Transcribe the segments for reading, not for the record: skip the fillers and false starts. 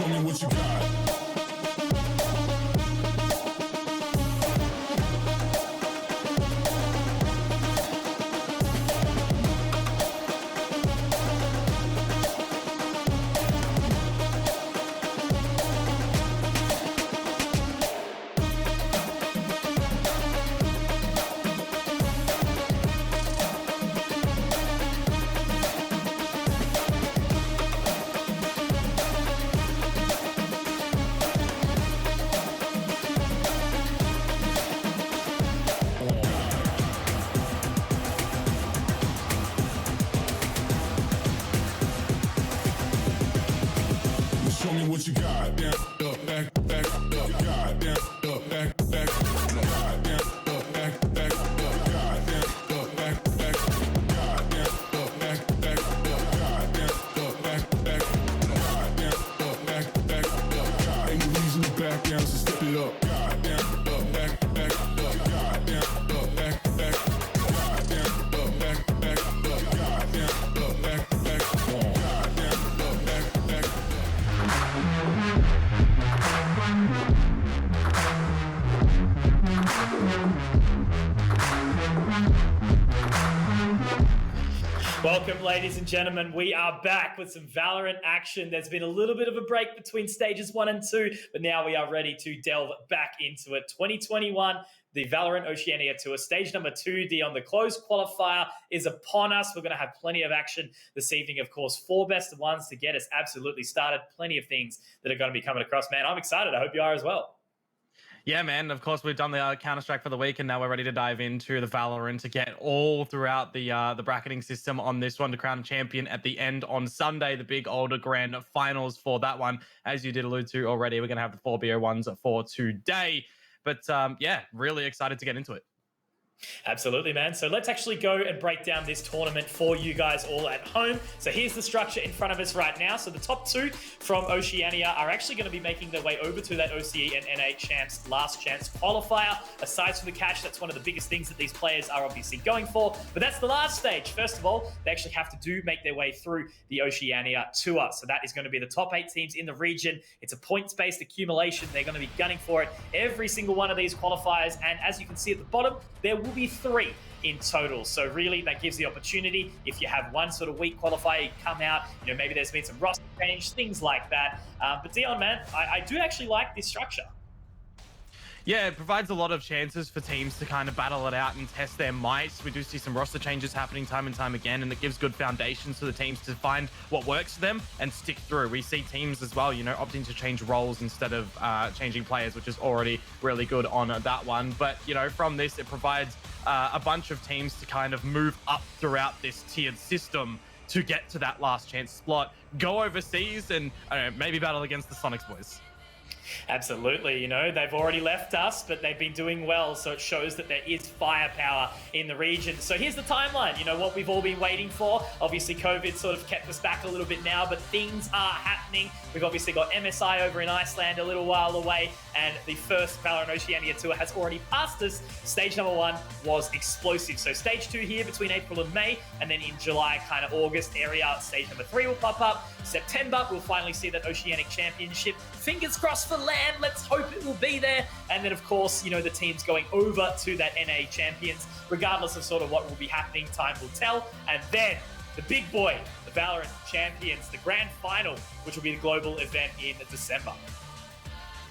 Show me what you got. Show me what you got. Down, up, back, up, God, down, up, back, God, down, up, back, up, God, down, up, back, God, down, up, back, up, God, down, up, back, God, down, up, God. Ain't no reason to back down, so step it up. God, down, up, back, God, down, up, back, God, down, up, back, God, down, up, back, God, down, up, back. Welcome, ladies and gentlemen. We are back with some Valorant action. There's been a little bit of a break between stages 1 and 2, but now we are ready to delve back into it. 2021, the Valorant Oceania Tour, stage number 2, the on the closed qualifier is upon us. We're going to have plenty of action this evening, of course, 4 best of ones to get us absolutely started. Plenty of things that are going to be coming across. Man, I'm excited. I hope you are as well. Yeah, man. Of course, we've done the Counter-Strike for the week, and now we're ready to dive into the Valorant to get all throughout the bracketing system on this one to crown a champion at the end on Sunday, the big older grand finals for that one. As you did allude to already, we're going to have the 4BO1s for today. But yeah, really excited to get into it. Absolutely, man. So let's actually go and break down this tournament for you guys all at home. So here's the structure in front of us right now. So the top 2 from Oceania are actually going to be making their way over to that OCE and NA Champs last chance qualifier. Aside from the cash, that's one of the biggest things that these players are obviously going for. But that's the last stage. First of all, they actually have to make their way through the Oceania Tour. So that is going to be the top 8 teams in the region. It's a points-based accumulation. They're going to be gunning for it every single one of these qualifiers. And as you can see at the bottom, there will be 3 in total. So really that gives the opportunity, if you have one sort of weak qualifier, you come out, maybe there's been some roster change, things like that. But Dion, man, I do actually like this structure. Yeah, it provides a lot of chances for teams to kind of battle it out and test their might. We do see some roster changes happening time and time again, and it gives good foundations for the teams to find what works for them and stick through. We see teams as well, opting to change roles instead of changing players, which is already really good on that one. But, from this, it provides a bunch of teams to kind of move up throughout this tiered system to get to that last chance slot, go overseas, and maybe battle against the Sonics boys. Absolutely, they've already left us, but they've been doing well, so it shows that there is firepower in the region. So here's the timeline, what we've all been waiting for. Obviously, COVID sort of kept us back a little bit now, but things are happening. We've obviously got MSI over in Iceland a little while away, and the first Valorant Oceania Tour has already passed us. Stage number 1 was explosive. So stage 2 here between April and May, and then in July, kind of August area, stage number 3 will pop up. September, we'll finally see that Oceanic Championship. Fingers crossed for land. Let's hope it will be there. And then, of course, the teams going over to that NA Champions, regardless of sort of what will be happening, time will tell. And then the big boy, the Valorant Champions, the grand final, which will be the global event in December.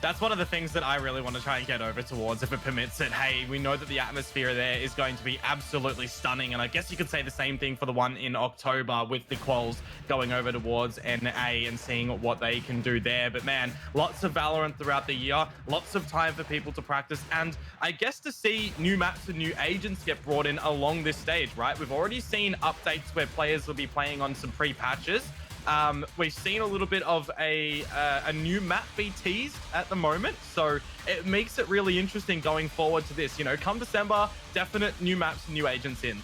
That's one of the things that I really want to try and get over towards, if it permits it. Hey, we know that the atmosphere there is going to be absolutely stunning, and I guess you could say the same thing for the one in October with the quals going over towards NA and seeing what they can do there. But man, lots of Valorant throughout the year, lots of time for people to practice, and I guess to see new maps and new agents get brought in along this stage, right? We've already seen updates where players will be playing on some pre-patches. We've seen a little bit of a new map be teased at the moment, so it makes it really interesting going forward to this. You know, come December, definite new maps, new agents in.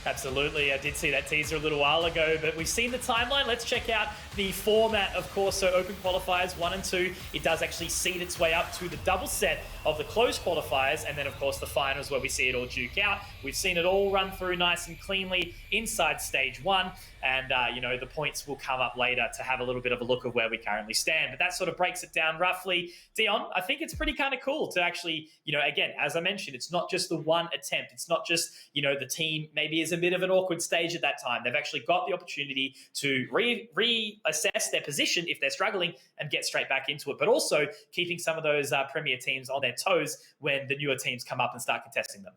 Absolutely. I did see that teaser a little while ago, but we've seen the timeline. Let's check out the format, of course. So open qualifiers 1 and 2, it does actually seed its way up to the double set of the closed qualifiers, and then of course the finals where we see it all duke out. We've seen it all run through nice and cleanly inside stage 1, and you know, the points will come up later to have a little bit of a look of where we currently stand. But that sort of breaks it down roughly. Dion, I think it's pretty kind of cool to actually, you know, again, as I mentioned, it's not just the one attempt. It's not just, you know, the team maybe is a bit of an awkward stage at that time. They've actually got the opportunity to reassess their position if they're struggling and get straight back into it, but also keeping some of those premier teams on their toes when the newer teams come up and start contesting them.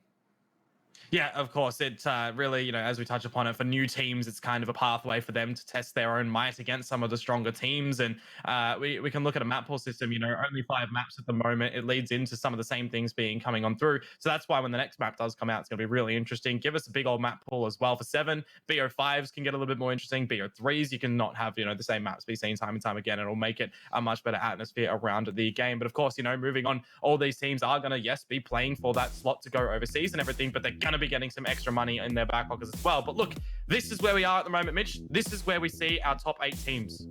Yeah, of course. It really, you know, as we touch upon it, for new teams, it's kind of a pathway for them to test their own might against some of the stronger teams. And we can look at a map pool system, you know, only 5 maps at the moment. It leads into some of the same things being coming on through. So that's why when the next map does come out, it's going to be really interesting. Give us a big old map pool as well for 7. BO5s can get a little bit more interesting. BO3s, you can not have, you know, the same maps be seen time and time again. It'll make it a much better atmosphere around the game. But of course, you know, moving on, all these teams are going to, yes, be playing for that slot to go overseas and everything, but they're going to be getting some extra money in their back pockets as well. But look, this is where we are at the moment, Mitch. This is where we see our top 8 teams.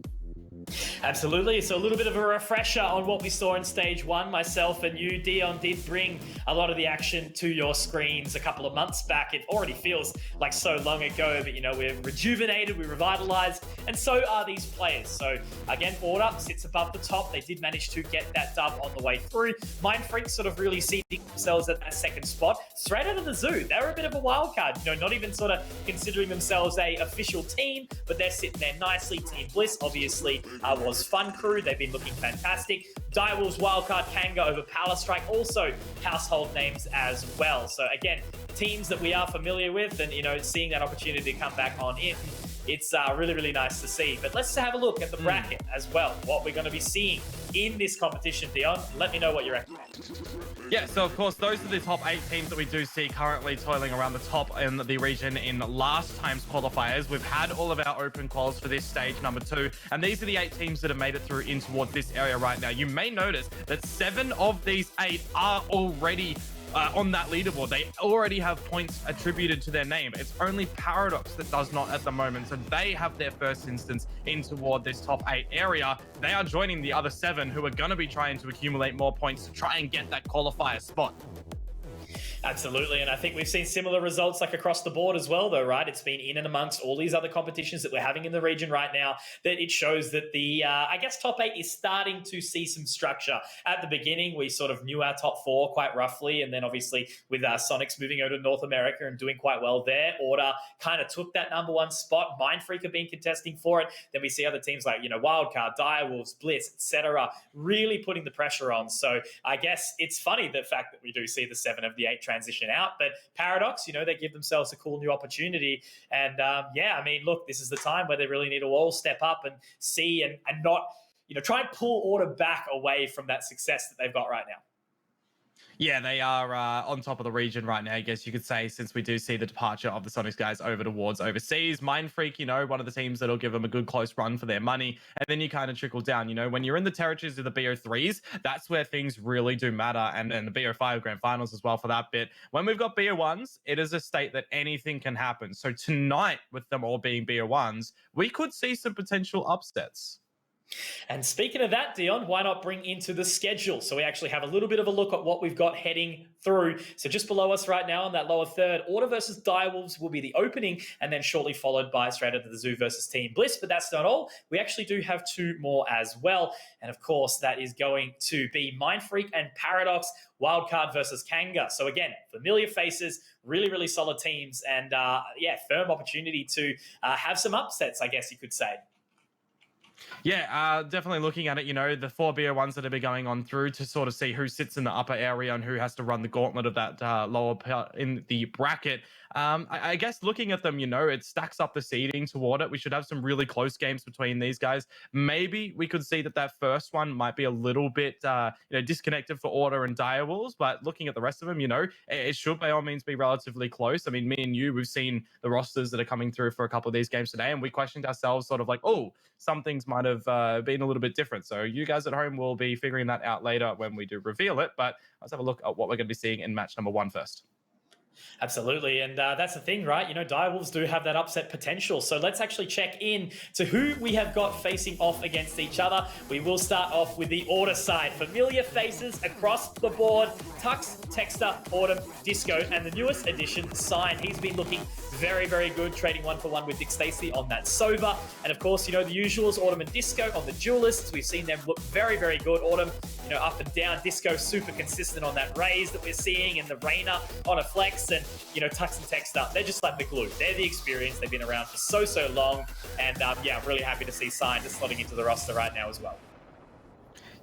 Absolutely. So a little bit of a refresher on what we saw in stage 1. Myself and you, Dion, did bring a lot of the action to your screens a couple of months back. It already feels like so long ago, but you know, we're rejuvenated, we're revitalized, and so are these players. So again, Order sits above the top. They did manage to get that dub on the way through. Mindfreak sort of really seeding themselves at that second spot. Straight out of the zoo, they were a bit of a wild card, you know, not even sort of considering themselves a official team, but they're sitting there nicely. Team Bliss, obviously, was Fun Crew. They've been looking fantastic. Direwolves wildcard Kanga over Power Strike, also household names as well. So again, teams that we are familiar with, and you know, seeing that opportunity to come back on in, it's really, really nice to see. But let's have a look at the bracket as well, what we're going to be seeing in this competition. Dion, let me know what you reckon. Yeah, so of course, those are the top 8 teams that we do see currently toiling around the top in the region in last time's qualifiers. We've had all of our open quals for this stage number 2, and these are the 8 teams that have made it through in towards this area right now. You may notice that 7 of these 8 are already on that leaderboard. They already have points attributed to their name. It's only Paradox that does not at the moment. So they have their first instance in toward this top 8 area. They are joining the other 7 who are going to be trying to accumulate more points to try and get that qualifier spot. Absolutely, and I think we've seen similar results like across the board as well, though, right? It's been in and amongst all these other competitions that we're having in the region right now that it shows that the, I guess, top 8 is starting to see some structure. At the beginning, we sort of knew our top 4 quite roughly, and then obviously with Sonics moving over to North America and doing quite well there, Order kind of took that number 1 spot. Mindfreak have been contesting for it. Then we see other teams like, you know, Wildcard, Direwolves, Bliss, etc., really putting the pressure on. So I guess it's funny the fact that we do see the 7 of the 8 transition out, but Paradox, you know, they give themselves a cool new opportunity. And yeah, I mean, look, this is the time where they really need to all step up and see and not, you know, try and pull Order back away from that success that they've got right now. Yeah, they are on top of the region right now, I guess you could say, since we do see the departure of the Sonics guys over towards overseas. Mindfreak, you know, one of the teams that'll give them a good close run for their money. And then you kind of trickle down, you know, when you're in the territories of the BO3s, that's where things really do matter. And the BO5 grand finals as well for that bit. When we've got BO1s, it is a state that anything can happen. So tonight, with them all being BO1s, we could see some potential upsets. And speaking of that, Dion, why not bring into the schedule? So we actually have a little bit of a look at what we've got heading through. So just below us right now on that lower third, Order versus Direwolves will be the opening, and then shortly followed by straight into the Zoo versus Team Bliss. But that's not all. We actually do have two more as well. And of course, that is going to be Mindfreak and Paradox, Wildcard versus Kanga. So again, familiar faces, really, really solid teams, and firm opportunity to have some upsets, I guess you could say. Yeah, definitely looking at it, the 4 BO1s that have been going on through to sort of see who sits in the upper area and who has to run the gauntlet of that lower part in the bracket. I guess looking at them, it stacks up the seeding toward it. We should have some really close games between these guys. Maybe we could see that first one might be a little bit, disconnected for Order and Direwolves, but looking at the rest of them, it should by all means be relatively close. I mean, me and you, we've seen the rosters that are coming through for a couple of these games today, and we questioned ourselves sort of like, oh, some things might have been a little bit different. So you guys at home will be figuring that out later when we do reveal it, but let's have a look at what we're going to be seeing in match number 1 first. Absolutely, and that's the thing, right? Direwolves do have that upset potential. So let's actually check in to who we have got facing off against each other. We will start off with the Order side. Familiar faces across the board. Tux, Texter, Autumn, Disco, and the newest addition, Sign. He's been looking very, very good, trading 1-for-1 with Dick Stacey on that Sova. And of course, the usuals, Autumn and Disco on the duelists. We've seen them look very, very good. Autumn, up and down. Disco super consistent on that raise that we're seeing, and the Rainer on a flex. And, Tux and Texter, they're just like the glue. They're the experience. They've been around for so long. And I'm really happy to see Sign just slotting into the roster right now as well.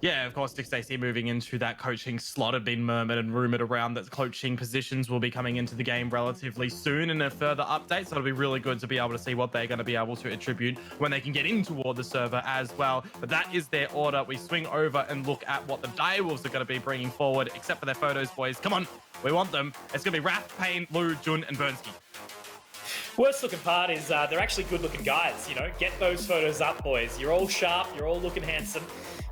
Yeah, of course, Dick Stacey moving into that coaching slot have been murmured and rumored around that coaching positions will be coming into the game relatively soon in a further update. So it'll be really good to be able to see what they're going to be able to attribute when they can get in toward the server as well. But that is their order. We swing over and look at what the Direwolves are going to be bringing forward, except for their photos, boys. Come on, we want them. It's going to be Wrath, Pain, Lou, Jun, and Bernski. Worst looking part is they're actually good looking guys. Get those photos up, boys. You're all sharp, you're all looking handsome,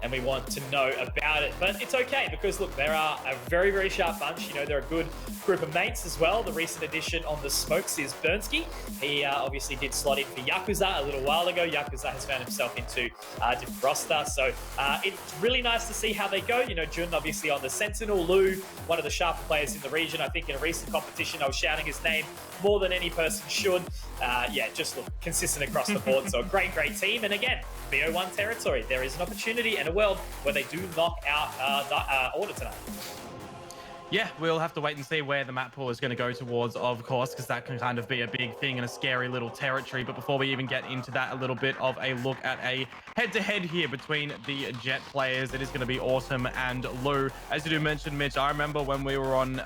and we want to know about it. But it's okay because, look, there are a very, very sharp bunch. They're a good group of mates as well. The recent addition on the smokes is Bernski. He obviously did slot in for Yakuza a little while ago. Yakuza has found himself into a different roster. So it's really nice to see how they go. Jun obviously on the Sentinel. Lou, one of the sharper players in the region. I think in a recent competition I was shouting his name more than any person should. Just look consistent across the board. So a great, great team. And again, BO1 territory. There is an opportunity and a world where they do knock out Order tonight. Yeah, we'll have to wait and see where the map pool is going to go towards, of course, because that can kind of be a big thing in a scary little territory. But before we even get into that, a little bit of a look at a head-to-head here between the Jet players. It is going to be Autumn and Lou. As you do mention, Mitch, I remember when we were on,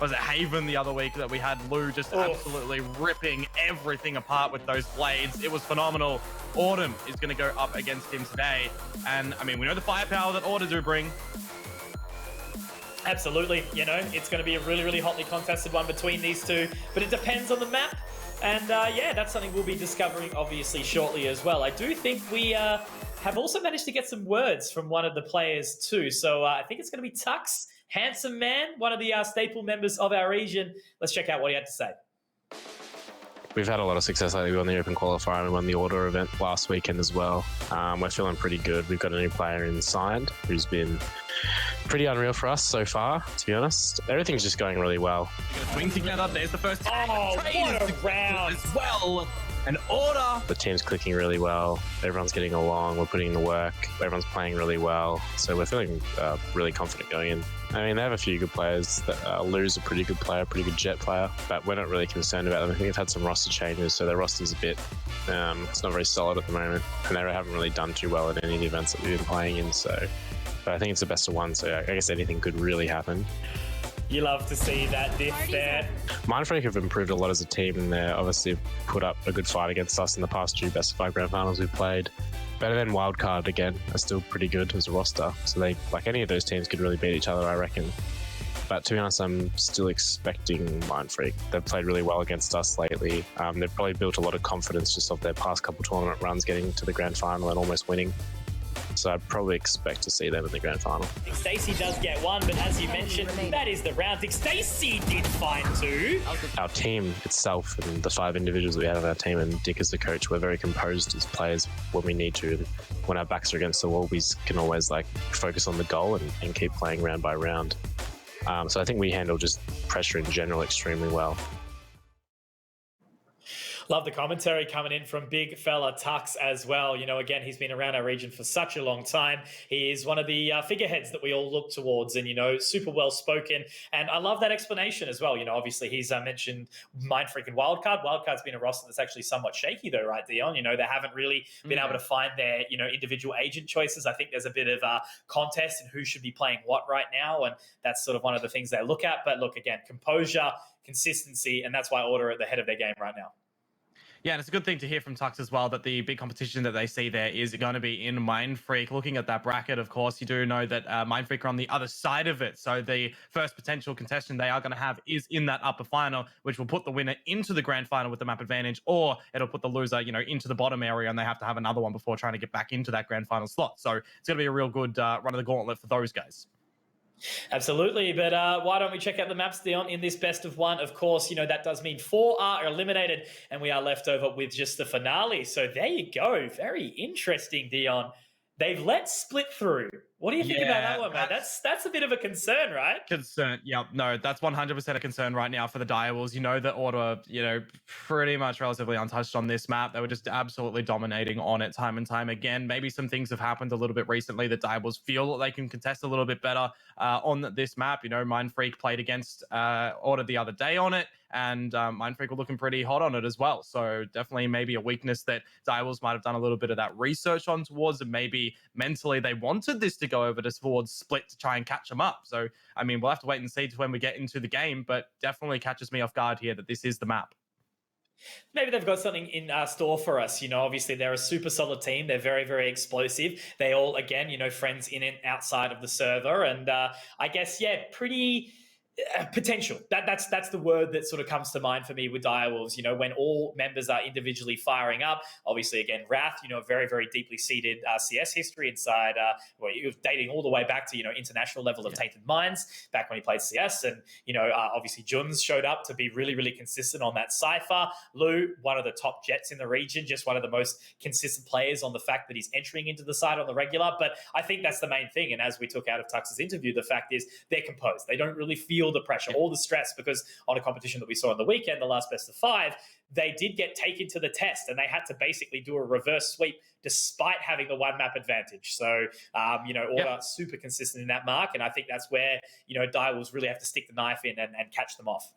was it Haven the other week, that we had Lou just absolutely ripping everything apart with those blades. It was phenomenal. Autumn is going to go up against him today. And, I mean, we know the firepower that Order do bring. Absolutely, it's going to be a really, really hotly contested one between these two, but it depends on the map. And that's something we'll be discovering obviously shortly as well. I do think we have also managed to get some words from one of the players too. So I think it's going to be Tux, handsome man, one of the staple members of our region. Let's check out what he had to say. We've had a lot of success lately. We won the Open Qualifier and we won the Order event last weekend as well. We're feeling pretty good. We've got a new player inside who's been pretty unreal for us so far, to be honest. Everything's just going really well. We're going to swing together. There's the first tag. Oh, what a round as well. An Order. The team's clicking really well. Everyone's getting along. We're putting in the work. Everyone's playing really well. So we're feeling really confident going in. I mean, they have a few good players. Lou's a pretty good player, pretty good Jet player, but we're not really concerned about them. I think they've had some roster changes, so their roster's a bit, it's not very solid at the moment, and they haven't really done too well at any of the events that we've been playing in, but I think it's the best of one, so I guess anything could really happen. You love to see that diff there. Mindfreak have improved a lot as a team, and they obviously put up a good fight against us in the past 2 best of 5 grand finals we've played. Better than Wildcard again, are still pretty good as a roster. So they, like any of those teams, could really beat each other, I reckon. But to be honest, I'm still expecting Mindfreak. They've played really well against us lately. They've probably built a lot of confidence just off their past couple tournament runs, getting to the grand final and almost winning. So I'd probably expect to see them in the grand final. Stacey does get one, but as you mentioned, that is the round. Stacey did find two. Our team itself and the 5 individuals that we have on our team and Dick as the coach, we're very composed as players when we need to. And when our backs are against the wall, we can always like focus on the goal and keep playing round by round. So I think we handle just pressure in general extremely well. Love the commentary coming in from big fella Tux as well. You know, again, he's been around our region for such a long time. He is one of the figureheads that we all look towards and, you know, super well spoken. And I love that explanation as well. You know, obviously he's mentioned Mindfreak and Wildcard. Wildcard's been a roster that's actually somewhat shaky though, right, Dion? You know, they haven't really been able to find their, you know, individual agent choices. I think there's a bit of a contest in who should be playing what right now. And that's sort of one of the things they look at. But look, again, composure, consistency, and that's why Order are at the head of their game right now. Yeah, and it's a good thing to hear from Tux as well that the big competition that they see there is going to be in Mindfreak. Looking at that bracket, of course, you do know that Mindfreak are on the other side of it. So the first potential contestant they are going to have is in that upper final, which will put the winner into the grand final with the map advantage, or it'll put the loser, you know, into the bottom area and they have to have another one before trying to get back into that grand final slot. So it's going to be a real good run of the gauntlet for those guys. Absolutely, but why don't we check out the maps, Dion, in this best of one? Of course, you know, that does mean 4 are eliminated and we are left over with just the finale. So there you go. Very interesting, Dion. They've let Split through. What do you think about that one, man? That's a bit of a concern, right? Concern. Yeah, no, that's 100% a concern right now for the Direwolves. You know, the Order, you know, pretty much relatively untouched on this map. They were just absolutely dominating on it time and time again. Maybe some things have happened a little bit recently that Direwolves feel that they can contest a little bit better on this map. You know, Mindfreak played against Order the other day on it, and Mindfreak were looking pretty hot on it as well. So definitely maybe a weakness that Direwolves might have done a little bit of that research on towards, and maybe mentally they wanted this to go over towards Split to try and catch them up. So, I mean, we'll have to wait and see when we get into the game, but definitely catches me off guard here that this is the map. Maybe they've got something in store for us. You know, obviously they're a super solid team. They're very, very explosive. They all, again, you know, friends in and outside of the server. And I guess, yeah, pretty potential. That's the word that sort of comes to mind for me with Direwolves. You know, when all members are individually firing up. Obviously, again, Wrath, you know, very, very deeply seated CS history inside. Well, he was dating all the way back to, you know, international level of Tainted Minds back when he played CS, and you know, obviously Juns showed up to be really, really consistent on that cipher. Lou, one of the top jets in the region, just one of the most consistent players on the fact that he's entering into the side on the regular. But I think that's the main thing. And as we took out of Tux's interview, the fact is they're composed. They don't really feel the pressure, all the stress, because on a competition that we saw on the weekend, the last best of 5, they did get taken to the test and they had to basically do a reverse sweep despite having the 1 map advantage. So, you know, Order super consistent in that mark. And I think that's where, you know, Direwolves really have to stick the knife in and catch them off.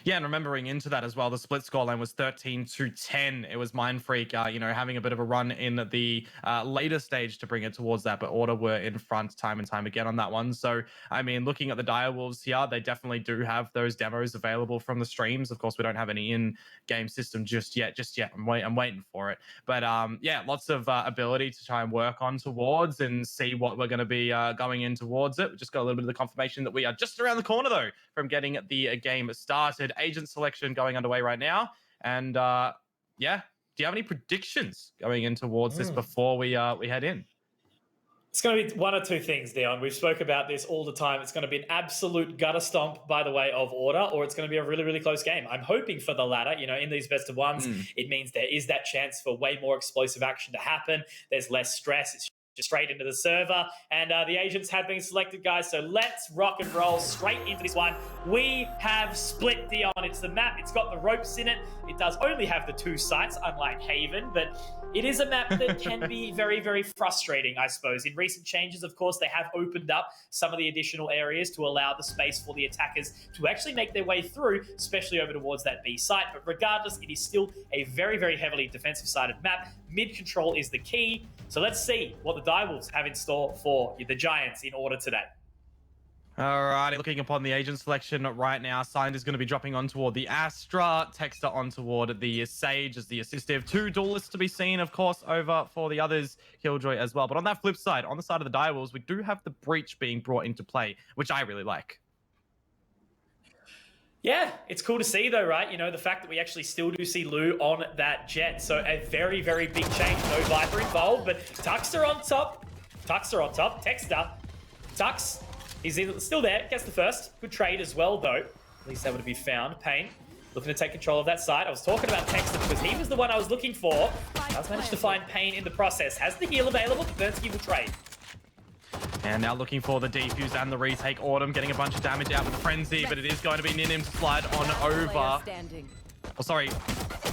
Yeah, and remembering into that as well, the split scoreline was 13-10. It was Mindfreak, you know, having a bit of a run in the later stage to bring it towards that, but Order were in front time and time again on that one. So, I mean, looking at the Direwolves here, they definitely do have those demos available from the streams. Of course, we don't have any in-game system just yet. I'm waiting for it. But yeah, lots of ability to try and work on towards and see what we're going to be going in towards it. We just got a little bit of the confirmation that we are just around the corner, though, from getting the game started. Agent selection going underway right now, and yeah, do you have any predictions going in towards this before we head in? It's going to be one or two things, Dion. We've spoke about this all the time. It's going to be an absolute gutter stomp by the way of Order, or it's going to be a really, really close game. I'm hoping for the latter. You know, in these best of ones, it means there is that chance for way more explosive action to happen. There's less stress. It's straight into the server, and the agents have been selected, guys. So let's rock and roll straight into this one. We have Split, Dion. It's the map. It's got the ropes in it. It does only have the 2 sites, unlike Haven, but it is a map that can be very, very frustrating, I suppose. In recent changes, of course, they have opened up some of the additional areas to allow the space for the attackers to actually make their way through, especially over towards that B site. But regardless, it is still a very, very heavily defensive-sided map. Mid-control is the key. So let's see what the Direwolves have in store for the Giants in Order today. All right, looking upon the agent selection right now, Signed is going to be dropping on toward the Astra, Texter on toward the Sage as the assistive. 2 duelists to be seen, of course, over for the others, Killjoy as well. But on that flip side, on the side of the Direwolves, we do have the Breach being brought into play, which I really like. Yeah, it's cool to see though, right? You know, the fact that we actually still do see Lou on that jet. So a very, very big change. No Viper involved, but Tux are on top. Texter. Tux, he's still there. Gets the first. Good trade as well, though. At least able to be found. Pain looking to take control of that side. I was talking about Texter because he was the one I was looking for. Does manage to find Pain in the process. Has the heal available. Bernsky will trade. And now looking for the defuse and the retake. Autumn getting a bunch of damage out with the frenzy, but it is going to be Ninim to slide on over. Oh, sorry.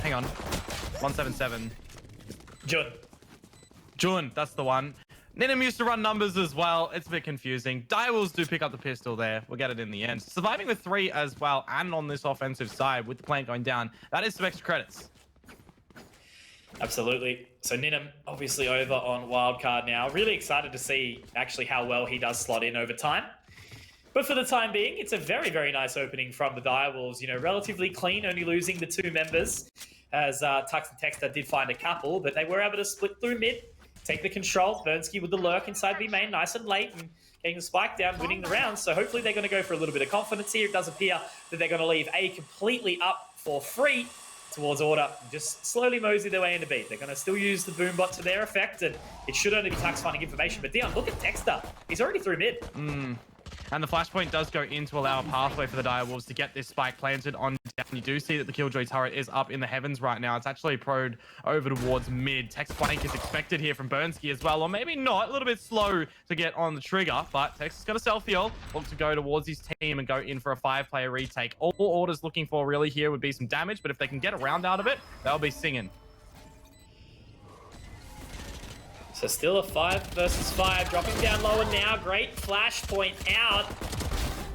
Hang on. 177. Jun, that's the one. Ninim used to run numbers as well. It's a bit confusing. Direwolves do pick up the pistol there. We'll get it in the end. Surviving with 3 as well, and on this offensive side with the plant going down. That is some extra credits. Absolutely. So Ninim obviously over on wildcard now. Really excited to see actually how well he does slot in over time. But for the time being, it's a very, very nice opening from the Direwolves. You know, relatively clean, only losing the 2 members as Tux and Texter did find a couple, but they were able to split through mid, take the control. Bernsky with the lurk inside B main, nice and late, and getting the spike down, winning the round. So hopefully they're going to go for a little bit of confidence here. It does appear that they're going to leave A completely up for free towards order, just slowly mosey their way into B. They're going to still use the boombot to their effect, and it should only be Tux finding information. But Dion, look at Texter. He's already through mid. And the flashpoint does go in to allow a pathway for the Direwolves to get this spike planted on down. You do see that the Killjoy turret is up in the heavens right now. It's actually proed over towards mid. Tex flank is expected here from Bernsky as well, or maybe not. A little bit slow to get on the trigger, but Tex is going to self-heal. Look to go towards his team and go in for a 5-player retake. All Order's looking for really here would be some damage, but if they can get a round out of it, they'll be singing. So still a 5 versus 5, dropping down lower now. Great flashpoint out.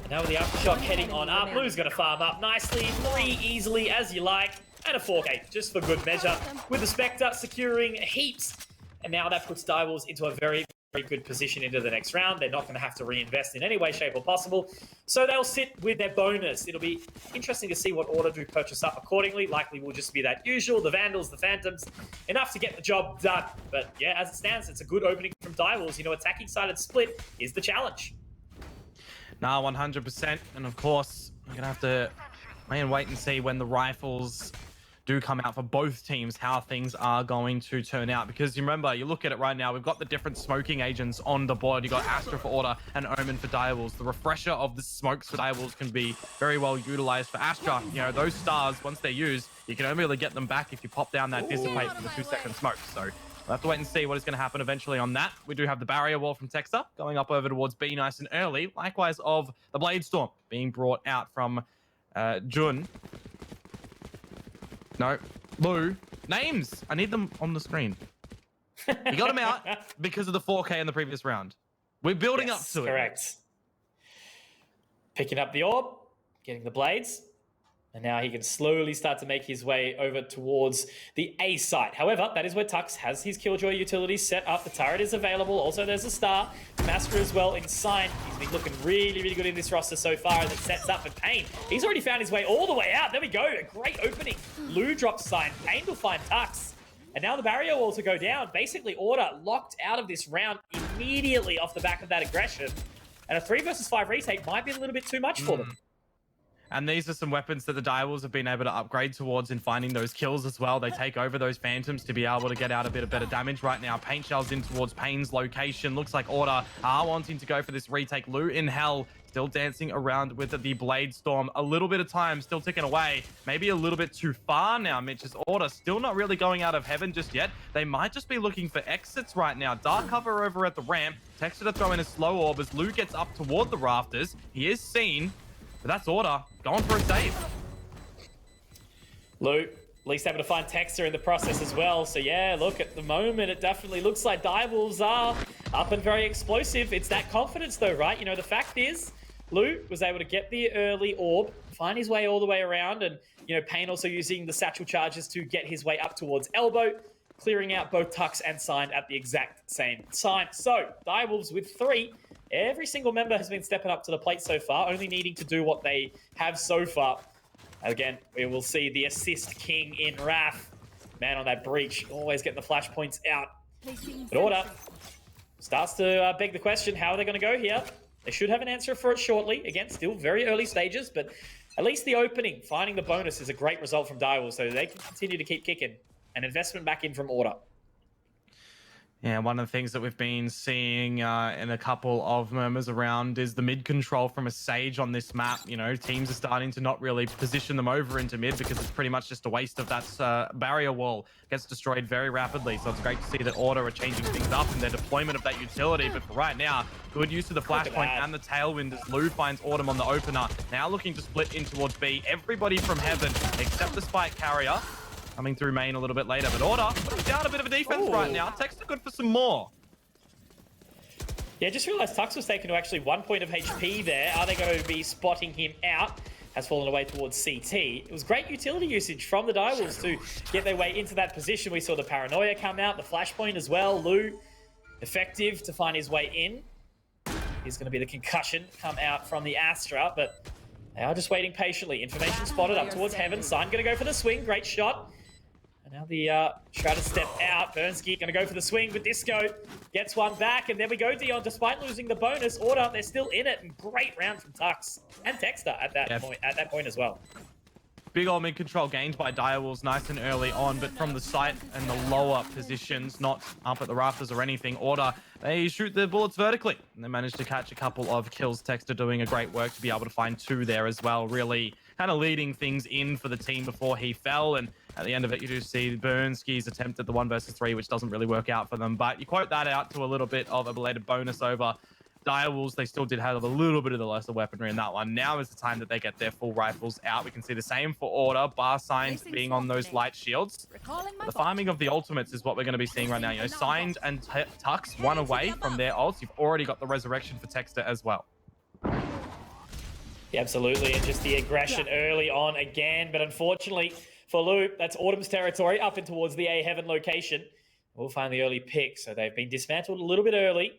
And now with the aftershock heading on up. Blue's going to farm up nicely. 3 easily as you like. And a 4K just for good measure. With the Spectre securing heaps. And now that puts Direwolves into a very, very good position into the next round. They're not going to have to reinvest in any way, shape, or possible. So they'll sit with their bonus. It'll be interesting to see what order do purchase up accordingly. Likely will just be that usual, the Vandals, the Phantoms. Enough to get the job done. But yeah, as it stands, it's a good opening from Direwolves. You know, attacking sided split is the challenge. Nah, 100%. And of course, we're going to have to wait and see when the rifles do come out for both teams, how things are going to turn out. Because you remember, you look at it right now, we've got the different smoking agents on the board. You got Astra for Order and Omen for Direwolves. The refresher of the smokes for Direwolves can be very well utilized for Astra. You know, those stars, once they're used, you can only really get them back if you pop down that dissipate for the 2-second smoke. So we'll have to wait and see what is going to happen eventually on that. We do have the barrier wall from Texter going up over towards B nice and early. Likewise of the Blade Storm being brought out from Jun. No. Lou. Names! I need them on the screen. You got them out because of the 4K in the previous round. We're building up to it. Correct. Picking up the orb, getting the blades, and now he can slowly start to make his way over towards the A site. However, that is where Tux has his Killjoy utilities set up. The turret is available. Also, there's a star. Master as well in sign. He's been looking really, really good in this roster so far, and it sets up for Pain. He's already found his way all the way out. There we go. A great opening. Lou drops sign. Pain will find Tux. And now the barrier wall to go down. Basically, Order locked out of this round immediately off the back of that aggression. And a 3 versus 5 retake might be a little bit too much for them. And these are some weapons that the Direwolves have been able to upgrade towards in finding those kills as well. They take over those Phantoms to be able to get out a bit of better damage right now. Paint shells in towards Pain's location. Looks like Order are wanting to go for this retake. Lou in hell, still dancing around with the Blade Storm. A little bit of time still ticking away. Maybe a little bit too far now, Mitch's Order still not really going out of heaven just yet. They might just be looking for exits right now. Dark cover over at the ramp. Texter to throw in a slow orb as Lou gets up toward the rafters. He is seen. But that's Order going for a save. Lou, at least able to find Texter in the process as well. So yeah, look, at the moment, it definitely looks like Direwolves are up and very explosive. It's that confidence though, right? You know, the fact is, Lou was able to get the early orb, find his way all the way around, and, you know, Pain also using the satchel charges to get his way up towards Elbow, clearing out both Tux and Sign at the exact same time. So, Direwolves with 3. Every single member has been stepping up to the plate so far, only needing to do what they have so far. Again, we will see the assist king in Raph. Man on that breach, always getting the flashpoints out. But Order starts to beg the question, how are they going to go here? They should have an answer for it shortly. Again, still very early stages, but at least the opening, finding the bonus is a great result from Direwolves, so they can continue to keep kicking. An investment back in from Order. Yeah, one of the things that we've been seeing in a couple of murmurs around is the mid control from a Sage on this map. You know, teams are starting to not really position them over into mid because it's pretty much just a waste of that barrier wall. Gets destroyed very rapidly, so it's great to see that Order are changing things up in their deployment of that utility. But for right now, good use of the flashpoint and the tailwind as Lou finds Autumn on the opener. Now looking to split in towards B. Everybody from Heaven, except the Spike carrier, coming through main a little bit later, but Order putting down a bit of a defense right now. Text are good for some more. Yeah, just realized Tux was taken to actually 1 point of HP there. Are they going to be spotting him out? Has fallen away towards CT. It was great utility usage from the Direwolves to get their way into that position. We saw the Paranoia come out, the Flashpoint as well. Lou, effective to find his way in. He's going to be the concussion come out from the Astra, but they are just waiting patiently. Information spotted up towards Heaven. Sign going to go for the swing. Great shot. And now the Shrouded step out. Bernski going to go for the swing, but Disco gets one back. And there we go, Dion. Despite losing the bonus, Order, they're still in it. And great round from Tux and Texter at that point as well. Big old mid control gained by Direwolves nice and early on, but from the site and the lower positions, not up at the rafters or anything, Order, they shoot the bullets vertically. And they managed to catch a couple of kills. Texter doing a great work to be able to find 2 there as well. Really kind of leading things in for the team before he fell. And at the end of it, you do see Bernski's attempt at the 1 versus 3, which doesn't really work out for them. But you quote that out to a little bit of a belated bonus over Direwolves. They still did have a little bit of the lesser weaponry in that one. Now is the time that they get their full rifles out. We can see the same for Order. Bar Signs being on those light shields. The farming of the ultimates is what we're going to be seeing right now. You know, Signed and Tux, one away from their ults. You've already got the resurrection for Texter as well. Yeah, absolutely, and just the aggression early on again. But unfortunately for Lou, that's Autumn's territory up and towards the A Heaven location. We'll find the early pick. So they've been dismantled a little bit early.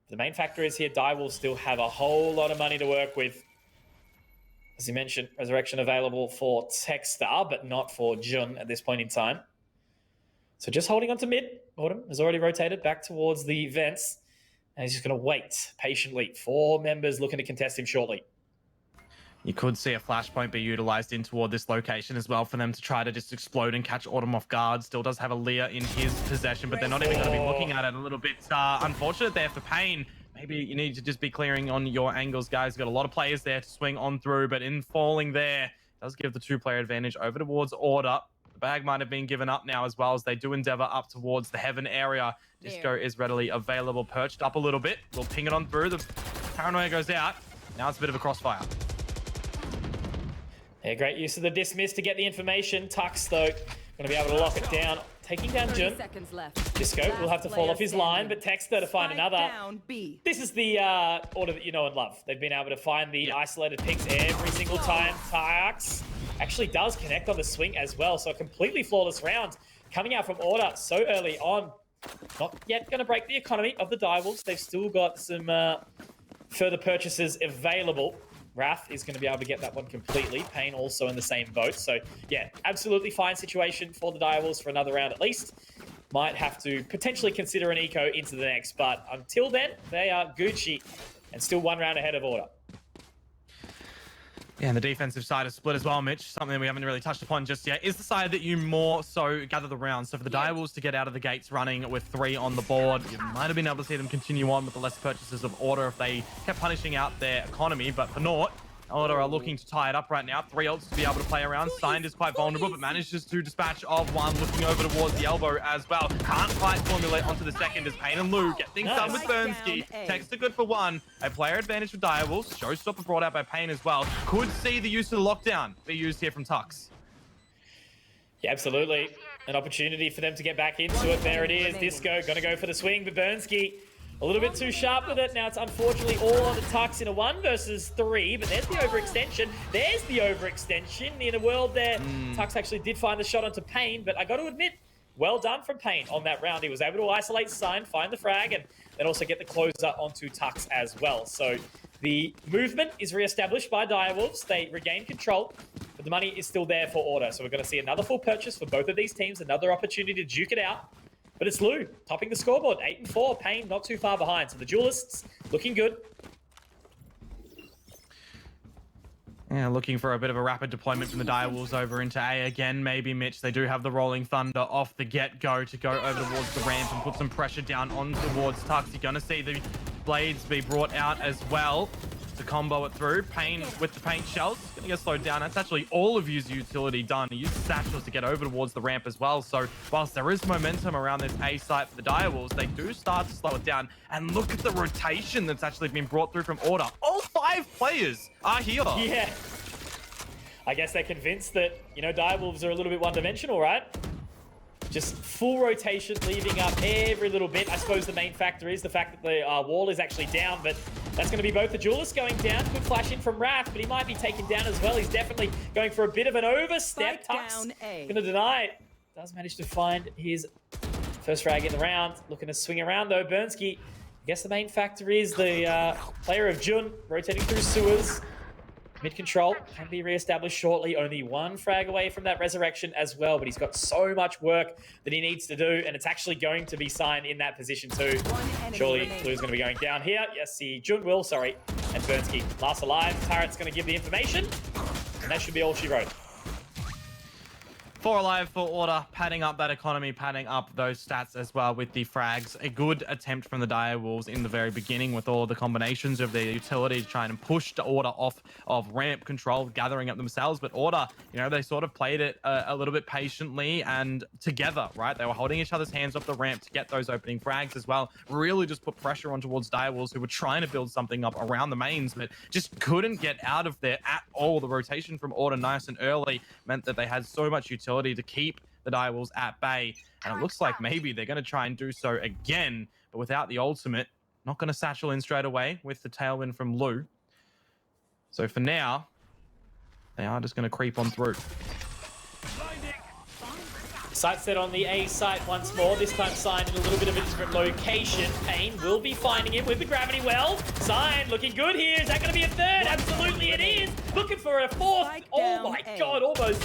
The main factor is here, Direwolves still have a whole lot of money to work with. As you mentioned, Resurrection available for Texter, but not for Jun at this point in time. So just holding on to mid. Autumn has already rotated back towards the vents. And he's just going to wait patiently. 4 members looking to contest him shortly. You could see a flashpoint be utilized in toward this location as well for them to try to just explode and catch Autumn off guard. Still does have a Lear in his possession, but they're not even going to be looking at it. A little bit unfortunate there for Pain. Maybe you need to just be clearing on your angles, guys. Got a lot of players there to swing on through, but in falling there, does give the 2-player advantage over towards Order. The bag might have been given up now as well as they do endeavor up towards the Heaven area. Disco is readily available, perched up a little bit. We'll ping it on through. The Paranoia goes out. Now it's a bit of a crossfire. Yeah, great use of the dismiss to get the information. Tux, though, going to be able to lock it down. Taking down Jun. Disco will have to fall off his line, but Texter to find another. This is the Order that you know and love. They've been able to find the isolated picks every single time. Tux actually does connect on the swing as well, so a completely flawless round coming out from Order so early on. Not yet going to break the economy of the Direwolves. They've still got some further purchases available. Wrath is going to be able to get that one completely. Pain also in the same boat. So, yeah, absolutely fine situation for the Direwolves for another round at least. Might have to potentially consider an eco into the next. But until then, they are Gucci and still 1 round ahead of Order. Yeah, and the defensive side is split as well, Mitch. Something we haven't really touched upon just yet is the side that you more so gather the rounds. So for the Direwolves to get out of the gates running with 3 on the board, you might have been able to see them continue on with the less purchases of Order if they kept punishing out their economy. But for naught, Order are looking to tie it up right now. 3 ults to be able to play around. Signed is quite vulnerable, but manages to dispatch of one, looking over towards the elbow as well. Can't quite formulate onto the second as Pain and Lou get things done with Bernski. Texter good for 1. A player advantage for Direwolves. Showstopper brought out by Pain as well. Could see the use of the lockdown be used here from Tux. Yeah, absolutely. An opportunity for them to get back into it. There it is. Disco going to go for the swing, but Bernski a little bit too sharp with it. Now it's unfortunately all on the Tux in a 1 versus 3, but there's the overextension. There's the overextension in a world there. Tux actually did find the shot onto Pain, but I got to admit, well done from Pain on that round. He was able to isolate Sign, find the frag, and then also get the closer onto Tux as well. So the movement is reestablished by Direwolves. They regain control, but the money is still there for Order. So we're going to see another full purchase for both of these teams, another opportunity to duke it out. But it's Lou topping the scoreboard, 8 and 4. Pain not too far behind. So the Duelists looking good. Yeah, looking for a bit of a rapid deployment from the Direwolves over into A again. Maybe Mitch. They do have the Rolling Thunder off the get-go to go over towards the ramp and put some pressure down on towards Tux. You're going to see the blades be brought out as well to combo it through. Pain with the paint shells. Going to get slowed down. That's actually all of his utility done. He used satchels to get over towards the ramp as well. So whilst there is momentum around this A site for the Direwolves, they do start to slow it down. And look at the rotation that's actually been brought through from Order. All 5 players are here. Yeah. I guess they're convinced that, you know, Direwolves are a little bit one-dimensional, right? Just full rotation, leaving up every little bit. I suppose the main factor is the fact that the wall is actually down, but that's going to be both the duelist going down. Good flash in from Wrath, but he might be taken down as well. He's definitely going for a bit of an overstep. Tux going to deny it. Does manage to find his first frag in the round. Looking to swing around though, Bernski. I guess the main factor is the player of Jun rotating through sewers. Mid control can be re-established shortly. Only 1 frag away from that resurrection as well, but he's got so much work that he needs to do, and it's actually going to be signed in that position too. Surely Blue's going to be going down here. Yes, Jun will, sorry. And Bernski last alive. Turret's going to give the information, and that should be all she wrote. 4 alive for Order, padding up that economy, padding up those stats as well with the frags. A good attempt from the Direwolves in the very beginning with all the combinations of their utility to try and push the Order off of ramp control, gathering up themselves. But Order, you know, they sort of played it a little bit patiently and together, right? They were holding each other's hands off the ramp to get those opening frags as well. Really just put pressure on towards Direwolves, who were trying to build something up around the mains, but just couldn't get out of there at all. The rotation from Order nice and early meant that they had so much utility to keep the Direwolves at bay, and it looks like maybe they're going to try and do so again, but without the ultimate. Not going to satchel in straight away with the tailwind from Lou. So for now, they are just going to creep on through. Sight set on the A site once more, this time Sign in a little bit of a different location. Payne will be finding him with the gravity well. Sign looking good here. Is that going to be a 3rd? Absolutely it is. Looking for a 4th. Oh my god, almost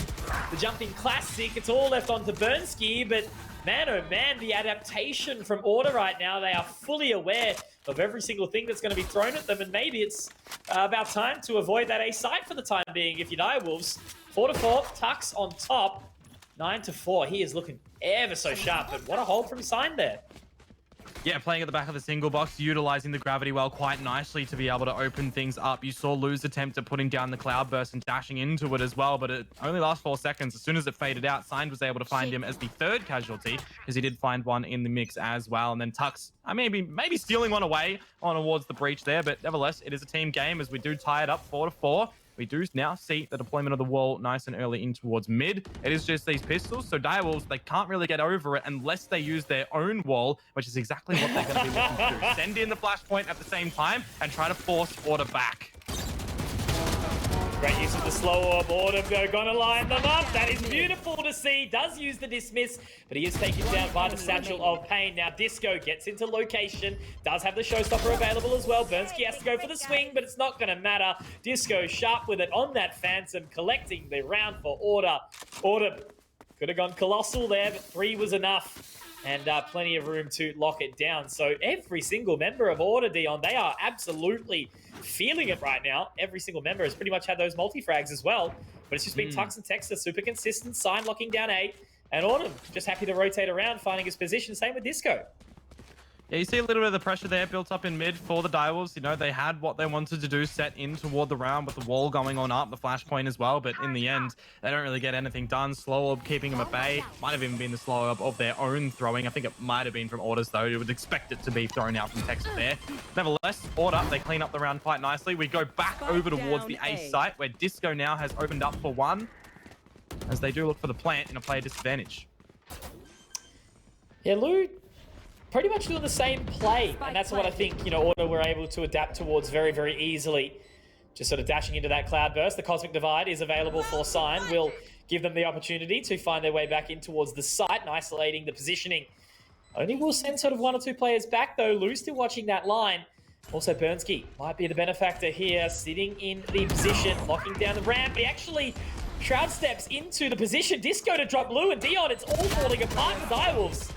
the jumping classic. It's all left onto Bernski, but man, oh man, the adaptation from Order right now. They are fully aware of every single thing that's going to be thrown at them, and maybe it's about time to avoid that A site for the time being if you Direwolves. 4-4, Tux on top. 9-4. He is looking ever so sharp, but what a hold from Sign there. Yeah, playing at the back of the single box, utilizing the gravity well quite nicely to be able to open things up. You saw Lou's attempt at putting down the cloud burst and dashing into it as well, but it only lasts 4 seconds. As soon as it faded out, Sign was able to find him as the 3rd casualty, because he did find one in the mix as well. And then Tux, maybe stealing one away on towards the breach there, but nevertheless, it is a team game as we do tie it up 4-4. We do now see the deployment of the wall nice and early in towards mid. It is just these pistols, so Direwolves, they can't really get over it unless they use their own wall, which is exactly what they're going to be looking to do. Send in the flashpoint at the same time and try to force Order back. Great use of the slow orb. Order gonna line them up. That is beautiful to see. Does use the dismiss, but he is taken down by the satchel of Pain. Now Disco gets into location. Does have the showstopper available as well. Bernski has to go for the swing, but it's not gonna matter. Disco sharp with it on that Phantom, collecting the round for Order. Order could have gone colossal there, but 3 was enough. And plenty of room to lock it down. So every single member of Order, Dion, they are absolutely feeling it right now. Every single member has pretty much had those multi-frags as well. But it's just been Tux and Texas, super consistent. Sign locking down 8. And Autumn just happy to rotate around, finding his position. Same with Disco. Yeah, you see a little bit of the pressure there built up in mid for the Direwolves. You know, they had what they wanted to do set in toward the round with the wall going on up, the flashpoint as well. But in the end, they don't really get anything done. Slow orb keeping them at bay. Might have even been the slow orb of their own throwing. I think it might have been from Orders, though. You would expect it to be thrown out from Texas there. Nevertheless, Order, they clean up the round quite nicely. We go back over towards the A site, where Disco now has opened up for 1, as they do look for the plant in a player disadvantage. Yeah, Lou pretty much doing the same play, and that's what I think, you know, Order were able to adapt towards very, very easily. Just sort of dashing into that cloud burst. The Cosmic Divide is available for Sign. Will give them the opportunity to find their way back in towards the site and isolating the positioning. Only will send sort of 1 or 2 players back, though. Lou's still watching that line. Also, Bernski might be the benefactor here, sitting in the position, locking down the ramp. He actually Shroud steps into the position. Disco to drop Lou and Dion. It's all falling apart for Direwolves.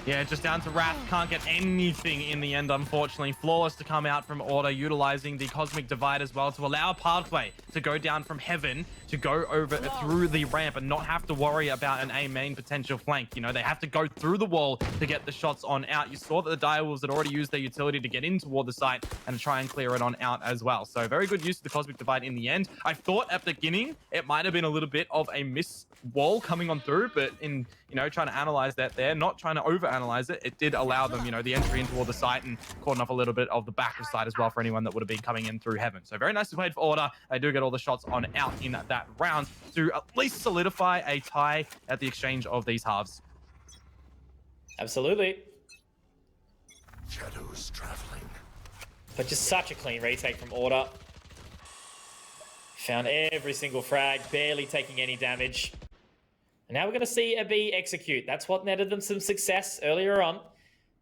Yeah, just down to Wrath. Can't get anything in the end, unfortunately. Flawless to come out from Order, utilizing the Cosmic Divide as well to allow a pathway to go down from Heaven to go over through the ramp and not have to worry about an A main potential flank. You know, they have to go through the wall to get the shots on out. You saw that the Direwolves had already used their utility to get in toward the site and try and clear it on out as well. So very good use of the Cosmic Divide in the end. I thought at the beginning it might have been a little bit of a miss wall coming on through, but in, you know, trying to analyze that there, not trying to overanalyze it, it did allow them, you know, the entry in toward the site and caught off a little bit of the back of site as well for anyone that would have been coming in through Heaven. So very nicely played for Order. They do get all the shots on out in that round to at least solidify a tie at the exchange of these halves. Absolutely. Shadows traveling. But just such a clean retake from Order. Found every single frag, barely taking any damage. And now we're going to see a B execute. That's what netted them some success earlier on.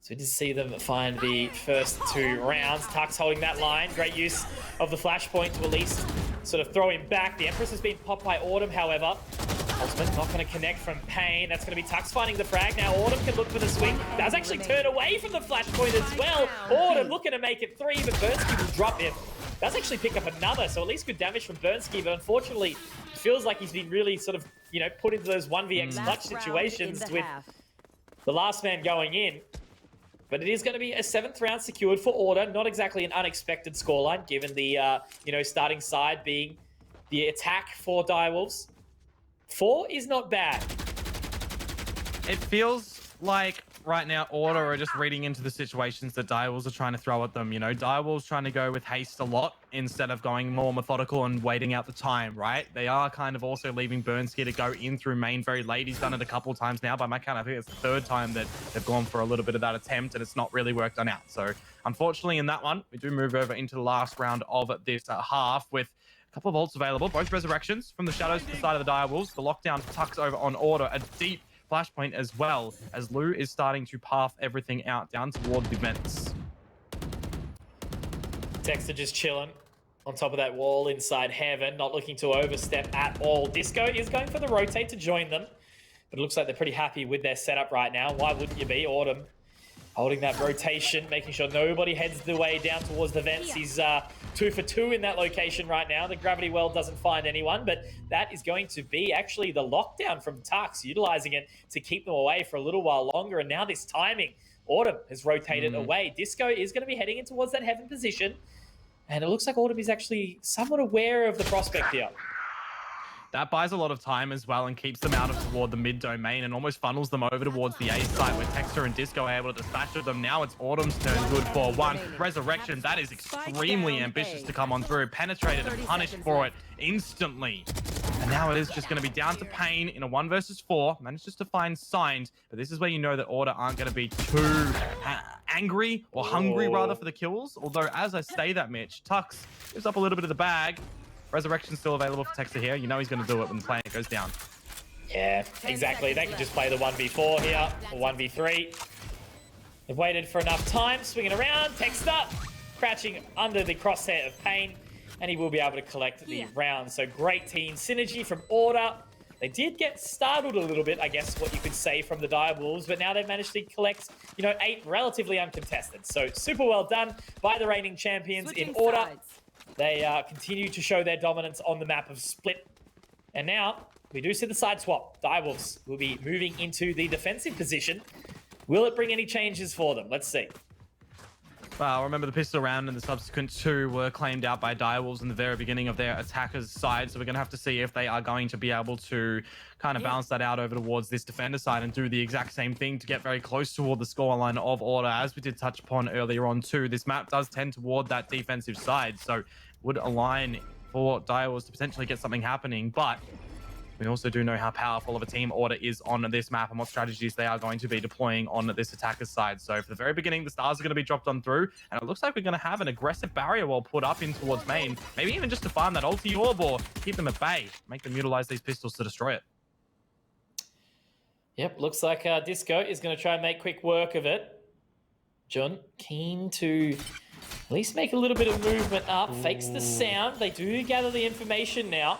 So we did see them find the first 2 rounds. Tux holding that line. Great use of the flashpoint to at least sort of throw him back. The Empress has been popped by Autumn, however. Ultimate not going to connect from Pain. That's going to be Tux finding the frag. Now Autumn can look for the swing. Does actually turn away from the flashpoint as well. Autumn looking to make it 3, but Bernski will drop him. Does actually pick up another, so at least good damage from Bernski, but unfortunately, it feels like he's been really sort of, you know, put into those 1vx clutch situations with the last man going in. But it is going to be a 7th round secured for Order. Not exactly an unexpected scoreline, given the, you know, starting side being the attack for Direwolves. 4 is not bad. It feels like right now Order are just reading into the situations that Direwolves are trying to throw at them. You know, Direwolves trying to go with haste a lot instead of going more methodical and waiting out the time, right? They are kind of also leaving Bernski to go in through main very late. He's done it a couple of times now. By my count, I think it's the 3rd time that they've gone for a little bit of that attempt and it's not really worked on out. So unfortunately in that one, we do move over into the last round of this half with a couple of ults available. Both resurrections from the shadows to the side of the Direwolves. The lockdown tucks over on Order. A deep flashpoint as well, as Lou is starting to path everything out down toward the vents. Dexter just chilling on top of that wall inside Heaven, not looking to overstep at all. Disco is going for the rotate to join them, but it looks like they're pretty happy with their setup right now. Why wouldn't you be? Autumn holding that rotation, making sure nobody heads the way down towards the vents. He's 2 for 2 in that location right now. The gravity well doesn't find anyone, but that is going to be actually the lockdown from Tux, utilizing it to keep them away for a little while longer. And now this timing, Autumn has rotated away. Disco is going to be heading in towards that Heaven position. And it looks like Autumn is actually somewhat aware of the prospect here. That buys a lot of time as well and keeps them out of toward the mid domain and almost funnels them over towards the A site where Texter and Disco are able to dispatch with them. Now it's Autumn's turn, good for 1. Resurrection, that is extremely ambitious to come on through. Penetrated and punished for it instantly. And now it is just going to be down to Pain in a 1 versus 4. Manages to find Signed, but this is where you know that Order aren't going to be too angry or hungry rather for the kills. Although as I say that, Mitch, Tux gives up a little bit of the bag. Resurrection's still available for Texter here. You know he's going to do it when the planet goes down. Yeah, exactly. They can just play the 1v4 here, or 1v3. They've waited for enough time, swinging around. Texter crouching under the crosshair of Pain, and he will be able to collect the round. So great team synergy from Order. They did get startled a little bit, I guess, what you could say, from the Direwolves, but now they've managed to collect, you know, 8 relatively uncontested. So super well done by the reigning champions in Order. They continue to show their dominance on the map of Split. And now, we do see the side swap. Direwolves will be moving into the defensive position. Will it bring any changes for them? Let's see. Well, remember the pistol round and the subsequent 2 were claimed out by Direwolves in the very beginning of their attackers' side. So we're going to have to see if they are going to be able to kind of balance that out over towards this defender side and do the exact same thing to get very close toward the scoreline of Order. As we did touch upon earlier on too, this map does tend toward that defensive side. So would align for Direwolves to potentially get something happening. But we also do know how powerful of a team Order is on this map and what strategies they are going to be deploying on this attacker's side. So for the very beginning, the stars are going to be dropped on through, and it looks like we're going to have an aggressive barrier wall put up in towards main, maybe even just to farm that ulti orb or keep them at bay, make them utilize these pistols to destroy it. Yep, looks like Disco is going to try and make quick work of it. Jun, keen to at least make a little bit of movement up, fakes the sound. They do gather the information now.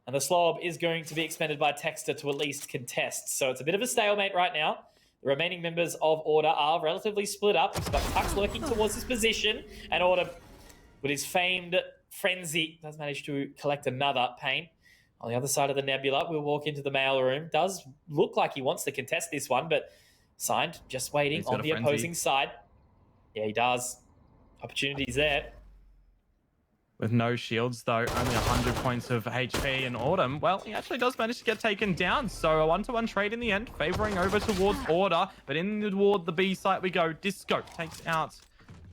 And the slow orb is going to be expended by Texter to at least contest. So it's a bit of a stalemate right now. The remaining members of Order are relatively split up. We've got Tux lurking towards his position, and Order, with his famed frenzy, does manage to collect another paint. On the other side of the nebula, we'll walk into the mail room. Does look like he wants to contest this one, but Signed just waiting on the opposing side. Yeah, he does. Opportunities there. With no shields, though, only 100 points of HP in Autumn. Well, he actually does manage to get taken down. So a 1-to-1 trade in the end, favoring over towards Order. But in toward the B site we go. Disco takes out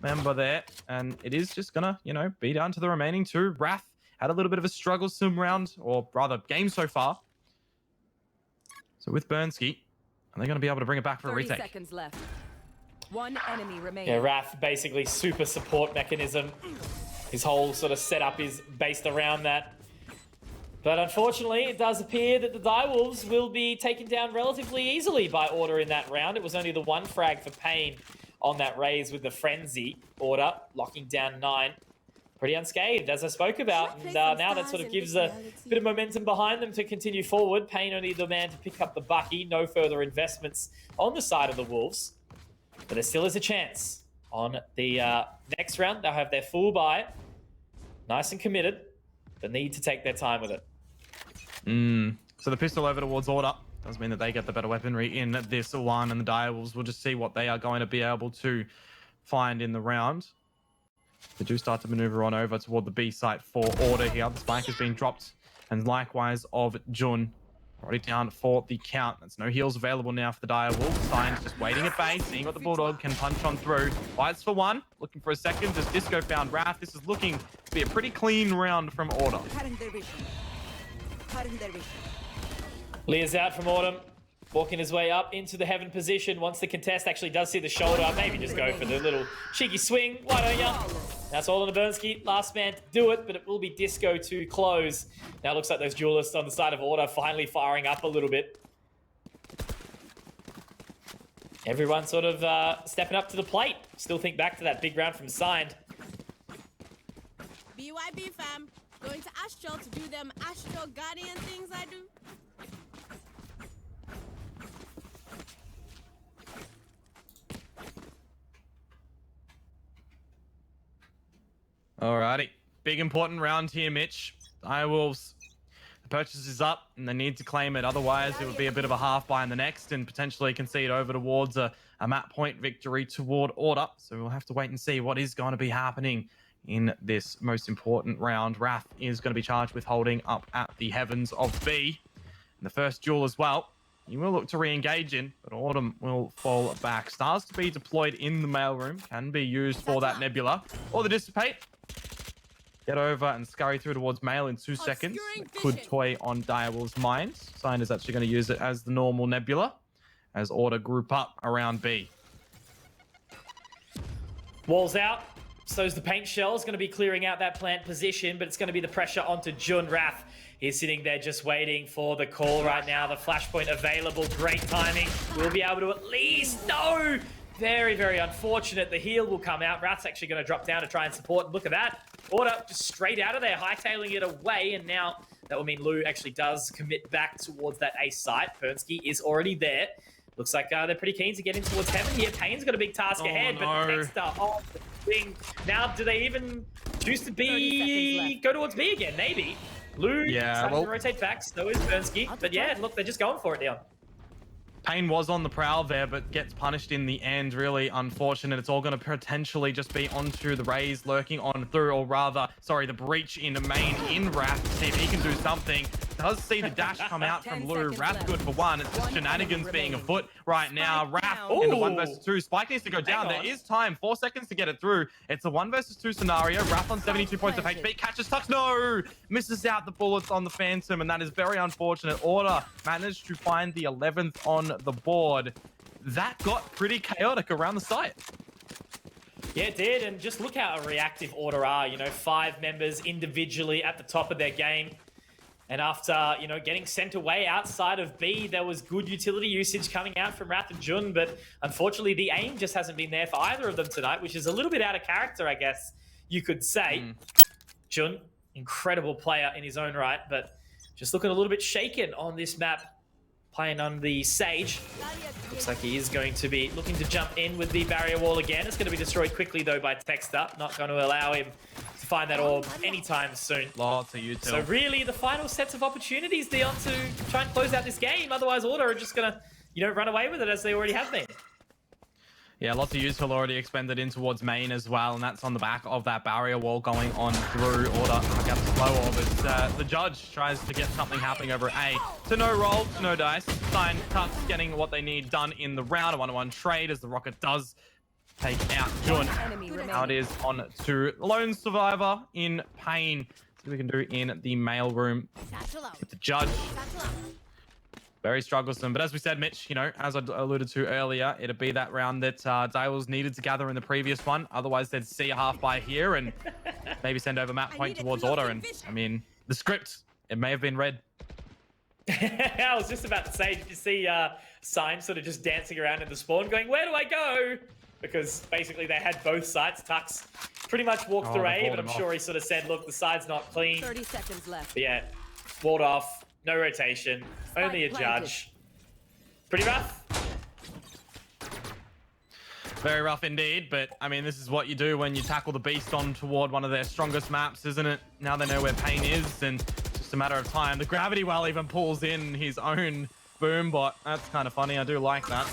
member there. And it is just gonna, you know, be down to the remaining two. Wrath had a little bit of a strugglesome round, or rather game so far. So with Burnski, are they going to be able to bring it back for a retake? 30 seconds left. One enemy remaining. Yeah, Wrath basically super support mechanism. His whole sort of setup is based around that. But unfortunately, it does appear that the Direwolves will be taken down relatively easily by Order in that round. It was only the one frag for Pain on that raise with the Frenzy. Order locking down 9. Pretty unscathed, as I spoke about. And now that sort of gives a bit of momentum behind them to continue forward. Pain only the man to pick up the Bucky. No further investments on the side of the Wolves. But there still is a chance. On the next round, they'll have their full buy. Nice and committed. But need to take their time with it. So the pistol over towards Order does mean that they get the better weaponry in this one, and the Direwolves will just see what they are going to be able to find in the round. They do start to maneuver on over toward the B site for Order here. The spike has been dropped, and likewise of Jun. Already down for the count. There's no heals available now for the Direwolves. Signs just waiting at base, seeing what the Bulldog can punch on through. Fights for one, looking for a second as Disco found Wrath. This is looking to be a pretty clean round from Order. Leah's out from Autumn, walking his way up into the Heaven position. Once the contest actually does see the shoulder, maybe just go for the little cheeky swing. Why don't ya? That's all on the Burnski. Last man to do it, but it will be Disco to close. Now it looks like those duelists on the side of Order finally firing up a little bit. Everyone sort of stepping up to the plate. Still think back to that big round from Signed. BYB fam, going to Astral to do them Astral Guardian things I do. Alrighty. Big important round here, Mitch. Direwolves, the purchase is up and they need to claim it. Otherwise, it would be a bit of a half buy in the next and potentially concede over towards a map point victory toward Order. So we'll have to wait and see what is going to be happening in this most important round. Wrath is going to be charged with holding up at the Heavens of B. And the first duel as well. You will look to re-engage in, but Autumn will fall back. Stars to be deployed in the mailroom can be used for that nebula or the dissipate. Get over and scurry through towards mail in 2 seconds. It could toy on Direwolves' minds. Sign is actually going to use it as the normal nebula as Order group up around B. Walls out. So's the paint shell. Is going to be clearing out that plant position, but it's going to be the pressure onto Jun. Wrath. He's sitting there just waiting for the call right now. The flashpoint available. Great timing. We'll be able to at least... No! Very, very unfortunate. The heal will come out. Wrath's actually going to drop down to try and support. Look at that. Order just straight out of there, hightailing it away. And now that will mean Lou actually does commit back towards that ace site. Persky is already there. Looks like they're pretty keen to get in towards Heaven here. Payne's got a big task ahead, but Dexter on the thing. Now, do they even choose to go towards B again? Maybe. Lou starting to rotate back. So is Persky. But yeah, look, they're just going for it now. Payne was on the prowl there, but gets punished in the end. Really unfortunate. It's all going to potentially just be onto the Rays lurking on through, or rather, sorry, the breach in the main in Wrath to see if he can do something. Does see the dash come out from Lou. Wrath good for one. It's just shenanigans being afoot right now. Wrath in the 1 versus 2. Spike needs to go down. There is time. 4 seconds to get it through. It's a 1 versus 2 scenario. Wrath on 72 points of HP. Catches Tux. No! Misses out the bullets on the Phantom, and that is very unfortunate. Order managed to find the 11th on the board. That got pretty chaotic around the site. Yeah, it did. And just look how reactive Order are. You know, 5 members individually at the top of their game. And after, you know, getting sent away outside of B, there was good utility usage coming out from Wrath and Jun, but unfortunately the aim just hasn't been there for either of them tonight, which is a little bit out of character, I guess you could say. Jun, incredible player in his own right, but just looking a little bit shaken on this map. playing on the Sage. Looks like he is going to be looking to jump in with the barrier wall again. It's going to be destroyed quickly, though, by Texter. Not going to allow him to find that orb anytime soon. Lots of util. So really, the final sets of opportunities, Dion, to try and close out this game. Otherwise, Order are just going to, you know, run away with it as they already have been. Yeah, lots of util already expended in towards main as well, and that's on the back of that barrier wall going on through Order. I got the slow orb as the judge tries to get something happening over A. So no roll, no dice. Sign Tucks getting what they need done in the round. A 1-1 trade as the rocket does take out Jun. Now it is on to Lone Survivor in pain. See what we can do in the mail room with the judge. Very strugglesome, but as we said, Mitch, you know, as I alluded to earlier, it'd be that round that Direwolves needed to gather in the previous one. Otherwise, they'd see a half by here and maybe send over map point towards Order. And I mean, the script, it may have been read. I was just about to say, did you see Sign sort of just dancing around in the spawn going, where do I go? Because basically they had both sides. Tux pretty much walked through A, but I'm sure he sort of said, look, the side's not clean. 30 seconds left. But yeah, walled off. No rotation, only a judge. Pretty rough. Very rough indeed, but I mean, this is what you do when you tackle the beast on toward one of their strongest maps, isn't it? Now they know where pain is, and it's just a matter of time. The gravity well even pulls in his own boom bot. That's kind of funny. I do like that.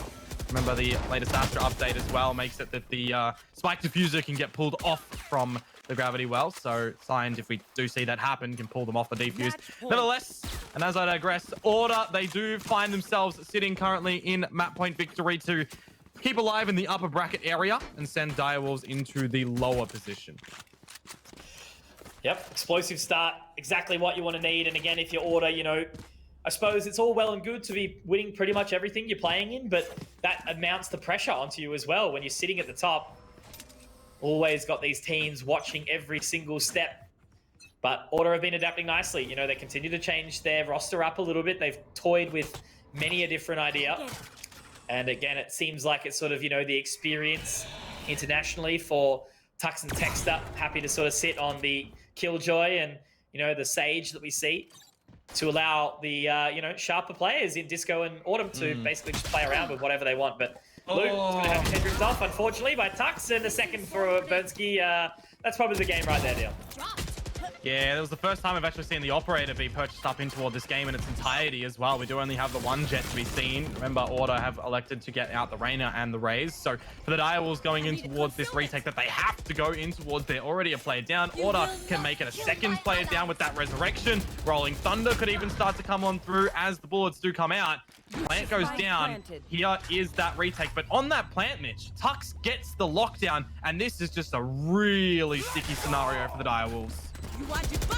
Remember the latest Astra update as well makes it that the spike diffuser can get pulled off from the gravity well. So Signed, if we do see that happen, can pull them off the defuse. Nevertheless, and as I digress, Order, they do find themselves sitting currently in map point victory to keep alive in the upper bracket area and send Direwolves into the lower position. Yep, explosive start, exactly what you want to need. And again, if you Order, you know, I suppose it's all well and good to be winning pretty much everything you're playing in, but that amounts the pressure onto you as well when you're sitting at the top. Always got these teams watching every single step. But Order have been adapting nicely. You know, they continue to change their roster up a little bit. They've toyed with many a different idea. And again, it seems like it's sort of, you know, the experience internationally for Tux and Texter. Happy to sort of sit on the Killjoy and, you know, the Sage that we see, to allow the, you know, sharper players in Disco and Autumn to basically just play around with whatever they want. But Luke is going to have his headrooms off, unfortunately, by Tux, and a second for Bernsky. That's probably the game right there, Deal. Yeah, that was the first time I've actually seen the operator be purchased up in toward this game in its entirety as well. We do only have the one jet to be seen. Remember, Order have elected to get out the Reyna and the Raze. So for the Direwolves going in towards this retake that they have to go in towards, they're already a player down. Order can make it a second player down with that resurrection. Rolling Thunder could even start to come on through as the bullets do come out. Plant goes down. Here is that retake. But on that plant, Mitch, Tux gets the lockdown, and this is just a really sticky scenario for the Direwolves.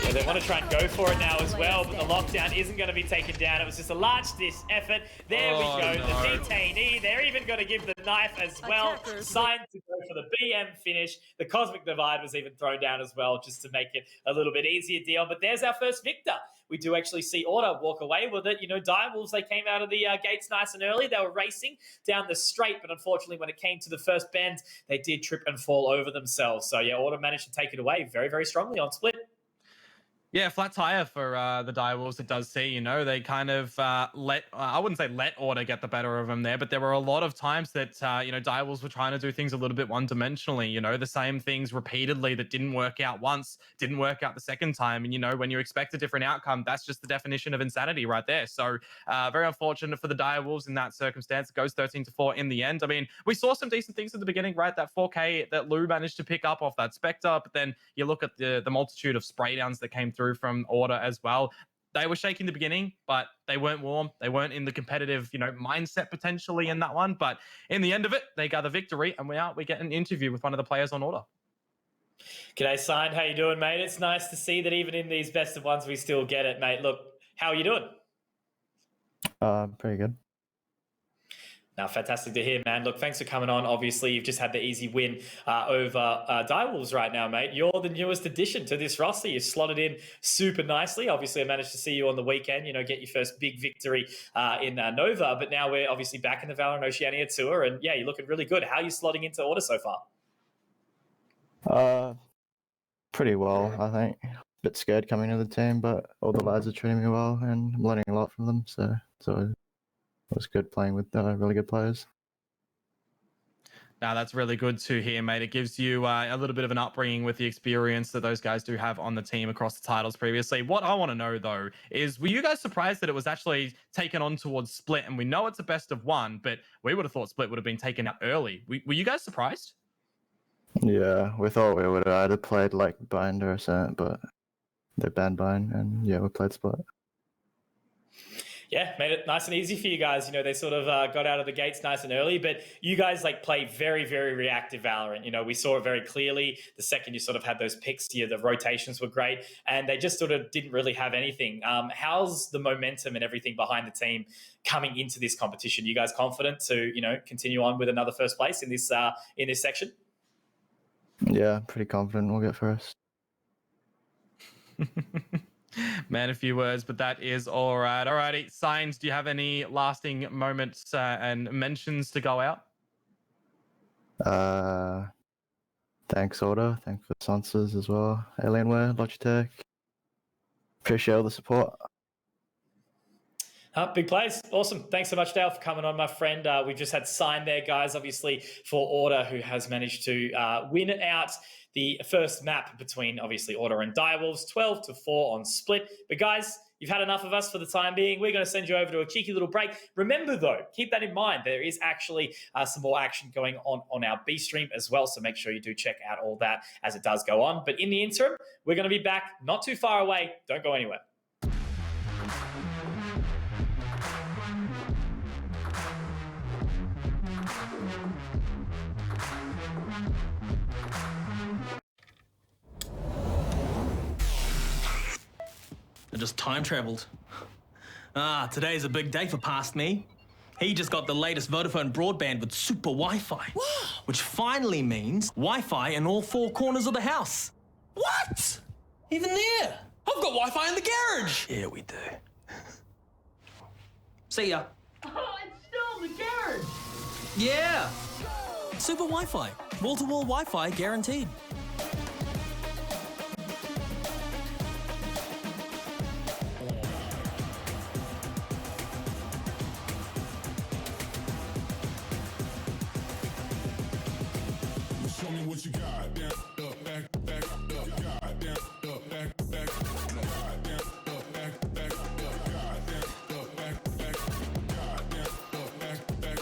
Yeah, they want to try and go for it now as well, but the lockdown isn't going to be taken down. It was just a large-dish effort. There we go. No. The detainee. They're even going to give the knife as well. Signed to go for the BM finish. The Cosmic Divide was even thrown down as well, just to make it a little bit easier, Dion. But there's our first victor. We do actually see Order walk away with it. You know, Direwolves, they came out of the gates nice and early. They were racing down the straight, but unfortunately, when it came to the first bend, they did trip and fall over themselves. So, yeah, Order managed to take it away very, very strongly on split. Yeah, flat tire for the Direwolves. It does see, you know, they kind of I wouldn't say let Order get the better of them there, but there were a lot of times that, you know, Direwolves were trying to do things a little bit one-dimensionally, you know, the same things repeatedly that didn't work out once, didn't work out the second time. And, you know, when you expect a different outcome, that's just the definition of insanity right there. So very unfortunate for the Direwolves in that circumstance. It goes 13-4 in the end. I mean, we saw some decent things at the beginning, right? That 4K that Lou managed to pick up off that Spectre, but then you look at the multitude of spray downs that came through from Order as well. They were shaking the beginning, but they weren't warm. They weren't in the competitive, you know, mindset potentially in that one. But in the end of it, they got the victory, and we get an interview with one of the players on Order. G'day, Signed. How you doing, mate? It's nice to see that even in these best of ones, we still get it, mate. Look, how are you doing? Pretty good. Now, fantastic to hear, man. Look, thanks for coming on. Obviously, you've just had the easy win over Direwolves right now, mate. You're the newest addition to this roster. You slotted in super nicely. Obviously, I managed to see you on the weekend, you know, get your first big victory in Nova. But now we're obviously back in the VALORANT Oceania Tour. And, yeah, you're looking really good. How are you slotting into Order so far? Pretty well, I think. Bit scared coming into the team, but all the lads are treating me well, and I'm learning a lot from them. So was good playing with really good players. Now, that's really good to hear, mate. It gives you a little bit of an upbringing with the experience that those guys do have on the team across the titles previously. What I want to know, though, is were you guys surprised that it was actually taken on towards Split? And we know it's a best of one, but we would have thought Split would have been taken out early. Were you guys surprised? Yeah, we thought we would have either played like Bind or Ascent, but they banned Bind, and yeah, we played Split. Yeah, made it nice and easy for you guys. You know, they sort of got out of the gates nice and early, but you guys like play very, very reactive Valorant. You know, we saw it very clearly. The second you sort of had those picks, the rotations were great, and they just sort of didn't really have anything. How's the momentum and everything behind the team coming into this competition? You guys confident to, you know, continue on with another first place in this section? Yeah, pretty confident we'll get first. Man, a few words, but that is all right. All righty. Signs, do you have any lasting moments and mentions to go out? Thanks, Order. Thanks for sponsors as well. Alienware, Logitech. Appreciate all the support. Big plays. Awesome. Thanks so much, Dale, for coming on, my friend. We've just had Sign there, guys, obviously, for Order, who has managed to win out the first map between, obviously, Order and Direwolves, 12-4 on Split. But, guys, you've had enough of us for the time being. We're going to send you over to a cheeky little break. Remember, though, keep that in mind. There is actually some more action going on our B stream as well, so make sure you do check out all that as it does go on. But in the interim, we're going to be back not too far away. Don't go anywhere. I just time traveled. Today's a big day for past me. He just got the latest Vodafone broadband with super Wi-Fi. Which finally means Wi-Fi in all 4 corners of the house. What? Even there? I've got Wi-Fi in the garage. Yeah, we do. See ya. Oh, it's still in the garage. Yeah. Super Wi-Fi. Wall-to-wall Wi-Fi guaranteed. Show me what you got. Down, up, back, up, God, down, up, back, God, down, up, back, up, God, down, up, back, God, down, up, back, God, down, up, back,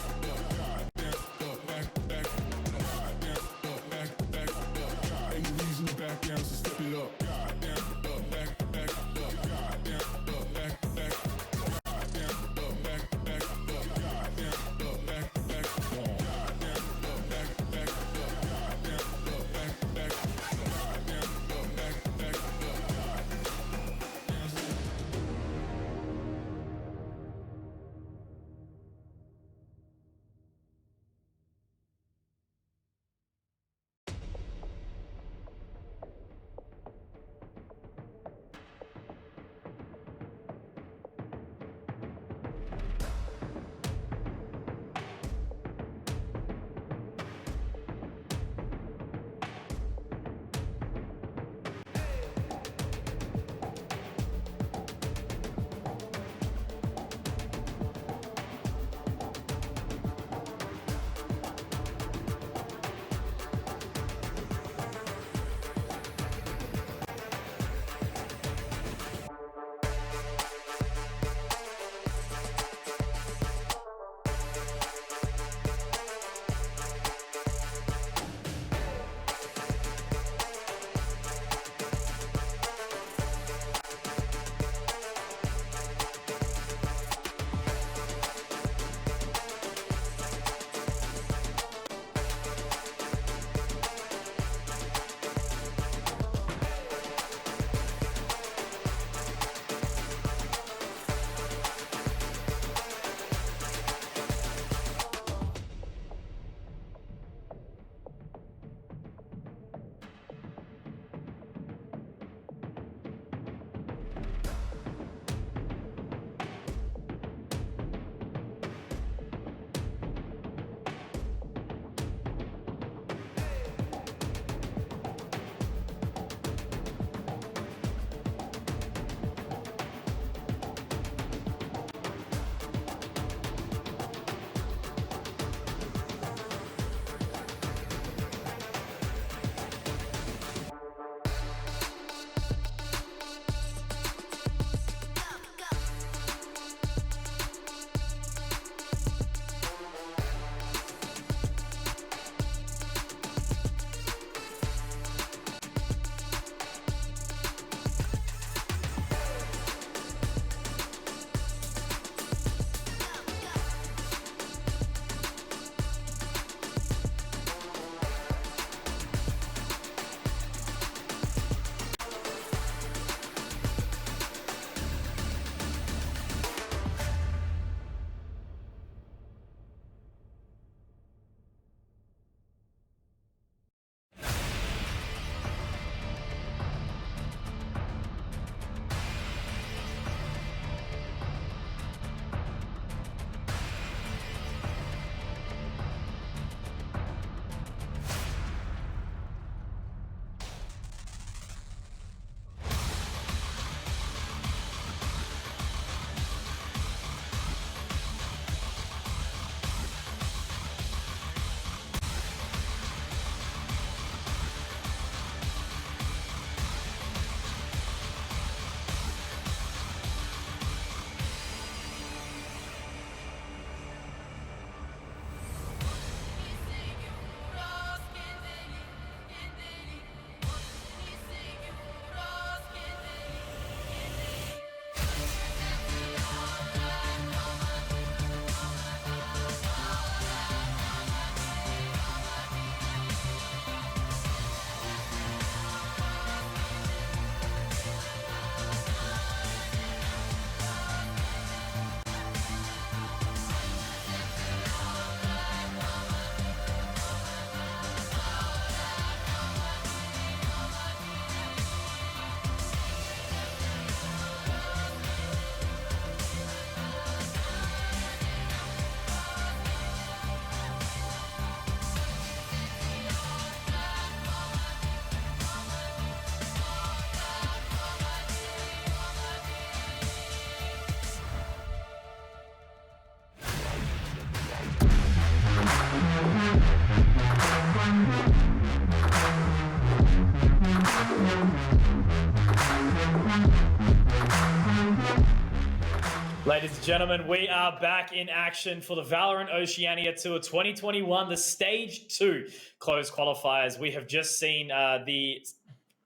Ladies and gentlemen, we are back in action for the Valorant Oceania Tour 2021, the Stage 2 closed qualifiers. We have just seen the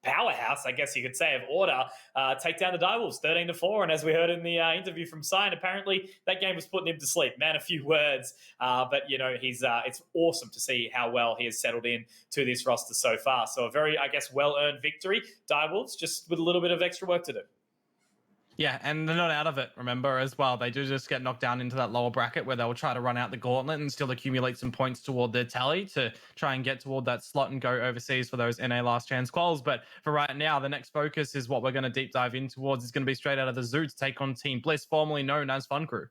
powerhouse, I guess you could say, of Order take down the Direwolves 13-4. And as we heard in the interview from Cyan, apparently that game was putting him to sleep. Man, a few words. But, you know, he's it's awesome to see how well he has settled in to this roster so far. So a very, I guess, well-earned victory. Direwolves just with a little bit of extra work to do. Yeah, and they're not out of it, remember, as well. They do just get knocked down into that lower bracket where they'll try to run out the gauntlet and still accumulate some points toward their tally to try and get toward that slot and go overseas for those NA last chance quals. But for right now, the next focus is what we're going to deep dive in towards. Is going to be straight out of the Zoo to take on Team Bliss, formerly known as Fun Crew.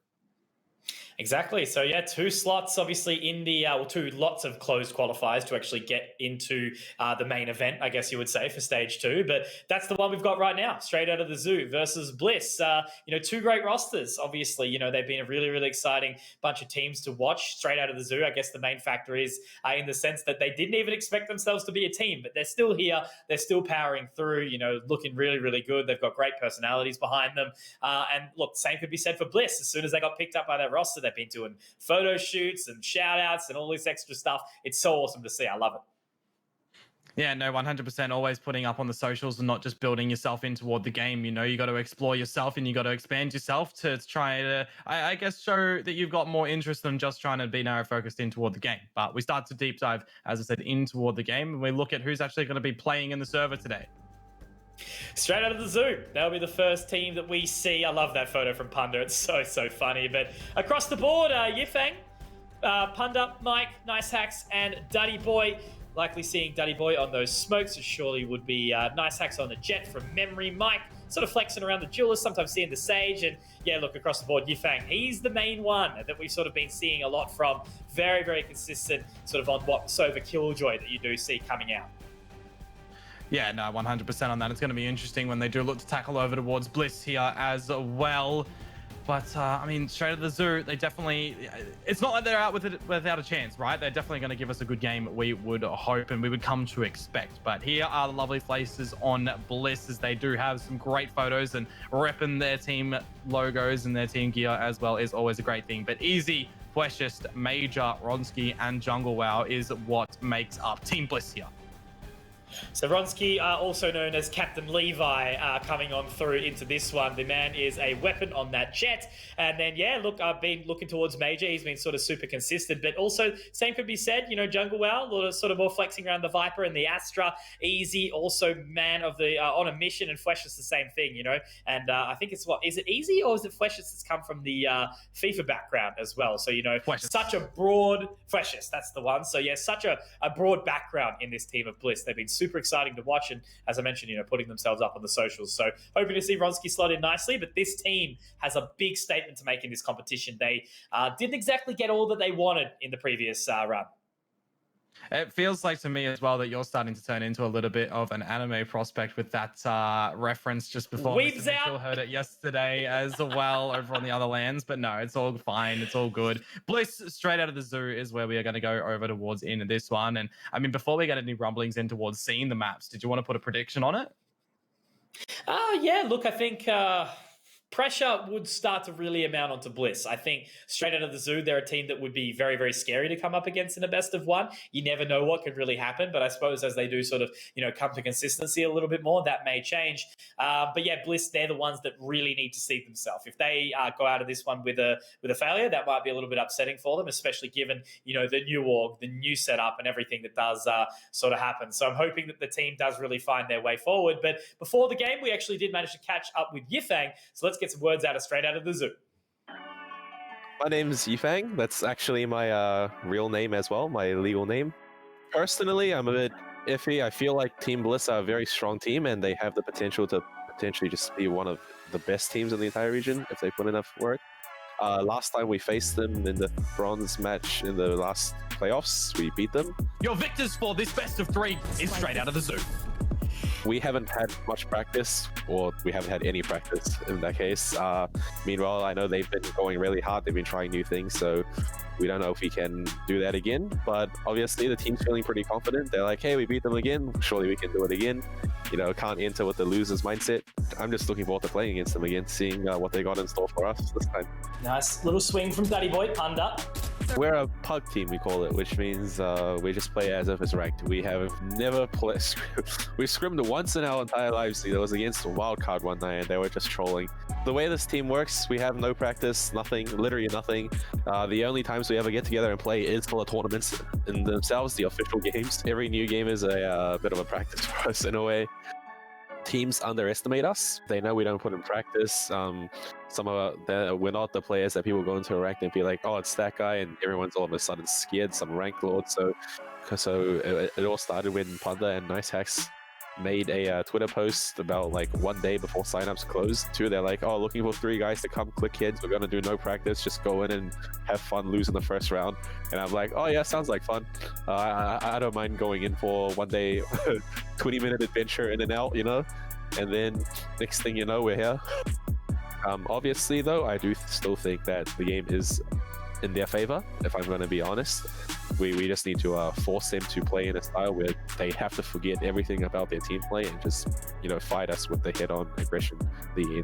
Exactly. So yeah, 2 slots obviously in the, 2 lots of closed qualifiers to actually get into the main event, I guess you would say, for stage 2. But that's the one we've got right now, straight out of the Zoo versus Bliss. 2 great rosters. Obviously, they've been a really, really exciting bunch of teams to watch straight out of the Zoo. I guess the main factor is in the sense that they didn't even expect themselves to be a team, but they're still here. They're still powering through, looking really, really good. They've got great personalities behind them. And look, same could be said for Bliss. As soon as they got picked up by that roster, they've been doing photo shoots and shout outs and all this extra stuff. It's so awesome to see. I love it. Yeah, no, 100%. Always putting up on the socials and not just building yourself in toward the game. You got to explore yourself and you got to expand yourself to try to, I guess, show that you've got more interest than just trying to be narrow focused in toward the game. But we start to deep dive, as I said, in toward the game, and we look at who's actually going to be playing in the server today. Straight out of the Zoo, that'll be the first team that we see. I love that photo from Punda. It's so funny. But across the board, Yifeng, Punda, Mike, Nice Hacks, and Duddy Boy. Likely seeing Duddy Boy on those smokes. It surely would be Nice Hacks on the Jet from memory. Mike sort of flexing around the Duelist, sometimes seeing the Sage. And yeah, look, across the board, Yifeng, he's the main one that we've sort of been seeing a lot from. Very, very consistent sort of on what Sova Killjoy that you do see coming out. Yeah, no, 100% on that. It's going to be interesting when they do look to tackle over towards Bliss here as well. But, straight to the Zoo, they definitely... It's not like they're out with it without a chance, right? They're definitely going to give us a good game, we would hope, and we would come to expect. But here are the lovely faces on Bliss, as they do have some great photos, and repping their team logos and their team gear as well is always a great thing. But Easy, Precious, Major, Ronsky, and Jungle Wow is what makes up Team Bliss here. So Ronsky, also known as Captain Levi, coming on through into this one. The man is a weapon on that Jet. And then, yeah, look, I've been looking towards Major. He's been sort of super consistent. But also, same could be said, Jungle Wow, a lot of sort of more flexing around the Viper and the Astra. Easy, also man of the on a mission, and Flesh is the same thing, And I think it's is it Easy or is it Flesh that's come from the FIFA background as well? So, such a broad... Fleshes, that's the one. So, yeah, such a broad background in this team of Bliss. They've been super exciting to watch, and as I mentioned, putting themselves up on the socials. So hoping to see Ronsky slot in nicely, but this team has a big statement to make in this competition. They didn't exactly get all that they wanted in the previous run. It feels like to me as well that you're starting to turn into a little bit of an anime prospect with that reference just before. Weebs out. Heard it yesterday as well over on the other lands, but no, it's all fine. It's all good. Bliss, straight out of the Zoo, is where we are going to go over towards in this one. And before we get any rumblings in towards seeing the maps, did you want to put a prediction on it? Yeah, look, I think... pressure would start to really amount onto Bliss. I think straight out of the Zoo, they're a team that would be very, very scary to come up against in a best of one. You never know what could really happen, but I suppose as they do sort of, come to consistency a little bit more, that may change. But yeah, Bliss, they're the ones that really need to see themselves. If they go out of this one with a failure, that might be a little bit upsetting for them, especially given, the new org, the new setup and everything that does sort of happen. So I'm hoping that the team does really find their way forward. But before the game, we actually did manage to catch up with Yifeng. So let's get some words straight out of the Zoo. My name's Yifeng. That's actually my real name as well, my legal name. Personally, I'm a bit iffy. I feel like Team Bliss are a very strong team, and they have the potential to potentially just be one of the best teams in the entire region if they put enough work. Last time we faced them in the bronze match in the last playoffs, we beat them. Your victors for this best of 3 is straight out of the Zoo. We haven't had much practice, or we haven't had any practice in that case. Meanwhile, I know they've been going really hard. They've been trying new things, so We don't know if we can do that again, but obviously the team's feeling pretty confident. They're like, hey, we beat them again. Surely we can do it again. You know, can't enter with the loser's mindset. I'm just looking forward to playing against them again, seeing what they got in store for us this time. Nice little swing from Daddy Boy, Panda. We're a pug team, we call it, which means we just play as if it's ranked. We have never played. We scrimmed once in our entire lives. It was against a wildcard one night, and they were just trolling. The way this team works, we have no practice, nothing, literally nothing. The only times we ever get together and play is for the tournaments in themselves, the official games. Every new game is a bit of a practice for us in a way. Teams underestimate us. They know we don't put in practice. We're not the players that people go into a rank and be like, oh, it's that guy, and everyone's all of a sudden scared, some rank lord. So it all started when Panda and Nice Hacks made a Twitter post about like 1 day before signups closed. They're like, oh, looking for 3 guys to come click heads. We're gonna do no practice, just go in and have fun, lose in the first round. And I'm like, oh yeah, sounds like fun. I don't mind going in for 1 day 20-minute adventure in and out, you know. And then next thing you know, we're here. Obviously though, I do still think that the game is in their favor, if I'm going to be honest. We just need to force them to play in a style where they have to forget everything about their team play and just, you know, fight us with the head-on aggression, the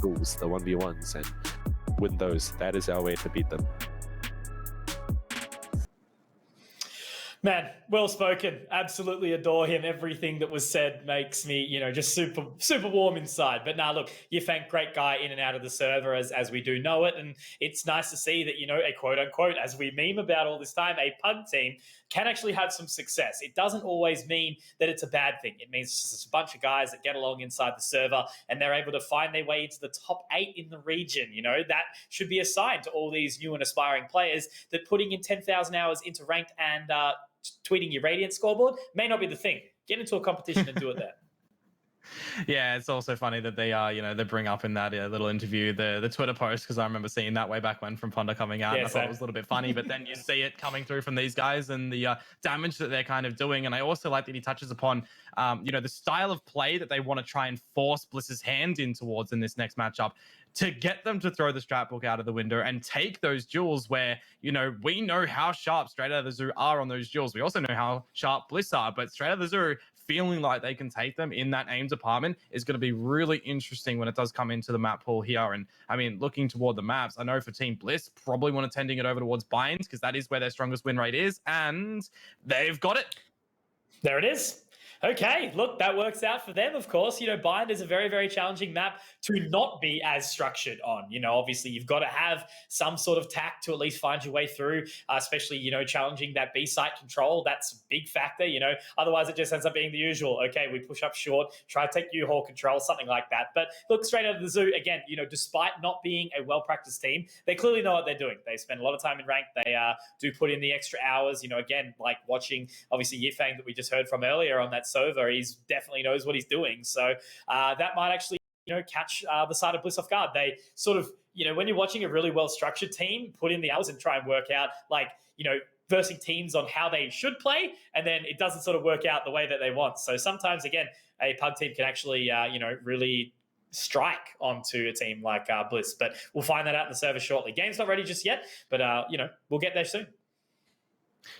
rules, the 1v1s, and win those. That is our way to beat them. Man, well spoken. Absolutely adore him. Everything that was said makes me, you know, just super warm inside. But nah, look, Yifeng, great guy in and out of the server as we do know it. And it's nice to see that, you know, a quote unquote, as we meme about all this time, a pug team can actually have some success. It doesn't always mean that it's a bad thing. It means it's just a bunch of guys that get along inside the server and they're able to find their way into the top 8 in the region. You know, that should be a sign to all these new and aspiring players that putting in 10,000 hours into ranked and tweeting your Radiant scoreboard may not be the thing. Get into a competition and do it there. Yeah, it's also funny that they they bring up in that little interview the Twitter post, because I remember seeing that way back when from Fonda coming out. Yeah, and I thought it was a little bit funny, but then you see it coming through from these guys and the damage that they're kind of doing. And I also like that he touches upon the style of play that they want to try and force Bliss's hand in towards in this next matchup, to get them to throw the strat book out of the window and take those duels where, you know, we know how sharp Straight Out of the Zoo are on those duels. We also know how sharp Bliss are, but Straight Out of the Zoo feeling like they can take them in that aim department is going to be really interesting when it does come into the map pool here. And I mean, looking toward the maps, I know for Team Bliss, probably want to tending it over towards Binds, because that is where their strongest win rate is, and they've got it. There it is. Okay, look, that works out for them, of course. You know, Bind is a very, very challenging map to not be as structured on. You know, obviously, you've got to have some sort of tact to at least find your way through, especially, you know, challenging that B-site control. That's a big factor, you know. Otherwise, it just ends up being the usual. Okay, we push up short, try to take U-Haul control, something like that. But look, Straight Out of the Zoo, again, you know, despite not being a well-practiced team, they clearly know what they're doing. They spend a lot of time in rank. They do put in the extra hours. You know, again, like watching, obviously, Yifeng that we just heard from earlier on that server, he's definitely knows what he's doing. So that might actually, you know, catch the side of Bliss off guard. They sort of, you know, when you're watching a really well-structured team, put in the hours and try and work out, like, you know, versing teams on how they should play, and then it doesn't sort of work out the way that they want. So sometimes, again, a pug team can actually, you know, really strike onto a team like Bliss. But we'll find that out in the server shortly. Game's not ready just yet, but, you know, we'll get there soon.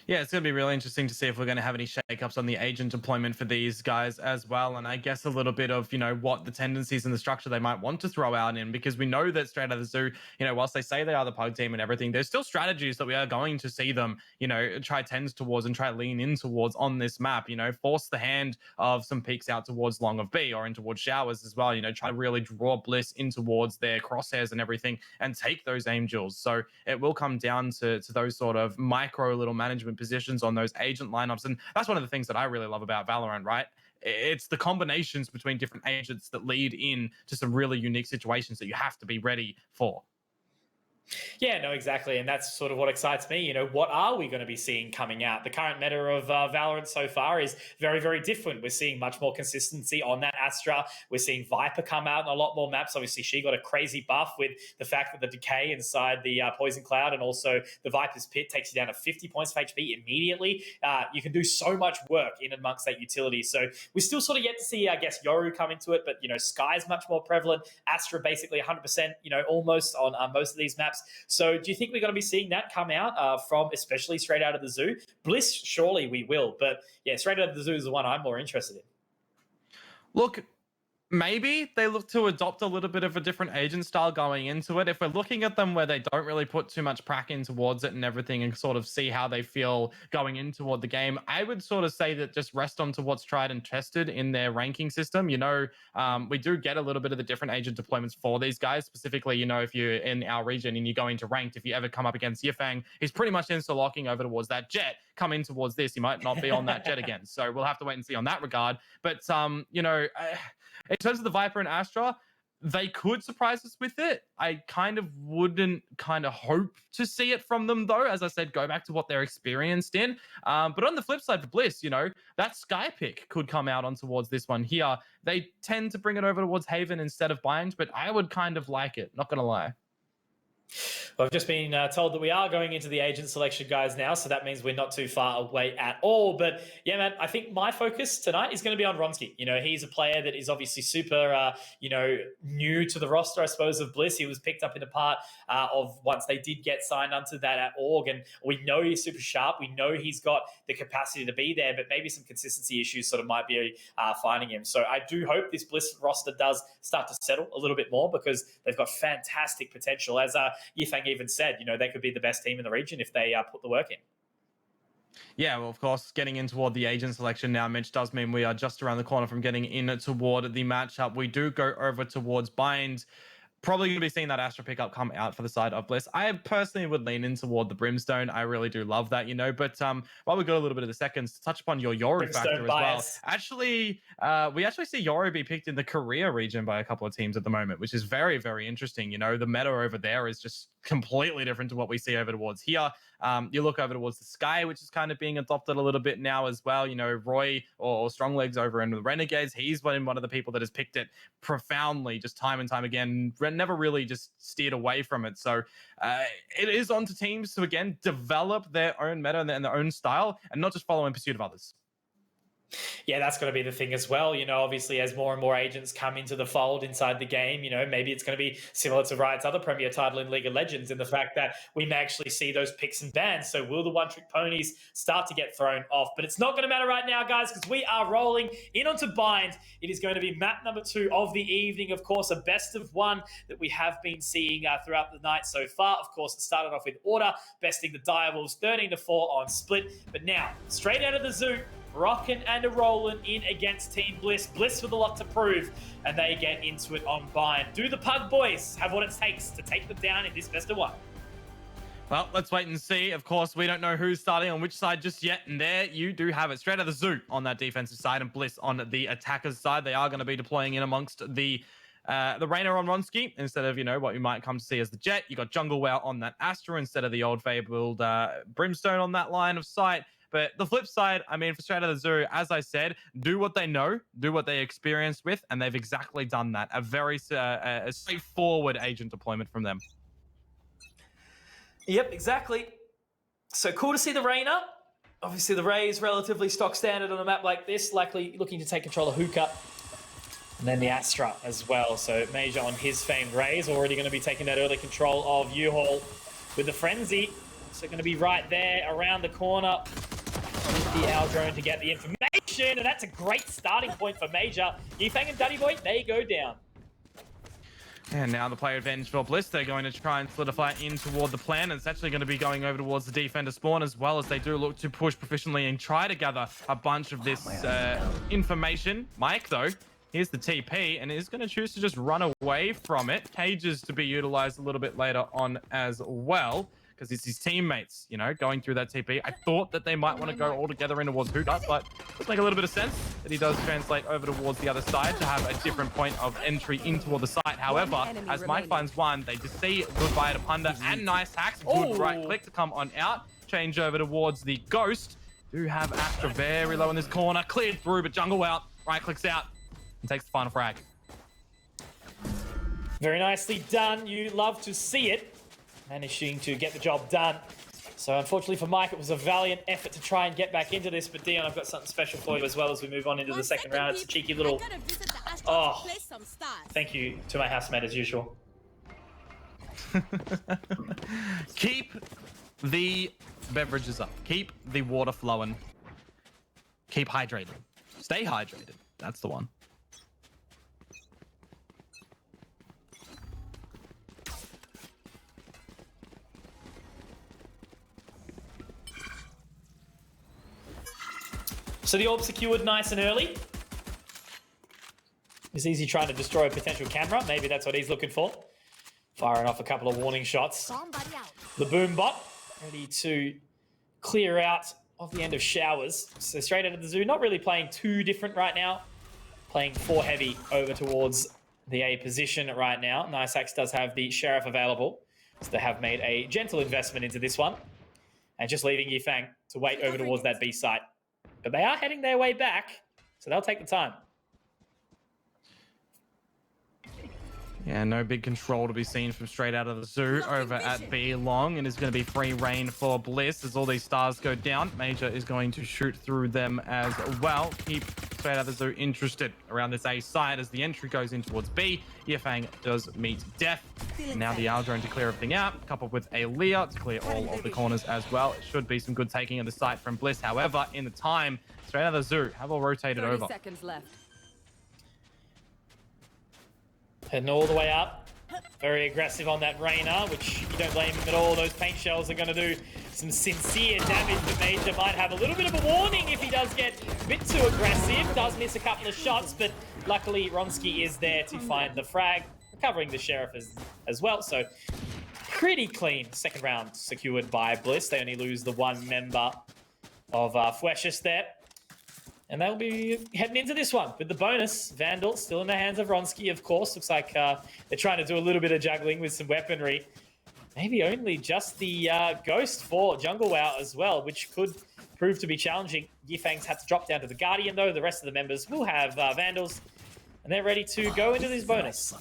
Yeah, it's going to be really interesting to see if we're going to have any shakeups on the agent deployment for these guys as well. And I guess a little bit of, you know, what the tendencies and the structure they might want to throw out in, because we know that Straight Out of the Zoo, you know, whilst they say they are the pug team and everything, there's still strategies that we are going to see them, you know, try tend towards and try lean in towards on this map, you know, force the hand of some peaks out towards Long of B or in towards Showers as well, you know, try to really draw Bliss in towards their crosshairs and everything and take those aim duels. So it will come down to those sort of micro little management positions on those agent lineups. And that's one of the things that I really love about Valorant, right? It's the combinations between different agents that lead in to some really unique situations that you have to be ready for. Yeah, no, exactly. And that's sort of what excites me. You know, what are we going to be seeing coming out? The current meta of Valorant so far is very, very different. We're seeing much more consistency on that Astra. We're seeing Viper come out in a lot more maps. Obviously, she got a crazy buff with the fact that the decay inside the Poison Cloud and also the Viper's Pit takes you down to 50 points of HP immediately. You can do so much work in amongst that utility. So we still sort of yet to see, I guess, Yoru come into it. But, you know, Sky's much more prevalent. Astra basically 100%, you know, almost on most of these maps. maps. So do you think we're going to be seeing that come out from especially straight out of the zoo? Bliss, surely we will. But yeah, straight out of the zoo is the one I'm more interested in. Look, maybe they look to adopt a little bit of a different agent style going into it. If we're looking at them where they don't really put too much prac in towards it and everything and sort of see how they feel going in toward the game, I would sort of say that just rest on to what's tried and tested in their ranking system. You know, we do get a little bit of the different agent deployments for these guys. Specifically, you know, if you're in our region and you go into ranked, if you ever come up against Yifang, he's pretty much insta-locking over towards that jet. Come in towards this, he might not be on that jet again. So we'll have to wait and see on that regard. But, you know... in terms of the Viper and Astra, they could surprise us with it. I kind of wouldn't kind of hope to see it from them, though. As I said, go back to what they're experienced in. But on the flip side for Bliss, you know, that Sky pick could come out on towards this one here. They tend to bring it over towards Haven instead of Bind, but I would kind of like it, not going to lie. Well, I've just been told that we are going into the agent selection, guys, now, so that means we're not too far away at all. But yeah, man, I think my focus tonight is going to be on Ronski. You know, he's a player that is obviously super, you know, new to the roster, I suppose, of Bliss. He was picked up in a part of once they did get signed onto that at org, and we know he's super sharp. We know he's got the capacity to be there, but maybe some consistency issues sort of might be finding him. So I do hope this Bliss roster does start to settle a little bit more because they've got fantastic potential. As Yifang even said, you know, they could be the best team in the region if they put the work in. Yeah, well, of course, getting in toward the agent selection now, Mitch, does mean we are just around the corner from getting in toward the matchup. We do go over towards Bind. Probably going to be seeing that Astra pickup come out for the side of Bliss. I personally would lean in toward the Brimstone. I really do love that, you know. But while we got a little bit of the seconds, to touch upon your Yori Brimstone factor bias. as well. Actually, we actually see Yori be picked in the Korea region by a couple of teams at the moment, which is very, very interesting. You know, the meta over there is just completely different to what we see over towards here. You look over towards the Sky, which is kind of being adopted a little bit now as well. You know, Roy or Stronglegs over in the Renegades, he's one of the people that has picked it profoundly, just time and time again, never really just steered away from it. So it is on to teams to, again, develop their own meta and their own style and not just follow in pursuit of others. Yeah, that's going to be the thing as well. You know, obviously, as more and more agents come into the fold inside the game, you know, maybe it's going to be similar to Riot's other premier title in League of Legends in the fact that we may actually see those picks and bans. So will the one-trick ponies start to get thrown off? But it's not going to matter right now, guys, because we are rolling in onto Bind. It is going to be map number 2 of the evening. Of course, a best of 1 that we have been seeing throughout the night so far. Of course, it started off with Order, besting the Direwolves 13-4 on Split. But now, straight out of the zoo, rocking and a-rolling in against Team Bliss. Bliss with a lot to prove, and they get into it on Bind. Do the Pug Boys have what it takes to take them down in this best of 1? Well, let's wait and see. Of course, we don't know who's starting on which side just yet, and there you do have it. Straight out of the zoo on that defensive side and Bliss on the attackers side. They are going to be deploying in amongst the Reyna on Ronski instead of, you know, what you might come to see as the Jet. You got Jungle Wow on that Astra instead of the old fabled Brimstone on that line of sight. But the flip side, I mean, for straight out of the zoo, as I said, do what they know, do what they experienced with, and they've exactly done that. A very a straightforward agent deployment from them. Yep, exactly. So cool to see the Reyna. Obviously, the Ray is relatively stock standard on a map like this, likely looking to take control of Hookah. And then the Astra as well. So Major on his famed Ray is already going to be taking that early control of U-Haul with the Frenzy. So going to be right there around the corner with the Owl drone to get the information. And that's a great starting point for Major. Yifang and Duddy Boy, they go down. And now the player advantage for Bliss. They're going to try and solidify in toward the plan. And it's actually going to be going over towards the defender spawn as well, as they do look to push proficiently and try to gather a bunch of this information. Mike, though, here's the TP, and is going to choose to just run away from it. Cages to be utilized a little bit later on as well, because it's his teammates, you know, going through that TP. I thought that they might want to go all together in towards Hookah, but it does make a little bit of sense that he does translate over towards the other side to have a different point of entry into the site. However, as Mike finds one, they just see goodbye to Punda and nice hacks. Good right click to come on out. Change over towards the Ghost. Do have Astra very low in this corner. Cleared through, but Jungle out. Right clicks out and takes the final frag. Very nicely done. You love to see it. Managing to get the job done. So unfortunately for Mike, it was a valiant effort to try and get back into this. But Dion, I've got something special for you as well as we move on into the second round. It's a cheeky little... Oh, thank you to my housemate as usual. Keep the beverages up. Keep the water flowing. Keep hydrated. Stay hydrated. That's the one. So the orb secured nice and early. It's easy trying to destroy a potential camera. Maybe that's what he's looking for. Firing off a couple of warning shots. The boom bot ready to clear out of the end of showers. So straight out of the zoo, not really playing too different right now. Playing 4 heavy over towards the A position right now. Nice Axe does have the Sheriff available. So they have made a gentle investment into this one. And just leaving Yifang to wait over towards that B site. But they are heading their way back, so they'll take the time. Yeah, no big control to be seen from straight out of the zoo over at B long, and it's going to be free reign for Bliss as all these stars go down. Major is going to shoot through them as well. Keep straight out of the zoo interested around this A side as the entry goes in towards B. Yifang does meet death. And now the R drone to clear everything out, coupled with a Leah to clear all of the corners as well. It should be some good taking of the site from Bliss. However, in the time, straight out of the zoo have all rotated 30 over. seconds left. Heading all the way up. Very aggressive on that Reyna, which you don't blame him at all. Those paint shells are going to do some sincere damage, but Major might have a little bit of a warning if he does get a bit too aggressive. Does miss a couple of shots, but luckily Ronsky is there to find the frag, recovering the Sheriff as well. So pretty clean second round secured by Bliss. They only lose the one member of Fueshis there. And they'll be heading into this one with the bonus. Vandal still in the hands of Ronsky, of course. Looks like they're trying to do a little bit of juggling with some weaponry. Maybe only just the Ghost for Jungle Wow as well, which could prove to be challenging. Yifang's had to drop down to the Guardian, though. The rest of the members will have Vandals, and they're ready to go into this bonus.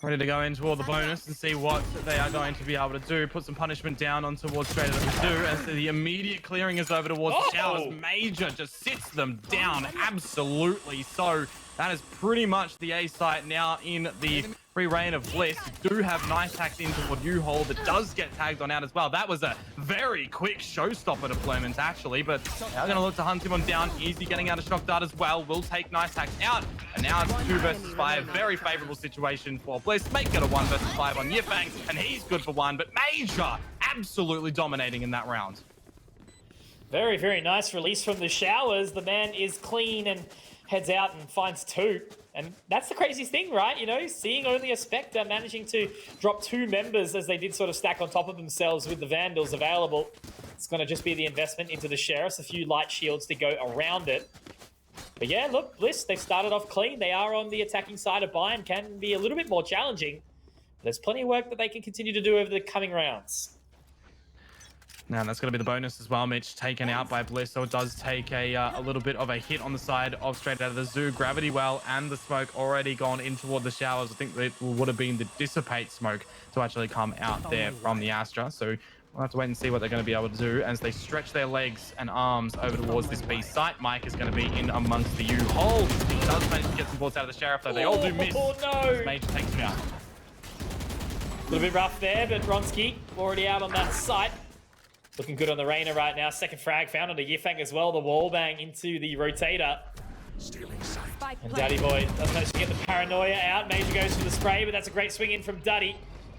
Ready to go into all the bonus and see what they are going to be able to do. Put some punishment down on towards straight out of the zoo as the immediate clearing is over towards the showers. Major just sits them down. Absolutely. So that is pretty much the A site now in the free reign of Bliss. You do have nice hacks into what you hold that does get tagged on out as well. That was a very quick showstopper deployment actually, but they're going to look to hunt him on down. Easy getting out of shock dart as well. Will take nice hacks out. And now it's 2 versus 5. Very favorable situation for Bliss. Make it a 1 versus 5 on Yifang, and he's good for 1, but Major absolutely dominating in that round. Very, very nice release from the showers. The man is clean and heads out and finds 2. And that's the craziest thing, right? You know, seeing only a Spectre managing to drop 2 members as they did sort of stack on top of themselves with the Vandals available. It's going to just be the investment into the Sheriffs, a few light shields to go around it. But yeah, look, Bliss, they've started off clean. They are on the attacking side of Bayern, can be a little bit more challenging. There's plenty of work that they can continue to do over the coming rounds. Now that's going to be the bonus as well, Mitch. Taken out by Bliss, so it does take a little bit of a hit on the side of straight out of the zoo. Gravity Well and the smoke already gone in toward the showers. I think it would have been the Dissipate smoke to actually come out there from the Astra. So we'll have to wait and see what they're going to be able to do as they stretch their legs and arms over towards this B site. Mike is going to be in amongst the U-hole. He does manage to get some bullets out of the Sheriff, though. They all do miss. Oh, no. Major takes him out. A little bit rough there, but Ronsky already out on that site. Looking good on the Reyna right now. Second frag found on a Yifang as well. The wall bang into the rotator. And Duddy Boy does manage to get the paranoia out. Major goes for the spray, but that's a great swing in from Duddy.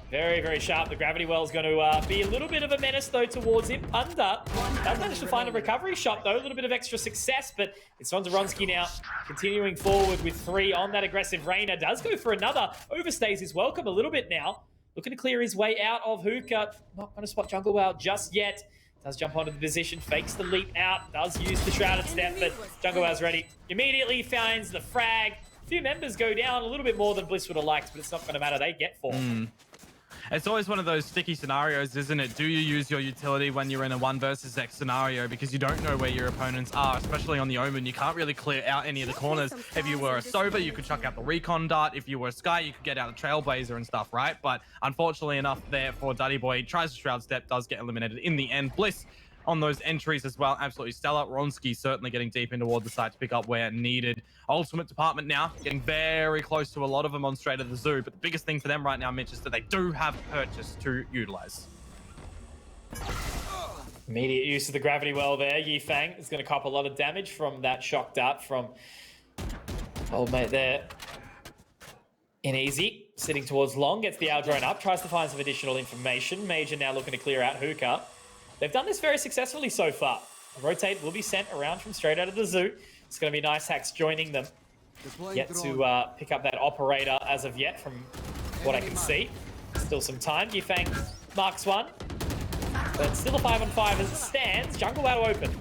Very, very sharp. The Gravity Well is going to be a little bit of a menace, though, towards him. Under. Does manage to find a recovery shot, though. A little bit of extra success, but it's on to Ronsky now. Continuing forward with 3 on that aggressive Reyna. Does go for another. Overstays his welcome a little bit now. Looking to clear his way out of Hookah. Not going to spot Jungle Wow just yet. Does jump onto the position, fakes the leap out, does use the Shrouded Step, but Jungle Wow's ready. Immediately finds the frag. A few members go down, a little bit more than Bliss would have liked, but it's not going to matter. They get 4. It's always one of those sticky scenarios, isn't it? Do you use your utility when you're in a 1 versus X scenario because you don't know where your opponents are, especially on the Omen. You can't really clear out any of the corners. If you were a Sober, you could chuck out the Recon Dart. If you were a Sky, you could get out a Trailblazer and stuff, right? But unfortunately enough there for Duddy Boy, tries to Shroud Step, does get eliminated in the end. Bliss on those entries as well. Absolutely stellar. Ronski certainly getting deep in toward the side to pick up where needed. Ultimate department now getting very close to a lot of them on Straight of the Zoo, but the biggest thing for them right now, Mitch, is that they do have purchase to utilize. Immediate use of the gravity well there. Yifeng is going to cop a lot of damage from that shock dart from old mate there. In easy, sitting towards long, gets the owl drone up, tries to find some additional information. Major now looking to clear out Hookah. They've done this very successfully so far. A rotate will be sent around from Straight Out of the Zoo. It's going to be Nice Hacks joining them. Yet to pick up that operator as of yet from what I can see. Still some time. Yifeng marks one. But still a 5-on-5 as it stands. Jungle battle open.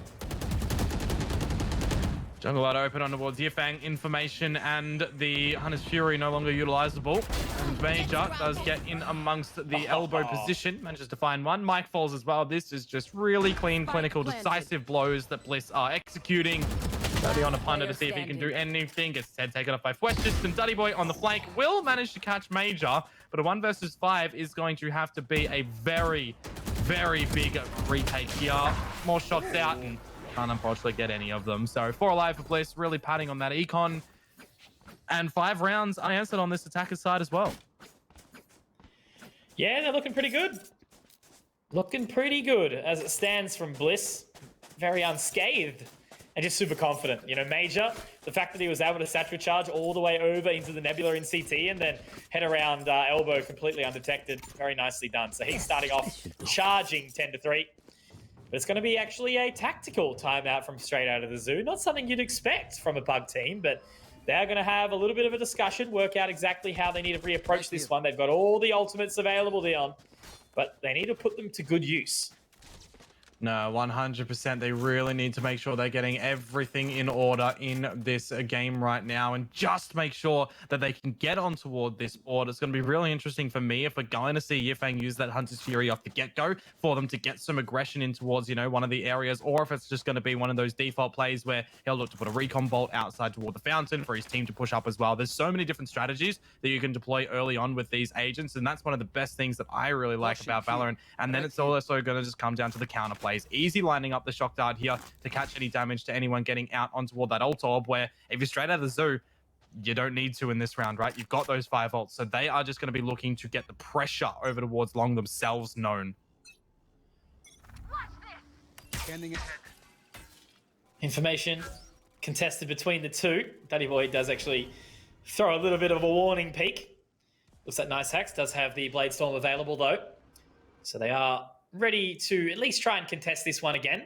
Jungle wide open on towards Yifeng. Information and the Hunter's Fury no longer utilizable. And Major does get in amongst the elbow position. Manages to find one. Mike falls as well. This is just really clean, clinical, decisive blows that Bliss are executing. Duddy on a punter to see if he can do anything. Gets his head taken off by Fwestist. And Duddy Boy on the flank will manage to catch Major. But a 1 versus 5 is going to have to be a very, very big retake here. More shots out and can't unfortunately get any of them. So 4 alive for Bliss, really patting on that econ. And 5 rounds unanswered on this attacker side as well. Yeah, they're looking pretty good. Looking pretty good as it stands from Bliss. Very unscathed and just super confident. You know, Major, the fact that he was able to satchel charge all the way over into the Nebula in CT and then head around elbow completely undetected. Very nicely done. So he's starting off charging 10-3. But it's going to be actually a tactical timeout from Straight Out of the Zoo. Not something you'd expect from a Pug team, but they're going to have a little bit of a discussion, work out exactly how they need to reapproach this one. They've got all the ultimates available, Dion, but they need to put them to good use. No, 100%. They really need to make sure they're getting everything in order in this game right now and just make sure that they can get on toward this board. It's going to be really interesting for me if we're going to see Yifeng use that Hunter's Fury off the get-go for them to get some aggression in towards, you know, one of the areas, or if it's just going to be one of those default plays where he'll look to put a recon bolt outside toward the fountain for his team to push up as well. There's so many different strategies that you can deploy early on with these agents, and that's one of the best things that I really like about Valorant. And then it's also going to just come down to the counterplay. Easy lining up the shock dart here to catch any damage to anyone getting out on toward that ult orb, where if you're Straight Out of the Zoo, you don't need to in this round, right? You've got those 5 ults, so they are just going to be looking to get the pressure over towards long themselves known. Information contested between the two. Duddy Boy does actually throw a little bit of a warning peek. Looks like Nice Hacks does have the Blade Storm available though, so they are ready to at least try and contest this one again.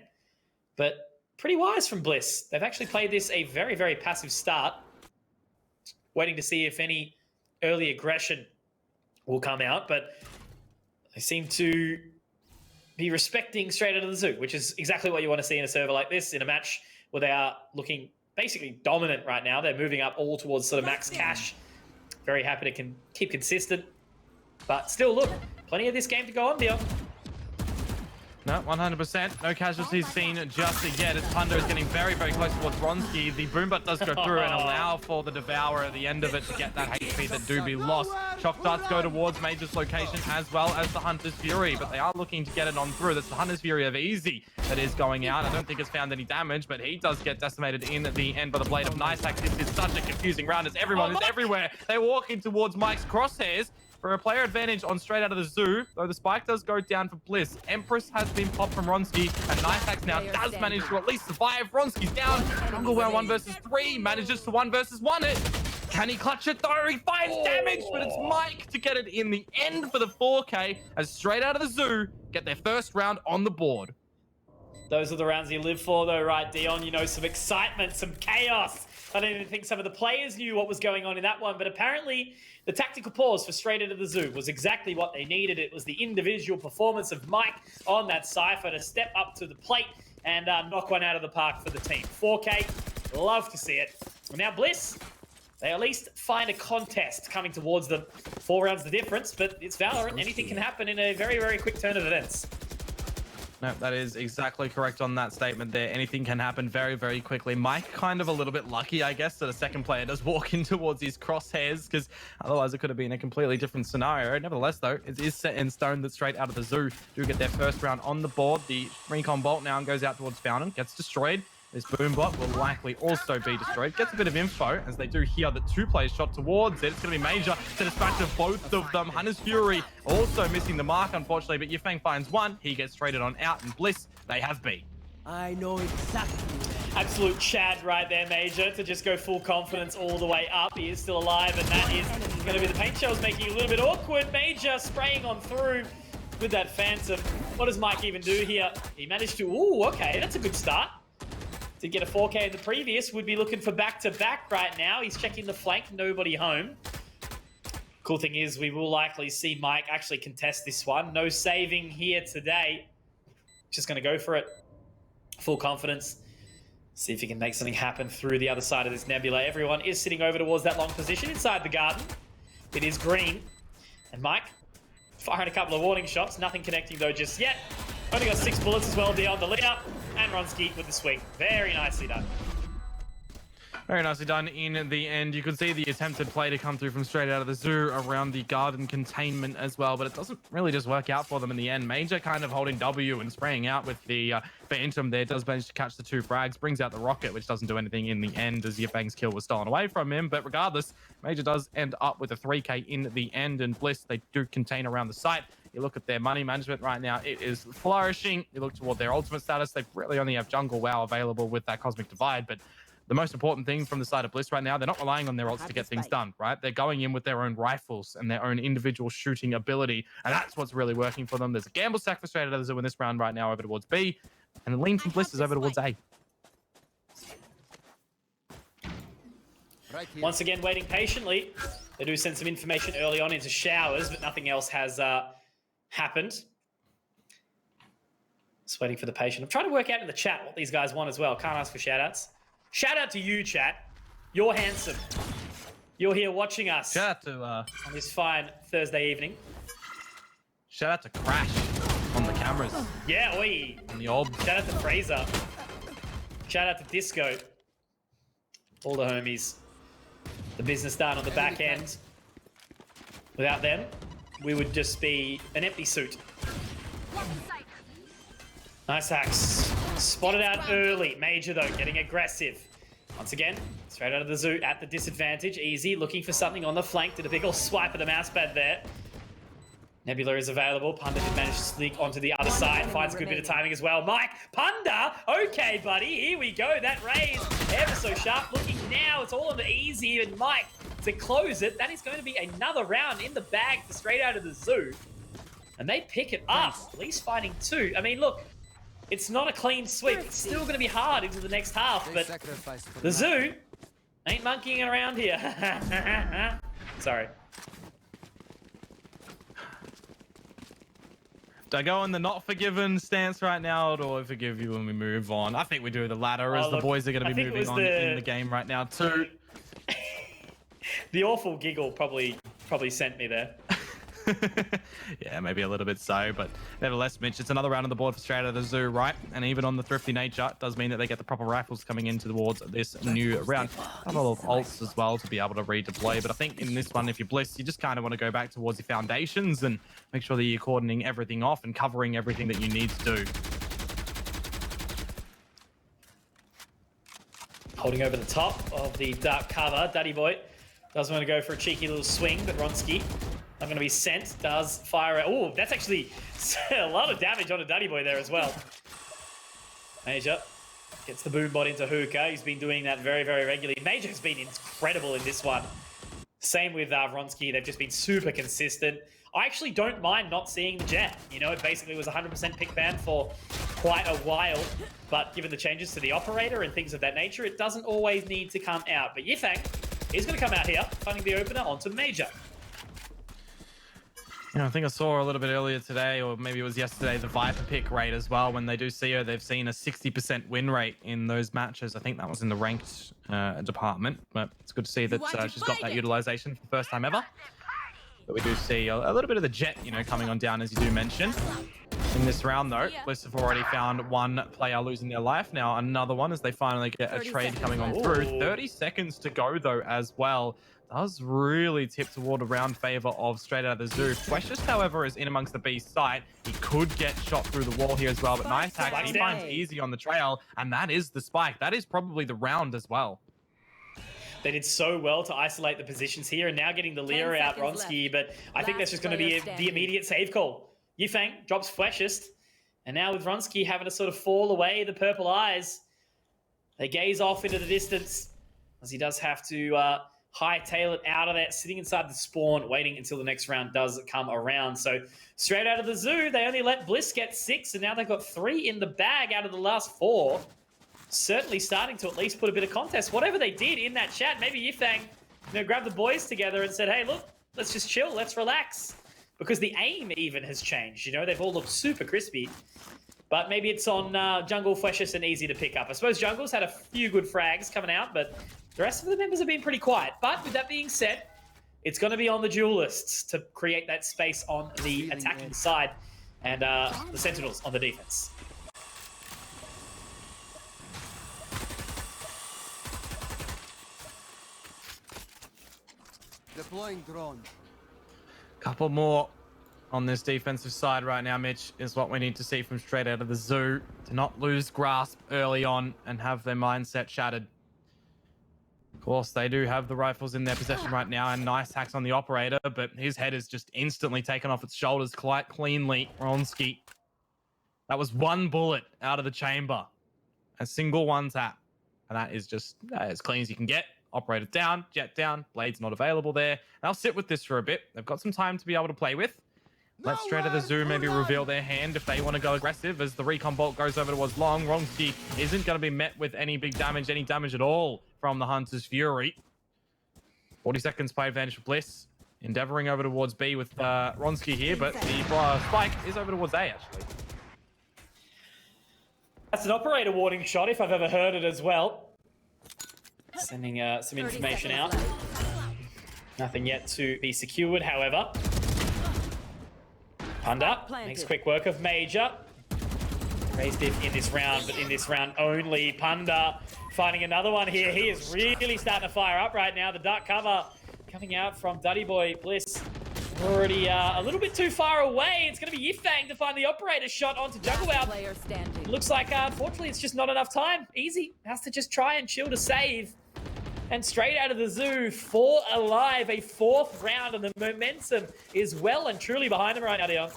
But pretty wise from Bliss. They've actually played this a very, very passive start, waiting to see if any early aggression will come out, but they seem to be respecting Straight Out of the Zoo, which is exactly what you want to see in a server like this, in a match where they are looking basically dominant right now. They're moving up all towards sort of max cash. Very happy to keep consistent, but still, look, plenty of this game to go on, Dion. No, 100%. No casualties seen just yet. As Pundo is getting very, very close towards Bronski. The boom butt does go through and allow for the Devourer at the end of it to get that HP that do be lost. Shock darts go towards Major's location as well as the Hunter's Fury, but they are looking to get it on through. That's the Hunter's Fury of Easy that is going out. I don't think it's found any damage, but he does get decimated in the end by the Blade of Nice Hack. This is such a confusing round as everyone is everywhere. They're walking towards Mike's crosshairs. For a player advantage on Straight Out of the Zoo, though the spike does go down for Bliss. Empress has been popped from Ronski, and Nice Hacks now does manage to at least survive. Ronski's down. Jungle Well 1 versus 3 manages to 1 versus 1 it. Can he clutch it though? He finds damage, but it's Mike to get it in the end for the 4K as Straight Out of the Zoo get their first round on the board. Those are the rounds you live for though, right, Dion? You know, some excitement, some chaos. I don't even think some of the players knew what was going on in that one, but apparently the tactical pause for Straight Out of the Zoo was exactly what they needed. It was the individual performance of Mike on that Cypher to step up to the plate and knock one out of the park for the team. 4K, love to see it. And now Bliss, they at least find a contest coming towards them. 4 rounds the difference, but it's Valorant. Anything can happen in a very, very quick turn of events. No, that is exactly correct on that statement there. Anything can happen very, very quickly. Mike kind of a little bit lucky, I guess, that a second player does walk in towards his crosshairs, because otherwise it could have been a completely different scenario. Nevertheless, though, it is set in stone that straight out of the zoo do get their first round on the board. The recon bolt now goes out towards Fountain, gets destroyed. This boom bot will likely also be destroyed. Gets a bit of info as they do hear that 2 players shot towards it. It's going to be Major to dispatch of both of them. Hunter's Fury also missing the mark, unfortunately, but Yifeng finds one. He gets traded on out, and Bliss, they have B. I know exactly. Absolute Chad right there, Major, to just go full confidence all the way up. He is still alive, and that is going to be the paint shells making it a little bit awkward. Major spraying on through with that Phantom. What does Mike even do here? He managed to... Ooh, okay, that's a good start. Did get a 4K in the previous. Would be looking for back-to-back right now. He's checking the flank. Nobody home. Cool thing is we will likely see Mike actually contest this one. No saving here today. Just going to go for it. Full confidence. See if he can make something happen through the other side of this nebula. Everyone is sitting over towards that long position inside the garden. It is green. And Mike firing a couple of warning shots. Nothing connecting though just yet. Only got 6 bullets as well beyond the lead up. And Ronsky with the swing. Very nicely done. Very nicely done in the end. You could see the attempted play to come through from straight out of the zoo around the garden containment as well, but it doesn't really just work out for them in the end. Major kind of holding W and spraying out with the Phantom there. Does manage to catch the 2 frags, brings out the rocket, which doesn't do anything in the end as Yifeng's kill was stolen away from him. But regardless, Major does end up with a 3K in the end, and Bliss, they do contain around the site. You look at their money management right now, it is flourishing. You look toward their ultimate status, they really only have Jungle WoW available with that Cosmic Divide, but the most important thing from the side of Bliss right now, they're not relying on their ults to get things done, right? They're going in with their own rifles and their own individual shooting ability, and that's what's really working for them. There's a gamble stack for straight out of the zoo in this round right now over towards B, and a lean from Bliss is over towards A. Once again, waiting patiently. They do send some information early on into showers, but nothing else has happened. Just waiting for the patient. I'm trying to work out in the chat what these guys want as well. Can't ask for shout-outs. Shout out to you, chat. You're handsome. You're here watching us. Shout out to on this fine Thursday evening. Shout out to Crash on the cameras. Yeah, oi. On the orb. Shout out to Fraser. Shout out to Disco. All the homies. The business done on the back end. Without them, we would just be an empty suit. Nice hacks. Spotted out early. Major, though, getting aggressive. Once again, straight out of the zoo at the disadvantage. Easy, looking for something on the flank. Did a big ol' swipe at the mouse pad there. Nebula is available. Punda did manage to sneak onto the other side. Finds a good bit of timing as well. Mike, Punda! Okay, buddy, here we go. That raise, ever so sharp. Looking now, it's all on the easy. And Mike, to close it, that is going to be another round in the bag for straight out of the zoo. And they pick it up. At least finding 2. I mean, look. It's not a clean sweep. It's still going to be hard into the next half, but the zoo ain't monkeying around here. Sorry. Do I go on the not forgiven stance right now, or do I forgive you when we move on? I think we do the latter, as the boys are going to be moving on in the game right now too. The awful giggle probably sent me there. Yeah, maybe a little bit so, but nevertheless, Mitch, it's another round on the board for straight out of the zoo, right? And even on the thrifty nature, it does mean that they get the proper rifles coming in towards this new round. A lot of ults as well to be able to redeploy, but I think in this one, if you're Bliss, you just kind of want to go back towards your foundations and make sure that you're cordoning everything off and covering everything that you need to do. Holding over the top of the dark cover, Daddy Boy does want to go for a cheeky little swing, but Ronsky not going to be sent. Does fire out. Oh, that's actually a lot of damage on a Daddy Boy there as well. Major gets the boom bot into Hookah. He's been doing that very, very regularly. Major has been incredible in this one. Same with Vronsky. They've just been super consistent. I actually don't mind not seeing the Jet. You know, it basically was 100% pick ban for quite a while. But given the changes to the operator and things of that nature, it doesn't always need to come out. But Yifeng is going to come out here, finding the opener onto Major. Yeah, I think I saw a little bit earlier today, or maybe it was yesterday, the Viper pick rate as well. When they do see her, they've seen a 60% win rate in those matches. I think that was in the ranked department, but it's good to see that she's got that utilization for the first time ever. But we do see a little bit of the Jet, you know, coming on down, as you do mention. In this round, though, Bliss have already found one player losing their life. Now another one as they finally get a trade coming on through. 30 seconds to go, though, as well. Does really tip toward a round favor of straight out of the zoo. Precious, however, is in amongst the B site. He could get shot through the wall here as well, but nice hack. He finds easy on the trail, and that is the spike. That is probably the round as well. They did so well to isolate the positions here, and now getting the Lear out, Ronsky, but I think that's just going to be the immediate save call. Yifeng drops Fleshist, and now with Ronsky having to sort of fall away, the purple eyes, they gaze off into the distance, as he does have to hightail it out of there, sitting inside the spawn, waiting until the next round does come around. So straight out of the zoo, they only let Bliss get 6, and now they've got 3 in the bag out of the last 4. Certainly starting to at least put a bit of contest. Whatever they did in that chat, maybe Yifeng, grabbed the boys together and said, hey, look, let's just chill, let's relax. Because the aim even has changed. They've all looked super crispy. But maybe it's on Jungle, Fleshist, and easy to pick up. I suppose Jungle's had a few good frags coming out, but the rest of the members have been pretty quiet. But with that being said, it's going to be on the duelists to create that space on the attacking side and the Sentinels on the defense. Deploying drone. Couple more on this defensive side right now, Mitch, is what we need to see from straight out of the zoo to not lose grasp early on and have their mindset shattered. Of course, they do have the rifles in their possession right now and nice hacks on the operator, but his head is just instantly taken off its shoulders quite cleanly. Ronsky. That was one bullet out of the chamber. A single one tap. And that is just as clean as you can get. Operator down, jet down, Blade's not available there. And I'll sit with this for a bit. They've got some time to be able to play with. Let's straight at the zoo maybe reveal their hand if they want to go aggressive as the recon bolt goes over towards long. Ronsky isn't going to be met with any big damage, any damage at all from the Hunter's Fury. 40 seconds play advantage for Bliss. Endeavoring over towards B with Ronsky here, but the spike is over towards A actually. That's an operator warning shot if I've ever heard it as well. Sending some information out. Nothing yet to be secured, however. Punda makes quick work of Major. Raised it in this round, but in this round only. Punda finding another one here. He is really starting to fire up right now. The dark cover coming out from Duddy Boy. Bliss already a little bit too far away. It's going to be Yifeng to find the operator shot onto Jungle Out. Looks like, unfortunately, it's just not enough time. Easy has to just try and chill to save. And straight out of the zoo, 4 alive, a 4th round, and the momentum is well and truly behind them right now, Dion.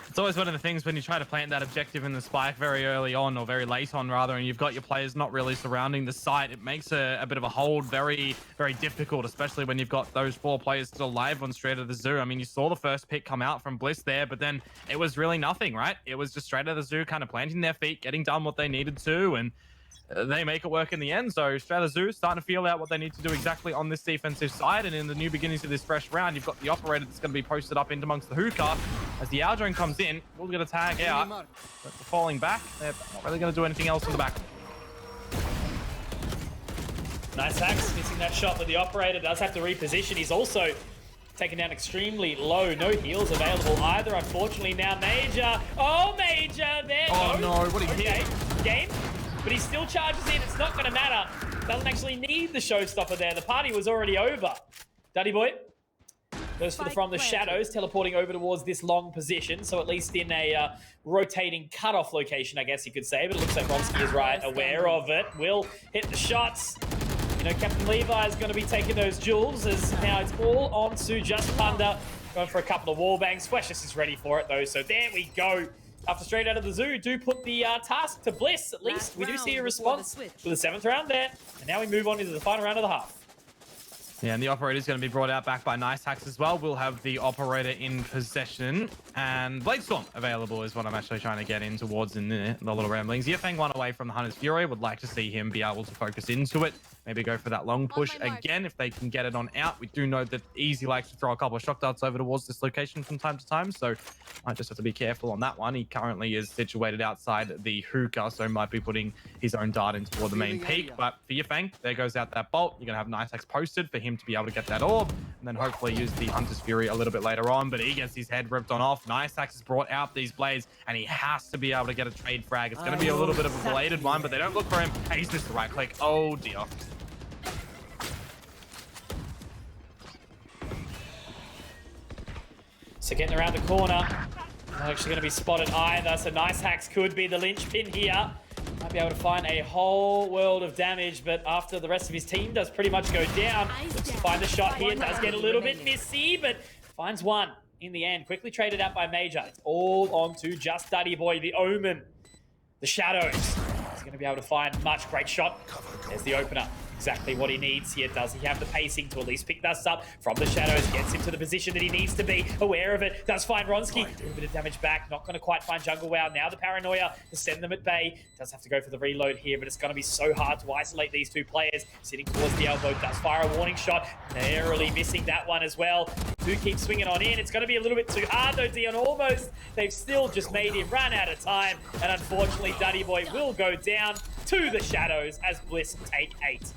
It's always one of the things when you try to plant that objective in the spike very early on, or very late on rather, and you've got your players not really surrounding the site. It makes a bit of a hold very, very difficult, especially when you've got those 4 players still alive on straight out of the zoo. I mean, you saw the first pick come out from Bliss there, but then it was really nothing, right? It was just straight out of the zoo, kind of planting their feet, getting done what they needed to, and they make it work in the end. So Strata Zoo starting to feel out what they need to do exactly on this defensive side. And in the new beginnings of this fresh round, you've got the operator that's going to be posted up in amongst the hookah. As the Aldrone comes in, we'll get a tag out. But they're falling back. They're not really going to do anything else in the back. Nice hacks, missing that shot, but the operator does have to reposition. He's also taken down extremely low. No heals available either, unfortunately. Now Major. Oh, Major there. Oh, no. What did he hit? Game. But he still charges in. It's not going to matter. Doesn't actually need the showstopper there. The party was already over. Duddy Boy goes from the shadows, teleporting over towards this long position. So at least in a rotating cutoff location, I guess you could say. But it looks like Ronsky is right aware of it. Will hit the shots. Captain Levi is going to be taking those jewels as now it's all on to just Punda. Going for a couple of wall bangs. Fleshist is ready for it though. So there we go. After straight out of the zoo, do put the task to Bliss. At least we do see a response for the 7th round there. And now we move on into the final round of the half. Yeah, and the operator is going to be brought out back by Nice Hacks as well. We'll have the operator in possession. And Bladestorm available is what I'm actually trying to get in towards in the little ramblings. Yifeng one away from the Hunter's Fury. Would like to see him be able to focus into it. maybe go for that long push again if they can get it on out. We do know that Easy likes to throw a couple of shock darts over towards this location from time to time, so I just have to be careful on that one. He currently is situated outside the hookah, so might be putting his own dart in toward the main peak. But for Yifeng, there goes out that bolt. You're going to have Nice Axe posted for him to be able to get that orb, and then hopefully use the Hunter's Fury a little bit later on. But he gets his head ripped on off. Nice Axe has brought out these blades, and he has to be able to get a trade frag. It's going to be a little bit of a belated one, but they don't look for him. And he's missed the right click. Oh dear. So getting around the corner, not actually going to be spotted either. So Nice Hacks could be the linchpin here. Might be able to find a whole world of damage, but after the rest of his team does pretty much go down, looks to find the shot here. Does get a little bit missy, but finds one in the end. Quickly traded out by Major. It's all on to just Duddy Boy, the Omen, the Shadows. He's going to be able to find much. Great shot. There's the opener. Exactly what he needs here. Does he have the pacing to at least pick that up from the Shadows? Gets him to the position that he needs to be. Aware of it. Does find Ronski. A little bit of damage back. Not going to quite find Jungle Wow. Now the paranoia to send them at bay. Does have to go for the reload here, but it's going to be so hard to isolate these two players. Sitting towards the elbow. Does fire a warning shot. Narrowly missing that one as well. Do keep swinging on in. It's going to be a little bit too hard though, Dion. Almost. They've still just made him run out of time. And unfortunately, Duddy Boy will go down to the Shadows as Bliss take 8.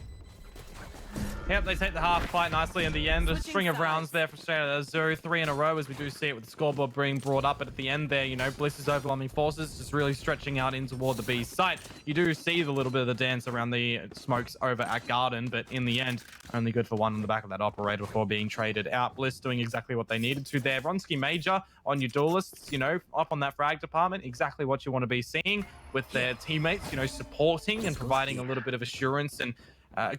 Yep, they take the half quite nicely in the end. A string of rounds there for straight out of Zoo. 3 in a row as we do see it with the scoreboard being brought up. But at the end there, you know, Bliss is overwhelming forces, just really stretching out in toward the B site. You do see the little bit of the dance around the smokes over at Garden, but in the end, only good for one on the back of that operator before being traded out. Bliss doing exactly what they needed to there. Ronski Major on your duelists, you know, up on that frag department, exactly what you want to be seeing with their teammates, you know, supporting and providing a little bit of assurance and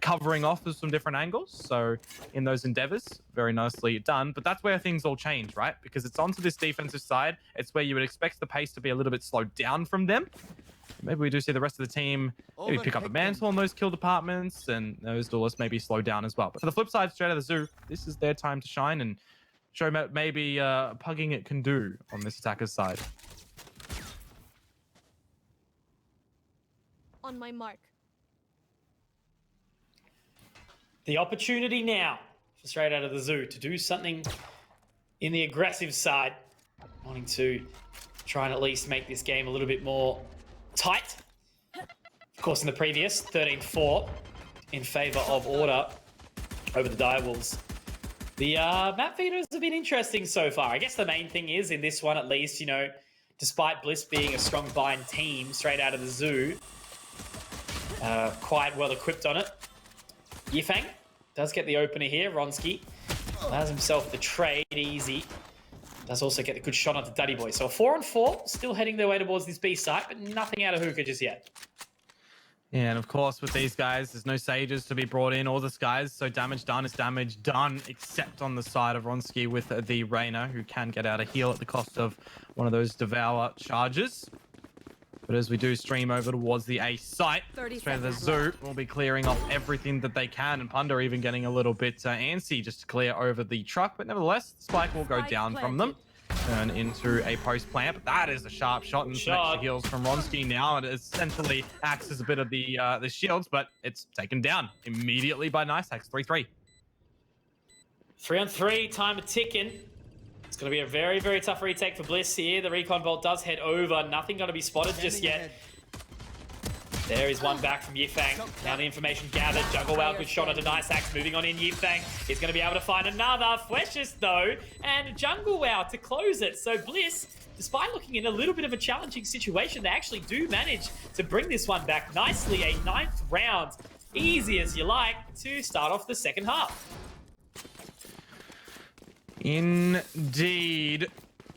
covering off of some different angles. So in those endeavors, very nicely done. But that's where things all change, right? Because it's onto this defensive side. It's where you would expect the pace to be a little bit slowed down from them. Maybe we do see the rest of the team maybe pick up a mantle on those kill departments, and those duelists maybe slow down as well. But for the flip side, straight out of the Zoo, this is their time to shine and show maybe pugging it can do on this attacker's side. On my mark. The opportunity now for straight out of the Zoo to do something in the aggressive side, wanting to try and at least make this game a little bit more tight. Of course, in the previous 13-4 in favor of Order over the Direwolves. The map feeders have been interesting so far. I guess the main thing is in this one, at least, you know, despite Bliss being a strong bind team straight out of the Zoo, quite well equipped on it. Yifeng does get the opener here. Ronski allows himself the trade easy. Does also get the good shot onto Duddy Boy. So a 4-on-4, still heading their way towards this B site, but nothing out of hookah just yet. Yeah, and of course with these guys, there's no sages to be brought in or the skies, so damage done is damage done, except on the side of Ronski with the Reyna, who can get out a heal at the cost of one of those Devour charges. But as we do stream over towards the A site, straight to the Zoo, we'll be clearing off everything that they can. And Punda even getting a little bit antsy just to clear over the truck. But nevertheless, the spike will go down from them. Turn into a post plant. But that is a sharp shot. And some extra heals from Ronski now. And it essentially acts as a bit of the shields, but it's taken down immediately by Nice Axe. 3-3. 3-on-3, time ticking. It's going to be a very, very tough retake for Bliss here. The recon bolt does head over. Nothing going to be spotted just yet. There is one back from Yifeng. Now the information gathered. Jungle Wow, good shot onto Nice Axe. Moving on in, Yifeng. He's going to be able to find another. Fleshes though. And Jungle Wow to close it. So Bliss, despite looking in a little bit of a challenging situation, they actually do manage to bring this one back nicely. A 9th round. Easy as you like to start off the second half. Indeed.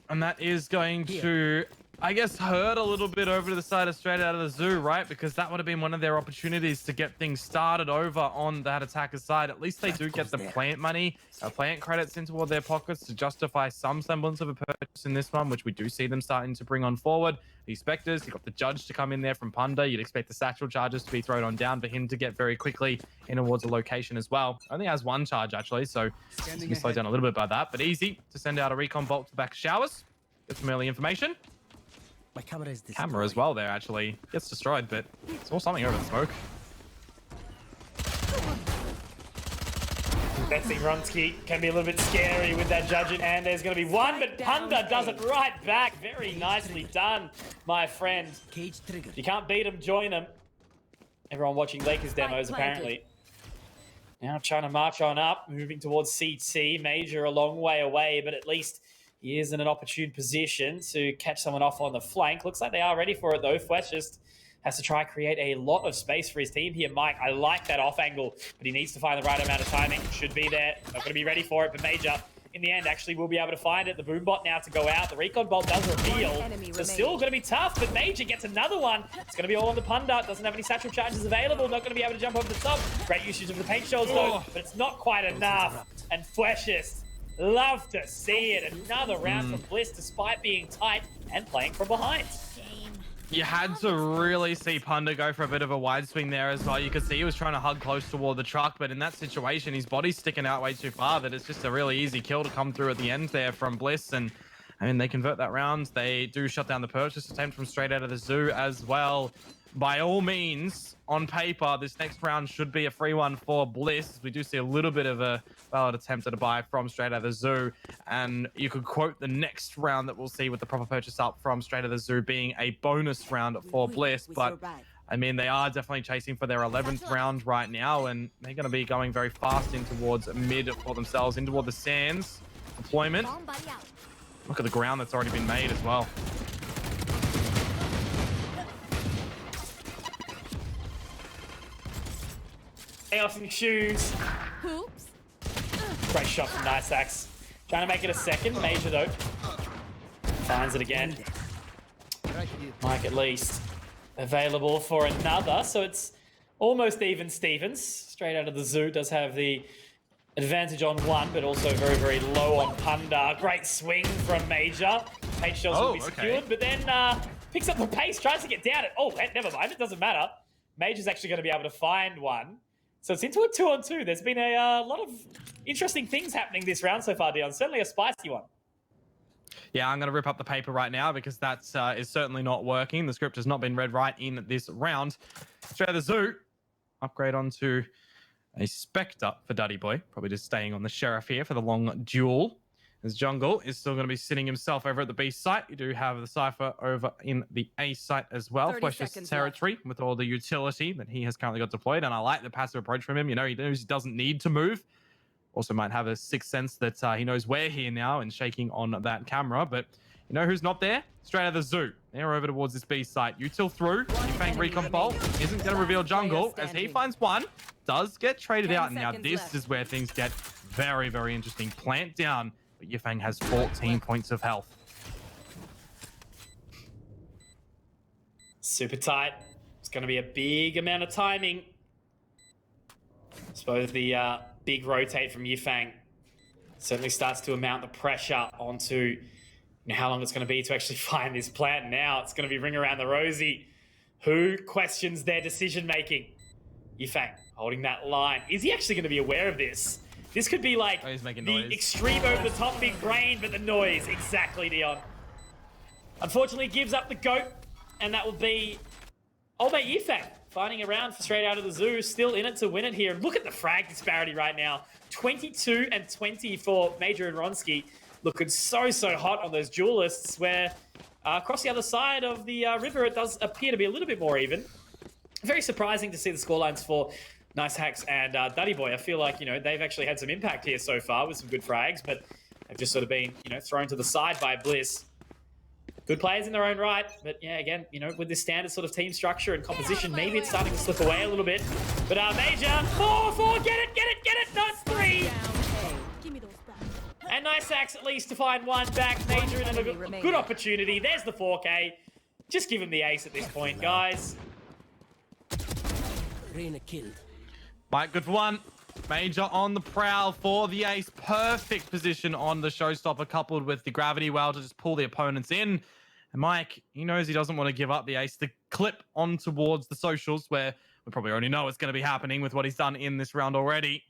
And that is going to, I guess, hurt a little bit over to the side of straight out of the Zoo, right? Because that would have been one of their opportunities to get things started over on that attacker's side. At least they do get the plant money, plant credits into all their pockets to justify some semblance of a purchase in this one, which we do see them starting to bring on forward. The Spectres, you've got the Judge to come in there from Punda. You'd expect the satchel charges to be thrown on down for him to get very quickly in towards a location as well. Only has one charge, actually, so you can slow down a little bit by that. But easy to send out a recon bolt to the back of showers. Get some early information. My camera is destroyed. Camera as well there, actually. Gets destroyed, but saw something over the smoke. Betsy Ronsky can be a little bit scary with that judge in hand. There's going to be one, but Punda does it right back. Very nicely done, my friend. Cage trigger. If you can't beat them, join them. Everyone watching Lakers demos, apparently. Now trying to march on up, moving towards CT. Major a long way away, but at least he is in an opportune position to catch someone off on the flank. Looks like they are ready for it, though. Fletch just has to try and create a lot of space for his team here. Mike, I like that off angle, but he needs to find the right amount of timing. Should be there. Not going to be ready for it, but Major, in the end, actually will be able to find it. The boom bot now to go out. The recon bolt does reveal. So still going to be tough, but Major gets another one. It's going to be all on the Punda. Doesn't have any satchel charges available. Not going to be able to jump over the top. Great usage of the paint shells, though, but it's not quite enough. And Fleshist, love to see it. Another round for Bliss, despite being tight and playing from behind. You had to really see Punda go for a bit of a wide swing there as well. You could see he was trying to hug close toward the truck, but in that situation, his body's sticking out way too far that it's just a really easy kill to come through at the end there from Bliss. And I mean, they convert that round. They do shut down the purchase attempt from straight out of the zoo as well. By all means, on paper, this next round should be a free one for Bliss. We do see a little bit of a valid attempt at a buy from straight out of the zoo. And you could quote the next round that we'll see with the proper purchase up from straight out of the zoo being a bonus round for Bliss. But I mean, they are definitely chasing for their 11th round right now, and they're going to be going very fast in towards mid for themselves, in toward the sands deployment. Look at the ground that's already been made as well. Off in shoes. Hoops. Great shot from Nice Axe. Trying to make it a second. Major, though. Finds it again. Mike, at least, available for another. So it's almost even Stevens. Straight out of the zoo. Does have the advantage on one, but also very, very low on Punda. Great swing from Major. Paint shells will be secured, but then picks up the pace, tries to get down it. Oh, never mind. It doesn't matter. Major's actually going to be able to find one. So it's into a 2-on-2. There's been a lot of interesting things happening this round so far, Dion. Certainly a spicy one. Yeah, I'm going to rip up the paper right now because that is certainly not working. The script has not been read right in this round. Straight out of the zoo. Upgrade onto a Spectre for Duddy Boy. Probably just staying on the Sheriff here for the long duel. As Jungle is still going to be sitting himself over at the B site. You do have the Cypher over in the A site as well. Flesh's territory with all the utility that he has currently got deployed. And I like the passive approach from him. You know, he knows he doesn't need to move. Also might have a sixth sense that he knows we're here now and shaking on that camera. But you know who's not there? Straight out of the zoo. They're over towards this B site. Util through. Yifang Recon Bolt isn't going to reveal Jungle as he finds one. Does get traded out. Now this is where things get very, very interesting. Plant down. But Yifang has 14 points of health. Super tight. It's going to be a big amount of timing. I suppose the big rotate from Yifang certainly starts to amount the pressure onto how long it's going to be to actually find this plant. Now it's going to be ring around the rosy. Who questions their decision making? Yifang holding that line. Is he actually going to be aware of this? This could be like the extreme over-the-top big brain, but the noise. Exactly, Dion. Unfortunately, gives up the GOAT, and that will be Old Mate Yifang finding a round for straight out of the zoo. Still in it to win it here. Look at the frag disparity right now. 22 and 20 for Major and Ronsky. Looking so, so hot on those duelists, where across the other side of the river, it does appear to be a little bit more even. Very surprising to see the scorelines for Nice Hacks and Duddy Boy. I feel like, you know, they've actually had some impact here so far with some good frags, but they've just sort of been, you know, thrown to the side by Bliss. Good players in their own right, but yeah, again, you know, with this standard sort of team structure and composition, maybe it's starting to slip away a little bit. But Major, 4-4, get it, no, it's 3. And Nice Hacks at least to find one back. Major in a good opportunity. There's the 4K. Just give him the ace at this point, guys. Reina killed. Mike, good for one. Major on the prowl for the ace. Perfect position on the showstopper, coupled with the gravity well to just pull the opponents in. And Mike, he knows he doesn't want to give up the ace. The clip on towards the socials, where we probably already know it's going to be happening with what he's done in this round already.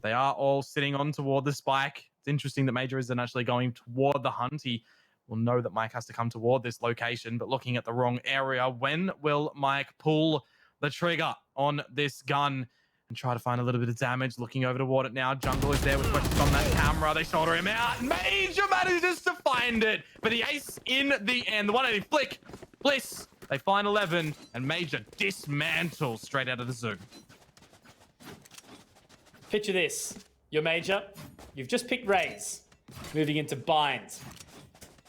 They are all sitting on toward the spike. It's interesting that Major isn't actually going toward the hunt. He will know that Mike has to come toward this location, but looking at the wrong area. When will Mike pull the trigger on this gun? and try to find a little bit of damage. Looking over toward it now. Jungle is there with questions on that camera. They shoulder him out. Major manages to find it for the ace in the end. The 180 flick. Bliss. They find 11, and Major dismantles straight out of the zoo. Picture this. You're Major. You've just picked Raze. Moving into Bind.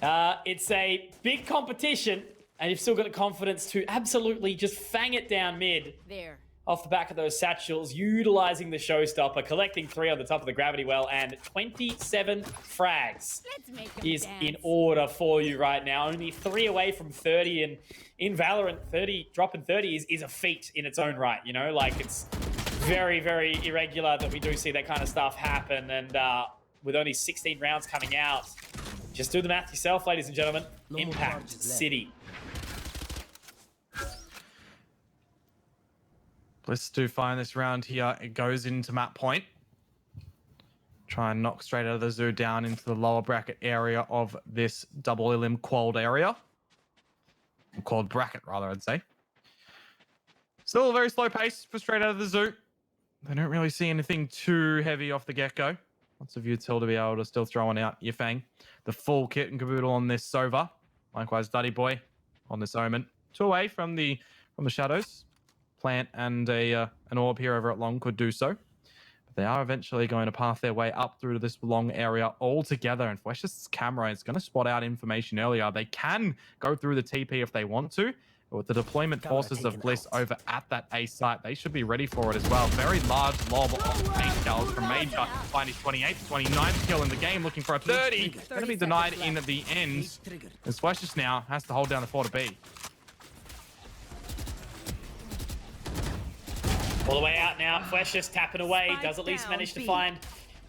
It's a big competition, and you've still got the confidence to absolutely just fang it down mid. There. Off the back of those satchels, utilizing the showstopper, collecting 3 on the top of the gravity well, and 27 frags Let's make 'em is dance. in order for you right now. Only 3 away from 30, and in Valorant, 30 dropping 30 is a feat in its own right. You know, like it's very, very irregular that we do see that kind of stuff happen, and with only 16 rounds coming out, just do the math yourself, ladies and gentlemen. No more Impact charges left. City. Let's do fine this round here. It goes into map point. Try and knock straight out of the zoo down into the lower bracket area of this double elim quad area. Quad bracket, rather, I'd say. Still a very slow pace for straight out of the zoo. They don't really see anything too heavy off the get-go. Lots of util to be able to still throw on out Yifeng. The full kit and caboodle on this Sova. Likewise, Duddy Boy on this Omen. 2 away from the shadows. Plant and an orb here over at long could do so. But they are eventually going to path their way up through to this long area altogether. And Flesh's camera is going to spot out information earlier. They can go through the TP if they want to. But with the deployment forces of Bliss over at that A site, they should be ready for it as well. Very large lob of 8 kills from Major. Find his 28th, 29th kill in the game, looking for a 30. Going to be denied in the end. And Flesh's now has to hold down the 4 to B. All the way out now. Flesh just tapping away. Spike Does at least down, manage to B. find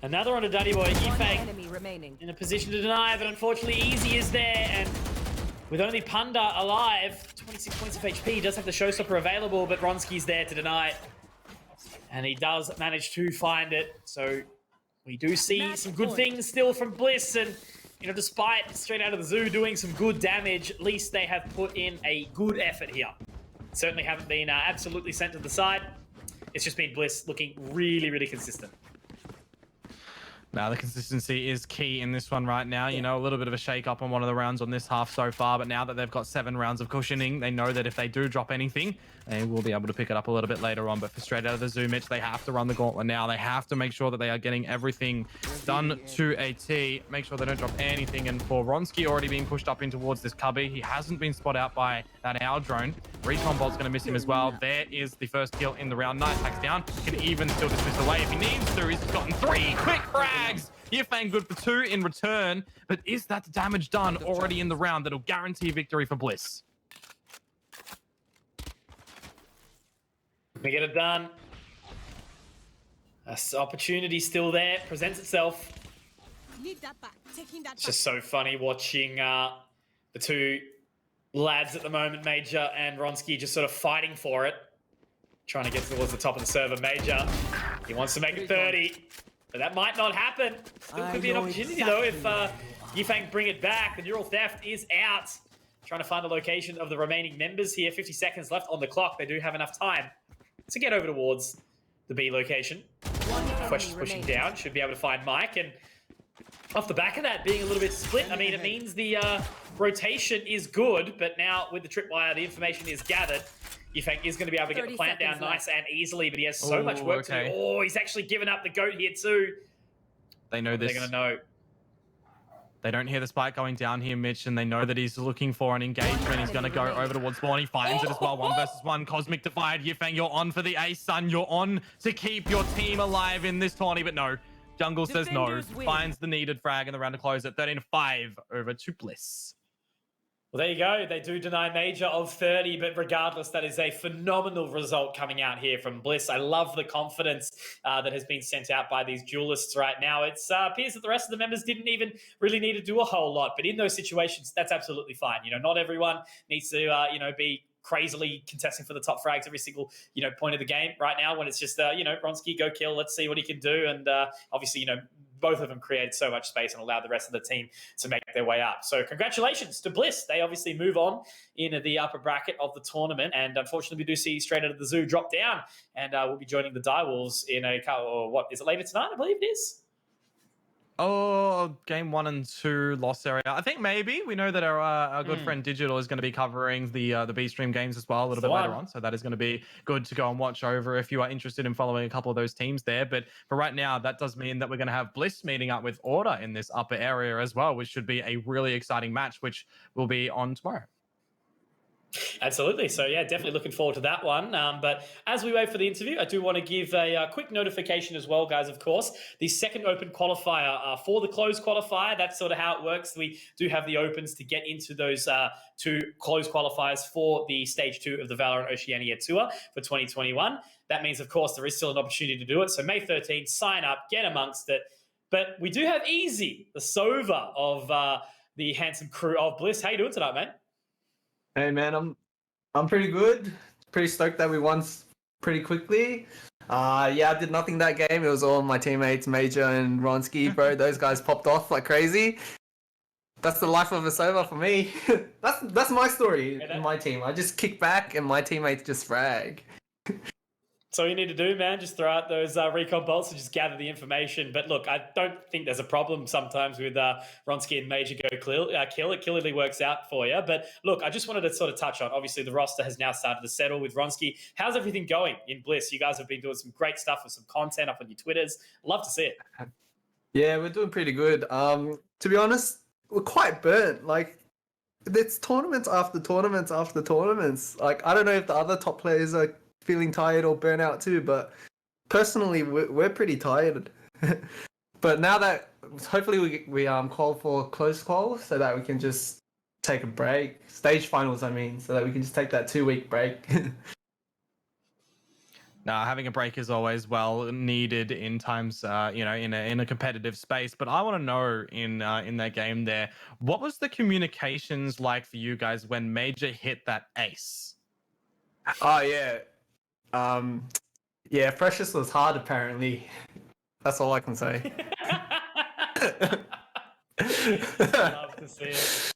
another on a Duddy Boy. One Yifeng enemy remaining. in a position to deny, but unfortunately Easy is there, and with only Panda alive, 26 points of HP, he does have the showstopper available, but Ronski's there to deny it. And he does manage to find it, so we do see some good things still from Bliss, and you know, despite straight out of the zoo doing some good damage, at least they have put in a good effort here. Certainly haven't been absolutely sent to the side. It's just been Bliss looking really, really consistent. Now, the consistency is key in this one right now. You know, a little bit of a shake-up on one of the rounds on this half so far, but now that they've got 7 rounds of cushioning, they know that if they do drop anything, they will be able to pick it up a little bit later on. But for straight out of the zoo, Mitch, they have to run the gauntlet now. They have to make sure that they are getting everything done to a T. Make sure they don't drop anything. And for Ronski already being pushed up in towards this cubby, he hasn't been spotted out by that owl drone. Recon bolt's going to miss him as well. There is the first kill in the round. Nice hacks down. Can even still dismiss away if he needs to. He's gotten 3 quick frags. Yifeng good for 2 in return, but is that the damage done already in the round that'll guarantee victory for Bliss? We get it done. Opportunity still there, presents itself. Need that back. Taking that It's just so funny watching the 2 lads at the moment, Major and Ronski, just sort of fighting for it. Trying to get towards the top of the server. Major, he wants to make it 30. But that might not happen. Still could be an opportunity, though, if Yifeng bring it back. The neural theft is out. Trying to find the location of the remaining members here. 50 seconds left on the clock. They do have enough time to get over towards the B location. Questions pushing down. Should be able to find Mike. And off the back of that being a little bit split, I mean, it means the rotation is good. But now with the tripwire, the information is gathered. Yifeng is going to be able to get the plant down nice and easily, but he has so much work to do. Oh, he's actually given up the goat here too. They know this. They're going to know. They don't hear the spike going down here, Mitch, and they know that he's looking for an engagement. He's going to go over towards spawn. He finds it as well. 1 versus 1. Cosmic Divide. Yifeng, you're on for the ace, son. You're on to keep your team alive in this tourney, but no. Jungle says no. Finds the needed frag in the round to close at 13-5 over to Bliss. Well, there you go. They do deny Major of 30, but regardless, that is a phenomenal result coming out here from Bliss. I love the confidence that has been sent out by these duelists right now. It appears that the rest of the members didn't even really need to do a whole lot, but in those situations, that's absolutely fine. You know, not everyone needs to, be crazily contesting for the top frags every single, point of the game right now when it's just, Ronski, go kill, let's see what he can do. And obviously, both of them created so much space and allowed the rest of the team to make their way up. So congratulations to Bliss. They obviously move on in the upper bracket of the tournament, and unfortunately we do see Straight Out of the Zoo drop down, and we'll be joining the Direwolves in or what is it, later tonight, I believe it is? Oh, game 1 and 2 loss area. I think maybe we know that our good friend Digital is going to be covering the B stream games as well a little bit later on. So that is going to be good to go and watch over if you are interested in following a couple of those teams there. But for right now, that does mean that we're going to have Bliss meeting up with Order in this upper area as well, which should be a really exciting match, which will be on tomorrow. Absolutely. So, yeah, definitely looking forward to that one. But as we wait for the interview, I do want to give a quick notification as well, guys, of course. The second open qualifier for the closed qualifier, that's sort of how it works. We do have the opens to get into those 2 closed qualifiers for the Stage 2 of the Valorant Oceania Tour for 2021. That means, of course, there is still an opportunity to do it. So May 13th, sign up, get amongst it. But we do have Easy, the Sova of the handsome crew of Bliss. How you doing tonight, mate? Hey man, I'm pretty good. Pretty stoked that we won pretty quickly. Yeah, I did nothing that game. It was all my teammates, Major and Ronsky, bro. Those guys popped off like crazy. That's the life of a Sova for me. That's my story in my team. I just kick back and my teammates just frag. So all you need to do, man, just throw out those recon bolts and just gather the information. But look, I don't think there's a problem sometimes with Ronsky and Major go kill. It clearly works out for you. But look, I just wanted to sort of touch on, obviously, the roster has now started to settle with Ronsky. How's everything going in Bliss? You guys have been doing some great stuff with some content up on your Twitters. Love to see it. Yeah, we're doing pretty good. To be honest, we're quite burnt. Like, it's tournaments after tournaments after tournaments. Like, I don't know if the other top players are feeling tired or burnt out too, but personally we're pretty tired. But now that hopefully we call for close call so that we can just take a break, stage finals I mean, so that we can just take that 2-week break. Now, having a break is always well needed in times, in a competitive space. But I want to know in that game there, what was the communications like for you guys when Major hit that ace? Oh yeah. Yeah, Precious was hard apparently. That's all I can say. Love to see it.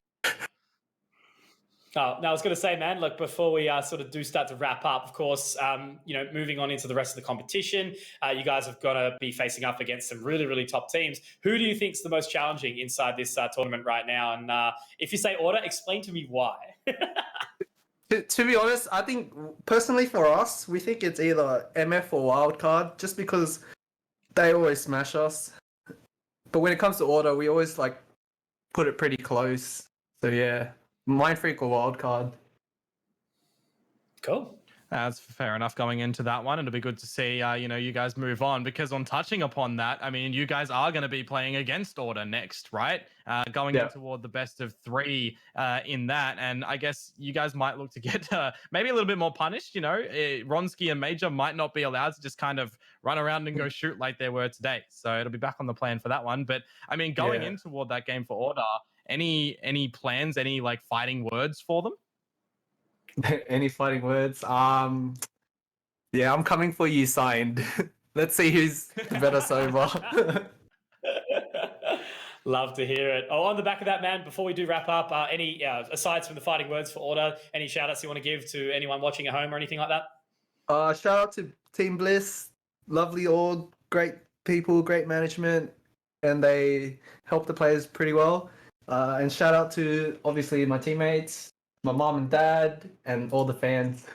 Oh, now I was going to say, man, look, before we sort of do start to wrap up, of course, moving on into the rest of the competition, you guys have got to be facing up against some really, really top teams. Who do you think is the most challenging inside this tournament right now? And if you say Order, explain to me why. To be honest, I think personally for us, we think it's either MF or Wildcard, just because they always smash us. But when it comes to Order, we always like put it pretty close. So yeah, Mind Freak or Wildcard. Cool. That's fair enough going into that one. It'll be good to see, you guys move on, because on touching upon that, I mean, you guys are going to be playing against Order next, right? Going in toward the best of 3 in that. And I guess you guys might look to get maybe a little bit more punished, Ronsky and Major might not be allowed to just kind of run around and go shoot like they were today. So it'll be back on the plan for that one. But I mean, going in toward that game for Order, any plans, any like fighting words for them? Any fighting words? Yeah, I'm coming for you, signed. Let's see who's the better Sova. Love to hear it. Oh, on the back of that, man, before we do wrap up, any aside from the fighting words for Order, any shout outs you want to give to anyone watching at home or anything like that? Shout out to Team Bliss, lovely org, great people, great management, and they help the players pretty well. And shout out to obviously my teammates, my mom and dad, and all the fans.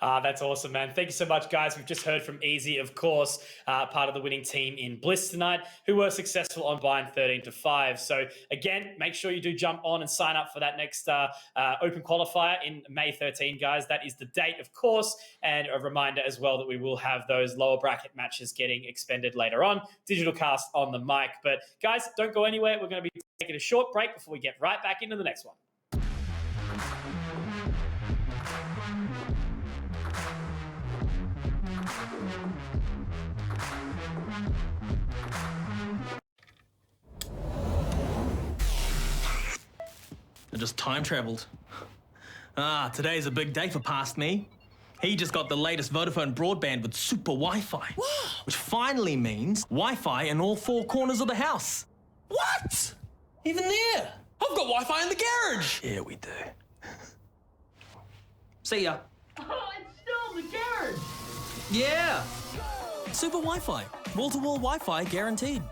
That's awesome, man. Thank you so much, guys. We've just heard from Easy, of course, part of the winning team in Bliss tonight, who were successful on buying 13-5. So again, make sure you do jump on and sign up for that next open qualifier in May 13, guys. That is the date, of course. And a reminder as well that we will have those lower bracket matches getting expended later on. Digital cast on the mic. But guys, don't go anywhere. We're going to be taking a short break before we get right back into the next one. I just time traveled. Today's a big day for past me. He just got the latest Vodafone broadband with super Wi-Fi. Wow. Which finally means Wi-Fi in all 4 corners of the house. What? Even there? I've got Wi-Fi in the garage. Yeah, we do. See ya. Oh, it's still in the garage. Yeah. Super Wi-Fi. Wall-to-wall Wi-Fi guaranteed.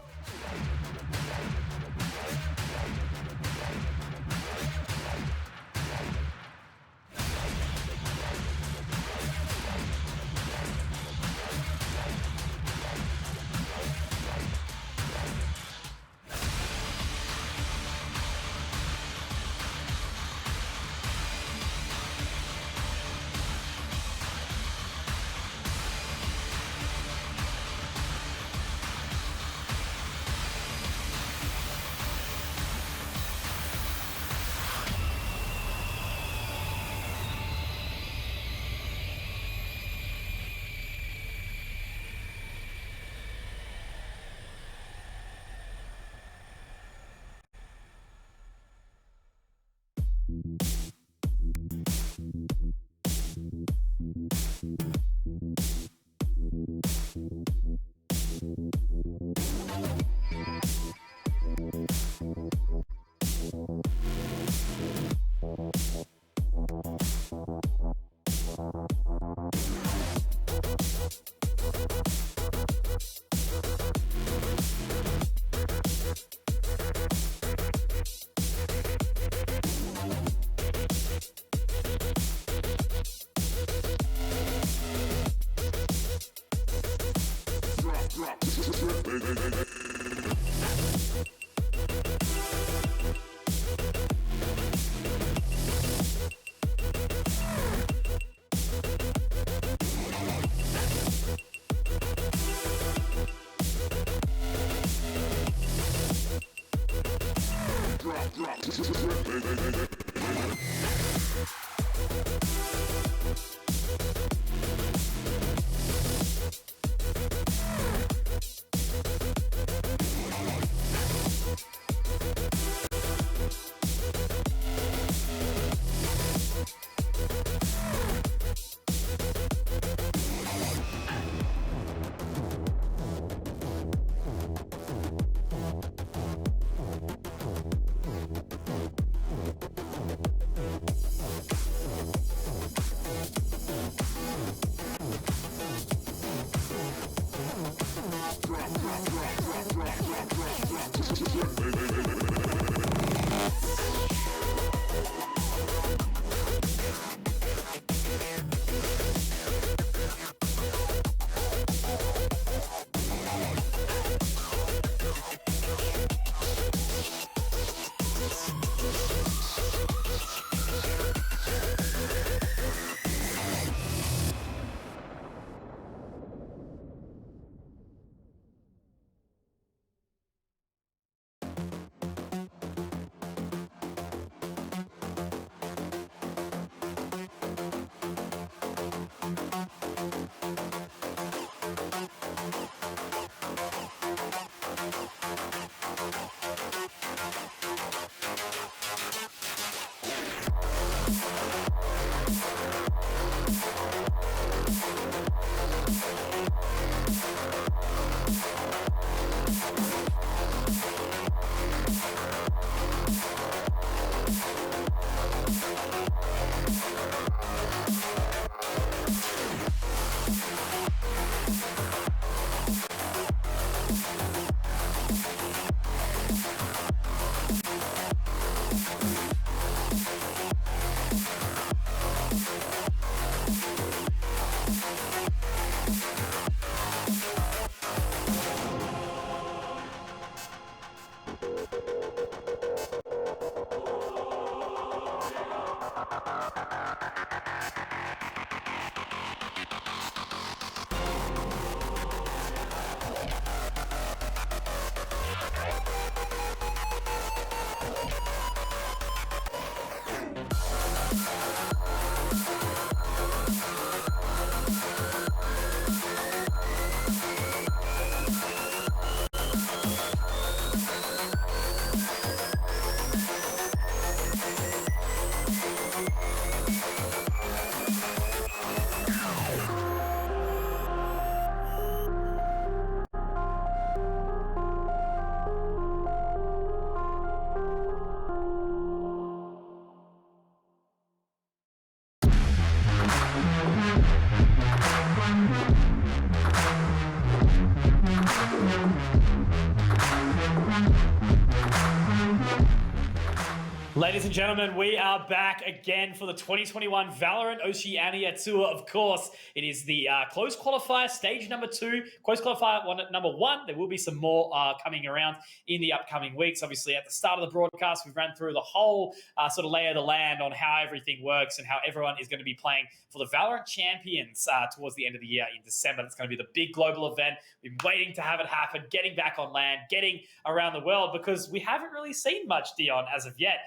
Ladies and gentlemen, we are back again for the 2021 Valorant Oceania Tour. Of course, it is the closed qualifier, stage number 2, closed qualifier number 1. There will be some more coming around in the upcoming weeks. Obviously, at the start of the broadcast, we've ran through the whole sort of lay of the land on how everything works and how everyone is going to be playing for the Valorant Champions towards the end of the year in December. That's going to be the big global event. We've been waiting to have it happen, getting back on land, getting around the world, because we haven't really seen much, Dion, as of yet.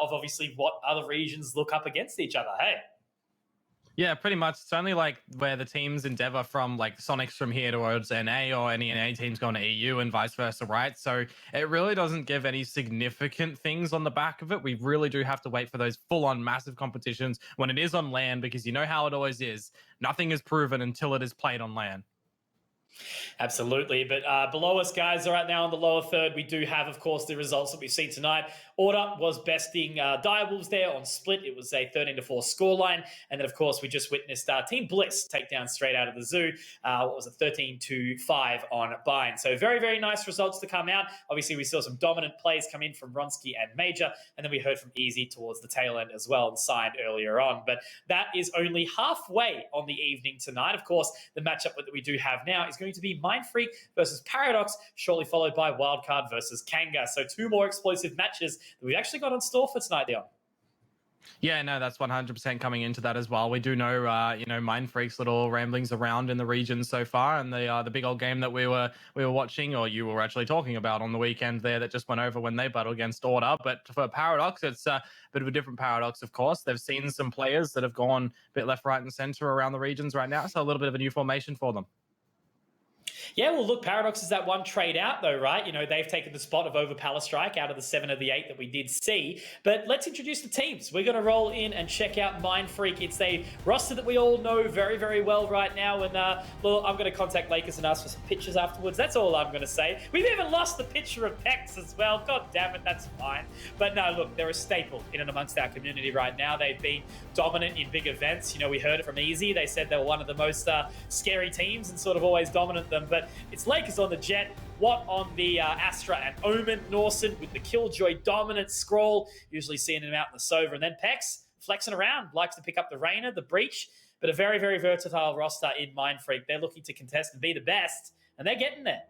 Of obviously what other regions look up against each other. Hey. Yeah, pretty much. It's only like where the teams endeavor from, like Sonics from here towards NA, or any NA teams going to EU and vice versa, right? So it really doesn't give any significant things on the back of it. We really do have to wait for those full-on massive competitions when it is on LAN, because you know how it always is. Nothing is proven until it is played on LAN. Absolutely. But below us, guys, right now in the lower third, we do have, of course, the results that we've seen tonight. Order was besting Direwolves there on Split. It was a 13-4 scoreline. And then, of course, we just witnessed Team Bliss take down straight out of the zoo. What was it, 13-5 on Bind. So very, very nice results to come out. Obviously, we saw some dominant plays come in from Ronsky and Major. And then we heard from Easy towards the tail end as well and signed earlier on. But that is only halfway on the evening tonight. Of course, the matchup that we do have now is going to be Mindfreak versus Paradox, shortly followed by Wildcard versus Kanga. So 2 more explosive matches that we've actually got on store for tonight, Dion. Yeah, no, that's 100% coming into that as well. We do know, Mindfreak's little ramblings around in the region so far, and the big old game that we were watching, or you were actually talking about on the weekend there, that just went over when they battled against Order. But for Paradox, it's a bit of a different Paradox, of course. They've seen some players that have gone a bit left, right, and center around the regions right now, so a little bit of a new formation for them. Yeah, well, look, Paradox is that one trade out, though, right? You know, they've taken the spot of over Strike out of the 7 of the 8 that we did see. But let's introduce the teams. We're going to roll in and check out Mindfreak. It's a roster that we all know very, very well right now. And, well, I'm going to contact Lakers and ask for some pictures afterwards. That's all I'm going to say. We've even lost the picture of Pex as well. God damn it, that's fine. But no, look, they're a staple in and amongst our community right now. They've been dominant in big events. You know, we heard it from Easy. They said they were one of the most scary teams and sort of always dominant them. But it's Lakers on the Jet, Watt on the Astra and Omen, Norson with the Killjoy dominant scroll, usually seeing him out in the Sova, and then Pex flexing around, likes to pick up the Reyna, the Breach, but a very, very versatile roster in Mindfreak. They're looking to contest and be the best, and they're getting there.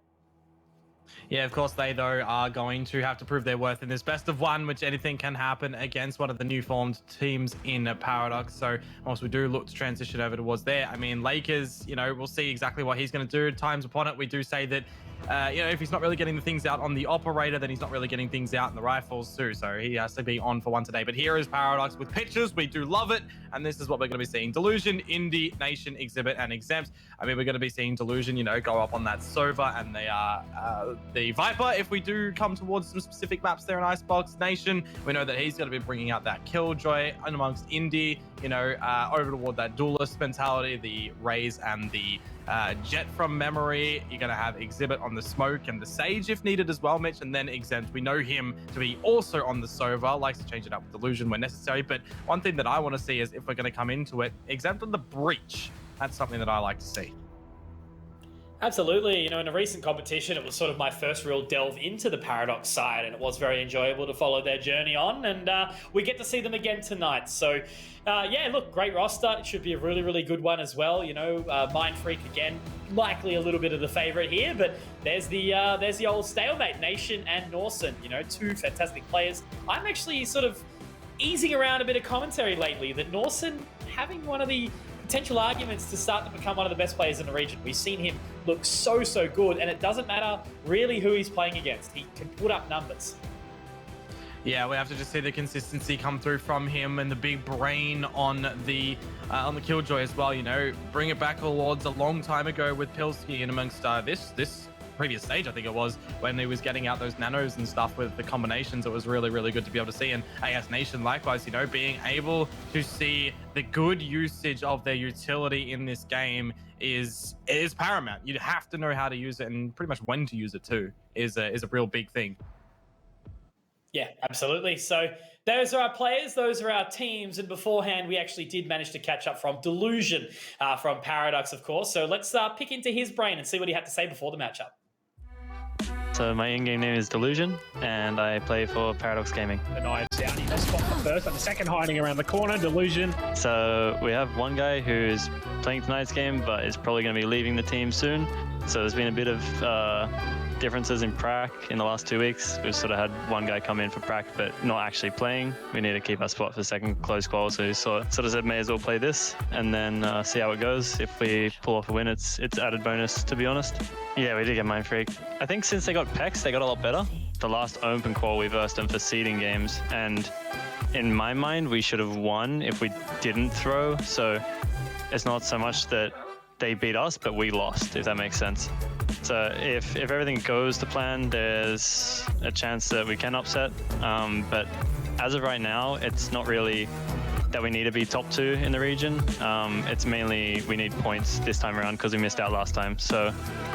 Yeah, of course, they, though, are going to have to prove their worth in this best of one, which anything can happen against one of the new formed teams in Paradox. So, whilst we do look to transition over towards there, I mean, Lakers, you know, we'll see exactly what he's going to do. Times upon it, we do say that, if he's not really getting the things out on the operator, then he's not really getting things out in the rifles too. So he has to be on for one today. But here is Paradox with pictures. We do love it. And this is what we're going to be seeing. Delusion, Indie, Nation, Exhibit, and Exempt. I mean, we're going to be seeing Delusion, go up on that Sova and the Viper. If we do come towards some specific maps there in Icebox Nation, we know that he's going to be bringing out that Killjoy and amongst Indie, over toward that duelist mentality, the Raze and the Jet from memory. You're going to have Exhibit on the Smoke and the Sage if needed as well, Mitch, and then Exempt. We know him to be also on the Sova, likes to change it up with Delusion when necessary, but one thing that I want to see is, if we're going to come into it, Exempt on the Breach. That's something that I like to see. Absolutely. In a recent competition, it was sort of my first real delve into the Paradox side, and it was very enjoyable to follow their journey on, and we get to see them again tonight. So, yeah, look, great roster. It should be a really, really good one as well. Mindfreak, again, likely a little bit of the favorite here, but there's the old stalemate, Nation and Norson, 2 fantastic players. I'm actually sort of easing around a bit of commentary lately that Norson having one of the potential arguments to start to become one of the best players in the region. We've seen him look so good, and it doesn't matter really who he's playing against. He can put up numbers. Yeah, we have to just see the consistency come through from him and the big brain on the Killjoy as well. Bring it back towards a long time ago with Pilsky and amongst this previous stage, I think it was, when he was getting out those nanos and stuff with the combinations. It was really, really good to be able to see. And AS Nation, likewise, being able to see the good usage of their utility in this game is paramount. You have to know how to use it, and pretty much when to use it too is a real big thing. Yeah, absolutely. So those are our players, those are our teams, and beforehand we actually did manage to catch up from Delusion from Paradox, of course. So let's pick into his brain and see what he had to say before the matchup. So my in-game name is Delusion, and I play for Paradox Gaming. The knife's out. He does spot the first, and the second hiding around the corner. Delusion. So we have one guy who's playing tonight's game, but is probably going to be leaving the team soon. So there's been a bit of differences in prac in the last 2 weeks. We've sort of had one guy come in for prac, but not actually playing. We need to keep our spot for the second close qual, so we sort of said may as well play this and then see how it goes. If we pull off a win, it's added bonus, to be honest. Yeah, we did get Mind Freak. I think since they got Pex, they got a lot better. The last open qual, we versed them for seeding games, and in my mind, we should have won if we didn't throw. So it's not so much that they beat us, but we lost, if that makes sense. So if everything goes to plan, there's a chance that we can upset. But as of right now, it's not really that we need to be top 2 in the region. It's mainly we need points this time around because we missed out last time. So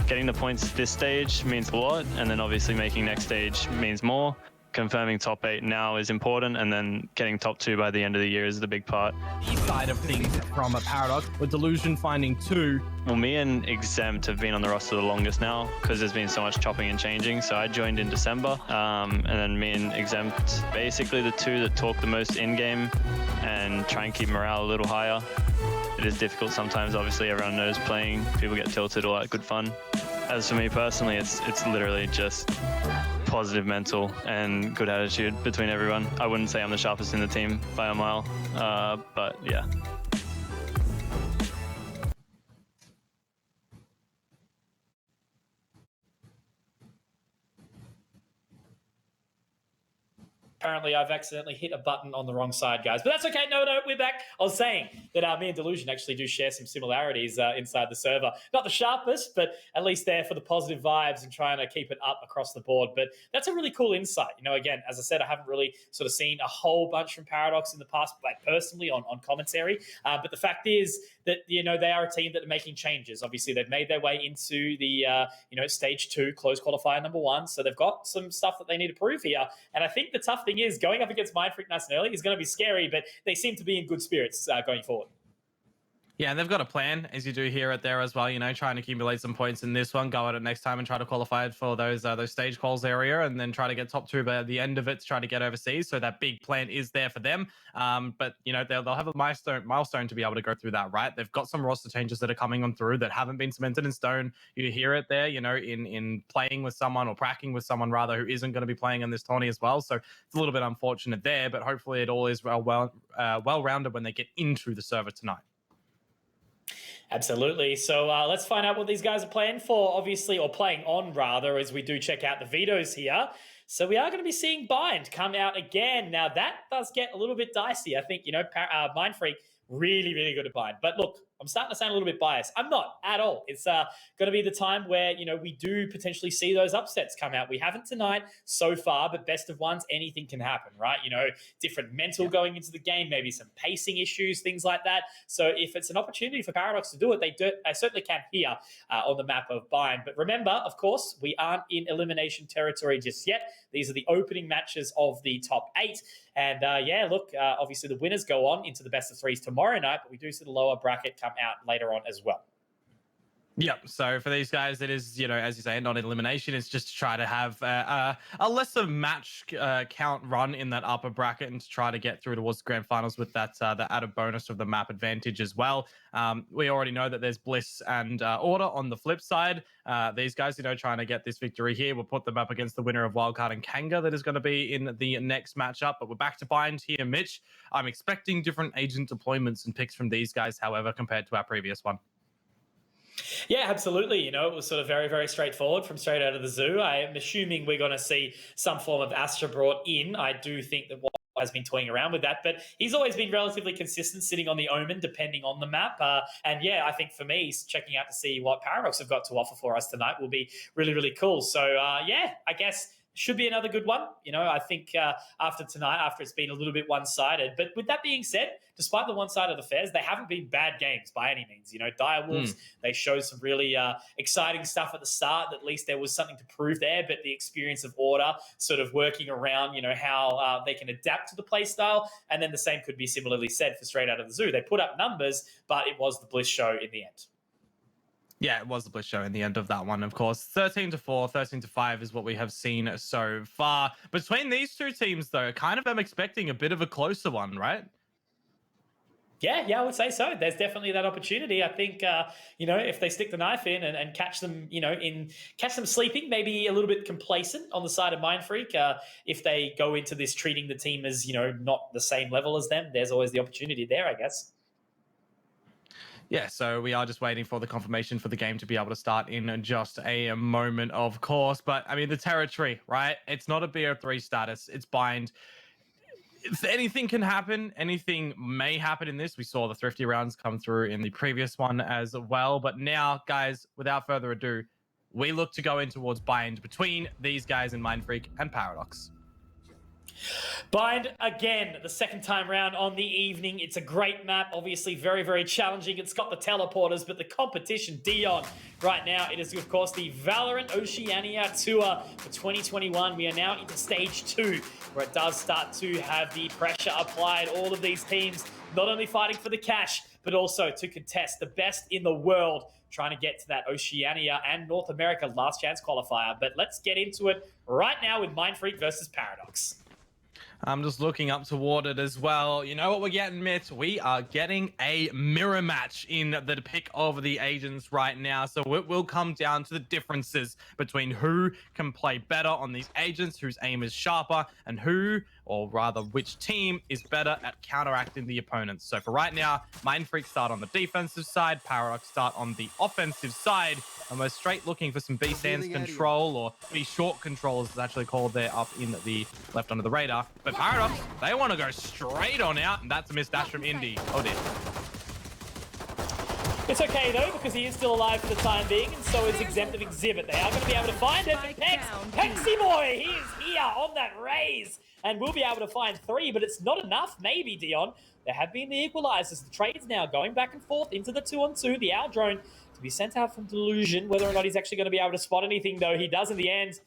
getting the points this stage means a lot, and then obviously making next stage means more. Confirming top 8 now is important, and then getting top 2 by the end of the year is the big part. East side of things from a Paradox, with Delusion finding 2. Well, me and Exempt have been on the roster the longest now because there's been so much chopping and changing. So I joined in December, and then me and Exempt, basically the 2 that talk the most in-game and try and keep morale a little higher. It is difficult sometimes, obviously everyone knows playing, people get tilted, all that good fun. As for me personally, it's literally just positive mental and good attitude between everyone. I wouldn't say I'm the sharpest in the team by a mile, but yeah. Apparently, I've accidentally hit a button on the wrong side, guys. But that's okay. No, we're back. I was saying that me and Delusion actually do share some similarities inside the server. Not the sharpest, but at least there for the positive vibes and trying to keep it up across the board. But that's a really cool insight. You know, again, as I said, I haven't really sort of seen a whole bunch from Paradox in the past, like personally on commentary. But the fact is that, you know, they are a team that are making changes. Obviously, they've made their way into the, stage 2, close qualifier number 1. So they've got some stuff that they need to prove here. And I think the tough thing is going up against Mind Freak nice and early is going to be scary, but they seem to be in good spirits going forward. Yeah, and they've got a plan, as you do hear it there as well, you know, trying to accumulate some points in this one, go at it next time and try to qualify for those stage calls area, and then try to get top 2 by the end of it to try to get overseas. So that big plan is there for them. But, you know, they'll have a milestone to be able to go through that, right? They've got some roster changes that are coming on through that haven't been cemented in stone. You hear it there, you know, in playing with someone or pracking with someone, rather, who isn't going to be playing in this tourney as well. So it's a little bit unfortunate there, but hopefully it all is well-rounded when they get into the server tonight. Absolutely. So let's find out what these guys are playing for, obviously, or playing on, rather, as we do check out the vetoes here. So we are going to be seeing Bind come out again. Now, that does get a little bit dicey. I think, you know, Mind Freak, really, really good at Bind. But look, I'm starting to sound a little bit biased. I'm not at all. It's going to be the time where, you know, we do potentially see those upsets come out. We haven't tonight so far, but best of ones, anything can happen, right? You know, different mental going into the game, maybe some pacing issues, things like that. So if it's an opportunity for Paradox to do it, they certainly can here on the map of Bind. But remember, of course, we aren't in elimination territory just yet. These are the opening matches of the top 8. And obviously the winners go on into the best of 3s tomorrow night, but we do see the lower bracket come out later on as well. Yep. So for these guys, it is, you know, as you say, not an elimination. It's just to try to have a lesser match count run in that upper bracket and to try to get through towards the grand finals with that the added bonus of the map advantage as well. We already know that there's Bliss and Order on the flip side. These guys, you know, trying to get this victory here. We'll put them up against the winner of Wildcard and Kanga that is going to be in the next matchup. But we're back to Bind here, Mitch. I'm expecting different agent deployments and picks from these guys, however, compared to our previous one. Yeah, absolutely. You know, it was sort of very, very straightforward from straight out of the zoo. I am assuming we're going to see some form of Astra brought in. I do think that has been toying around with that, but he's always been relatively consistent sitting on the Omen depending on the map. And yeah, I think for me, checking out to see what Paradox have got to offer for us tonight will be really, really cool. So yeah, I guess should be another good one. You know, I think after tonight, after it's been a little bit one-sided. But with that being said, despite the one-sided affairs, they haven't been bad games by any means. You know, Dire Wolves, they showed some really exciting stuff at the start. At least there was something to prove there. But the experience of Order sort of working around, you know, how they can adapt to the play style. And then the same could be similarly said for Straight Out of the Zoo. They put up numbers, but it was the Bliss show in the end. Yeah, it was the Bliss show in the end of that one, of course. 13-4, 13-5 is what we have seen so far. Between these two teams, though, kind of am expecting a bit of a closer one, right? Yeah, I would say so. There's definitely that opportunity. I think, if they stick the knife in and catch them, catch them sleeping, maybe a little bit complacent on the side of Mindfreak. If they go into this treating the team as, not the same level as them, there's always the opportunity there, I guess. Yeah, so we are just waiting for the confirmation for the game to be able to start in just a moment, of course. But, I mean, the territory, right? It's not a BO3 status. It's bind. Anything can happen. Anything may happen in this. We saw the Thrifty rounds come through in the previous one as well. But now, guys, without further ado, we look to go in towards bind between these guys in Mindfreak and Paradox. Bind again, the second time round on the evening. It's a great map, obviously very, very challenging. It's got the teleporters, but the competition, Dion, right now, it is, of course, the Valorant Oceania Tour for 2021. We are now into stage 2, where it does start to have the pressure applied. All of these teams not only fighting for the cash, but also to contest the best in the world, trying to get to that Oceania and North America last chance qualifier. But let's get into it right now with Mindfreak versus Paradox. I'm just looking up toward it as well. You know what we're getting, Mitch? We are getting a mirror match in the pick of the agents right now. So it will come down to the differences between who can play better on these agents, whose aim is sharper, and who, or rather which team, is better at counteracting the opponents. So for right now, Mindfreak start on the defensive side, Paradox start on the offensive side, and we're straight looking for some B-Sands control, or B-short control as it's actually called there up in the left under the radar. But Paradox, they want to go straight on out, and that's a miss dash from Indy. Oh dear. It's okay though, because he is still alive for the time being, and so is Exemptive Exhibit. They are going to be able to find it. Pexy Boy, he is here on that raise, and we'll be able to find 3, but it's not enough, maybe, Dion. There have been the equalizers. The trades now going back and forth into the 2-on-2. The Owl drone to be sent out from Delusion. Whether or not he's actually going to be able to spot anything, though, he does in the end.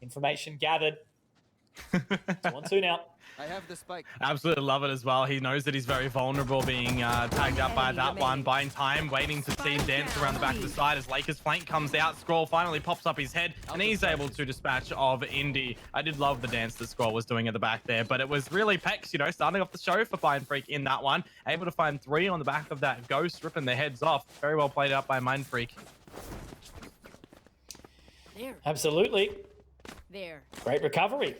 Information gathered. 2-on-2 now. I have the spike. Absolutely love it as well. He knows that he's very vulnerable being tagged out by that one. Buying time, waiting to see dance around the back of the side as Lakers flank comes out. Scroll finally pops up his head, and he's able to dispatch of Indy. I did love the dance that Scroll was doing at the back there, but it was really Pex, starting off the show for Mindfreak in that one. Able to find 3 on the back of that Ghost, ripping their heads off. Very well played out by Mindfreak. Absolutely. There. Great recovery.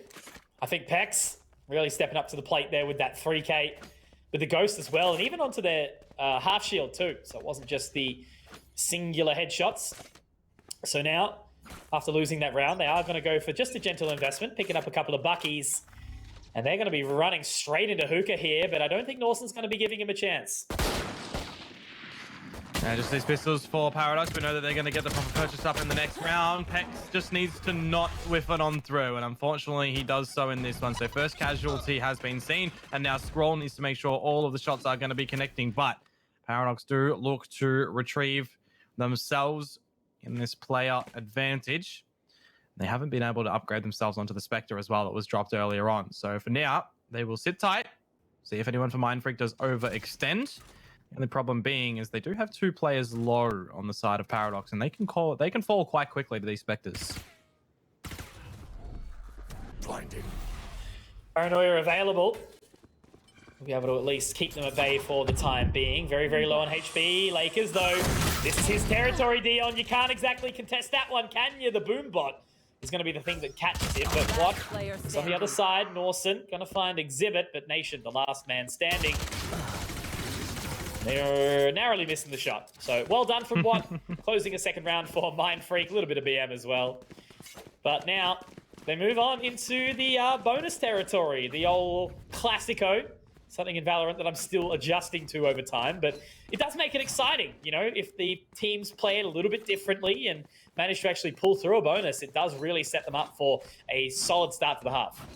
I think Pex really stepping up to the plate there with that 3K, with the Ghost as well, and even onto their half shield too. So it wasn't just the singular headshots. So now, after losing that round, they are going to go for just a gentle investment, picking up a couple of buckies, and they're going to be running straight into Hookah here, but I don't think Nawson's going to be giving him a chance. And just these pistols for Paradox. We know that they're going to get the proper purchase up in the next round. Pex just needs to not whiff it on through, and unfortunately he does so in this one. So first casualty has been seen, and now Scroll needs to make sure all of the shots are going to be connecting, but Paradox do look to retrieve themselves in this player advantage. They haven't been able to upgrade themselves onto the Spectre as well that was dropped earlier on. So for now, they will sit tight, see if anyone from Mindfreak does overextend. The only problem being is they do have 2 players low on the side of Paradox, and they can fall quite quickly to these Spectres. Blinding. Paranoia available. We'll be able to at least keep them at bay for the time being. Very, very low on HP. Lakers, though, this is his territory, Dion. You can't exactly contest that one, can you? The boom bot is going to be the thing that catches him. But what is on the other side? Nawson going to find Exhibit, but Nation, the last man standing. They're narrowly missing the shot. So well done from Watt. Closing a second round for Mindfreak. A little bit of BM as well. But now they move on into the bonus territory. The old Classico. Something in Valorant that I'm still adjusting to over time. But it does make it exciting. If the teams play it a little bit differently and manage to actually pull through a bonus, it does really set them up for a solid start to the half.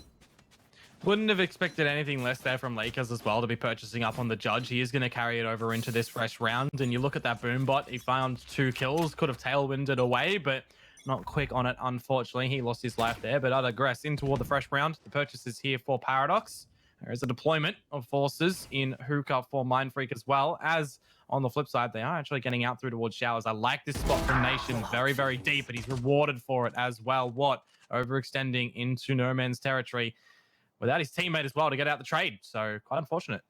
Wouldn't have expected anything less there from Lakers as well to be purchasing up on the Judge. He is going to carry it over into this fresh round. And you look at that Boombot, he found 2 kills, could have tailwinded away, but not quick on it, unfortunately. He lost his life there, but I digress. In toward the fresh round, the purchase is here for Paradox. There is a deployment of forces in Hookah for Mindfreak as well, as on the flip side, they are actually getting out through towards Showers. I like this spot from Nation. Very, very deep, and he's rewarded for it as well. What? Overextending into no man's territory without his teammate as well to get out the trade. So quite unfortunate.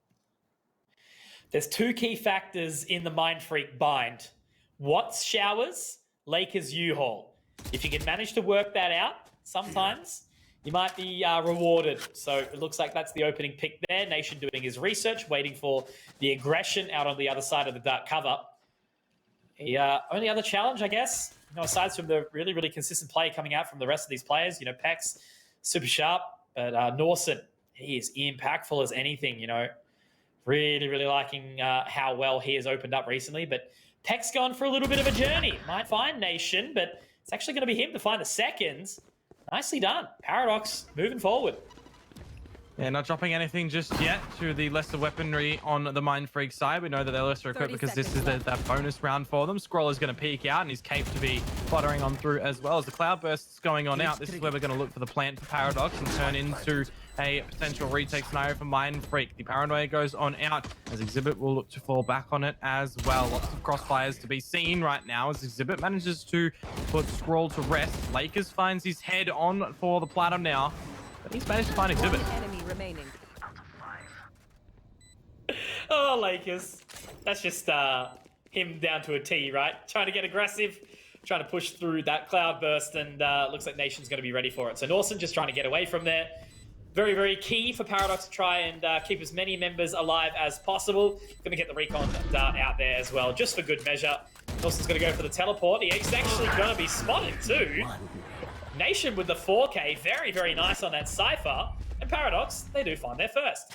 There's two key factors in the Mind Freak bind. What's Showers? Lakers U-Haul. If you can manage to work that out, sometimes you might be rewarded. So it looks like that's the opening pick there. Nation doing his research, waiting for the aggression out on the other side of the dark cover. The only other challenge, I guess, aside from the really, really consistent play coming out from the rest of these players, Pex, super sharp, but Norson, he is impactful as anything, Really, really liking how well he has opened up recently. But Peck's gone for a little bit of a journey. Might find Nation, but it's actually going to be him to find the seconds. Nicely done. Paradox moving forward. Yeah, not dropping anything just yet to the lesser weaponry on the Mind Freak side. We know that they're lesser equipped because this is that bonus round for them. Scroll is going to peek out and he's cape to be fluttering on through as well. As the cloud burst's going on out, this is where we're going to look for the plant for Paradox and turn into a potential retake scenario for Mind Freak. The paranoia goes on out as Exhibit will look to fall back on it as well. Lots of crossfires to be seen right now as Exhibit manages to put Scroll to rest. Lakers finds his head on for the platinum now, but he's managed to find Exhibit. Remaining. Oh, Lakers. That's just him down to a T, right? Trying to get aggressive, trying to push through that cloud burst, and looks like Nation's going to be ready for it. So Norson just trying to get away from there. Very, very key for Paradox to try and keep as many members alive as possible. Going to get the recon dart out there as well, just for good measure. Norson's going to go for the teleport. He's actually going to be spotted too. Nation with the 4K. Very, very nice on that Cypher. And Paradox, they do find their first.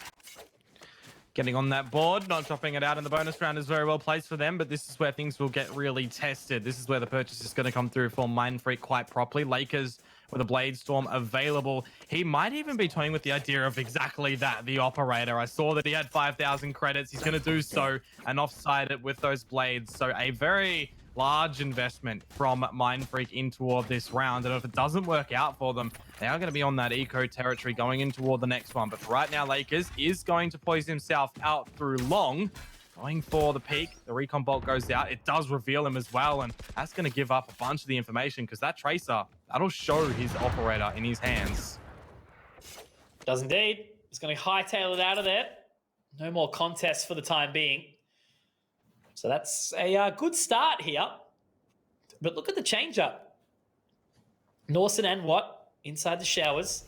Getting on that board, not dropping it out in the bonus round is very well placed for them, but this is where things will get really tested. This is where the purchase is going to come through for Mind Freak quite properly. Lakers with a Blade Storm available. He might even be toying with the idea of exactly that, the operator. I saw that he had 5,000 credits. He's going to do so and offside it with those blades. So a very large investment from Mind Freak in toward this round, and if it doesn't work out for them, they are going to be on that eco territory going in toward the next one. But for right now, Lakers is going to poison himself out through long, going for the peak. The recon bolt goes out. It does reveal him as well, and that's going to give up a bunch of the information because that tracer, that'll show his operator in his hands. Does indeed. He's going to hightail it out of there. No more contests for the time being. So that's a good start here. But look at the change-up. Norson and Watt inside the showers.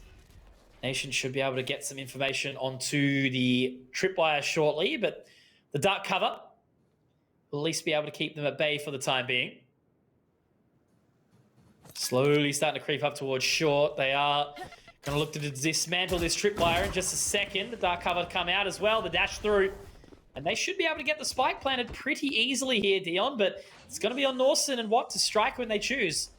Nation should be able to get some information onto the tripwire shortly, but the dark cover will at least be able to keep them at bay for the time being. Slowly starting to creep up towards short. They are going to look to dismantle this tripwire in just a second. The dark cover come out as well. The dash through. And they should be able to get the spike planted pretty easily here, Dion, but it's going to be on Norson and Watt to strike when they choose.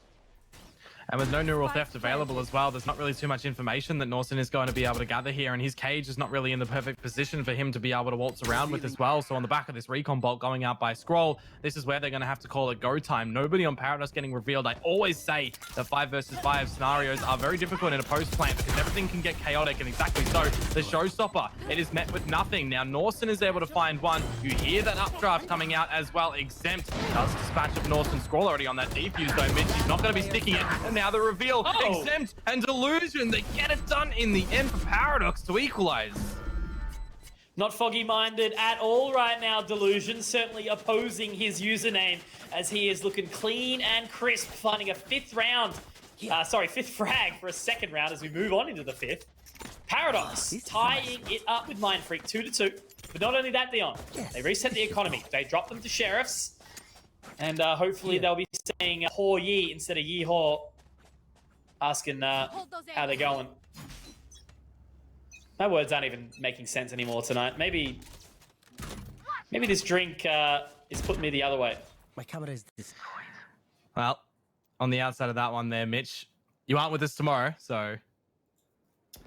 And with no neural theft available as well, there's not really too much information that Norson is going to be able to gather here, and his cage is not really in the perfect position for him to be able to waltz around with as well. So on the back of this recon bolt going out by Scroll, this is where they're going to have to call it go time. Nobody on Paradox getting revealed. I always say that 5 versus 5 scenarios are very difficult in a post plant because everything can get chaotic, and exactly so. The showstopper, it is met with nothing. Now Norson is able to find one. You hear that updraft coming out as well. Exempt does dispatch of Norson. Scroll already on that defuse though. Mitch, he's not going to be sticking it. And now the reveal. Exempt and Delusion, they get it done in the end for Paradox to equalize. Not foggy-minded at all right now, Delusion. Certainly opposing his username as he is looking clean and crisp, finding a fifth frag for a second round as we move on into the fifth. Paradox tying it up with Mind Freak 2-2. But not only that, Dion, they reset the economy. They drop them to Sheriffs, and hopefully they'll be saying Haw Yi instead of Yi Haw. Asking how they're going. My words aren't even making sense anymore tonight. Maybe this drink is putting me the other way. My camera is this. Well, on the outside of that one there, Mitch, you aren't with us tomorrow, so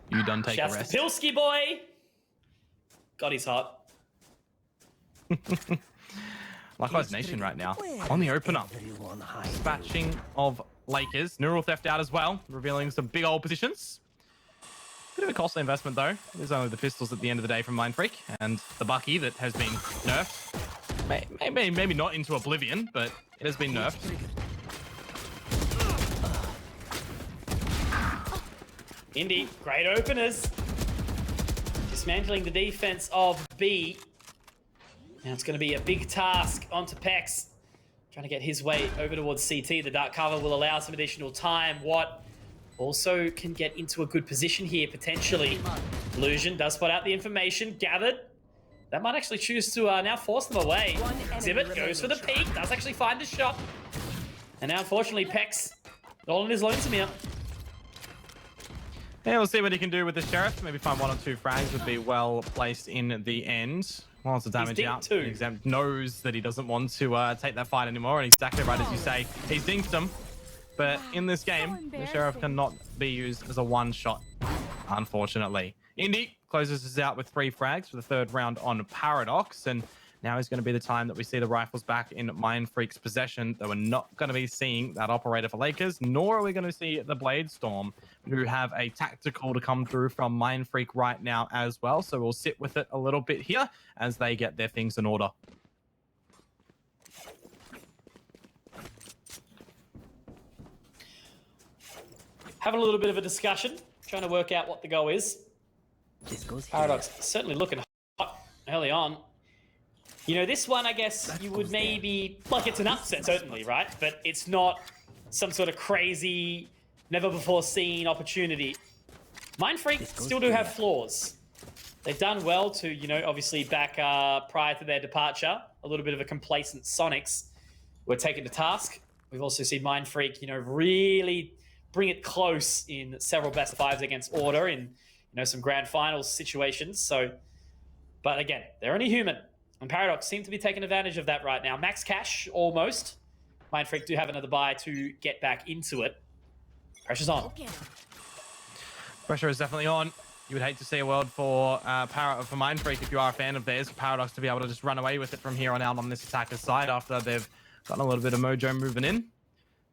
you done take a rest. Shouts to Pilsky boy. God, he's hot. Likewise, Nation right now on the opener. Dispatching of Lakers. Neural theft out as well, revealing some big old positions. Bit of a costly investment though. There's only the pistols at the end of the day from Mind Freak and the Bucky that has been nerfed. Maybe not into oblivion, but it has been nerfed. Indy, great openers. Dismantling the defense of B. Now it's going to be a big task onto Pex. Trying to get his way over towards CT. The dark cover will allow some additional time. Watt also can get into a good position here, potentially. Illusion does spot out the information. Gathered. That might actually choose to now force them away. Exhibit goes for the peak. Does actually find the shot. And now, unfortunately, Pex all on his lonesome here. Yeah, we'll see what he can do with the Sheriff. Maybe find 1 or 2 frags would be well placed in the end. Lots of damage out. Exempt knows that he doesn't want to take that fight anymore, and exactly right as you say, he's dinked him. But in this game, the Sheriff cannot be used as a one-shot, unfortunately. Indy closes us out with 3 frags for the 3rd round on Paradox, and now is going to be the time that we see the rifles back in Mindfreak's possession. Though we're not going to be seeing that operator for Lakers, nor are we going to see the Bladestorm, who have a tactical to come through from Mindfreak right now as well. So we'll sit with it a little bit here as they get their things in order. Having a little bit of a discussion, trying to work out what the goal is. Paradox certainly looking hot early on. You know, this one, I guess you would maybe... Like, it's an upset, certainly, right? But it's not some sort of crazy, never-before-seen opportunity. Mindfreak still do have flaws. They've done well to, you know, obviously back prior to their departure. A little bit of a complacent Sonics were taken to task. We've also seen Mindfreak, you know, really bring it close in several best fives against Order in, you know, some grand finals situations. So, but again, they're only human. And Paradox seem to be taking advantage of that right now. Max cash, almost. Mindfreak do have another buy to get back into it. Pressure's on. Pressure is definitely on. You would hate to see a world for Mindfreak if you are a fan of theirs. Paradox to be able to just run away with it from here on out on this attacker's side after they've gotten a little bit of mojo moving in.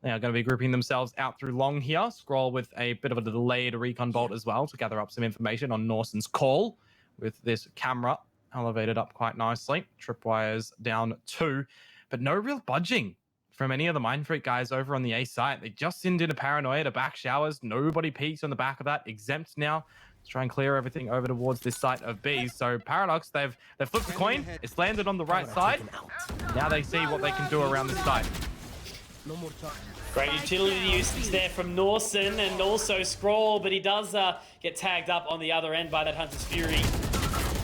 They are going to be grouping themselves out through long here. Scroll with a bit of a delayed recon bolt as well to gather up some information on Norsen's call with this camera elevated up quite nicely. Tripwires down 2, but no real budging from any of the Mindfreak guys over on the A site. They just send in a paranoia to back showers. Nobody peeks on the back of that. Exempt now to try and clear everything over towards this site of B. So Paradox, they've flipped the coin. It's landed on the right side. Now they see what they can do around this site. Great utility usage there from Norsen and also Scroll, but he does get tagged up on the other end by that Hunter's Fury.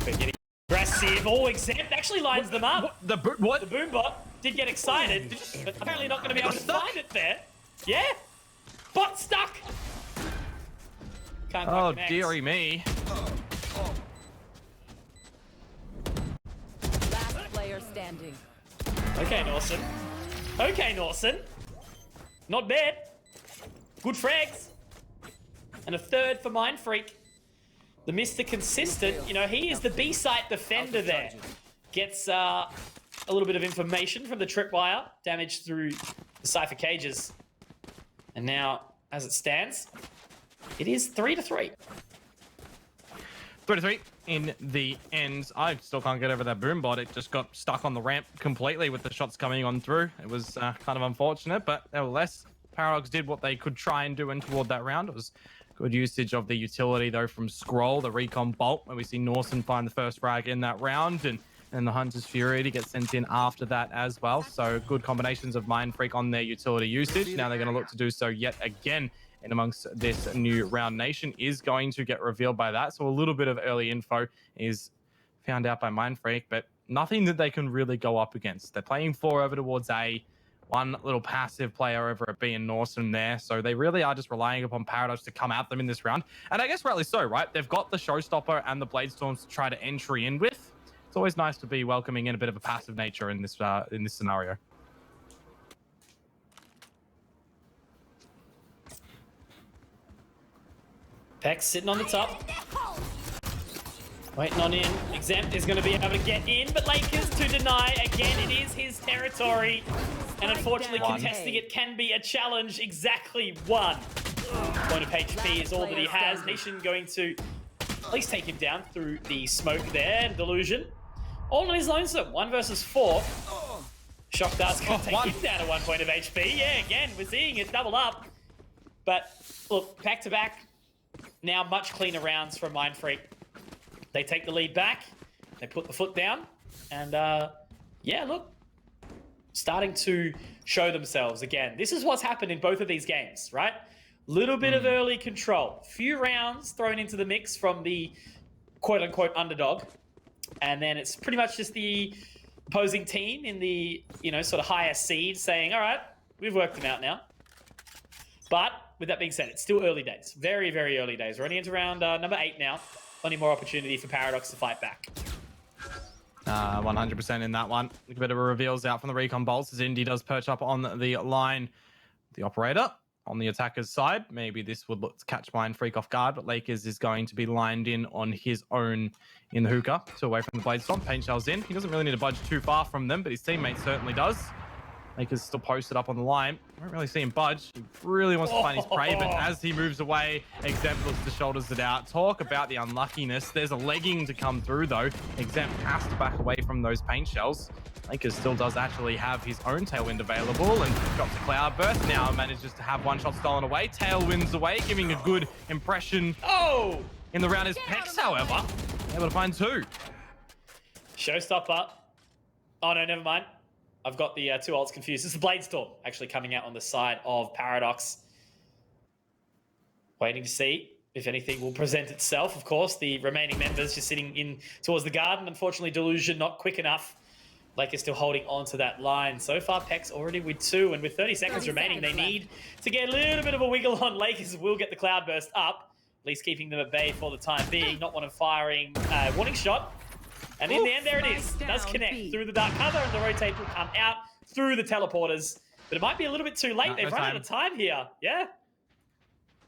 But getting aggressive. Oh, Exempt actually lines them up. The Boombot did get excited, but apparently not going to be able to find it there. Yeah. Bot stuck. Can't oh, dearie me. Last player standing. Okay, Norsen. Okay, Norsen. Not bad. Good frags. And a 3rd for Mindfreak. The Mr. Consistent, you know, he is the B-site defender there. Gets a little bit of information from the tripwire. Damage through the Cypher cages. And now, as it stands, it is 3-3. 3-3 in the end. I still can't get over that Boombot. It just got stuck on the ramp completely with the shots coming on through. It was kind of unfortunate, but nevertheless, Paradox did what they could try and do in toward that round. It was good usage of the utility, though, from Scroll, the recon bolt, where we see Norsen find the first frag in that round, and the Hunter's Fury to get sent in after that as well. So good combinations of Mindfreak on their utility usage. Now they're going to look to do so yet again in amongst this new round. Nation is going to get revealed by that. So a little bit of early info is found out by Mindfreak, but nothing that they can really go up against. They're playing 4 over towards A. One little passive player over at B and Norsen there. So they really are just relying upon Paradox to come at them in this round. And I guess rightly so, right? They've got the Showstopper and the Bladestorms to try to entry in with. It's always nice to be welcoming in a bit of a passive nature in this scenario. Pex sitting on the top. Waiting on in. Exempt is going to be able to get in, but Lakers to deny. Again, it is his territory. And unfortunately, contesting it can be a challenge. Exactly 1 point of HP is all that he has. Nation going to at least take him down through the smoke there. Delusion all on his lonesome. 1 versus 4. Shock Dart's going to take him down to 1 point of HP. Yeah, again, we're seeing it double up. But look, back to back. Now much cleaner rounds from Mindfreak. They take the lead back. They put the foot down. And yeah, look, starting to show themselves again. This is what's happened in both of these games, right? Little bit of early control. Few rounds thrown into the mix from the quote-unquote underdog. And then it's pretty much just the opposing team in the, you know, sort of higher seed saying, all right, we've worked them out now. But with that being said, it's still early days. Very, very early days. We're only into round number 8 now. Plenty more opportunity for Paradox to fight back. 100% in that one. A bit of a reveals out from the recon bolts as Indy does perch up on the line. The operator on the attacker's side. Maybe this would look to catch Mindfreak off guard, but Lakers is going to be lined in on his own in the hookah. 2 away from the blade storm. Pain Shell's in. He doesn't really need to budge too far from them, but his teammate certainly does. Lakers still posted up on the line. I don't really see him budge. He really wants to find his prey, but as he moves away, Exempt looks to shoulders it out. Talk about the unluckiness. There's a legging to come through, though. Exempt has to back away from those paint shells. Lakers still does actually have his own Tailwind available and drops a Cloudburst. Now manages to have 1 shot stolen away. Tailwind's away, giving a good impression. Oh! In the round is Pex, however, able to find 2. Showstopper. Oh, no, never mind. I've got the 2 ults confused. It's the Blade Storm actually coming out on the side of Paradox. Waiting to see if anything will present itself. Of course, the remaining members just sitting in towards the garden. Unfortunately, Delusion not quick enough. Lakers still holding on to that line. So far, Pex already with 2, and with 30 seconds remaining, they need to get a little bit of a wiggle on. Lakers will get the Cloudburst up, at least keeping them at bay for the time being. Not one of firing warning shot. And in the end, there it is. Does connect through the dark cover, and the rotate will come out through the teleporters. But it might be a little bit too late. They've run out of time here. Yeah?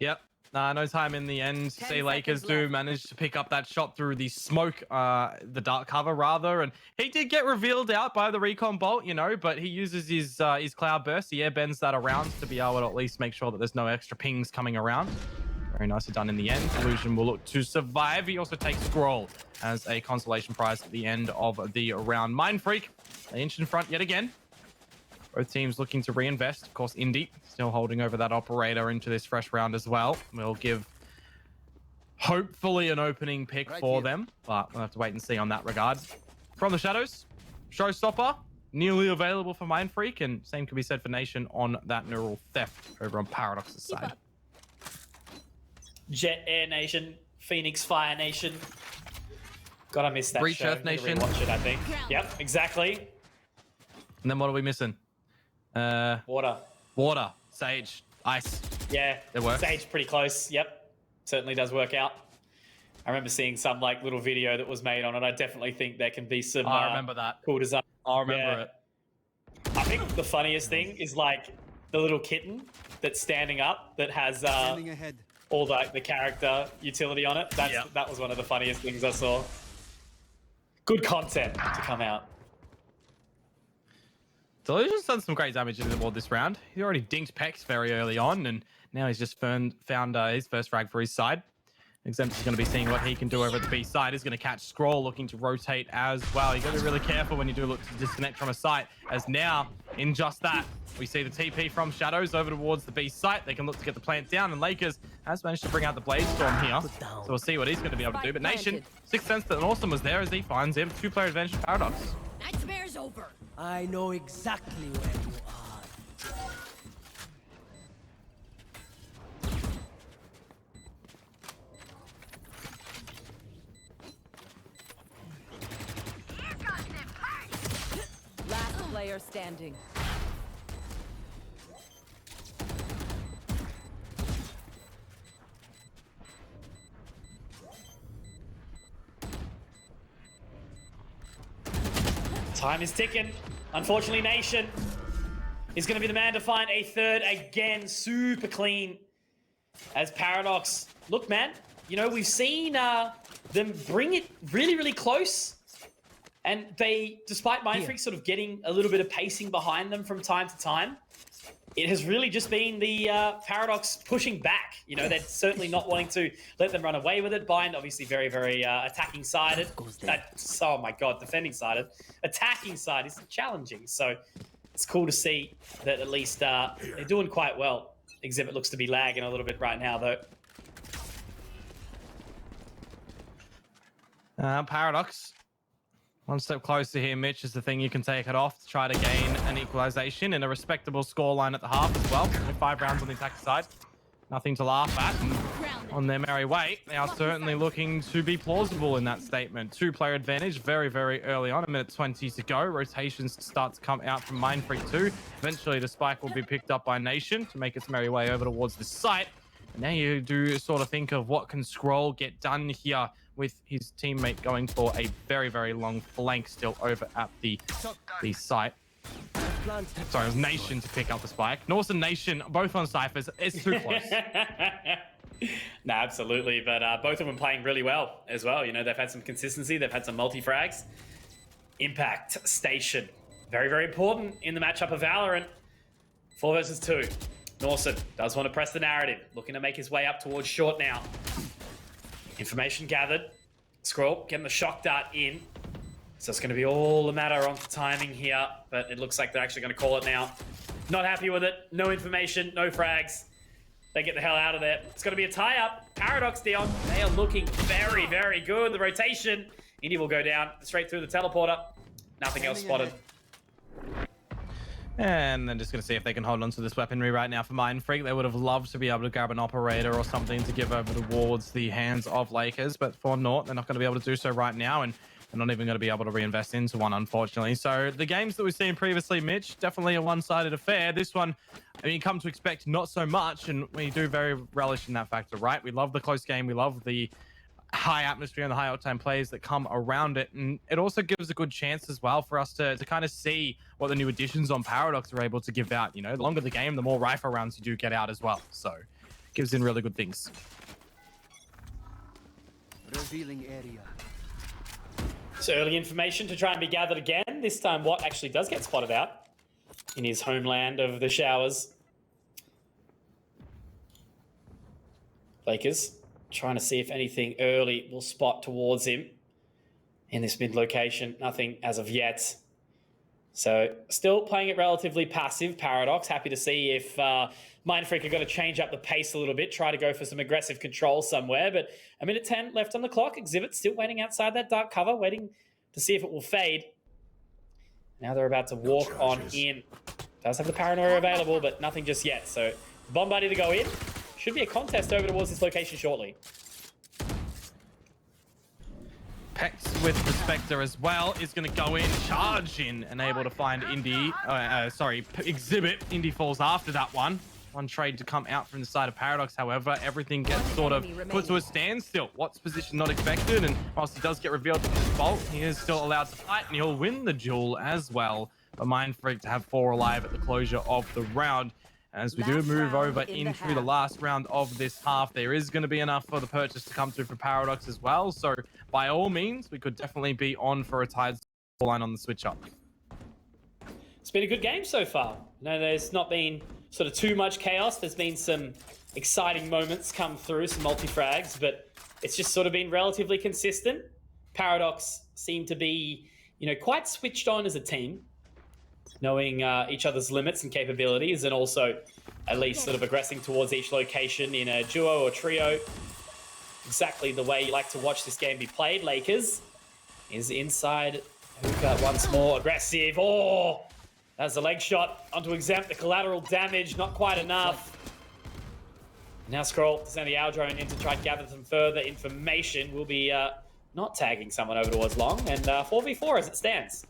Yep. No time in the end. See, Lakers do manage to pick up that shot through the smoke, the dark cover rather, and he did get revealed out by the recon bolt, you know, but he uses his cloud burst. He air bends that around to be able to at least make sure that there's no extra pings coming around. Very nicely done in the end. Illusion will look to survive. He also takes Scroll as a consolation prize at the end of the round. Mindfreak, they inch in front yet again. Both teams looking to reinvest. Of course, Indy still holding over that operator into this fresh round as well. We'll give hopefully an opening pick for them, but we'll have to wait and see on that regard. From the shadows, Showstopper, nearly available for Mindfreak, and same can be said for Nation on that neural theft over on Paradox's side. Jet Air Nation, Phoenix Fire Nation. Gotta miss that Breach show. Earth Nation. Watch it, I think. Yep, exactly. And then what are we missing? Water. Sage. Ice. Yeah. It works. Sage pretty close. Yep. Certainly does work out. I remember seeing some like little video that was made on it. I definitely think there can be some I remember that. Cool design. I remember it. I think the funniest thing is like the little kitten that's standing up that has all the character utility on it. That was one of the funniest things I saw. Good content to come out. Delusion's done some great damage in the board this round. He already dinked Pex very early on, and now he's just found his first frag for his side. Exempt is going to be seeing what he can do over at the B side. He's going to catch Scroll, looking to rotate as well. You got to be really careful when you do look to disconnect from a site, as now, in just that, we see the TP from Shadows over towards the B site. They can look to get the plant down, and Lakers has managed to bring out the Blade Storm here. So we'll see what he's going to be able to do. But Nation, 6th sense that Awesome was there as he finds him. 2-player advantage for Paradox. Nightmare's over. I know exactly where you are. Last player standing. Time is ticking. Unfortunately, Nation is going to be the man to find a third again. Super clean as Paradox. Look, man, you know, we've seen them bring it really, really close. And they, despite Mindfreak sort of getting a little bit of pacing behind them from time to time, it has really just been the Paradox pushing back. You know, they're certainly not wanting to let them run away with it. Bind, obviously, very, very attacking sided. Oh my god, defending sided. Attacking side is challenging. So it's cool to see that at least they're doing quite well. Exhibit looks to be lagging a little bit right now, though. Paradox. One step closer here, Mitch, is the thing you can take it off to try to gain an equalization and a respectable scoreline at the half as well. 5 rounds on the attacker side. Nothing to laugh at. On their merry way, they are certainly looking to be plausible in that statement. 2-player advantage very, very early on. 1:20 to go. Rotations start to come out from Mindfreak 2. Eventually, the spike will be picked up by Nation to make its merry way over towards the site. And now you do sort of think of what can Scroll get done here with his teammate going for a very, very long flank still over at the site. Sorry, it was Nation to pick up the spike. Norse and Nation, both on Cyphers. It's too close. No, absolutely. But both of them playing really well as well. You know, they've had some consistency. They've had some multi-frags. Impact Station. Very, very important in the matchup of Valorant. 4 versus 2. Norson does want to press the narrative. Looking to make his way up towards short now. Information gathered. Scroll getting the shock dart in. So it's going to be all a matter of timing here. But it looks like they're actually going to call it now. Not happy with it. No information. No frags. They get the hell out of there. It's going to be a tie-up. Paradox, Dion. They are looking very, very good. The rotation. Indy will go down straight through the teleporter. Nothing else spotted. And then just going to see if they can hold on to this weaponry right now for Mindfreak. They would have loved to be able to grab an operator or something to give over towards the hands of Lakers. But for Naught, they're not going to be able to do so right now. And they're not even going to be able to reinvest into one, unfortunately. So the games that we've seen previously, Mitch, definitely a one-sided affair. This one, I mean, you come to expect not so much. And we do very relish in that factor, right? We love the close game. We love the high atmosphere and the high octane plays that come around it, and it also gives a good chance as well for us to kind of see what the new additions on Paradox are able to give out. You know, the longer the game, the more rifle rounds you do get out as well, so gives in really good things. Revealing area. So early information to try and be gathered again. This time Watt actually does get spotted out in his homeland of the showers. Lakers trying to see if anything early will spot towards him in this mid location. Nothing as of yet. So still playing it relatively passive. Paradox, happy to see if Mindfreak are going to change up the pace a little bit, try to go for some aggressive control somewhere. But 1:10 left on the clock. Exhibit still waiting outside that dark cover, waiting to see if it will fade. Now they're about to walk on in. Does have the paranoia available, but nothing just yet. So bomb buddy to go in. Should be a contest over towards this location shortly. Pex with the Spectre as well is going to go in, charge in, and able to find Indy. Exhibit. Indy falls after that one. One trade to come out from the side of Paradox. However, everything gets sort of put to a standstill. Watt's position not expected, and whilst he does get revealed to his fault, he is still allowed to fight, and he'll win the duel as well. But Mindfreak to have 4 alive at the closure of the round. As we do move over into the last round of this half, there is going to be enough for the purchase to come through for Paradox as well. So by all means, we could definitely be on for a tied line on the switch up. It's been a good game so far. No, there's not been sort of too much chaos. There's been some exciting moments come through, some multi-frags, but it's just sort of been relatively consistent. Paradox seem to be, you know, quite switched on as a team, knowing each other's limits and capabilities, and also at least sort of aggressing towards each location in a duo or trio. Exactly the way you like to watch this game be played. Lakers is inside hookah once more. Aggressive. Oh, that's a leg shot onto exempt. The collateral damage, not quite enough. Now Scroll to send the Owl drone in to try and gather some further information. We'll be not tagging someone over towards long, and 4v4 as it stands.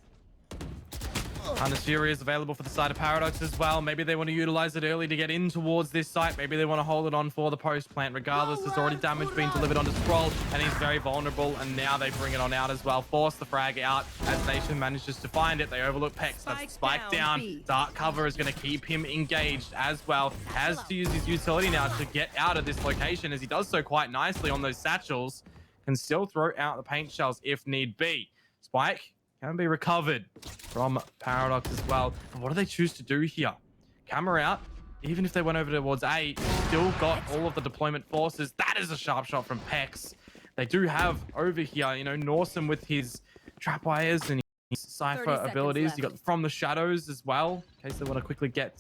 Hunter's Fury is available for the side of Paradox as well. Maybe they want to utilize it early to get in towards this site. Maybe they want to hold it on for the post plant. Regardless, there's already damage being delivered onto Scroll, and he's very vulnerable. And now they bring it on out as well. Force the frag out as Nation manages to find it. They overlook Pex. That's spike down. Dark cover is going to keep him engaged as well. Has to use his utility now to get out of this location, as he does so quite nicely on those satchels. Can still throw out the paint shells if need be. Spike can be recovered from Paradox as well. But what do they choose to do here? camera out. Even if they went over towards A, still got all of the deployment forces. That is a sharp shot from Pex. They do have over here, you know, Norson with his trapwires and his Cypher abilities. You got from the shadows as well, in case they want to quickly get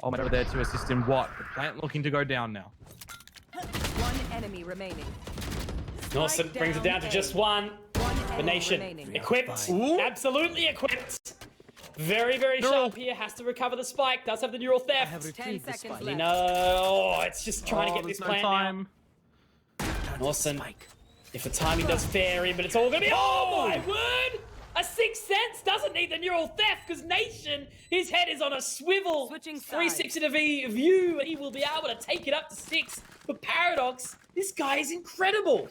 Olmed over there to assist in what. The plant looking to go down now. One enemy remaining. Norson brings it down to just one. The Nation equipped. Absolutely equipped. Very, very sharp here. Has to recover the spike. Does have the neural theft. 10 seconds left. No, it's just trying to get this plant now. Norson, if the timing does fare in, but it's all gonna be. Oh my word! A Sixth Sense doesn't need the neural theft because Nation, his head is on a swivel. Switching 360 view, and he will be able to take it up to 6. But Paradox, this guy is incredible.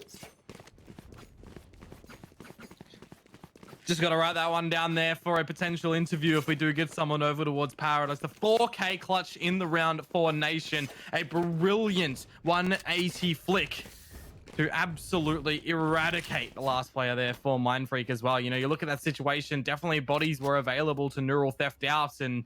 Just got to write that one down there for a potential interview if we do get someone over towards Paradise. The 4K clutch in the round for Nation. A brilliant 180 flick to absolutely eradicate the last player there for Mindfreak as well. You know, you look at that situation, definitely bodies were available to neural theft out and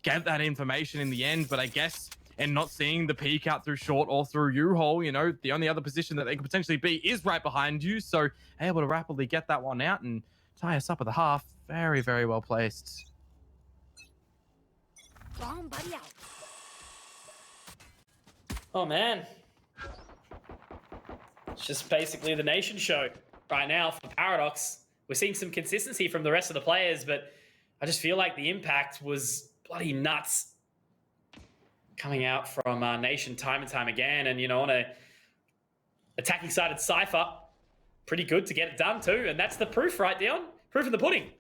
get that information in the end. But I guess in not seeing the peek out through short or through U-hole, you know, the only other position that they could potentially be is right behind you. So able to rapidly get that one out and tie us up at the half. Very, very well placed. Bomb buddy out. Oh man. It's just basically the Nation show right now for Paradox. We're seeing some consistency from the rest of the players, but I just feel like the impact was bloody nuts coming out from Nation time and time again. And, you know, on a attacking sided Cypher, pretty good to get it done too. And that's the proof right down. Proof in the pudding.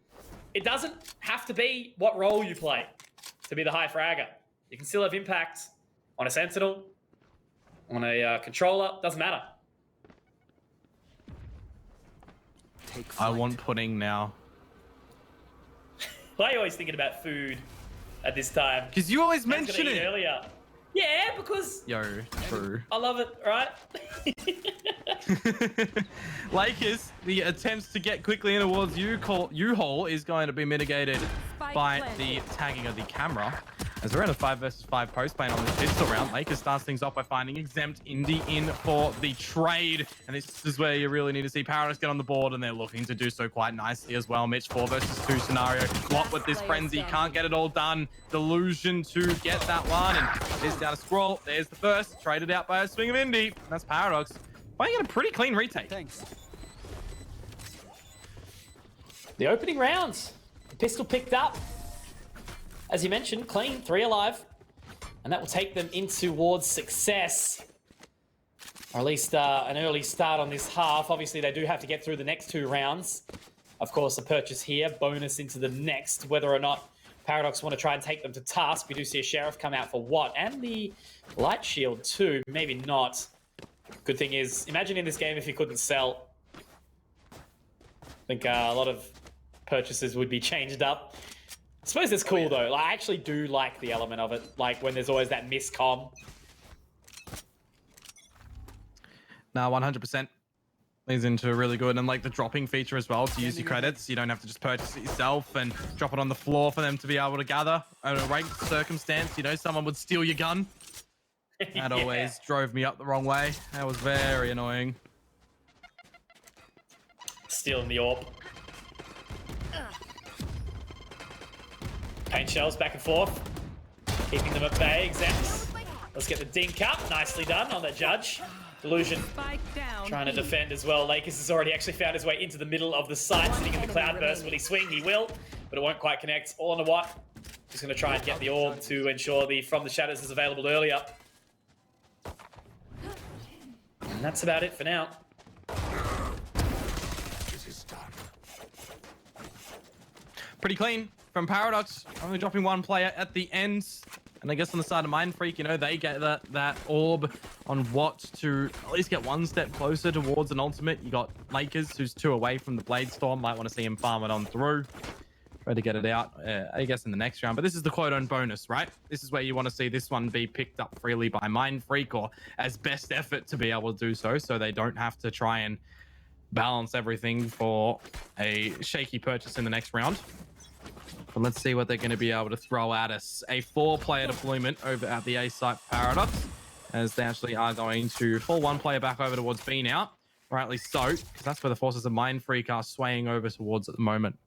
It doesn't have to be what role you play to be the high fragger. You can still have impact on a Sentinel, on a controller, doesn't matter. I want pudding now. Why are you always thinking about food at this time? Because you always mention it earlier. Yeah, because true. I love it, right? Lakers, the attempts to get quickly in towards U-hole is going to be mitigated by the tagging of the camera. As we're in a 5 versus 5 post plane on this pistol round, Lakers starts things off by finding Exempt Indy in for the trade. And this is where you really need to see Paradise get on the board, and they're looking to do so quite nicely as well. Mitch, 4 versus 2 scenario. What with this frenzy? Can't get it all done. Delusion to get that one. And there's down a scroll. There's the first. Traded out by a swing of Indy. And that's Paradox. Playing in a pretty clean retake. Thanks. The opening rounds. The pistol picked up. As you mentioned, clean, 3 alive. And that will take them in towards success. Or at least an early start on this half. Obviously, they do have to get through the next 2 rounds. Of course, a purchase here, bonus into the next. Whether or not Paradox want to try and take them to task. We do see a Sheriff come out for Watt. And the Light Shield too. Maybe not. Good thing is, imagine in this game if you couldn't sell. I think a lot of purchases would be changed up. I suppose it's cool though. Like, I actually do like the element of it. Like when there's always that miscomm. Now 100% leads into a really good, and like the dropping feature as well to use your credits. You don't have to just purchase it yourself and drop it on the floor for them to be able to gather. In a ranked circumstance, you know, someone would steal your gun. That always drove me up the wrong way. That was very annoying. Stealing the AWP. Paint shells back and forth. Keeping them at bay, Exempt. Let's get the dink up. Nicely done on the judge. Delusion trying to defend as well. Lakers has already actually found his way into the middle of the site, sitting in the cloudburst. Will he swing? He will, but it won't quite connect. All on a Watt. Just going to try and get the orb to ensure the From the Shadows is available earlier. And that's about it for now. Pretty clean from Paradox, only dropping 1 player at the end. And I guess on the side of Mindfreak, you know, they get that orb on Watt to at least get 1 step closer towards an ultimate. You got Lakers, who's 2 away from the Blade Storm. Might want to see him farm it on through. Try to get it out, I guess, in the next round. But this is the quote-on bonus, right? This is where you want to see this one be picked up freely by Mindfreak, or as best effort to be able to do so, so they don't have to try and balance everything for a shaky purchase in the next round. But let's see what they're going to be able to throw at us. A 4-player deployment over at the A site Paradox, as they actually are going to pull 1 player back over towards B now. Rightly so, because that's where the forces of Mind Freak are swaying over towards at the moment.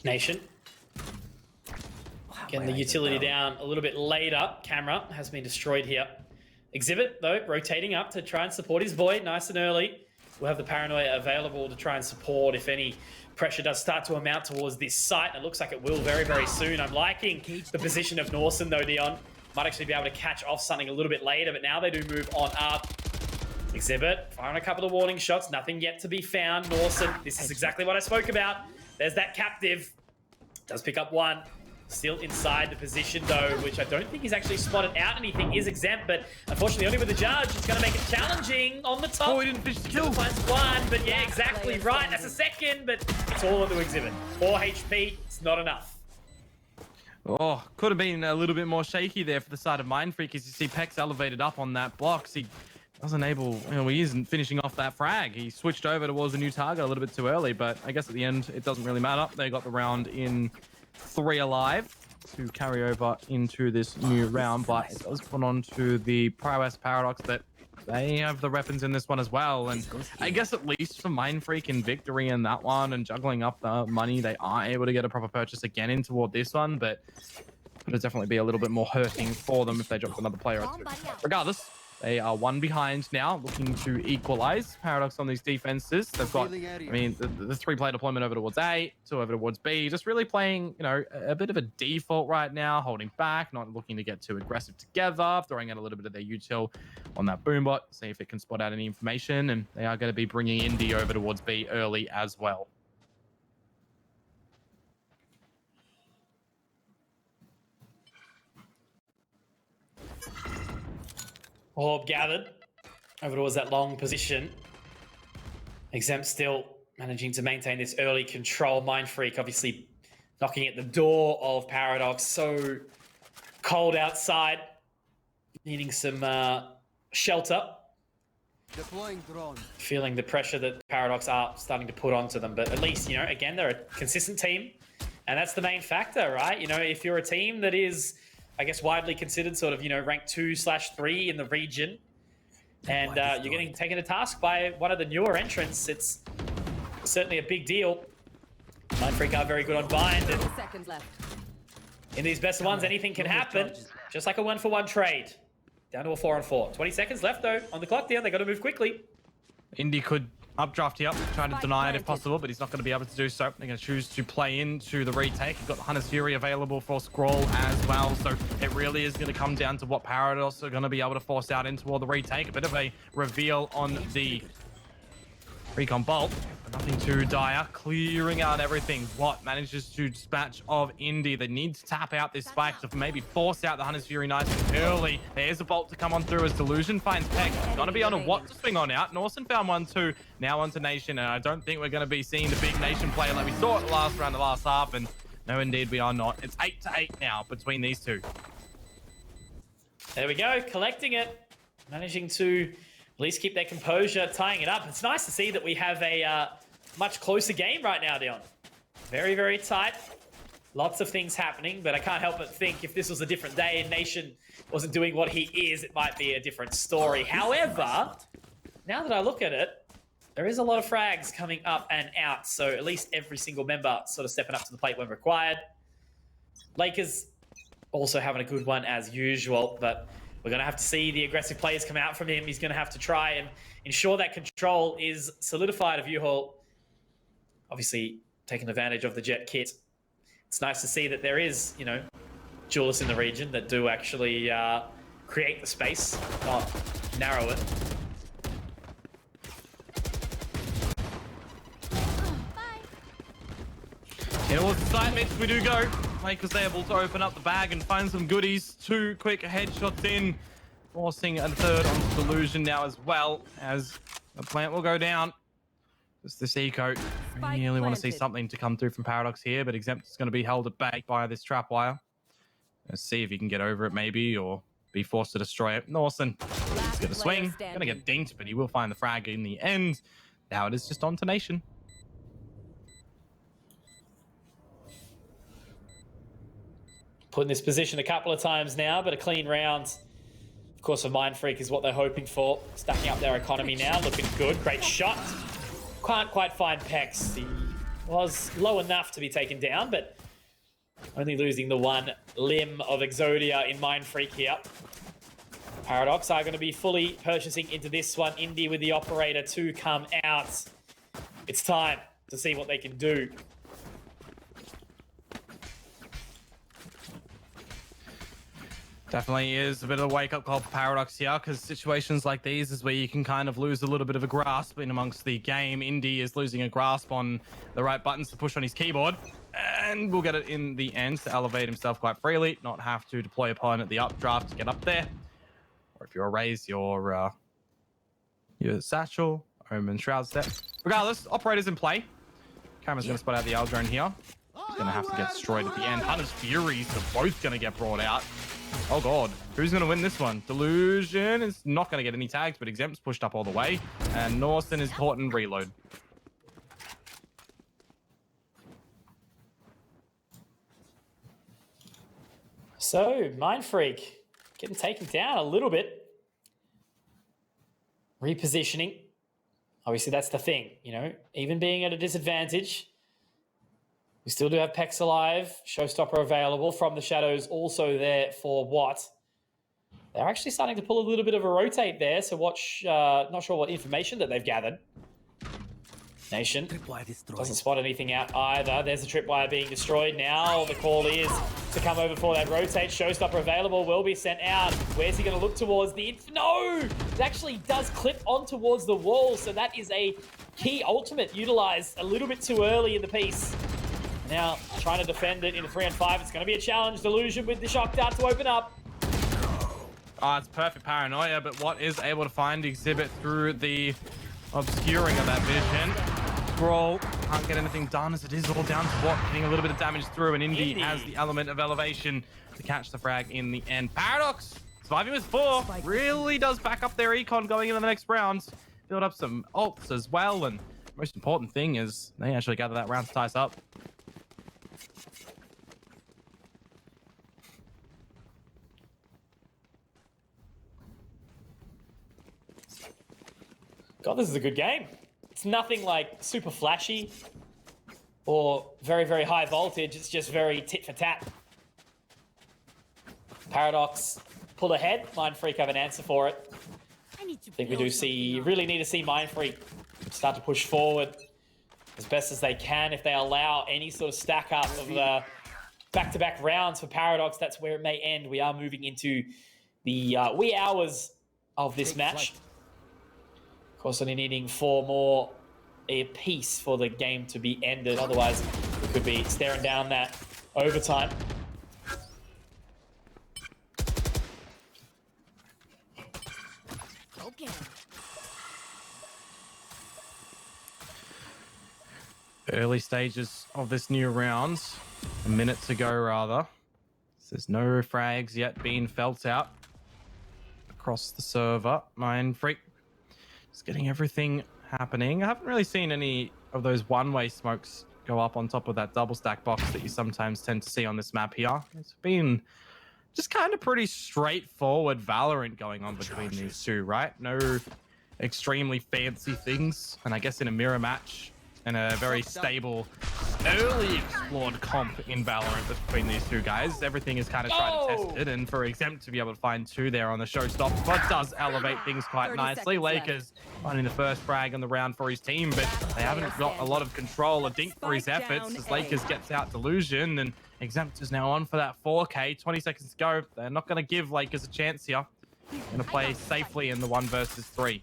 Nation. Getting the utility down a little bit later. Camera has been destroyed here. Exhibit, though, rotating up to try and support his boy nice and early. We'll have the Paranoia available to try and support if any pressure does start to amount towards this site. It looks like it will very, very soon. I'm liking the position of Norson, though, Dion. Might actually be able to catch off something a little bit later, but now they do move on up. Exhibit, firing a couple of warning shots. Nothing yet to be found. Norson, this is exactly what I spoke about. There's that captive. Does pick up 1. Still inside the position, though, which I don't think he's actually spotted out anything. Is exempt, but unfortunately only with the judge. It's going to make it challenging on the top. Oh, he didn't finish the kill. Finds 1, but yeah, exactly right. That's a second, but it's all on the Exhibit. 4 HP, it's not enough. Oh, could have been a little bit more shaky there for the side of Mind Freak, as you see Pex elevated up on that block. He wasn't able, he isn't finishing off that frag. He switched over towards a new target a little bit too early, but I guess at the end, it doesn't really matter. They got the round in 3 alive to carry over into this new round, but it does put on to the Prowess Paradox that they have the weapons in this one as well. And I guess at least for Mind Freak and victory in that one and juggling up the money, they are able to get a proper purchase again in toward this one, but it'll definitely be a little bit more hurting for them if they drop another player or 2. Regardless, they are 1 behind now, looking to equalize. Paradox on these defenses. They've got, the 3-player deployment over towards A, 2 over towards B. Just really playing, a bit of a default right now, holding back, not looking to get too aggressive together, throwing out a little bit of their util on that boombot, see if it can spot out any information. And they are going to be bringing Indy over towards B early as well. Orb gathered over towards that long position. Exempt still managing to maintain this early control. Mind Freak obviously knocking at the door of Paradox. So cold outside, needing some shelter. Deploying drone. Feeling the pressure that Paradox are starting to put onto them. But at least, again, they're a consistent team. And that's the main factor, right? If you're a team that is, I guess, widely considered sort of, ranked 2/3 in the region, and you're getting taken to task by one of the newer entrants, it's certainly a big deal. Mind Freak are very good on bind, and Seconds left. in these best of ones, anything can happen. Just like a 1-for-1 trade. Down to a 4-on-4. 20 seconds left, though, on the clock there. They got to move quickly. Indy could updraft here, try to deny it if possible, but he's not going to be able to do so. They're going to choose to play into the retake. You've got the Hunter's Fury available for Scroll as well, so it really is going to come down to what Paradox are going to be able to force out into the retake. A bit of a reveal on the Recon Bolt, but nothing too dire. Clearing out everything. What manages to dispatch of Indy. They need to tap out this spike to maybe force out the Hunter's Fury nice and early. There's a Bolt to come on through as Delusion finds Peck. Gonna be on a what to swing on out. Norson found 1 too. Now onto Nation, and I don't think we're gonna be seeing the big Nation player like we saw at the last round, the last half, and no, indeed we are not. It's 8-8 now between these two. There we go, collecting it. Managing to at least keep their composure, tying it up. It's nice to see that we have a much closer game right now, Dion. Very, very tight. Lots of things happening, but I can't help but think if this was a different day and Nation wasn't doing what he is, it might be a different story. However, now that I look at it, there is a lot of frags coming up and out, so at least every single member sort of stepping up to the plate when required. Lakers also having a good one as usual, but we're going to have to see the aggressive players come out from him. He's going to have to try and ensure that control is solidified of U-Haul. Obviously, taking advantage of the Jet kit. It's nice to see that there is, duelists in the region that do actually create the space, not narrow it. Towards the side mitch we do go. Lakers able to open up the bag and find some goodies. 2 quick headshots in, forcing a third on Delusion now as well, as the plant will go down. Just this eco. Really want to see something to come through from Paradox here, but Exempt is going to be held at bay by this trap wire. Let's see if he can get over it maybe, or be forced to destroy it. Norson, he's going to swing. Going to get dinked, but he will find the frag in the end. Now it is just on to Nation. Put in this position a couple of times now, but a clean round. Of course, a Mind Freak is what they're hoping for. Stacking up their economy now, looking good. Great shot. Can't quite find Pex. He was low enough to be taken down, but only losing the one limb of Exodia in Mind Freak here. Paradox are going to be fully purchasing into this one. Indy with the operator to come out. It's time to see what they can do. Definitely is a bit of a wake-up call for Paradox here, because situations like these is where you can kind of lose a little bit of a grasp in amongst the game. Indy is losing a grasp on the right buttons to push on his keyboard, and we'll get it in the end to elevate himself quite freely, not have to deploy upon at the updraft to get up there. Or if you're raised, your satchel, Omen Shroud Step. Regardless, operator's in play. Camera's going to spot out the L drone here. He's going to have to get destroyed at the end. Hunter's Furies are both going to get brought out. Oh god, who's going to win this one? Delusion is not going to get any tags, but Exempt's pushed up all the way. And Norton is caught in reload. So, Mind Freak getting taken down a little bit. Repositioning. Obviously, that's the thing, you know, even being at a disadvantage, we still do have Pex alive, Showstopper available from the shadows, also there for what? They're actually starting to pull a little bit of a rotate there, so watch, not sure what information that they've gathered. Nation doesn't spot anything out either. There's the tripwire being destroyed. Now the call is to come over for that rotate. Showstopper available, will be sent out. Where's he going to look towards? No! It actually does clip on towards the wall, so that is a key ultimate utilized a little bit too early in the piece. Now trying to defend it in a 3-on-5. It's going to be a challenge. Delusion with the shock dart to open up. Oh, it's perfect paranoia, but what is able to find Exhibit through the obscuring of that vision? Brawl can't get anything done as it is all down to what, getting a little bit of damage through, and Indy has the element of elevation to catch the frag in the end. Paradox surviving with 4 really does back up their econ going into the next round. Build up some ults as well, and the most important thing is they actually gather that round to tie us up. God, this is a good game. It's nothing like super flashy or very, very high voltage. It's just very tit for tat. Paradox pull ahead. Mind Freak have an answer for it. I think we do see, really need to see Mind Freak start to push forward as best as they can. If they allow any sort of stack up of back-to-back rounds for Paradox, that's where it may end. We are moving into the wee hours of this match. Of course, only needing 4 more apiece for the game to be ended. Otherwise, we could be staring down that overtime. Okay. Early stages of this new round. A minute to go, rather. There's no frags yet being felt out across the server. Mind Freak just getting everything happening. I haven't really seen any of those one-way smokes go up on top of that double stack box that you sometimes tend to see on this map here. It's been just kind of pretty straightforward Valorant going on between these two, right? No extremely fancy things. And I guess in a mirror match and a very stable, early explored comp in Valorant between these two guys, everything is kind of tried and tested. And for Exempt to be able to find 2 there on the showstopper, but does elevate things quite nicely. Lakers finding the first frag on the round for his team, but they haven't got a lot of control or dink for his efforts as Lakers gets out Delusion, and Exempt is now on for that 4K. 20 seconds to go. They're not going to give Lakers a chance here. Going to play safely in the 1 versus 3.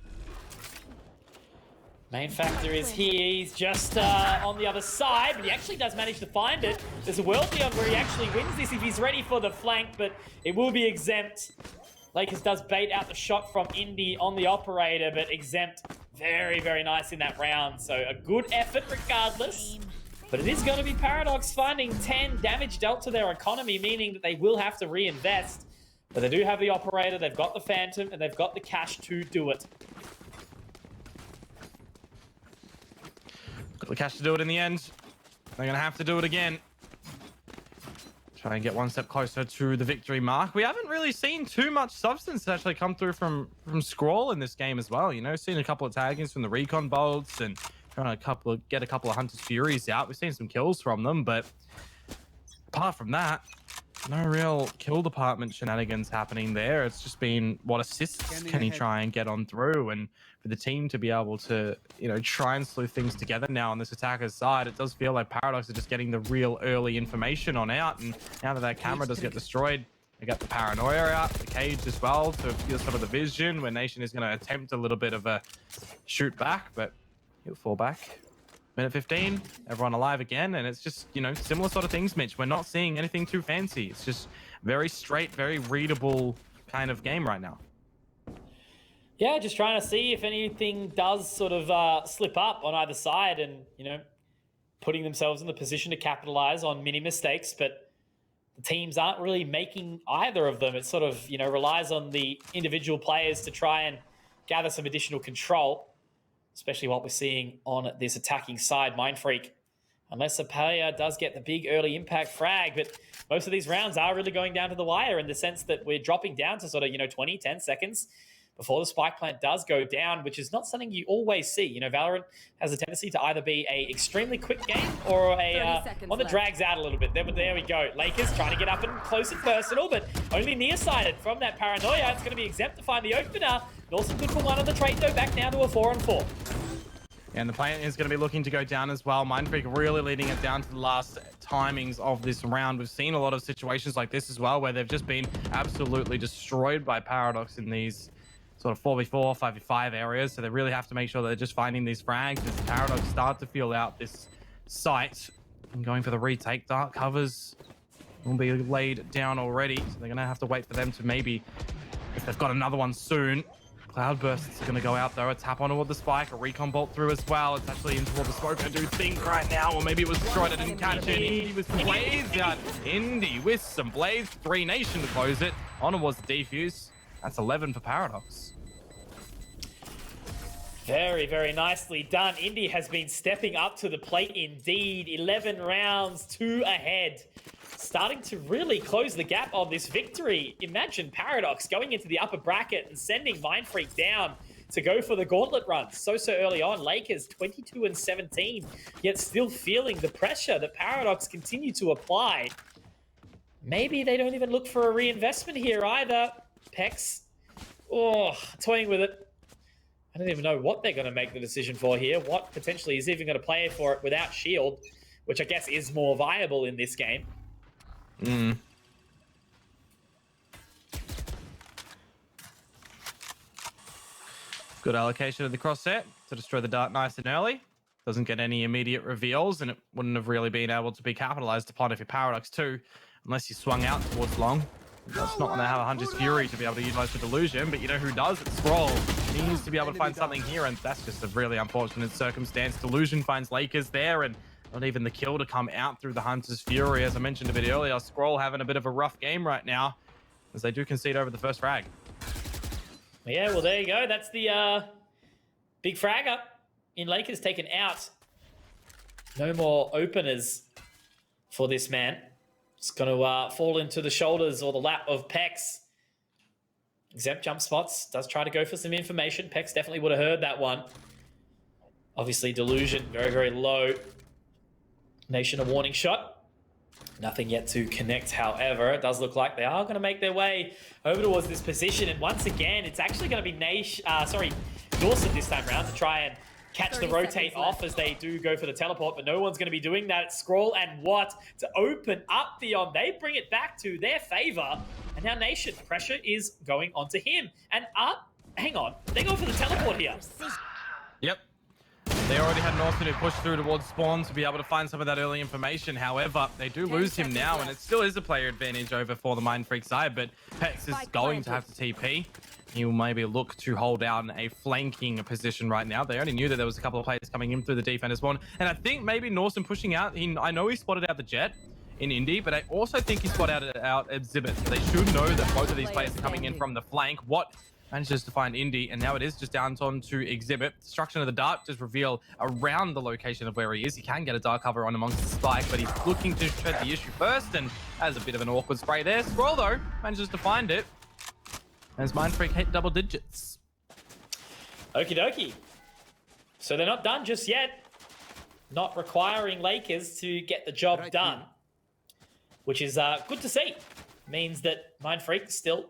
Main factor is here. He's just on the other side, but he actually does manage to find it. There's a world beyond where he actually wins this if he's ready for the flank, but it will be Exempt. Lakers does bait out the shot from Indy on the operator, but Exempt very, very nice in that round. So a good effort regardless. But it is going to be Paradox finding 10 damage dealt to their economy, meaning that they will have to reinvest. But they do have the operator, they've got the Phantom, and they've got the cash to do it. Got the cash to do it in the end. They're going to have to do it again. Try and get one step closer to the victory mark. We haven't really seen too much substance actually come through from Scroll in this game as well. You know, seen a couple of taggings from the recon bolts and trying to get a couple of Hunter's Furies out. We've seen some kills from them, but apart from that, no real kill department shenanigans happening there. It's just been what assists can he try and get on through, and for the team to be able to, you know, try and sleuth things together now on this attacker's side, it does feel like Paradox are just getting the real early information on out. And now that camera does get destroyed, they got the paranoia out, the cage as well to feel some of the vision, where Nation is going to attempt a little bit of a shoot back, but he'll fall back. Minute 15, everyone alive again, and it's just, you know, similar sort of things, Mitch. We're not seeing anything too fancy. It's just very straight, very readable kind of game right now. Yeah, just trying to see if anything does sort of slip up on either side and, you know, putting themselves in the position to capitalize on mini mistakes, but the teams aren't really making either of them. It sort of, you know, relies on the individual players to try and gather some additional control, especially what we're seeing on this attacking side. Mindfreak, unless a player does get the big early impact frag, but most of these rounds are really going down to the wire in the sense that we're dropping down to sort of, you know, 20, 10 seconds before the spike plant does go down, which is not something you always see. You know, Valorant has a tendency to either be a extremely quick game or a one that drags out a little bit. There we go. Lakers trying to get up and close and personal, but only nearsighted from that paranoia. It's going to be exempt to find the opener. Awesome, good for one on the trade, though. Back now to a 4-on-4. And the plant is going to be looking to go down as well. Mindfreak really leading it down to the last timings of this round. We've seen a lot of situations like this as well, where they've just been absolutely destroyed by Paradox in these sort of 4v4, 5v5 areas. So they really have to make sure they're just finding these frags as Paradox start to feel out this site and going for the retake. Dark covers will be laid down already. So they're going to have to wait for them to maybe, if they've got another one soon. Cloudbursts are going to go out though. A tap on toward the spike, a recon bolt through as well. It's actually in toward the smoke, I do think right now, or maybe it was destroyed. I didn't catch it. Indy with some blaze out. Indy with some blaze. 3 Nation to close it. On was the defuse. That's 11 for Paradox. Very, very nicely done. Indy has been stepping up to the plate indeed. 11 rounds, 2 ahead. Starting to really close the gap on this victory. Imagine Paradox going into the upper bracket and sending Mindfreak down to go for the gauntlet run so early on. Lakers 22-17, yet still feeling the pressure that Paradox continue to apply. Maybe they don't even look for a reinvestment here either. Pex, toying with it. I don't even know what they're going to make the decision for here. What potentially is even going to play for it without shield, which I guess is more viable in this game. Good allocation of the cross set to destroy the dart nice and early. Doesn't get any immediate reveals, and it wouldn't have really been able to be capitalized upon if you're Paradox too, unless you swung out towards long. That's not going to have a Hunter's Fury to be able to utilize the delusion, but you know who does? It's Scroll. He needs to be able to find something here, and that's just a really unfortunate circumstance. Delusion finds Lakers there, and not even the kill to come out through the Hunter's Fury. As I mentioned a bit earlier, Scroll having a bit of a rough game right now, as they do concede over the first frag. Yeah, well, there you go. That's the big frag up in Lakers taken out. No more openers for this man. It's going to fall into the shoulders or the lap of Pex. Exempt jump spots. Does try to go for some information. Pex definitely would have heard that one. Obviously, Delusion very, very low. Nation a warning shot. Nothing yet to connect, however. It does look like they are going to make their way over towards this position. And once again, it's actually going to be Dawson this time around to try and catch the rotate off as they do go for the teleport, but no one's going to be doing that. It's Scroll and Watt to open up Beyond. They bring it back to their favor, and now Nation, pressure is going onto him. And hang on, they go for the teleport here. Yep. They already had Norton who pushed through towards spawn to be able to find some of that early information. However, they do lose him now, and it still is a player advantage over for the Mindfreak side, but Pex is going to have to TP. He will maybe look to hold down a flanking position right now. They only knew that there was a couple of players coming in through the defender spawn, and I think maybe Norton pushing out. I know he spotted out the Jet in Indy, but I also think he spotted out Exhibit. So they should know that both of these players are coming in from the flank. What Manages to find Indy, and now it is just down to Exhibit. Destruction of the Dark just reveal around the location of where he is. He can get a dark cover on amongst the spike, but he's looking to tread the issue first, and has a bit of an awkward spray there. Scroll, though, manages to find it. As Mindfreak hit double digits. Okie dokie. So they're not done just yet. Not requiring Lakers to get the job done, which is good to see. Means that Mindfreak still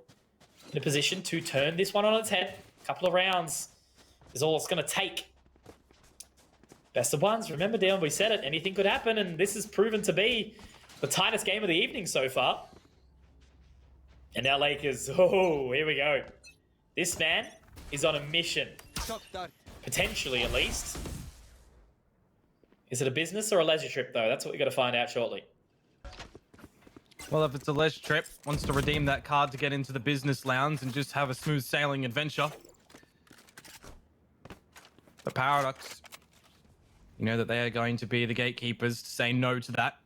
in a position to turn this one on its head. A couple of rounds is all it's going to take. Best of ones. Remember, Dion, we said it. Anything could happen, and this has proven to be the tightest game of the evening so far. And now Lakers. Oh, here we go. This man is on a mission. Potentially, at least. Is it a business or a leisure trip, though? That's what we've got to find out shortly. Well, if it's a leisure trip, wants to redeem that card to get into the business lounge and just have a smooth sailing adventure. The Paradox, you know that they are going to be the gatekeepers to say no to that.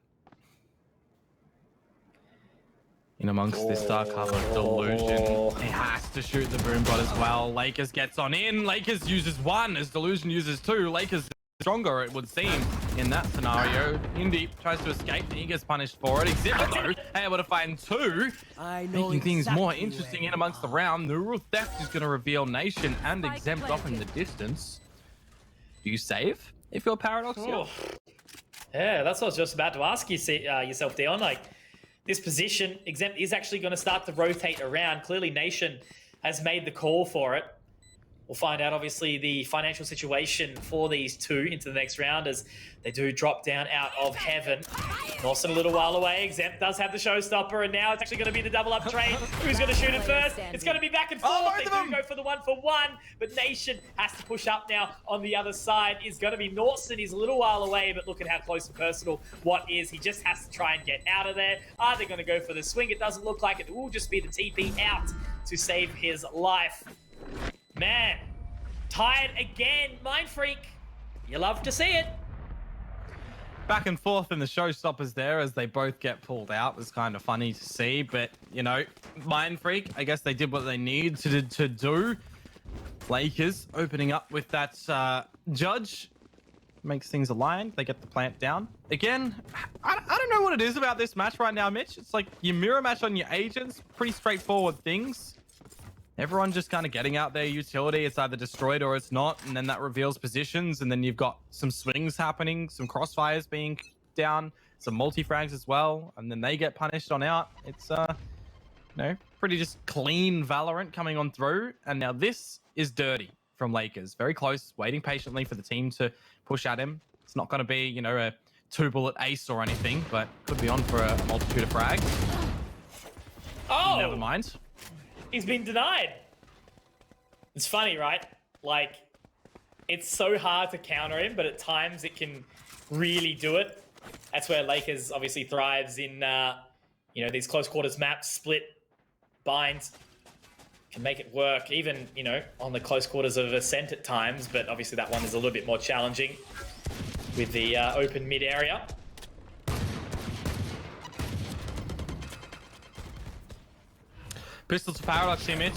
In amongst this dark cover, Delusion, he has to shoot the boom bot as well. Lakers gets on in. Lakers uses one as Delusion uses two. Lakers stronger, it would seem, in that scenario. Indy tries to escape, and he gets punished for it. Exhibit, though, able to find two, making things more interesting in amongst the round. The rule theft is going to reveal Nation and Exempt off in the distance. Do you save if you're Paradox? Oh. Yeah, that's what I was just about to ask you, yourself, Dion. Like, this position, Exempt is actually going to start to rotate around. Clearly, Nation has made the call for it. We'll find out, obviously, the financial situation for these two into the next round as they do drop down out of heaven. Norson a little while away. Exempt does have the showstopper, and now it's actually going to be the double-up trade. Who's going to shoot it first? It's going to be back and forth. They do go for the 1-for-1, but Nation has to push up now on the other side. Is going to be Norson. He's a little while away, but look at how close and personal what is. He just has to try and get out of there. Are they going to go for the swing? It doesn't look like it. It will just be the TP out to save his life. Man, tired again. Mindfreak, you love to see it. Back and forth in the showstoppers there as they both get pulled out. It's kind of funny to see, but, you know, Mindfreak, I guess they did what they needed to do. Lakers opening up with that Judge. Makes things aligned. They get the plant down. Again, I don't know what it is about this match right now, Mitch. It's like you mirror match on your agents. Pretty straightforward things. Everyone just kind of getting out their utility. It's either destroyed or it's not, and then that reveals positions, and then you've got some swings happening, some crossfires being down, some multi-frags as well, and then they get punished on out. It's, you know, pretty just clean Valorant coming on through, and now this is dirty from Lakers. Very close, waiting patiently for the team to push at him. It's not going to be, you know, a two-bullet ace or anything, but could be on for a multitude of frags. Oh! Never mind. He's been denied. It's funny, right? Like, it's so hard to counter him, but at times it can really do it. That's where Lakers obviously thrives in, you know, these close quarters maps, split, binds, can make it work, even, you know, on the close quarters of Ascent at times, but obviously that one is a little bit more challenging with the open mid area. Pistol to Paradox image.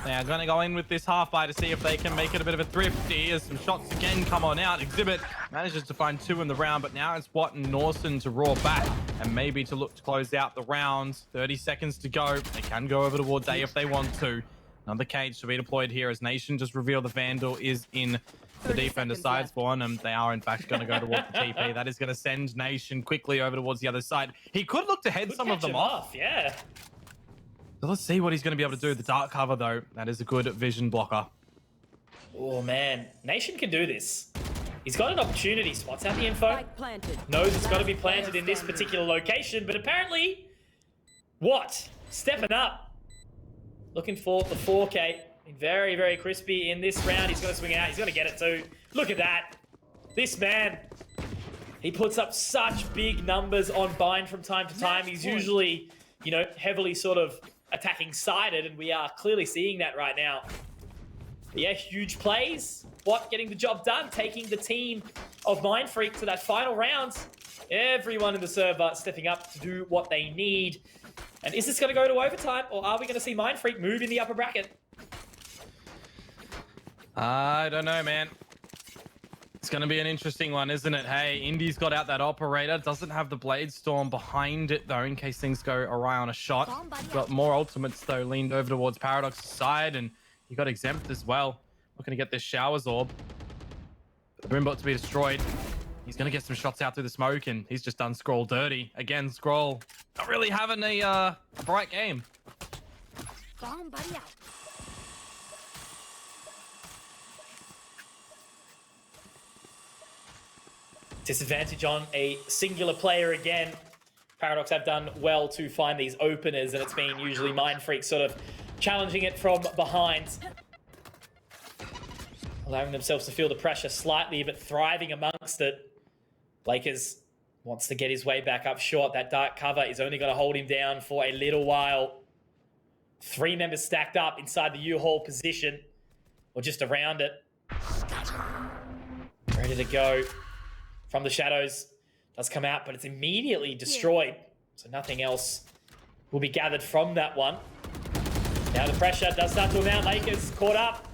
They are going to go in with this half-buy to see if they can make it a bit of a thrifty as some shots again come on out. Exhibit manages to find two in the round, but now it's Watt and Norson to roar back and maybe to look to close out the round. 30 seconds to go. They can go over towards A if they want to. Another cage to be deployed here as Nation just revealed the Vandal is in the defender side spawn, and they are in fact going to go towards the TP. That is going to send Nation quickly over towards the other side. He could look to head some of them off. Yeah. So let's see what he's going to be able to do. The dark cover, though, that is a good vision blocker. Oh, man. Nation can do this. He's got an opportunity. Spots out the info. Knows it's got to be planted in this particular location, but apparently, what? Stepping up. Looking for the 4K. Very, very crispy in this round. He's going to swing out. He's going to get it too. Look at that. This man, he puts up such big numbers on bind from time to time. He's usually, you know, heavily sort of attacking sided, and we are clearly seeing that right now. But yeah, huge plays. Watt getting the job done, taking the team of Mindfreak to that final round. Everyone in the server stepping up to do what they need. And is this going to go to overtime, or are we going to see Mindfreak move in the upper bracket? I don't know, man. It's going to be an interesting one, isn't it? Hey, Indy's got out that operator. Doesn't have the Blade Storm behind it, though, in case things go awry on a shot. Got more ultimates, though, leaned over towards Paradox's side, and you got Exempt as well. Looking to get this Showers Orb. The Boombot to be destroyed. He's going to get some shots out through the smoke, and he's just done Scroll dirty. Again, Scroll not really having a bright game. Bomb buddy out. Disadvantage on a singular player again. Paradox have done well to find these openers, and it's been usually Mindfreak sort of challenging it from behind. Allowing themselves to feel the pressure slightly, but thriving amongst it. Lakers wants to get his way back up short. That dark cover is only going to hold him down for a little while. 3 members stacked up inside the U-Haul position, or just around it. Ready to go. From the shadows, does come out, but it's immediately destroyed. So nothing else will be gathered from that one. Now the pressure does start to amount. Lakers caught up,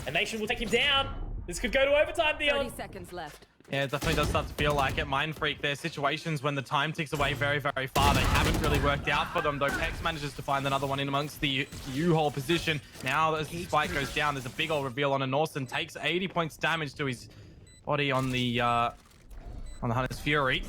and Nation will take him down. This could go to overtime, Dion. 30 seconds left. Yeah, it definitely does start to feel like it. Mindfreak, there's situations when the time ticks away very, very far. They haven't really worked out for them, though Pex manages to find another one in amongst the U-Haul position. Now, as the spike goes down, there's a big old reveal on a Norson. Takes 80 points damage to his body on the Hunter's Fury.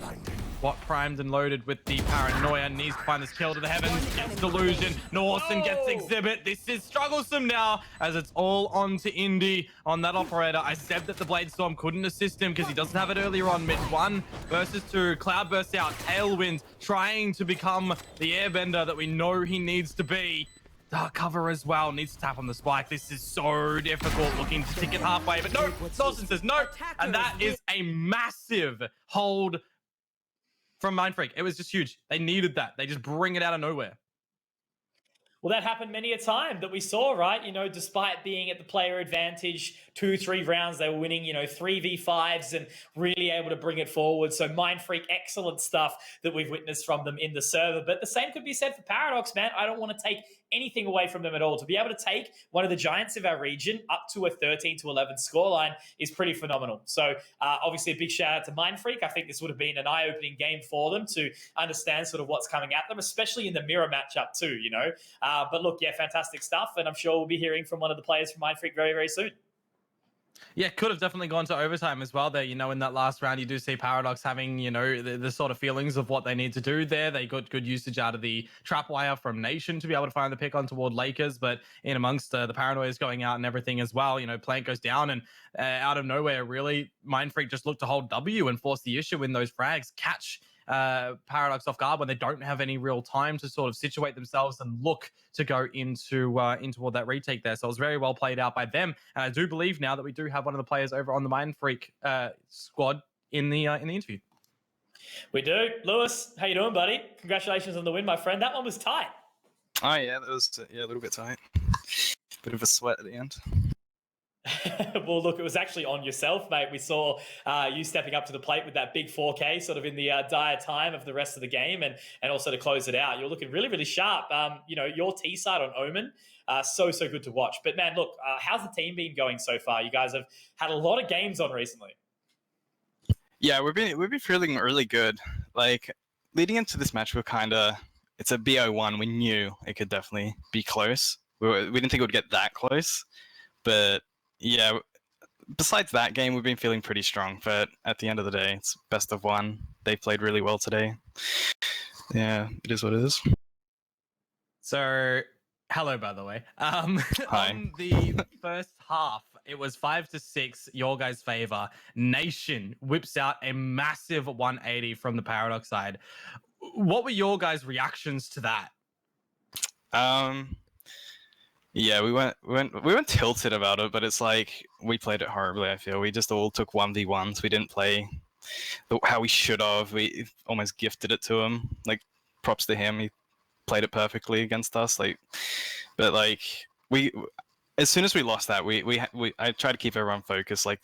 What primed and loaded with the Paranoia, needs to find this kill to the heavens, gets Delusion, Norson gets Exhibit. This is strugglesome now, as it's all on to Indy on that operator. I said that the Blade Storm couldn't assist him because he doesn't have it earlier on. Mid 1 versus 2, Cloud bursts out, Tailwind trying to become the airbender that we know he needs to be. Dark cover as well, needs to tap on the spike. This is so difficult, looking to tick it halfway, but no, Dawson says no, and that is a massive hold from Mindfreak. It was just huge. They needed that. They just bring it out of nowhere. Well, that happened many a time that we saw, right? You know, despite being at the player advantage, 2-3 rounds, they were winning, 3v5s and really able to bring it forward. So Mindfreak, excellent stuff that we've witnessed from them in the server. But the same could be said for Paradox, man. I don't want to take anything away from them at all. To be able to take one of the giants of our region up to a 13-11 scoreline is pretty phenomenal. So obviously a big shout out to Mindfreak. I think this would have been an eye-opening game for them to understand sort of what's coming at them, especially in the mirror matchup too, But look, yeah, fantastic stuff. And I'm sure we'll be hearing from one of the players from Mindfreak very, very soon. Yeah, could have definitely gone to overtime as well there. In that last round, you do see Paradox having, the sort of feelings of what they need to do there. They got good usage out of the trapwire from Nation to be able to find the pick on toward Lakers, but in amongst the Paranoias going out and everything as well, Plant goes down and out of nowhere, really, Mindfreak just looked to hold W and force the issue in those frags, catch Paradox off guard when they don't have any real time to sort of situate themselves and look to go into that retake there. So it was very well played out by them, and I do believe now that we do have one of the players over on the Mindfreak squad in the interview. We do. Lewis, how you doing, buddy? Congratulations on the win, my friend. That one was tight. Oh yeah, that was a little bit tight. Bit of a sweat at the end. Well, look, it was actually on yourself, mate. We saw you stepping up to the plate with that big 4K sort of in the dire time of the rest of the game and also to close it out. You're looking really, really sharp. Your T side on Omen, so good to watch. But, man, look, how's the team been going so far? You guys have had a lot of games on recently. Yeah, we've been feeling really good. Like, leading into this match, it's a BO1. We knew it could definitely be close. We didn't think it would get that close, but yeah, besides that game, we've been feeling pretty strong. But at the end of the day, it's best of one. They played really well today. Yeah, it is what it is. So, hello, by the way. Hi. On the first half, it was 5-6, your guys' favor. Nation whips out a massive 180 from the Paradox side. What were your guys' reactions to that? Yeah, we weren't tilted about it, but it's like we played it horribly. I feel we just all took 1v1s. We didn't play how we should have. We almost gifted it to him. Like, props to him. He played it perfectly against us. But as soon as we lost that, I tried to keep everyone focused. Like,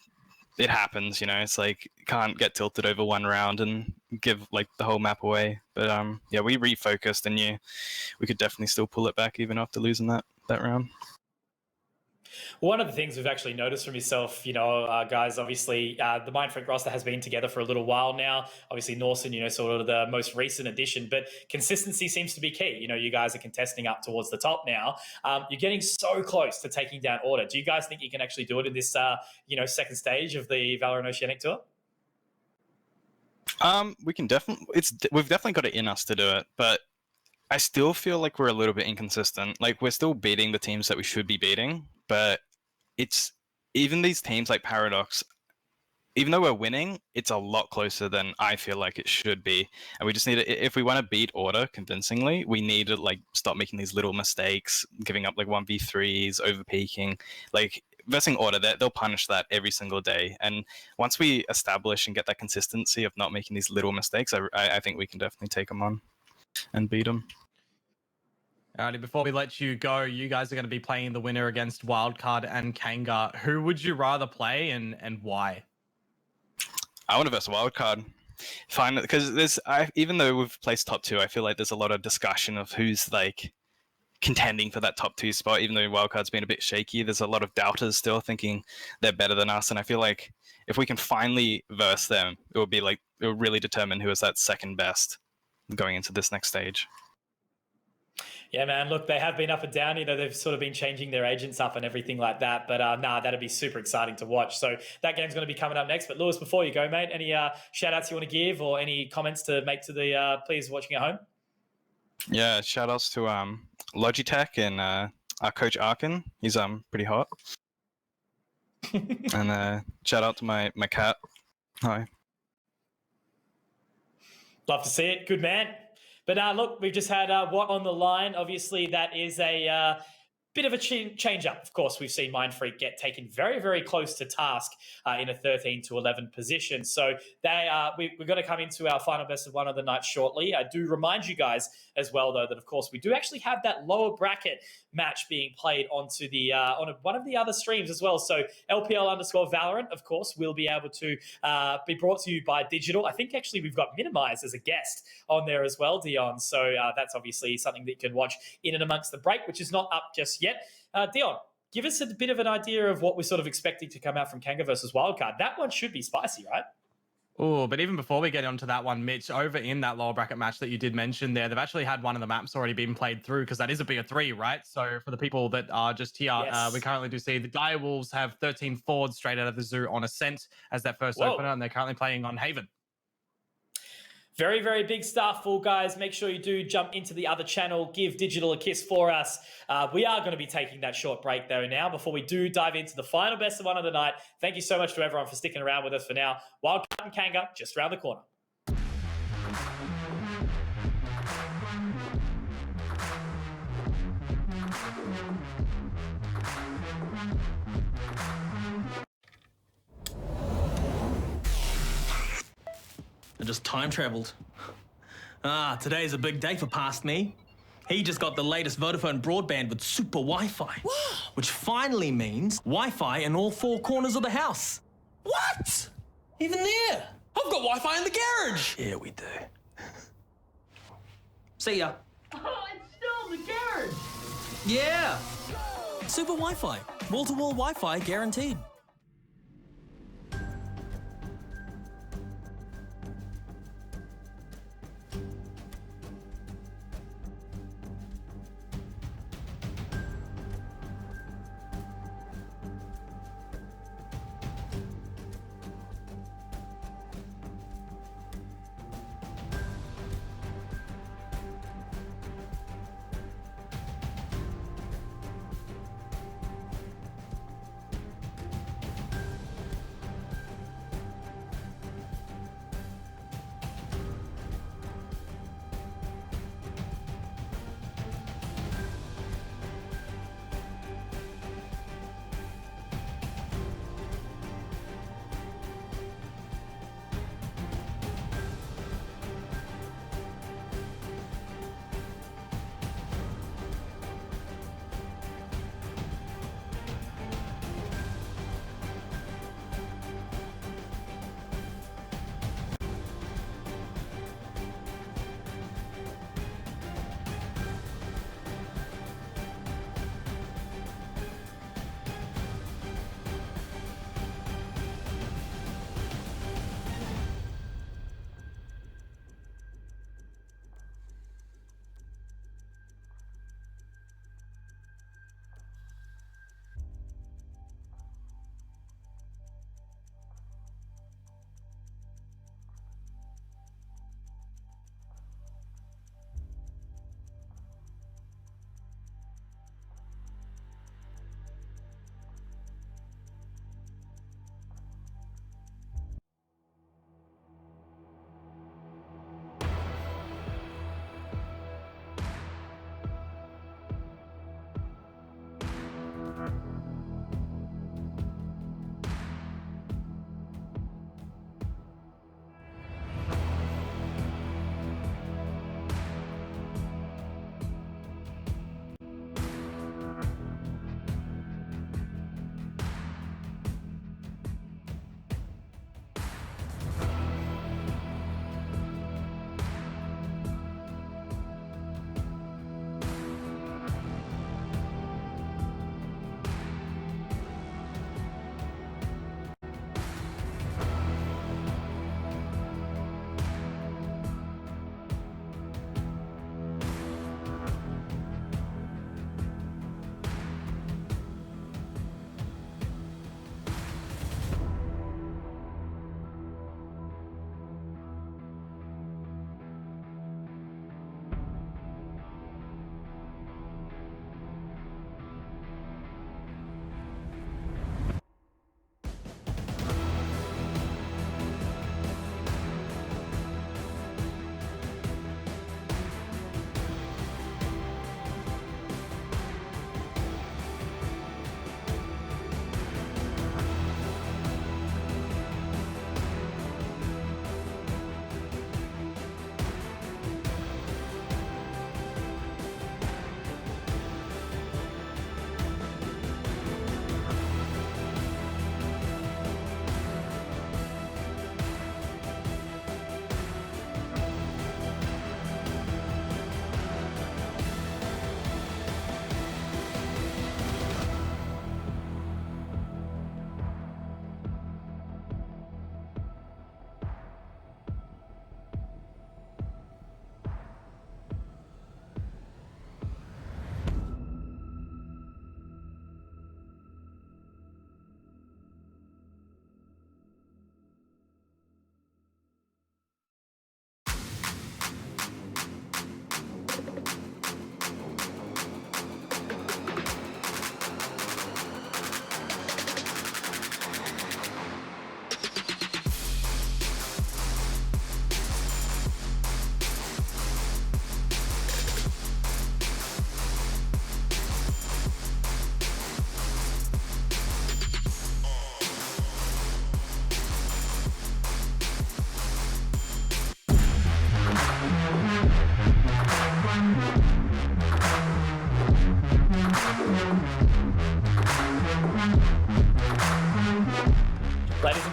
it happens, It's like can't get tilted over one round and give the whole map away. But yeah, we refocused and knew we could definitely still pull it back even after losing that round. One of the things we've actually noticed from yourself, guys, obviously the Mindfreak roster has been together for a little while now. Obviously, Norson, sort of the most recent addition, but consistency seems to be key. You guys are contesting up towards the top now. You're getting so close to taking down Order. Do you guys think you can actually do it in this, second stage of the Valorant Oceanic Tour? We can definitely. We've definitely got it in us to do it, but I still feel like we're a little bit inconsistent. Like we're still beating the teams that we should be beating, but it's even these teams like Paradox. Even though we're winning, it's a lot closer than I feel like it should be, and we just need to. If we want to beat Order convincingly, we need to stop making these little mistakes, giving up 1v3s, over peaking, versing Order. They'll punish that every single day, and once we establish and get that consistency of not making these little mistakes, I think we can definitely take them on and beat them. Alrighty, before we let you go, you guys are going to be playing the winner against Wildcard and Kanga. Who would you rather play and why? I want to verse Wildcard. Fine, because even though we've placed top 2, I feel like there's a lot of discussion of who's contending for that top 2 spot. Even though Wildcard's been a bit shaky, there's a lot of doubters still thinking they're better than us. And I feel like if we can finally verse them, it will really determine who is that second best going into this next stage. Yeah, man, look, they have been up and down. They've sort of been changing their agents up and everything like that. But that'd be super exciting to watch. So that game's going to be coming up next. But Lewis, before you go, mate, any shout outs you want to give or any comments to make to the players watching at home? Yeah, shout outs to Logitech and our coach Arkin. He's pretty hot. And shout out to my cat. Hi. Love to see it. Good man. But look, we've just had Watt on the line. Obviously, that is a bit of a change up. Of course, we've seen Mindfreak get taken very, very close to task in a 13-11 position. So we're going to come into our final best of one of the night shortly. I do remind you guys as well, though, that of course we do actually have that lower bracket match being played onto the on one of the other streams as well. So LPL_Valorant, of course, will be able to be brought to you by Digital. I think actually we've got Minimize as a guest on there as well, Dion. So that's obviously something that you can watch in and amongst the break, which is not up just yet. Dion, give us a bit of an idea of what we're sort of expecting to come out from Kanga versus Wildcard. That one should be spicy, right? Oh, but even before we get onto that one, Mitch, over in that lower bracket match that you did mention there, they've actually had one of the maps already been played through because that is a bigger 3, right? So for the people that are just here, Yes. we currently do see the Direwolves have 13 forwards straight out of the zoo on Ascent as their first opener, and they're currently playing on Haven. Very, very big stuff, all guys. Make sure you do jump into the other channel. Give Digital a kiss for us. We are going to be taking that short break, though, now. Before we do dive into the final best of one of the night, thank you so much to everyone for sticking around with us for now. Wildcard and Kanga, just around the corner. I just time traveled. Today's a big day for past me. He just got the latest Vodafone broadband with super Wi-Fi. Wow. Which finally means Wi-Fi in all 4 corners of the house. What? Even there? I've got Wi-Fi in the garage. Yeah, we do. See ya. Oh, it's still in the garage. Yeah. Super Wi-Fi. Wall-to-wall Wi-Fi guaranteed.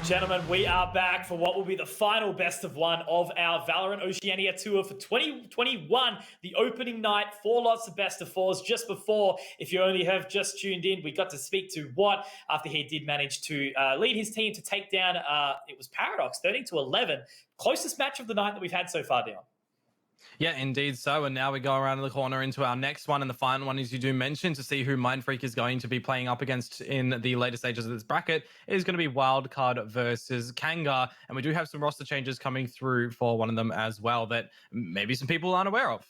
Gentlemen, we are back for what will be the final best of one of our Valorant Oceania tour for 2021. The opening night, 4 lots of best of 4s. Just before, if you only have just tuned in, we got to speak to Watt after he did manage to lead his team to take down, it was Paradox, 13-11. Closest match of the night that we've had so far, Dion. Yeah, indeed so. And now we go around the corner into our next one. And the final one, as you do mention, to see who Mindfreak is going to be playing up against in the later stages of this bracket is going to be Wildcard versus Kanga. And we do have some roster changes coming through for one of them as well that maybe some people aren't aware of.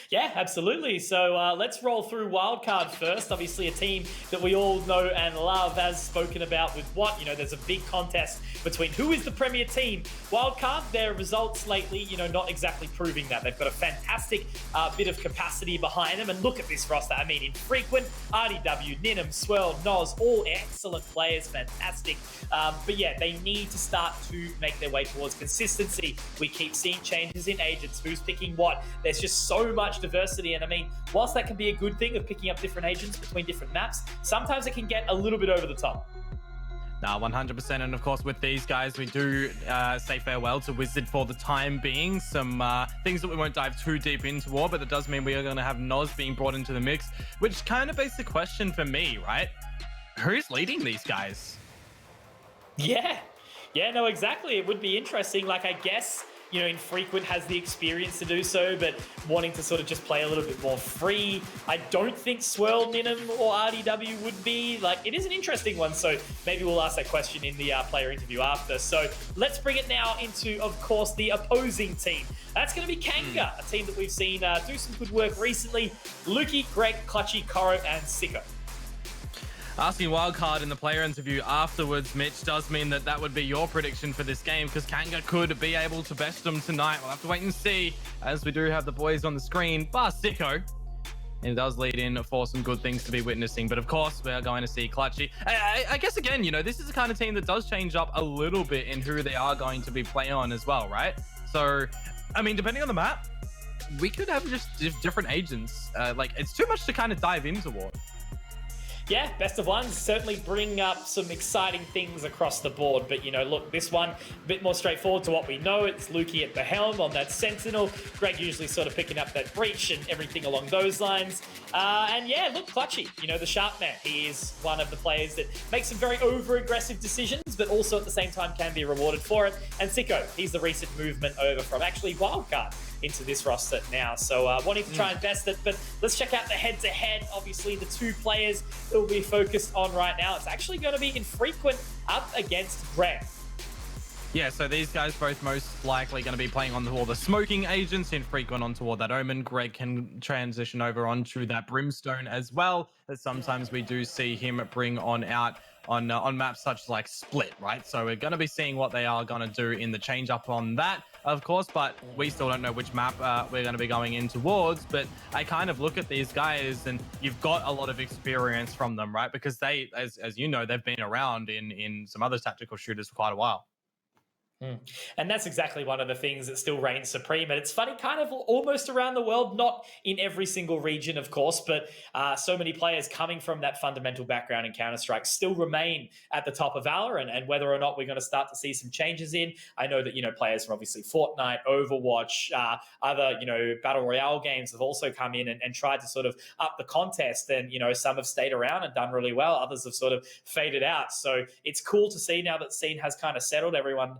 Yeah, absolutely. So let's roll through Wildcard first. Obviously, a team that we all know and love, as spoken about with what, there's a big contest between who is the premier team. Wildcard, their results lately, not exactly proving that. They've got a fantastic bit of capacity behind them. And look at this roster. I mean, Infrequent, RDW, Ninum, Swirl, Noz, all excellent players, fantastic. But yeah, they need to start to make their way towards consistency. We keep seeing changes in agents. Who's picking what? There's just so much diversity, and I mean, whilst that can be a good thing of picking up different agents between different maps, sometimes it can get a little bit over the top. Now, 100%, and of course with these guys, we do say farewell to Wizard for the time being. Some things that we won't dive too deep into, but it does mean we are going to have Noz being brought into the mix, which kind of begs the question for me, right? Who's leading these guys? Yeah, no, exactly. It would be interesting. Like, I guess, Infrequent has the experience to do so, but wanting to sort of just play a little bit more free. I don't think Swirl, Ninum, or RDW would be. Like, it is an interesting one, so maybe we'll ask that question in the player interview after. So let's bring it now into, of course, the opposing team. That's going to be Kanga, a team that we've seen do some good work recently. Lukey, Greg, Clutchy, Koro, and Sicko. Asking Wildcard in the player interview afterwards, Mitch, does mean that would be your prediction for this game, because Kanga could be able to best them tonight. We'll have to wait and see, as we do have the boys on the screen, bar Sicko. And it does lead in for some good things to be witnessing. But of course, we are going to see Clutchy. I guess, again, this is the kind of team that does change up a little bit in who they are going to be playing on as well, right? So, I mean, depending on the map, we could have just different agents. It's too much to kind of dive into, Ward. Yeah, best of ones certainly bring up some exciting things across the board. But, look, this one, a bit more straightforward to what we know. It's Lukey at the helm on that Sentinel. Greg usually sort of picking up that breach and everything along those lines. And yeah, look, Clutchy, the sharp man. He is one of the players that makes some very over-aggressive decisions, but also at the same time can be rewarded for it. And Sicko, he's the recent movement over from actually Wildcard into this roster now. So wanting to try and best it, but let's check out the head-to-head. Obviously, the two players that will be focused on right now. It's actually going to be Infrequent up against Greg. Yeah, so these guys both most likely going to be playing on all the smoking agents. Infrequent on toward that Omen. Greg can transition over onto that Brimstone as well, as sometimes we do see him bring on out on maps such like Split, right? So we're going to be seeing what they are going to do in the change up on that, of course, but we still don't know which map we're going to be going in towards. But I kind of look at these guys and you've got a lot of experience from them, right? Because they, as you know, they've been around in some other tactical shooters for quite a while. And that's exactly one of the things that still reigns supreme. And it's funny, kind of almost around the world, not in every single region, of course, but so many players coming from that fundamental background in Counter-Strike still remain at the top of Valorant. And whether or not we're going to start to see some changes in, I know that, players from obviously Fortnite, Overwatch, other, Battle Royale games have also come in and tried to sort of up the contest. And, some have stayed around and done really well. Others have sort of faded out. So it's cool to see now that the scene has kind of settled. Everyone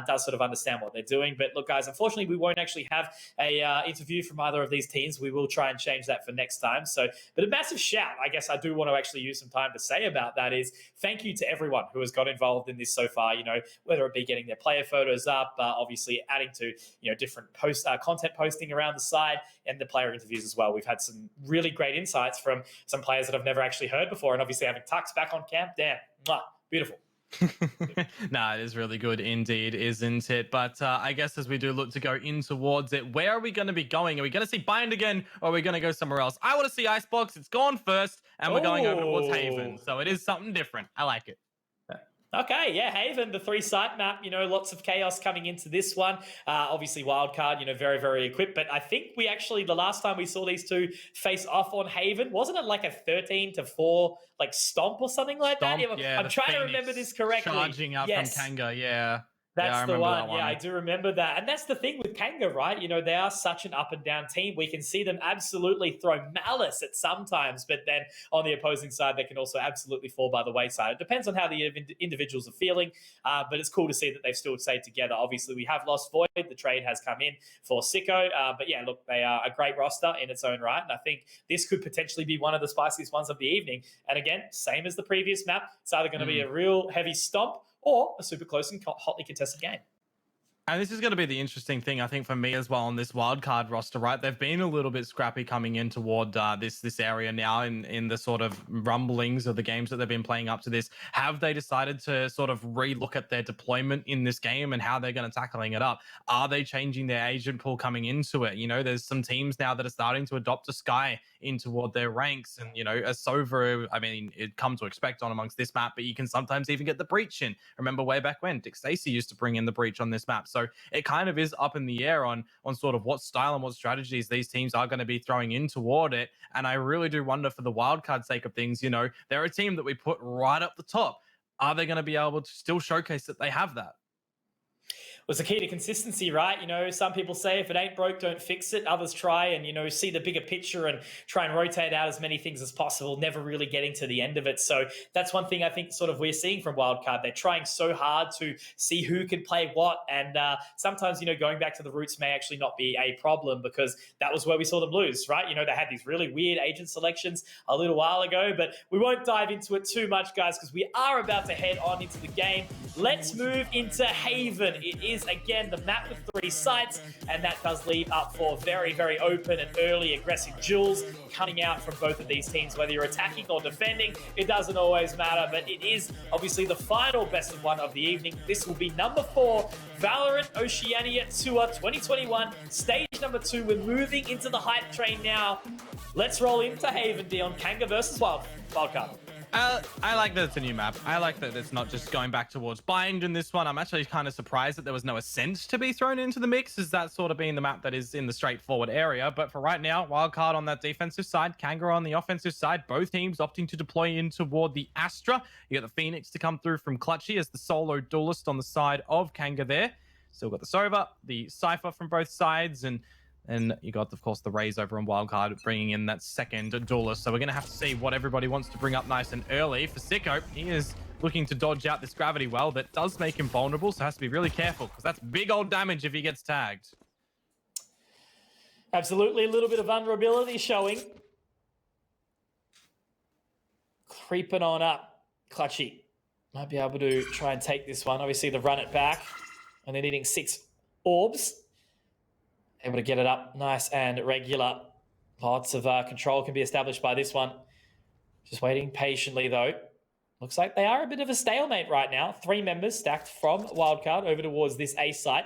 does sort of understand what they're doing. But look, guys, unfortunately, we won't actually have a interview from either of these teams. We will try and change that for next time. So, but a massive shout, I guess I do want to actually use some time to say about that is thank you to everyone who has got involved in this so far, whether it be getting their player photos up, obviously adding to, different content posting around the side and the player interviews as well. We've had some really great insights from some players that I've never actually heard before. And obviously having Tux back on camp, damn, beautiful. Nah, it is really good indeed, isn't it? But I guess as we do look to go in towards it, where are we going to be going? Are we going to see Bind again, or are we going to go somewhere else? I want to see Icebox. It's gone first, and we're going over towards Haven. So it is something different. I like it. Okay, yeah, Haven, the 3-site map, you know, lots of chaos coming into this one. Obviously, Wildcard, you know, very, very equipped. But I think we actually, the last time we saw these two face off on Haven, wasn't it like a 13-4, like, stomp or something like that? Yeah, I'm the trying to Phoenix remember this correctly. charging out from Kanga, yeah. That's I the remember one. that one. Yeah, I do remember that. And that's the thing with Kanga, right? You know, they are such an up and down team. We can see them absolutely throw malice at sometimes, but then on the opposing side, they can also absolutely fall by the wayside. It depends on how the individuals are feeling, but it's cool to see that they've still stayed together. Obviously, we have lost Void. The trade has come in for Sicko. But yeah, look, they are a great roster in its own right. And I think this could potentially be one of the spiciest ones of the evening. And again, same as the previous map, it's either going to be a real heavy stomp or a super close and hotly contested game. And this is going to be the interesting thing, I think, for me as well on this wildcard roster, right? They've been a little bit scrappy coming in toward this area now in the sort of rumblings of the games that they've been playing up to this. Have they decided to sort of relook at their deployment in this game and how they're going to tackling it up? Are they changing their agent pool coming into it? You know, there's some teams now that are starting to adopt a Sky in toward their ranks. And, you know, a Sova, I mean, it comes to expect on amongst this map, but you can sometimes even get the Breach in. Remember way back when Dick Stacey used to bring in the Breach on this map. So it kind of is up in the air on sort of what style and what strategies these teams are going to be throwing in toward it. And I really do wonder, for the wildcard sake of things, you know, they're a team that we put right up the top. Are they going to be able to still showcase that they have that? Was the key to consistency, right? You know, some people say if it ain't broke, don't fix it. Others try and, you know, see the bigger picture and try and rotate out as many things as possible, never really getting to the end of it. So that's one thing I think sort of we're seeing from Wildcard. They're trying so hard to see who can play what. And sometimes, you know, going back to the roots may actually not be a problem, because that was where we saw them lose, right? You know, they had these really weird agent selections a little while ago, but we won't dive into it too much, guys, because we are about to head on into the game. Let's move into Haven. It is, again, the map with 3 sites, and that does leave up for very, very open and early aggressive duels cutting out from both of these teams. Whether you're attacking or defending, it doesn't always matter, but it is obviously the final best of one of the evening. This will be number 4, Valorant Oceania Tour 2021, stage number 2. We're moving into the hype train now. Let's roll into Haven, Dion. Kanga versus Wildcard. I like that it's a new map. I like that it's not just going back towards Bind in this one. I'm actually kind of surprised that there was no Ascent to be thrown into the mix, as that sort of being the map that is in the straightforward area. But for right now, Wildcard on that defensive side, Kanga on the offensive side, both teams opting to deploy in toward the Astra. You got the Phoenix to come through from Clutchy as the solo duelist on the side of Kanga there. Still got the Sova, the Cypher from both sides, and you got, of course, the Raze over on Wildcard bringing in that second duelist. So we're going to have to see what everybody wants to bring up nice and early. For Sicko, he is looking to dodge out this gravity well. That does make him vulnerable, so has to be really careful, because that's big old damage if he gets tagged. Absolutely, a little bit of vulnerability showing. Creeping on up. Clutchy might be able to try and take this one. Obviously, the run it back, and they're needing 6 orbs. Able to get it up nice and regular. Lots of control can be established by this one. Just waiting patiently, though. Looks like they are a bit of a stalemate right now. 3 members stacked from Wildcard over towards this A site.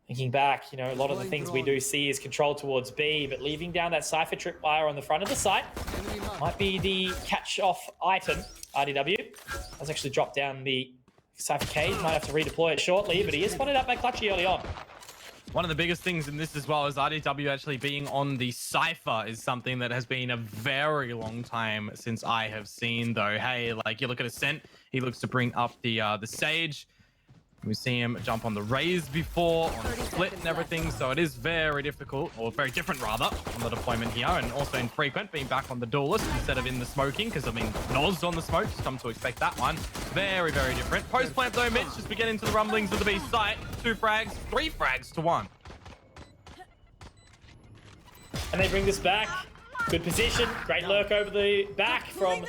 Thinking back, you know, a lot of the things we do see is control towards B, but leaving down that Cypher tripwire on the front of the site might be the catch-off item. RDW has actually dropped down the Cypher cage. Might have to redeploy it shortly, but he is spotted up by Clutchy early on. One of the biggest things in this as well is RDW actually being on the Cypher is something that has been a very long time since I have seen, though. Hey, like, you look at Ascent, he looks to bring up the Sage. We've seen him jump on the Raze before, on the Split and everything, so it is very difficult, or very different rather, on the deployment here, and also infrequent, being back on the Duelist instead of in the smoking, because I mean, Noz on the smoke, just come to expect that one. Very, very different. Post-plant though, Mitch, just beginning to the rumblings of the B site. 2 frags, 3 frags to 1. And they bring this back. Good position. Great lurk over the back from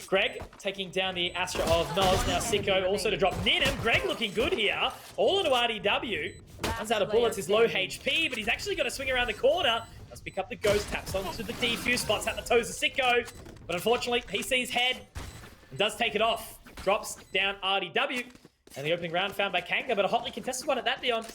Greg, taking down the Astra of Noz. Now Sicko also to drop near him. Greg looking good here. All into RDW. Runs out of bullets. He's low HP, but he's actually got to swing around the corner. Let's pick up the Ghost, taps onto the defuse, spots at the toes of Sicko. But unfortunately, he sees head and does take it off. Drops down RDW. And the opening round found by Kanga, but a hotly contested one at that, Dion.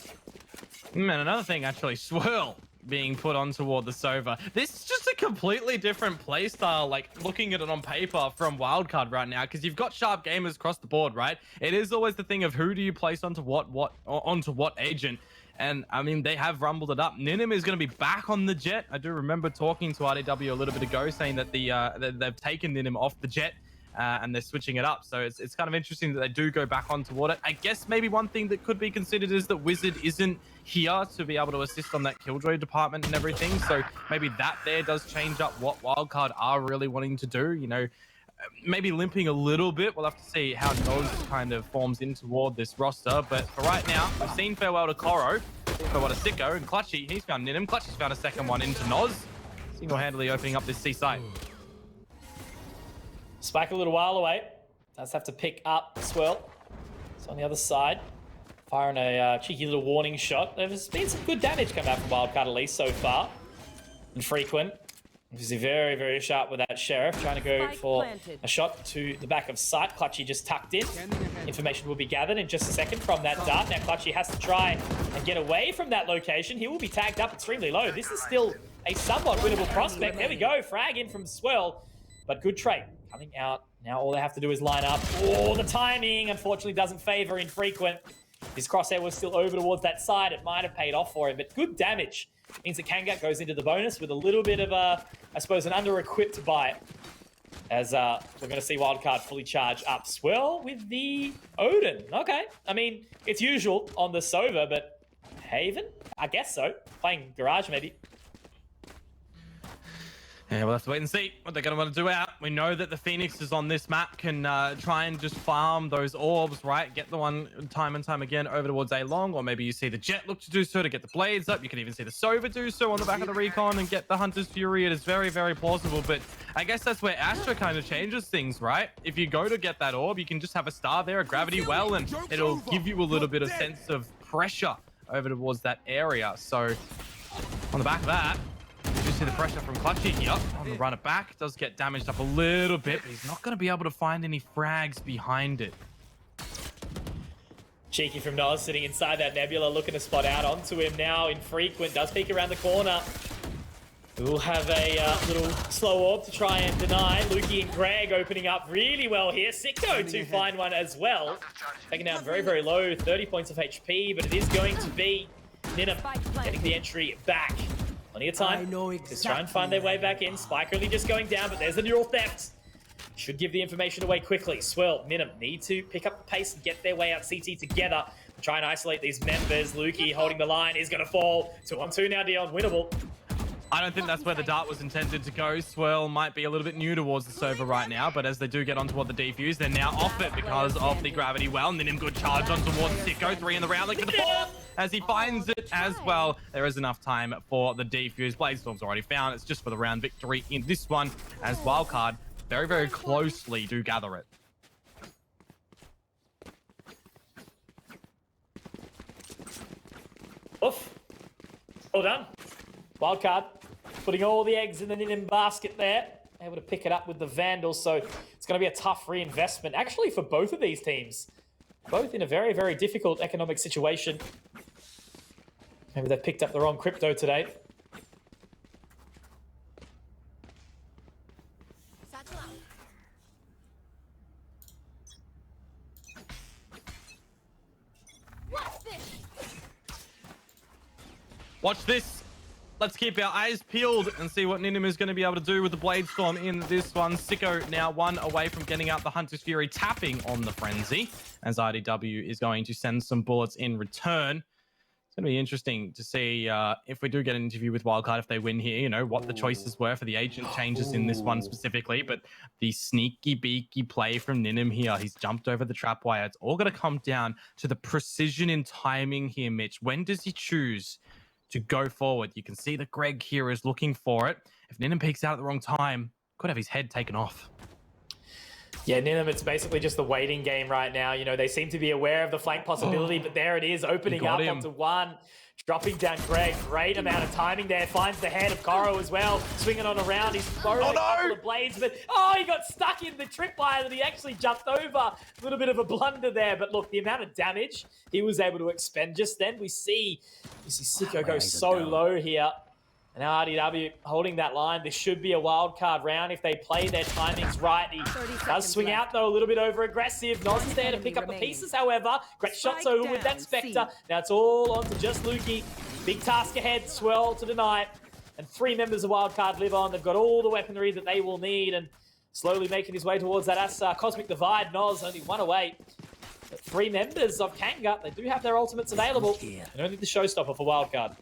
And another thing, actually, Swirl being put on toward the Sova. This is just a completely different play style, like looking at it on paper from Wildcard right now, because you've got sharp gamers across the board, right? It is always the thing of who do you place onto what agent. And I mean, they have rumbled it up. Ninim is going to be back on the Jet. I do remember talking to RDW a little bit ago saying that they've taken Ninim off the Jet. And they're switching it up, so it's kind of interesting that they do go back on toward it. I guess maybe one thing that could be considered is that Wizard isn't here to be able to assist on that Killjoy department and everything, so maybe that there does change up what Wildcard are really wanting to do. You know, maybe limping a little bit. We'll have to see how Noz kind of forms in toward this roster, but for right now, we've seen farewell to Koro, farewell to Sicko, and Clutchy. He's found Ninim. Clutchy's found a second one into Noz, single-handedly opening up this C site. Spike a little while away. Does have to pick up Swirl. It's on the other side. Firing a cheeky little warning shot. There's been some good damage come out from Wildcard at least so far. Infrequent. Obviously very, very sharp with that Sheriff. Trying to go for a shot to the back of sight. Clutchy just tucked in. Information will be gathered in just a second from that dart. Now Clutchy has to try and get away from that location. He will be tagged up extremely low. This is still a somewhat winnable prospect. There we go. Frag in from Swirl. But good trade. Coming out. Now all they have to do is line up. Oh, the timing unfortunately doesn't favor Infrequent. His crosshair was still over towards that side. It might have paid off for him, but good damage. Means that Kangat goes into the bonus with a little bit of I suppose, an under-equipped buy. As we're going to see Wildcard fully charge up. Swirl with the Odin. Okay. I mean, it's usual on the Sova, but Haven? I guess so. Playing Garage, maybe. Yeah, we'll have to wait and see what they're going to want to do out. We know that the Phoenixes on this map can try and just farm those orbs, right? Get the one time and time again over towards A long, or maybe you see the Jet look to do so to get the blades up. You can even see the Sova do so on the back of the Recon and get the Hunter's Fury. It is very, very plausible, but I guess that's where Astra kind of changes things, right? If you go to get that orb, you can just have a star there, a gravity well, and it'll give you a little bit of sense of pressure over towards that area. So on the back of that, you see the pressure from Clutchy here on the run it back. Does get damaged up a little bit, but he's not going to be able to find any frags behind it. Cheeky from Noz sitting inside that Nebula, looking to spot out onto him now. Infrequent does peek around the corner. We'll have a little slow orb to try and deny. Lukey and Greg opening up really well here. Sicko to find one as well. Taking down very, very low, 30 points of HP, but it is going to be Ninim getting the entry back. Plenty of time. Just try and find their way back in. Spike only just going down, but there's the neural theft. Should give the information away quickly. Swirl, Ninim need to pick up the pace and get their way out CT together. Try and isolate these members. Lukey holding the line is going to fall. 2-on-2 now, Dion. Winnable. I don't think that's where the dart was intended to go. Swirl might be a little bit new towards the Sova right now, but as they do get on toward the defuse, they're now off it because of the gravity well. Ninim good charge on towards Sicko. 3 in the round, looking for the 4th as he finds it as well. There is enough time for the defuse. Bladestorm's already found. It's just for the round victory in this one as Wildcard very, very closely do gather it. Oof. Well done. Wildcard putting all the eggs in the Ninim basket there. Able to pick it up with the Vandals, so it's going to be a tough reinvestment, actually, for both of these teams. Both in a very, very difficult economic situation. Maybe they've picked up the wrong crypto today. Watch this. Let's keep our eyes peeled and see what Ninim is going to be able to do with the Bladestorm in this one. Sicko now 1 away from getting out the Hunter's Fury, tapping on the Frenzy, as IDW is going to send some bullets in return. It's going to be interesting to see if we do get an interview with Wildcard, if they win here, you know, what the choices were for the agent changes in this one specifically. But the sneaky beaky play from Ninim here, he's jumped over the trap wire. It's all going to come down to the precision in timing here, Mitch. When does he choose to go forward? You can see that Greg here is looking for it. If Ninim peeks out at the wrong time, could have his head taken off. Yeah, Ninim, it's basically just the waiting game right now. You know, they seem to be aware of the flank possibility, but there it is, opening up onto one. Dropping down Greg, great amount of timing there. Finds the head of Koro as well. Swinging on around, he's throwing a couple of blades, but he got stuck in the tripwire that he actually jumped over. A little bit of a blunder there, but look, the amount of damage he was able to expend just then. We see Sicko go so low here. And now RDW holding that line. This should be a wild card round if they play their timings right. He does swing out, though, a little bit over-aggressive. Noz is there to pick up the pieces, however. Great shots over with that Spectre. Now it's all on to just Lukey. Big task ahead. Swirl to deny it. And 3 members of Wildcard live on. They've got all the weaponry that they will need and slowly making his way towards that Cosmic Divide. Noz only 1 away. But 3 members of Kanga, they do have their ultimates available. And only the showstopper for Wildcard.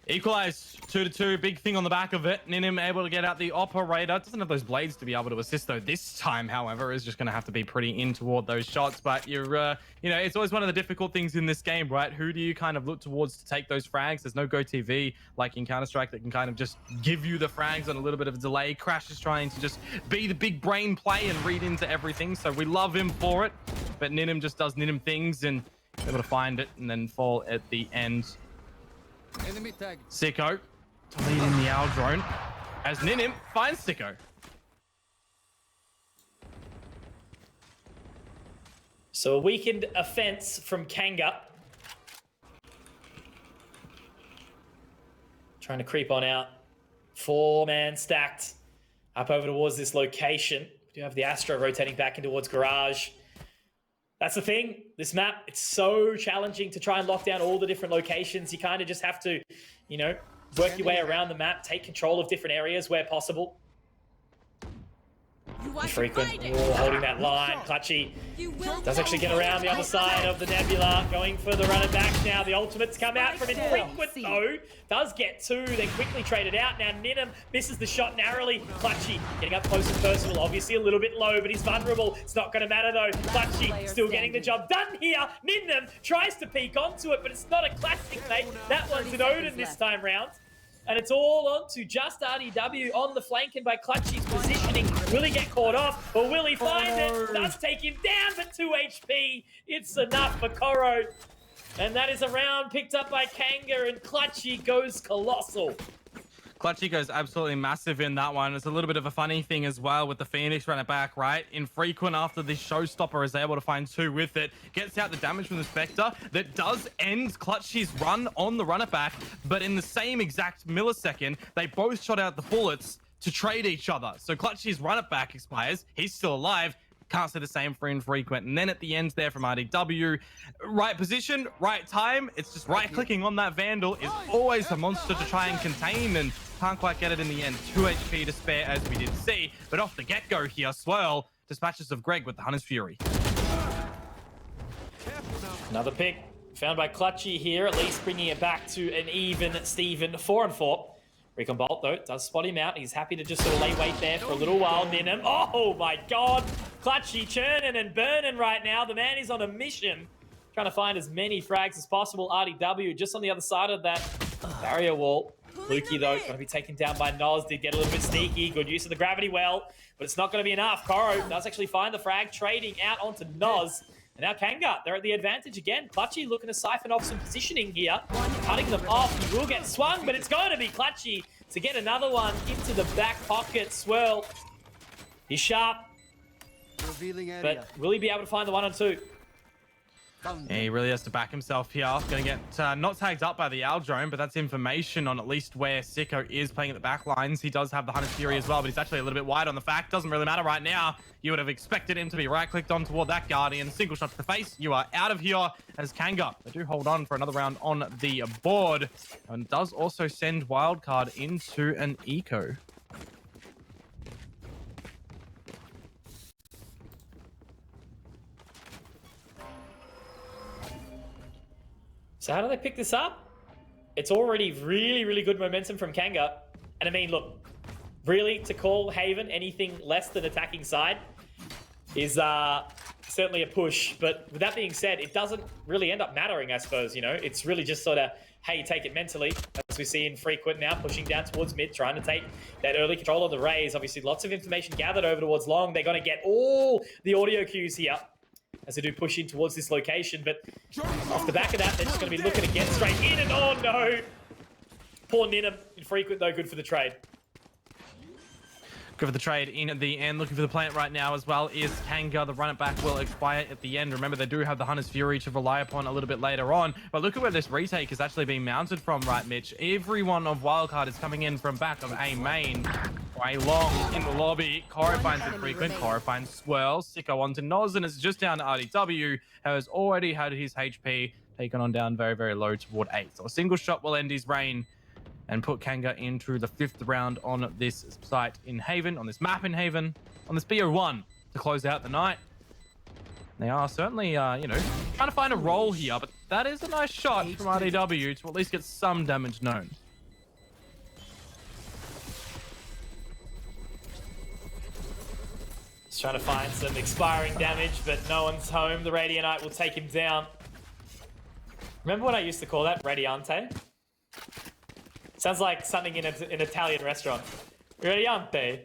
Equalize 2-2, big thing on the back of it. Ninim able to get out the operator. Doesn't have those blades to be able to assist though. This time, however, is just going to have to be pretty in toward those shots. But you're, you know, it's always one of the difficult things in this game, right? Who do you kind of look towards to take those frags? There's no GoTV like in Counter-Strike that can kind of just give you the frags on a little bit of a delay. Crash is trying to just be the big brain play and read into everything. So we love him for it. But Ninim just does Ninim things and able to find it and then fall at the end. Enemy tag. Sicko to lead in the owl drone as Ninim finds Sicko. So a weakened offense from Kanga. Trying to creep on out. 4-man stacked up over towards this location. We do have the Astro rotating back in towards Garage. That's the thing. This map, it's so challenging to try and lock down all the different locations. You kind of just have to, you know, work your way around the map, take control of different areas where possible. Frequent holding that line. Clutchy does actually get around the other side of the Nebula, going for the runner back now. The ultimates come out from Infrequent though. Does get 2, then quickly traded out. Now Ninim misses the shot narrowly. Clutchy getting up close and personal, obviously a little bit low, but he's vulnerable. It's not going to matter though. Clutchy still getting the job done here. Ninim tries to peek onto it, but it's not a classic, mate. That one's an Odin this time round. And it's all on to just RDW on the flank and by Clutchy's positioning. Will he get caught off or will he find it? Does take him down for 2 HP. It's enough for Koro. And that is a round picked up by Kanga and Clutchy goes colossal. Clutchy goes absolutely massive in that one. It's a little bit of a funny thing as well with the Phoenix running back, right? Infrequent after this showstopper is able to find 2 with it. Gets out the damage from the Spectre that does end Clutchy's run on the runner back. But in the same exact millisecond, they both shot out the bullets to trade each other. So Clutchy's runner back expires. He's still alive. Can't say the same for Infrequent. And then at the end there from RDW, right position, right time. It's just right-clicking on that Vandal is always a monster to try and contain and can't quite get it in the end. 2 HP to spare as we did see. But off the get-go here, Swirl dispatches of Greg with the Hunter's Fury. Another pick found by Clutchy here, at least bringing it back to an even Steven 4-4. Recon Bolt, though, does spot him out. He's happy to just sort of lay wait there for a little while. Ninim. Oh, my God. Clutchy churning and burning right now. The man is on a mission, trying to find as many frags as possible. RDW just on the other side of that barrier wall. Lukey, though, going to be taken down by Noz. Did get a little bit sneaky. Good use of the gravity well, but it's not going to be enough. Koro does actually find the frag, trading out onto Noz. And now Kanga, they're at the advantage again. Clutchy looking to siphon off some positioning here. Cutting them off. He will get swung, but it's going to be Clutchy to get another one into the back pocket. Swirl. He's sharp. But will he be able to find the 1 on 2? Yeah, he really has to back himself here. Going to get not tagged up by the owl drone, but that's information on at least where Sicko is playing at the back lines. He does have the Hunter's Fury as well, but he's actually a little bit wide on the fact. Doesn't really matter right now. You would have expected him to be right-clicked on toward that Guardian. Single shot to the face. You are out of here as Kanga. They do hold on for another round on the board. And does also send Wildcard into an eco. So how do they pick this up? It's already really, really good momentum from Kanga. And I mean, look, really to call Haven anything less than attacking side is certainly a push. But with that being said, it doesn't really end up mattering, I suppose, you know? It's really just sort of, hey, take it mentally. As we see Infrequent now pushing down towards mid, trying to take that early control of the Rays. Obviously, lots of information gathered over towards long. They're going to get all the audio cues here as they do push in towards this location. But off the back of that, they're just going to be looking again straight in, and oh no! Poor Ninim. Infrequent, though, good for the trade. Go for the trade in at the end. Looking for the plant right now as well is Kanga. The run it back will expire at the end. Remember, they do have the Hunter's Fury to rely upon a little bit later on. But look at where this retake is actually being mounted from, right, Mitch? Everyone of Wildcard is coming in from back of A main. Way long in the lobby. Koro finds it frequent. Koro finds Swirl. Sicko onto Noz, and it's just down to RDW, who has already had his HP taken on down very, very low toward 8. So a single shot will end his reign and put Kanga into the 5th round on this site in Haven, on this map in Haven, on this BO1 to close out the night. They are certainly, you know, trying to find a role here, but that is a nice shot from RDW to at least get some damage known. He's trying to find some expiring damage, but no one's home. The Radianite will take him down. Remember what I used to call that? Radiante? Sounds like something in an Italian restaurant. Radiante.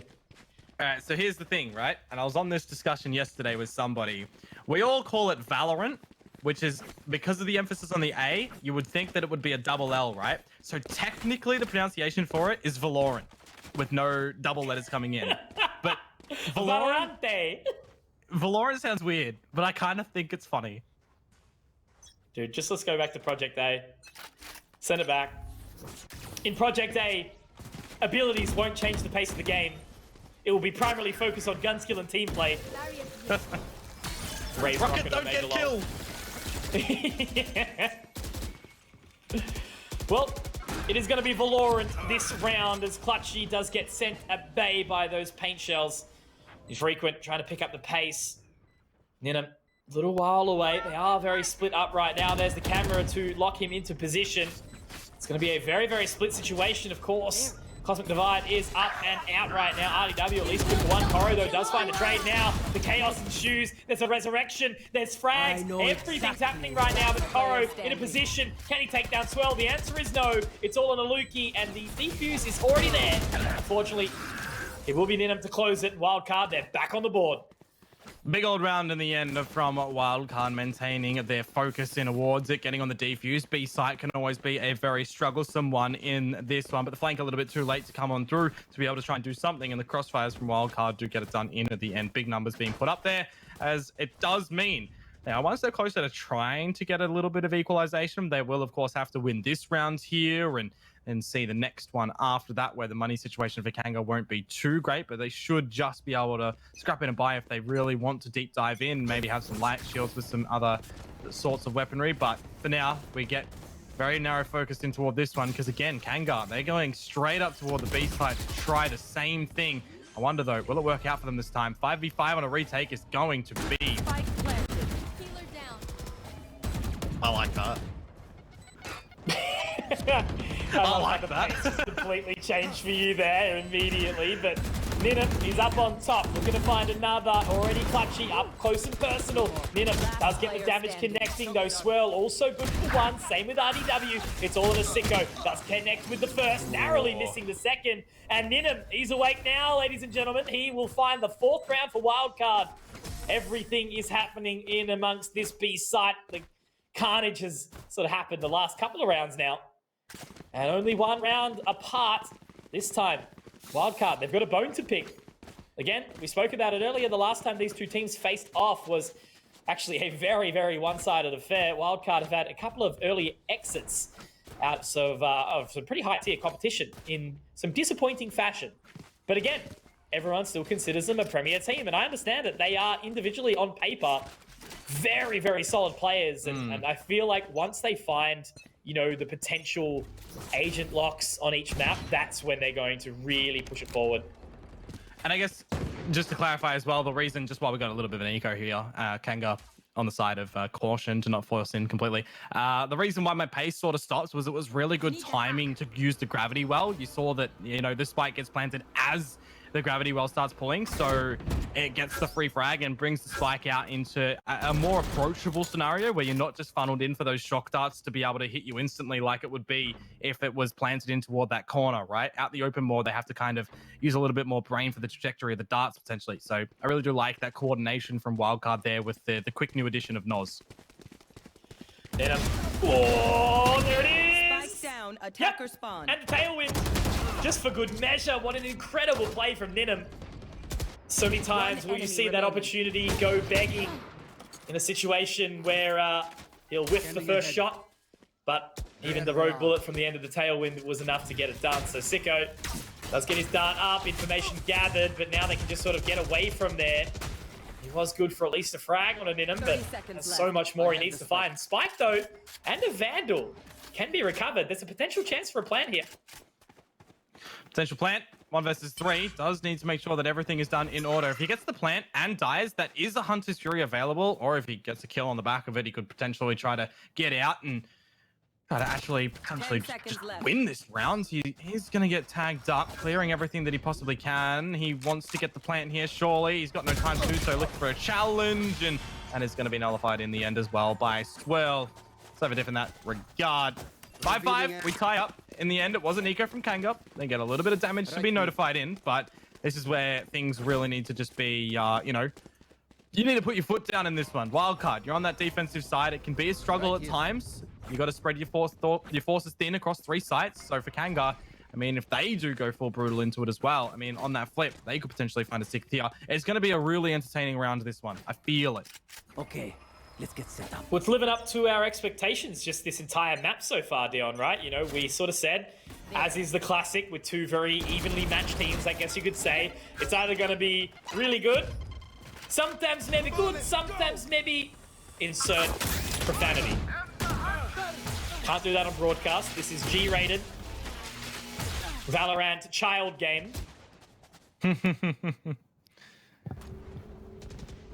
All right, so here's the thing, right? And I was on this discussion yesterday with somebody. We all call it Valorant, which is, because of the emphasis on the A, you would think that it would be a double L, right? So technically the pronunciation for it is VALORANT, with no double letters coming in. But Valorant sounds weird, but I kind of think it's funny. Dude, just let's go back to Project A. Send it back. In Project A, abilities won't change the pace of the game. It will be primarily focused on gun skill and team play. Rocket, don't get killed! Yeah. Well, it is going to be Valorant this round as Clutchy does get sent at bay by those paint shells. Frequent trying to pick up the pace. Ninum, a little while away. They are very split up right now. There's the camera to lock him into position. It's going to be a very, very split situation, of course. Cosmic Divide is up and out right now. RDW at least with one. Koro, though, does find a trade now. The chaos ensues. There's a resurrection. There's frags. Everything's happening right now, but Koro in a position. Can he take down Swell? The answer is no. It's all on Aluki, and the defuse is already there. Unfortunately, it will be Ninum to close it. Wildcard, they're back on the board. Big old round in the end from Wildcard, maintaining their focus in towards it, getting on the defuse. B site can always be a very strugglesome one in this one, but the flank a little bit too late to come on through to be able to try and do something, and the crossfires from Wildcard do get it done in at the end. Big numbers being put up there, as it does mean now once they're closer to trying to get a little bit of equalization, they will of course have to win this round here and see the next one after that, where the money situation for Kanga won't be too great, but they should just be able to scrap in and buy if they really want to deep dive in, maybe have some light shields with some other sorts of weaponry. But for now, we get very narrow focused in toward this one, because again, Kanga, they're going straight up toward the B side to try the same thing. I wonder though, will it work out for them this time? 5v5 on a retake is going to be. I like that. I like that. The pace just completely changed for you there immediately, but Ninum is up on top, looking to find another. Already Clutchy up close and personal. Ninum does get the damage connecting though. Swirl also good for one. Same with RDW. It's all in a Sicko. Does connect with the first, narrowly missing the second. And Ninum, he's awake now, ladies and gentlemen. He will find the 4th round for Wildcard. Everything is happening in amongst this B site. The carnage has sort of happened the last couple of rounds now. And only one round apart this time. Wildcard, they've got a bone to pick. Again, we spoke about it earlier. The last time these two teams faced off was actually a very, very one-sided affair. Wildcard have had a couple of early exits out of some pretty high-tier competition in some disappointing fashion. But again, everyone still considers them a premier team. And I understand that they are individually on paper very, very solid players. And I feel like once they find, you know, the potential agent locks on each map, that's when they're going to really push it forward. And I guess, just to clarify as well, the reason, just while we got a little bit of an eco here, Kanga on the side of caution to not force in completely. The reason why my pace sort of stops was it was really good timing to use the gravity well. You saw that, you know, this spike gets planted as the gravity well starts pulling, so it gets the free frag and brings the spike out into a more approachable scenario where you're not just funneled in for those shock darts to be able to hit you instantly like it would be if it was planted in toward that corner, right? Out the open more, they have to kind of use a little bit more brain for the trajectory of the darts potentially. So I really do like that coordination from Wildcard there with the quick new addition of Noz. Oh, there it is! Spike down, attacker spawn. And Tailwind, just for good measure. What an incredible play from Ninum. So many times will you see that opportunity go begging in a situation where he'll whiff the first shot, but even the road bullet from the end of the tailwind was enough to get it done. So Sicko does get his dart up, information gathered, but now they can just sort of get away from there. He was good for at least a frag on an Inum, but there's so much more he needs to find. Spike, though, and a Vandal can be recovered. There's a potential chance for a plant here. Potential plant. 1 versus 3 does need to make sure that everything is done in order. If he gets the plant and dies, that is a Hunter's Fury available, or if he gets a kill on the back of it, he could potentially try to get out and try to actually potentially just win this round. He's going to get tagged up, clearing everything that he possibly can. He wants to get the plant here, surely. He's got no time to do so, looking for a challenge, and it's going to be nullified in the end as well by Swirl. So different in that regard. 5-5, we tie up. In the end, it was an eco from Kanga. They get a little bit of damage to be notified in, but this is where things really need to just be, you know, you need to put your foot down in this one. Wildcard, you're on that defensive side. It can be a struggle at times. You got to spread your forces thin across 3 sites. So for Kanga, I mean, if they do go full brutal into it as well, I mean, on that flip, they could potentially find a 6th here. It's going to be a really entertaining round, this one. I feel it. Okay. Let's get set up. Well, it's living up to our expectations, just this entire map so far, Dion, right? You know, we sort of said, as is the classic, with 2 very evenly matched teams, I guess you could say, it's either going to be really good, sometimes maybe good, sometimes maybe insert profanity. Can't do that on broadcast. This is G-rated. Valorant child game.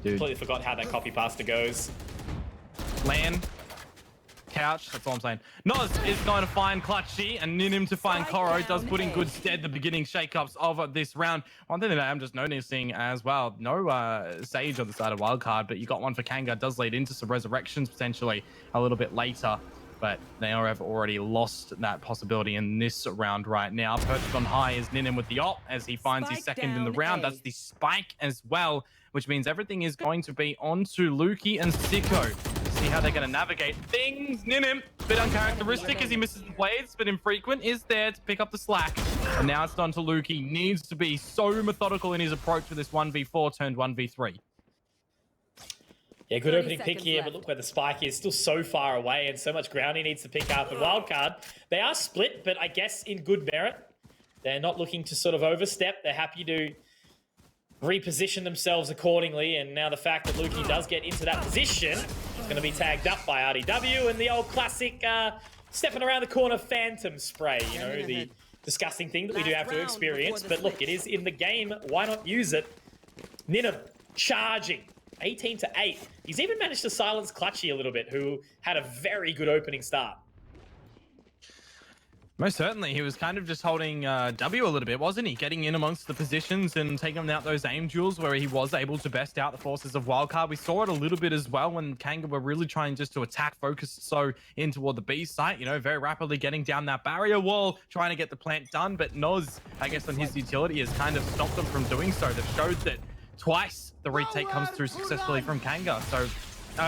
Completely forgot how that copy pasta goes. Land. Couch, that's all I'm saying. Noz is going to find Clutchy, and Ninim to find Koro does put in good stead the beginning shakeups of this round. One thing that I am just noticing as well, no Sage on the side of Wildcard, but you got one for Kanga. Does lead into some resurrections potentially a little bit later, but they have already lost that possibility in this round right now. Perched on high is Ninim with the ult as he finds his second in the round. That's the spike as well, which means everything is going to be onto Lukey and Sicko. See how they're going to navigate things. Ninim, bit uncharacteristic as he misses the blades, but infrequent is there to pick up the slack. And now it's done to Lukey. Needs to be so methodical in his approach for this 1v4 turned 1v3. Yeah, good opening pick here, but look where the spike is. Still so far away and so much ground he needs to pick up. And Wildcard, they are split, but I guess in good merit. They're not looking to sort of overstep. They're happy to reposition themselves accordingly. And now the fact that Lukey does get into that position is going to be tagged up by RDW. And the old classic stepping around the corner phantom spray, you know, the disgusting thing that we do have to experience. But look, it is in the game. Why not use it? Ninim charging. 18-8. He's even managed to silence Clutchy a little bit, who had a very good opening start. Most certainly. He was kind of just holding W a little bit, wasn't he? Getting in amongst the positions and taking out those aim duels where he was able to best out the forces of Wildcard. We saw it a little bit as well when Kanga were really trying just to attack, focus so in toward the B site, you know, very rapidly getting down that barrier wall, trying to get the plant done. But Noz, I guess on his utility, has kind of stopped them from doing so. They've showed that twice the retake comes through successfully from Kanga. So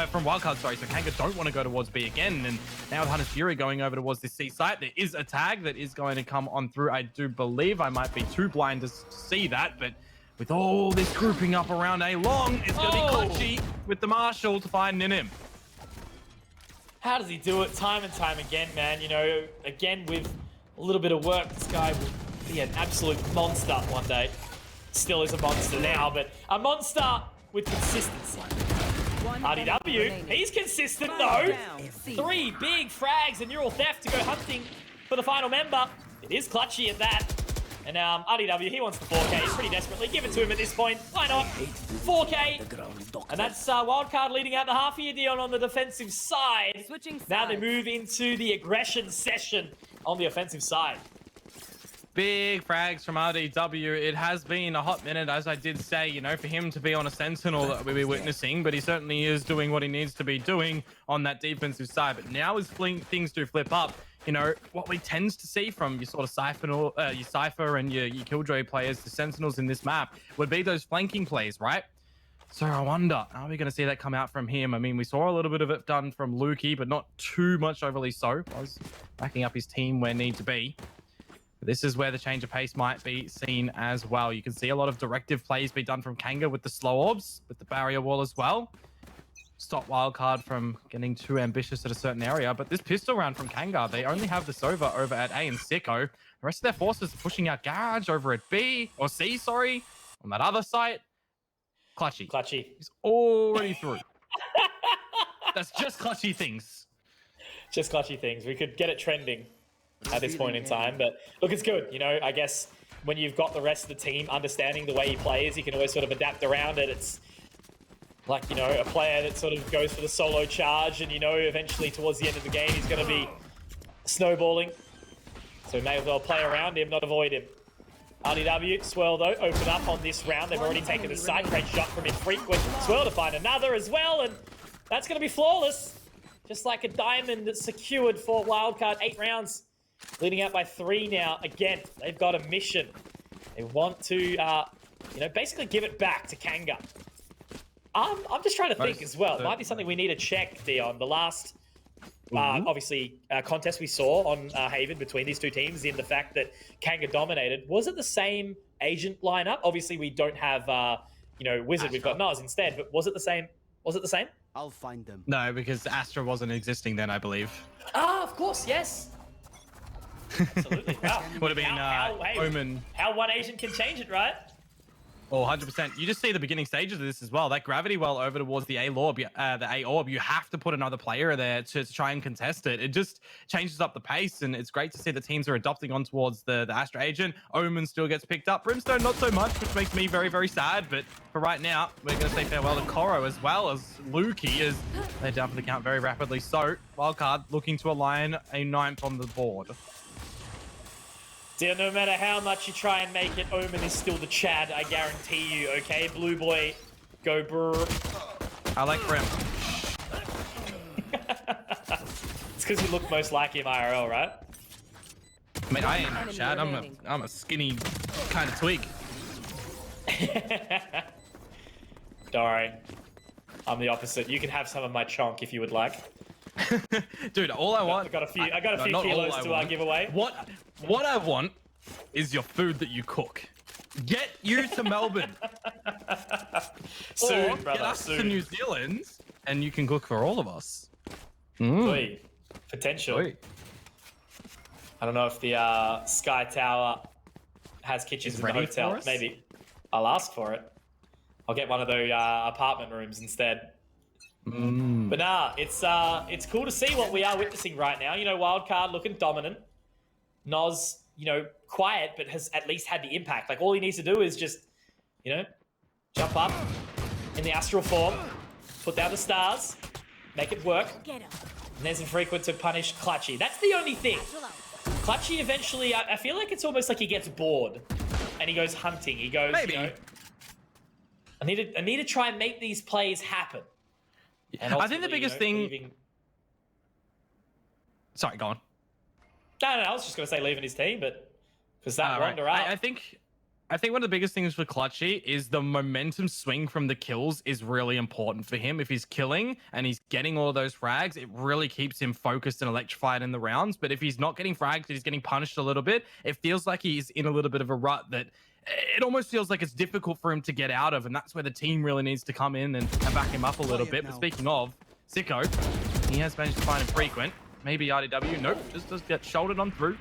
from Wildcard, sorry. So Kanga don't want to go towards B again. And now with Hunter's Fury going over towards this C site, there is a tag that is going to come on through. I do believe I might be too blind to see that, but with all this grouping up around A long, it's going to be Clutchy with the Marshall to find Ninim. How does he do it time and time again, man? You know, again, with a little bit of work, this guy will be an absolute monster one day. Still is a monster now, but a monster with consistency. RDW, he's consistent though. 3 big frags and neural theft to go hunting for the final member. It is Clutchy at that. And RDW, he wants the 4K. He's pretty desperately. Give it to him at this point. Why not? 4K. And that's Wildcard leading out the half here, Dion, on the defensive side. Now they move into the aggression session on the offensive side. Big frags from RDW. It has been a hot minute, as I did say, you know, for him to be on a Sentinel that we'll be witnessing, but he certainly is doing what he needs to be doing on that defensive side. But now as things do flip up, you know, what we tend to see from your sort of your Cypher and your Killjoy players, the Sentinels in this map, would be those flanking plays, right? So I wonder, are we going to see that come out from him? I mean, we saw a little bit of it done from Lukey, but not too much overly so. I was backing up his team where need to be. this is where the change of pace might be seen as well. You can see a lot of directive plays be done from Kanga with the slow orbs, with the barrier wall as well. Stop Wildcard from getting too ambitious at a certain area, but this pistol round from Kanga, they only have the Sova over at A and Sicko. The rest of their forces are pushing out Garage over at B, or C, sorry, on that other site. Clutchy. He's already through. That's just Clutchy things. Just Clutchy things. We could get it trending at this point in time, but look, it's good. You know, I guess when you've got the rest of the team understanding the way he plays, you can always sort of adapt around it. It's like, you know, a player that sort of goes for the solo charge and, you know, eventually towards the end of the game, he's going to be snowballing. So we may as well play around him, not avoid him. RDW, Swirl though, open up on this round. They've already taken the side. Great shot from Infrequent. Swirl to find another as well, and that's going to be flawless. Just like a diamond that's secured for Wildcard. 8 rounds, leading out by 3 now. Again, they've got a mission. They want to, you know, basically give it back to Kanga. I'm just trying to think as well. Might be something we need to check, Dion. The last, obviously, contest we saw on Haven between these two teams, in the fact that Kanga dominated. Was it the same agent lineup? Obviously, we don't have, you know, Wizard. Astra. We've got Nas instead. But was it the same? Was it the same? I'll find them. No, because Astra wasn't existing then, I believe. Ah, of course, yes. Absolutely. Wow. Would have been Omen. How one agent can change it, right? Oh, 100%. You just see the beginning stages of this as well. That gravity well over towards the A orb, you have to put another player there to try and contest it. It just changes up the pace, and it's great to see the teams are adopting on towards the Astra agent. Omen still gets picked up. Brimstone, not so much, which makes me very, very sad. But for right now, we're going to say farewell to Koro as well as Lukey, as they're down for the count very rapidly. So, Wildcard looking to align a 9th on the board. Dear, no matter how much you try and make it, Omen is still the Chad, I guarantee you, okay? Blue Boy, go brr. I like Brim. It's because you look most like him IRL, right? I mean, I am Chad. I'm a skinny kind of twig. Don't worry. I'm the opposite. You can have some of my chonk if you would like. Dude, all I want... I got a few kilos to give away. What I want is your food that you cook. Get you to Melbourne. Soon, or brother, get us soon. to New Zealand, and you can cook for all of us. Oi, potential. Oi. I don't know if the Sky Tower has kitchens in the hotel. Maybe. I'll ask for it. I'll get one of those apartment rooms instead. But nah, it's cool to see what we are witnessing right now. You know, Wildcard looking dominant. Noz, you know, quiet, but has at least had the impact. Like, all he needs to do is just, you know, jump up in the astral form, put down the stars, make it work. And there's Infrequent to punish Clutchy. That's the only thing. Clutchy eventually, I feel like it's almost like he gets bored and he goes hunting. He goes, maybe. You know, I need to try and make these plays happen. And I think the biggest thing... Sorry, go on. No, I was just going to say leaving his team, but because that wander up. I think one of the biggest things for Clutchy is the momentum swing from the kills is really important for him. If he's killing and he's getting all of those frags, it really keeps him focused and electrified in the rounds. But if he's not getting frags, he's getting punished a little bit, it feels like he's in a little bit of a rut that it almost feels like it's difficult for him to get out of. And that's where the team really needs to come in and back him up a little bit. But speaking of, Sicko, he has managed to find Infrequent. Maybe RDW. Nope, just does get shouldered on through.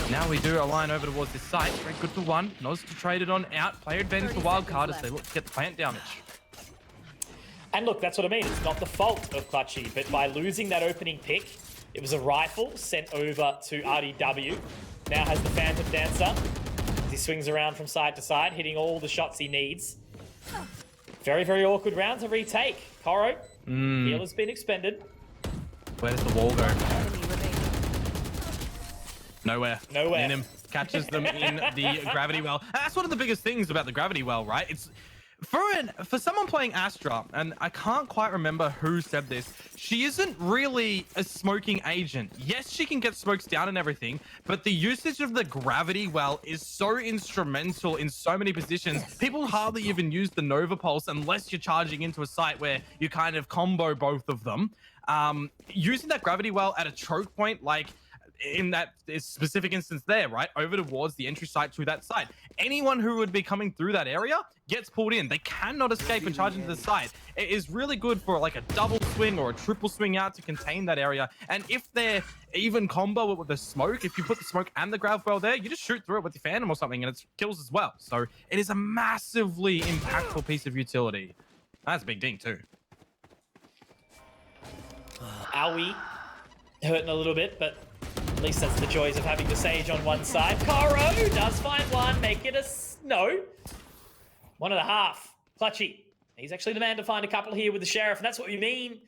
Now we do align over towards this site. Very good for one. Noz to trade it on out. Player advantage for Wildcard as they look to get the plant damage. And look, that's what I mean. It's not the fault of Clutchy, but by losing that opening pick, it was a rifle sent over to RDW. Now has the Phantom Dancer as he swings around from side to side, hitting all the shots he needs. Very, very awkward round to retake. Koro, healer's been expended. Where does the wall go? Nowhere. In him. Catches them in the gravity well. That's one of the biggest things about the gravity well, right? It's for someone playing Astra, and I can't quite remember who said this, she isn't really a smoking agent. Yes, she can get smokes down and everything, but the usage of the gravity well is so instrumental in so many positions. People hardly even use the Nova Pulse unless you're charging into a site where you kind of combo both of them. Using that gravity well at a choke point, like, in that specific instance there, right? Over towards the entry site to that side. Anyone who would be coming through that area gets pulled in. They cannot escape and charge into the side. It is really good for like a double swing or a triple swing out to contain that area. And if they're even combo it with the smoke, if you put the smoke and the grav well there, you just shoot through it with the phantom or something and it kills as well. So it is a massively impactful piece of utility. That's a big ding too. Owie hurting a little bit, but at least that's the joys of having the Sage on one side. Koro does find one, make it a no. 1.5. Clutchy. He's actually the man to find a couple here with the Sheriff, and that's what we mean.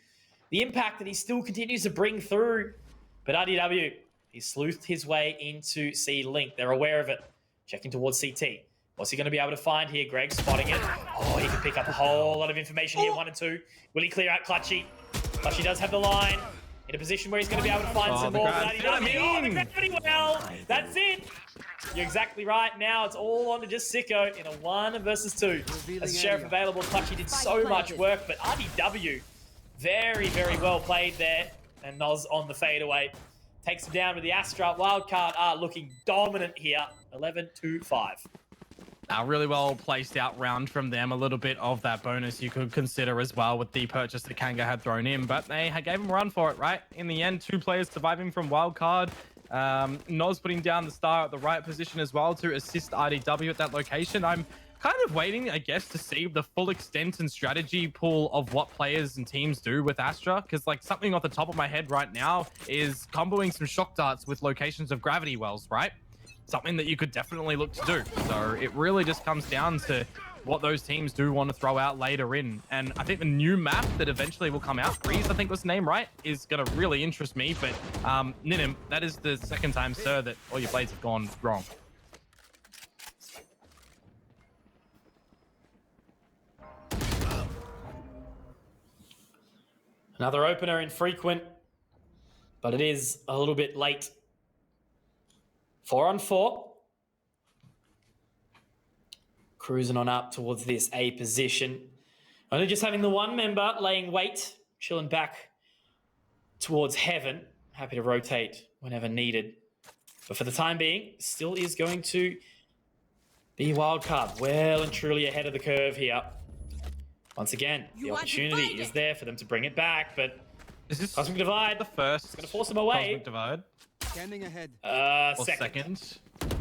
The impact that he still continues to bring through. But RDW, he sleuthed his way into C-Link. They're aware of it. Checking towards CT. What's he going to be able to find here? Greg spotting it. Oh, he can pick up a whole lot of information here. 1 and 2. Will he clear out Clutchy? Clutchy does have the line. In a position where he's going to be able to find some more. But the gravity well. That's it. You're exactly right. Now it's all on to just Sicko in a 1 versus 2. As Sheriff available, Clutchy did so much work, but RDW, very, very well played there. And Noz on the fadeaway. Takes him down with the Astra. Wildcard are looking dominant here. 11-5. A really well placed out round from them. A little bit of that bonus you could consider as well with the purchase that Kanga had thrown in, but they gave him a run for it, right? In the end, 2 players surviving from wildcard. Noz putting down the star at the right position as well to assist RDW at that location. I'm kind of waiting, I guess, to see the full extent and strategy pool of what players and teams do with Astra, because like something off the top of my head right now is comboing some shock darts with locations of gravity wells, right? Something that you could definitely look to do. So it really just comes down to what those teams do want to throw out later in. And I think the new map that eventually will come out, Breeze, I think was the name, right, is going to really interest me. But Ninim, that is the second time, sir, that all your plays have gone wrong. Another opener infrequent, but it is a little bit late. 4 on 4. Cruising on up towards this A position. Only just having the one member laying wait, chilling back towards heaven. Happy to rotate whenever needed. But for the time being, still is going to be wildcard. Well and truly ahead of the curve here. Once again, the opportunity is there for them to bring it back, but is this Cosmic Divide the first? It's going to force them away. Cosmic Divide. Standing ahead.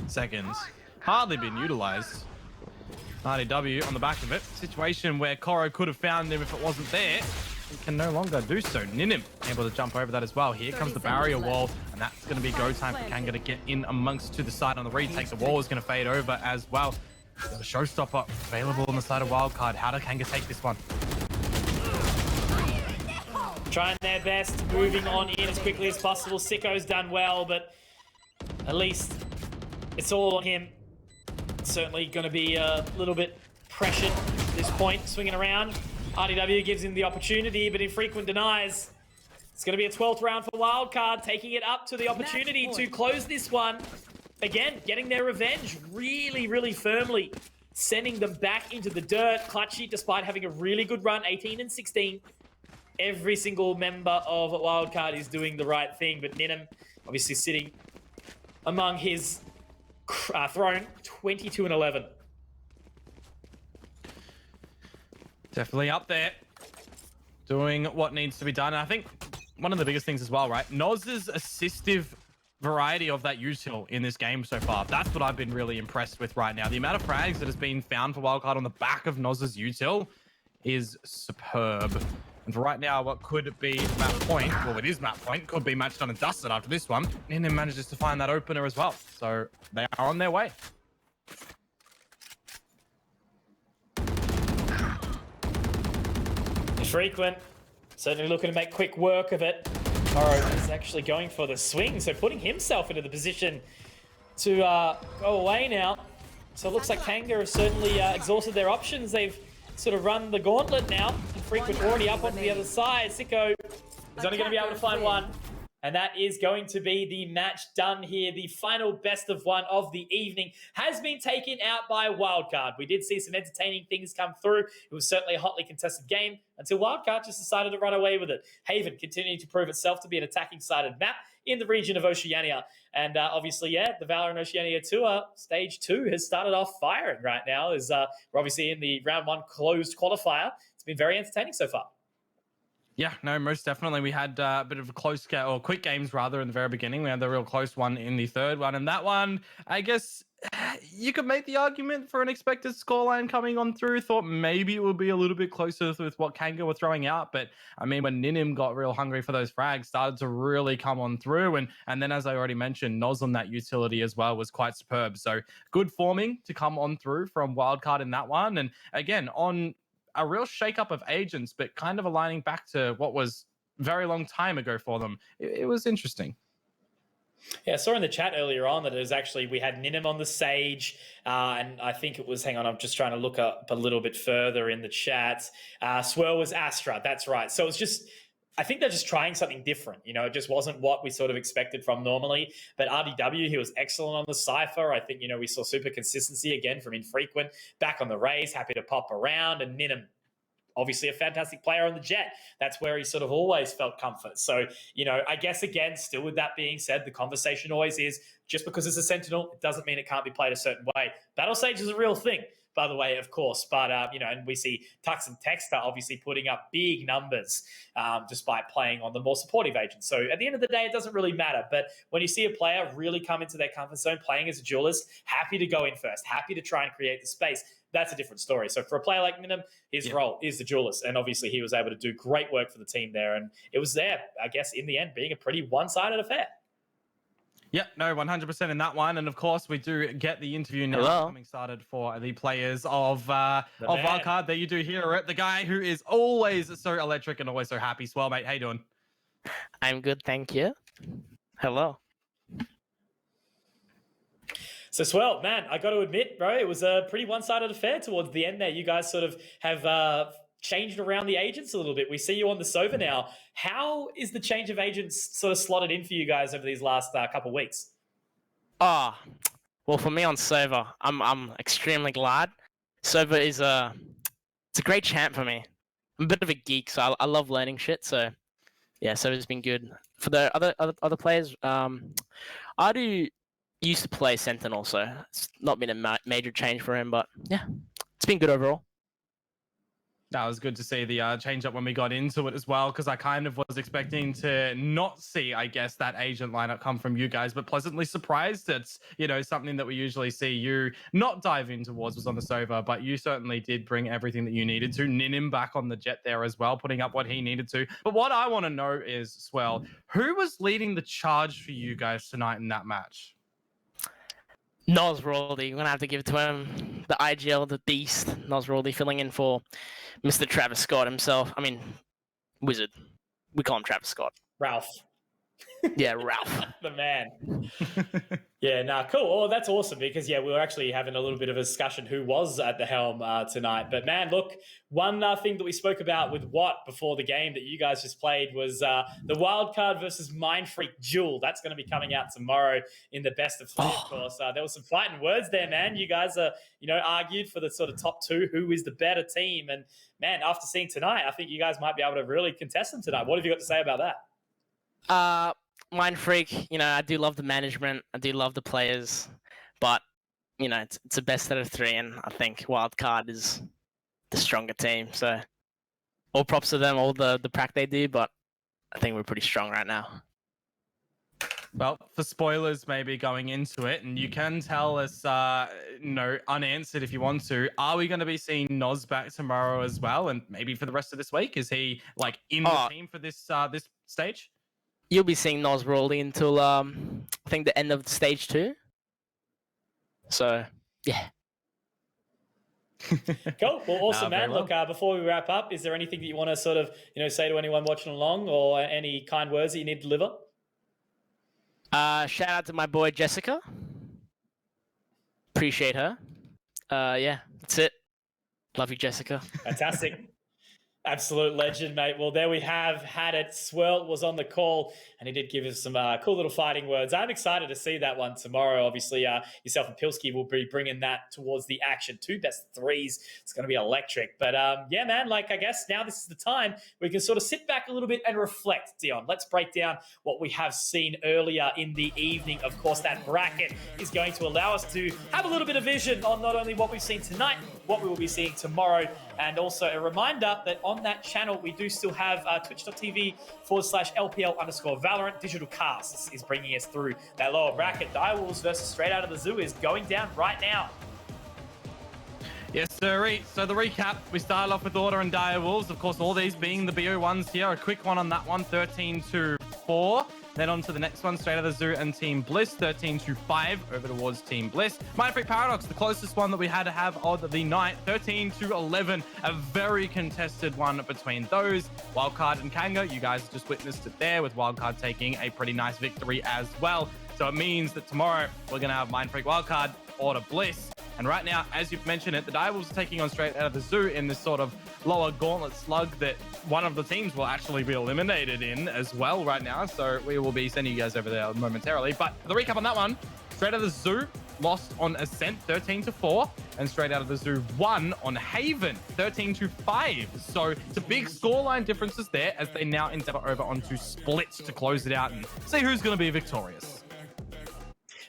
Seconds. Hardly been utilized. RDW on the back of it. Situation where Koro could have found him if it wasn't there. He can no longer do so. Ninim able to jump over that as well. Here comes the barrier wall, and that's going to be go time for Kanga to get in amongst to the side on the retake. The wall is going to fade over as well. The showstopper available on the side of wildcard. How does Kanga take this one? Trying their best, moving on in as quickly as possible. Sicko's done well, but at least it's all on him. Certainly going to be a little bit pressured at this point, swinging around. RDW gives him the opportunity, but Infrequent denies. It's going to be a 12th round for Wildcard, taking it up to the opportunity to close this one. Again, getting their revenge really, really firmly. Sending them back into the dirt. Clutchy, despite having a really good run, 18 and 16. Every single member of Wildcard is doing the right thing, but Ninim obviously sitting among his throne, 22 and 11. Definitely up there, doing what needs to be done. And I think one of the biggest things as well, right? Noz's assistive variety of that util in this game so far. That's what I've been really impressed with right now. The amount of frags that has been found for Wildcard on the back of Noz's util is superb. And for right now, what could be map point, well, it is map point, could be matched on and dusted after this one. And then manages to find that opener as well. So they are on their way. Frequent, certainly looking to make quick work of it. Koro is actually going for the swing, so putting himself into the position to go away now. So it looks like Kanga have certainly exhausted their options. They've sort of run the gauntlet now. Frequent already up onto the other side. Sicko is only going to be able to find one. And that is going to be the match done here. The final best of one of the evening has been taken out by Wildcard. We did see some entertaining things come through. It was certainly a hotly contested game until Wildcard just decided to run away with it. Haven continuing to prove itself to be an attacking-sided map in the region of Oceania. And obviously, the VALORANT Oceania Tour, Stage 2, has started off firing right now. As we're obviously in the Round 1 closed qualifier. It's been very entertaining so far. Yeah, no, most definitely. We had a bit of a close or quick games rather in the very beginning. We had the real close one in the third one, and that one, I guess you could make the argument for an expected scoreline coming on through. Thought maybe it would be a little bit closer with what Kanga were throwing out, but I mean, when Ninim got real hungry for those frags, started to really come on through, and then as I already mentioned, Noz on that utility as well was quite superb. So good forming to come on through from Wildcard in that one, and again on a real shake-up of agents, but kind of aligning back to what was a very long time ago for them. It was interesting. Yeah, I saw in the chat earlier on that it was actually, we had Ninim on the Sage, and I think it was, hang on, I'm just trying to look up a little bit further in the chat. Swirl was Astra, that's right. So it's just, I think they're just trying something different. You know, it just wasn't what we sort of expected from normally. But RDW, he was excellent on the Cypher. I think, you know, we saw super consistency again from Infrequent. Back on the Rays, happy to pop around. And Ninim, obviously a fantastic player on the Jet. That's where he sort of always felt comfort. So, you know, I guess, again, still with that being said, the conversation always is, just because it's a Sentinel, it doesn't mean it can't be played a certain way. Battle Sage is a real thing, by the way, of course. But, you know, and we see Tux and Texter obviously putting up big numbers despite playing on the more supportive agents. So at the end of the day, it doesn't really matter. But when you see a player really come into their comfort zone, playing as a duelist, happy to go in first, happy to try and create the space, that's a different story. So for a player like Ninim, his role is the duelist. And obviously he was able to do great work for the team there. And it was there, I guess, in the end, being a pretty one-sided affair. Yeah, no, 100% in that one. And of course, we do get the interview now coming started for the players of Wildcard. There you do hear it. The guy who is always so electric and always so happy. Swell, mate, how you doing? I'm good, thank you. Hello. So, Swell, man, I got to admit, bro, it was a pretty one-sided affair towards the end there. You guys sort of have changed around the agents a little bit. We see you on the Sova now. How is the change of agents sort of slotted in for you guys over these last couple of weeks? Well, for me on Sova, I'm extremely glad. Sova is it's a great champ for me. I'm a bit of a geek, so I love learning shit. So yeah, Sova's been good. For the other players, Ardu used to play Sentinel, so it's not been a major change for him. But yeah, it's been good overall. That was good to see the change up when we got into it as well, because I kind of was expecting to not see, I guess, that agent lineup come from you guys, but pleasantly surprised. It's, you know, something that we usually see you not dive in towards was on the Sova, but you certainly did bring everything that you needed to. Ninim back on the Jet there as well, putting up what he needed to. But what I want to know is, Swell, who was leading the charge for you guys tonight in that match? Nosroldy, we're going to have to give it to him. The IGL, the beast. Nosroldy filling in for Mr. Travis Scott himself. I mean, Wizard. We call him Travis Scott. Ralph. Yeah, Ralph. The man. Yeah, nah, cool. Oh, that's awesome because, yeah, we were actually having a little bit of a discussion who was at the helm tonight. But, man, look, one thing that we spoke about with Watt before the game that you guys just played was the Wildcard versus Mindfreak duel. That's going to be coming out tomorrow in the best of three, of course. There was some fighting words there, man. You guys, argued for the sort of top two, who is the better team. And, man, after seeing tonight, I think you guys might be able to really contest them tonight. What have you got to say about that? Mindfreak, I do love the management. I do love the players. But, it's a best out of three. And I think Wildcard is the stronger team. So all props to them, all the prac they do. But I think we're pretty strong right now. Well, for spoilers maybe going into it, and you can tell us, unanswered if you want to, are we going to be seeing Noz back tomorrow as well? And maybe for the rest of this week? Is he, in the team for this this stage? You'll be seeing Noz rolling until, I think, the end of stage 2. So, yeah. Cool. Well, awesome, man. Well. Look, before we wrap up, is there anything that you want to sort of, say to anyone watching along or any kind words that you need to deliver? Shout out to my boy, Jessica. Appreciate her. Yeah, that's it. Love you, Jessica. Fantastic. Absolute legend, mate. Well, there we have had it. Swirl was on the call, and he did give us some cool little fighting words. I'm excited to see that one tomorrow. Obviously, yourself and Pilsky will be bringing that towards the action. 2 best threes. It's going to be electric. But yeah, man, I guess now this is the time we can sort of sit back a little bit and reflect, Dion. Let's break down what we have seen earlier in the evening. Of course, that bracket is going to allow us to have a little bit of vision on not only what we've seen tonight, what we will be seeing tomorrow, and also a reminder that on that channel, we do still have twitch.tv/LPL_Valorant. Digital Casts is bringing us through that lower bracket. Direwolves versus Straight Out of the Zoo is going down right now. Yes, sir. So the recap, we started off with Order and Dire Wolves. Of course, all these being the BO1s here. A quick one on that one, 13-4. Then on to the next one, Straight Out of the Zoo and Team Bliss, 13-5 over towards Team Bliss. Mindfreak Paradox, the closest one that we had to have of the night, 13-11. A very contested one between those. Wildcard and Kanga, you guys just witnessed it there, with Wildcard taking a pretty nice victory as well. So it means that tomorrow we're going to have Mindfreak Wildcard, Order Bliss. And right now, as you've mentioned it, the Direwolves are taking on Straight Out of the Zoo in this sort of lower gauntlet slug that one of the teams will actually be eliminated in as well right now. So we will be sending you guys over there momentarily. But the recap on that one, Straight Out of the Zoo lost on Ascent 13-4, and Straight Out of the Zoo won on Haven 13-5. So it's a big scoreline differences there as they now endeavor over onto Splits to close it out and see who's going to be victorious.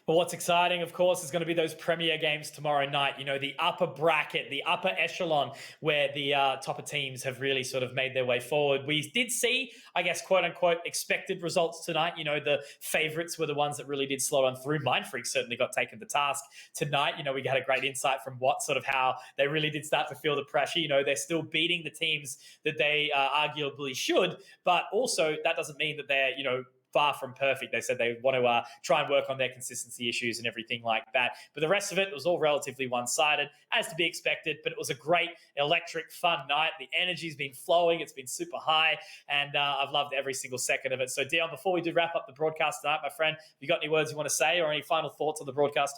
But what's exciting, of course, is going to be those premier games tomorrow night. You know, the upper bracket, the upper echelon, where the topper teams have really sort of made their way forward. We did see, I guess, quote unquote, expected results tonight. You know, the favorites were the ones that really did slow on through. Mindfreak certainly got taken to task tonight. You know, we got a great insight from what sort of how they really did start to feel the pressure. You know, they're still beating the teams that they arguably should, but also that doesn't mean that they're, you know, far from perfect. They said they want to try and work on their consistency issues and everything like that. But the rest of it was all relatively one-sided, as to be expected. But it was a great, electric, fun night. The energy's been flowing. It's been super high. And I've loved every single second of it. So, Dion, before we do wrap up the broadcast tonight, my friend, have you got any words you want to say or any final thoughts on the broadcast?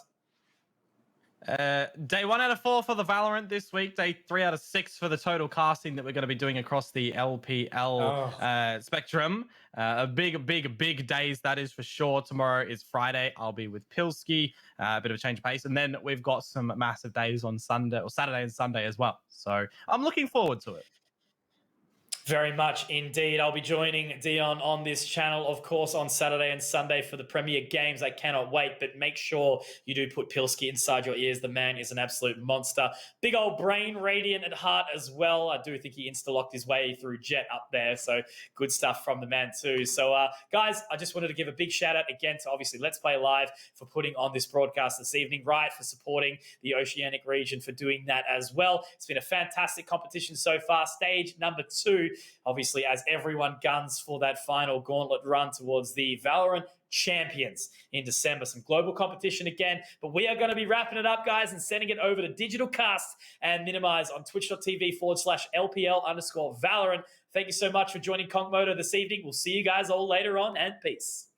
Day 1 out of 4 for the Valorant this week. Day 3 out of 6 for the total casting that we're going to be doing across the LPL spectrum. A big days, that is for sure. Tomorrow is Friday. I'll be with Pilsky. A bit of a change of pace. And then we've got some massive days on Sunday or Saturday and Sunday as well. So I'm looking forward to it. Very much indeed. I'll be joining Dion on this channel, of course, on Saturday and Sunday for the Premier Games. I cannot wait, but make sure you do put Pilsky inside your ears. The man is an absolute monster. Big old brain, radiant at heart as well. I do think he insta-locked his way through Jet up there, so good stuff from the man too. So, guys, I just wanted to give a big shout-out again to, obviously, Let's Play Live for putting on this broadcast this evening, Riot for supporting the Oceanic region for doing that as well. It's been a fantastic competition so far. Stage number 2, obviously, as everyone guns for that final gauntlet run towards the Valorant Champions in December. Some global competition again, but we are going to be wrapping it up, guys, and sending it over to Digital Cast and Minimize on twitch.tv/LPL_Valorant. Thank you so much for joining Conk Moto this evening. We'll see you guys all later on, and peace.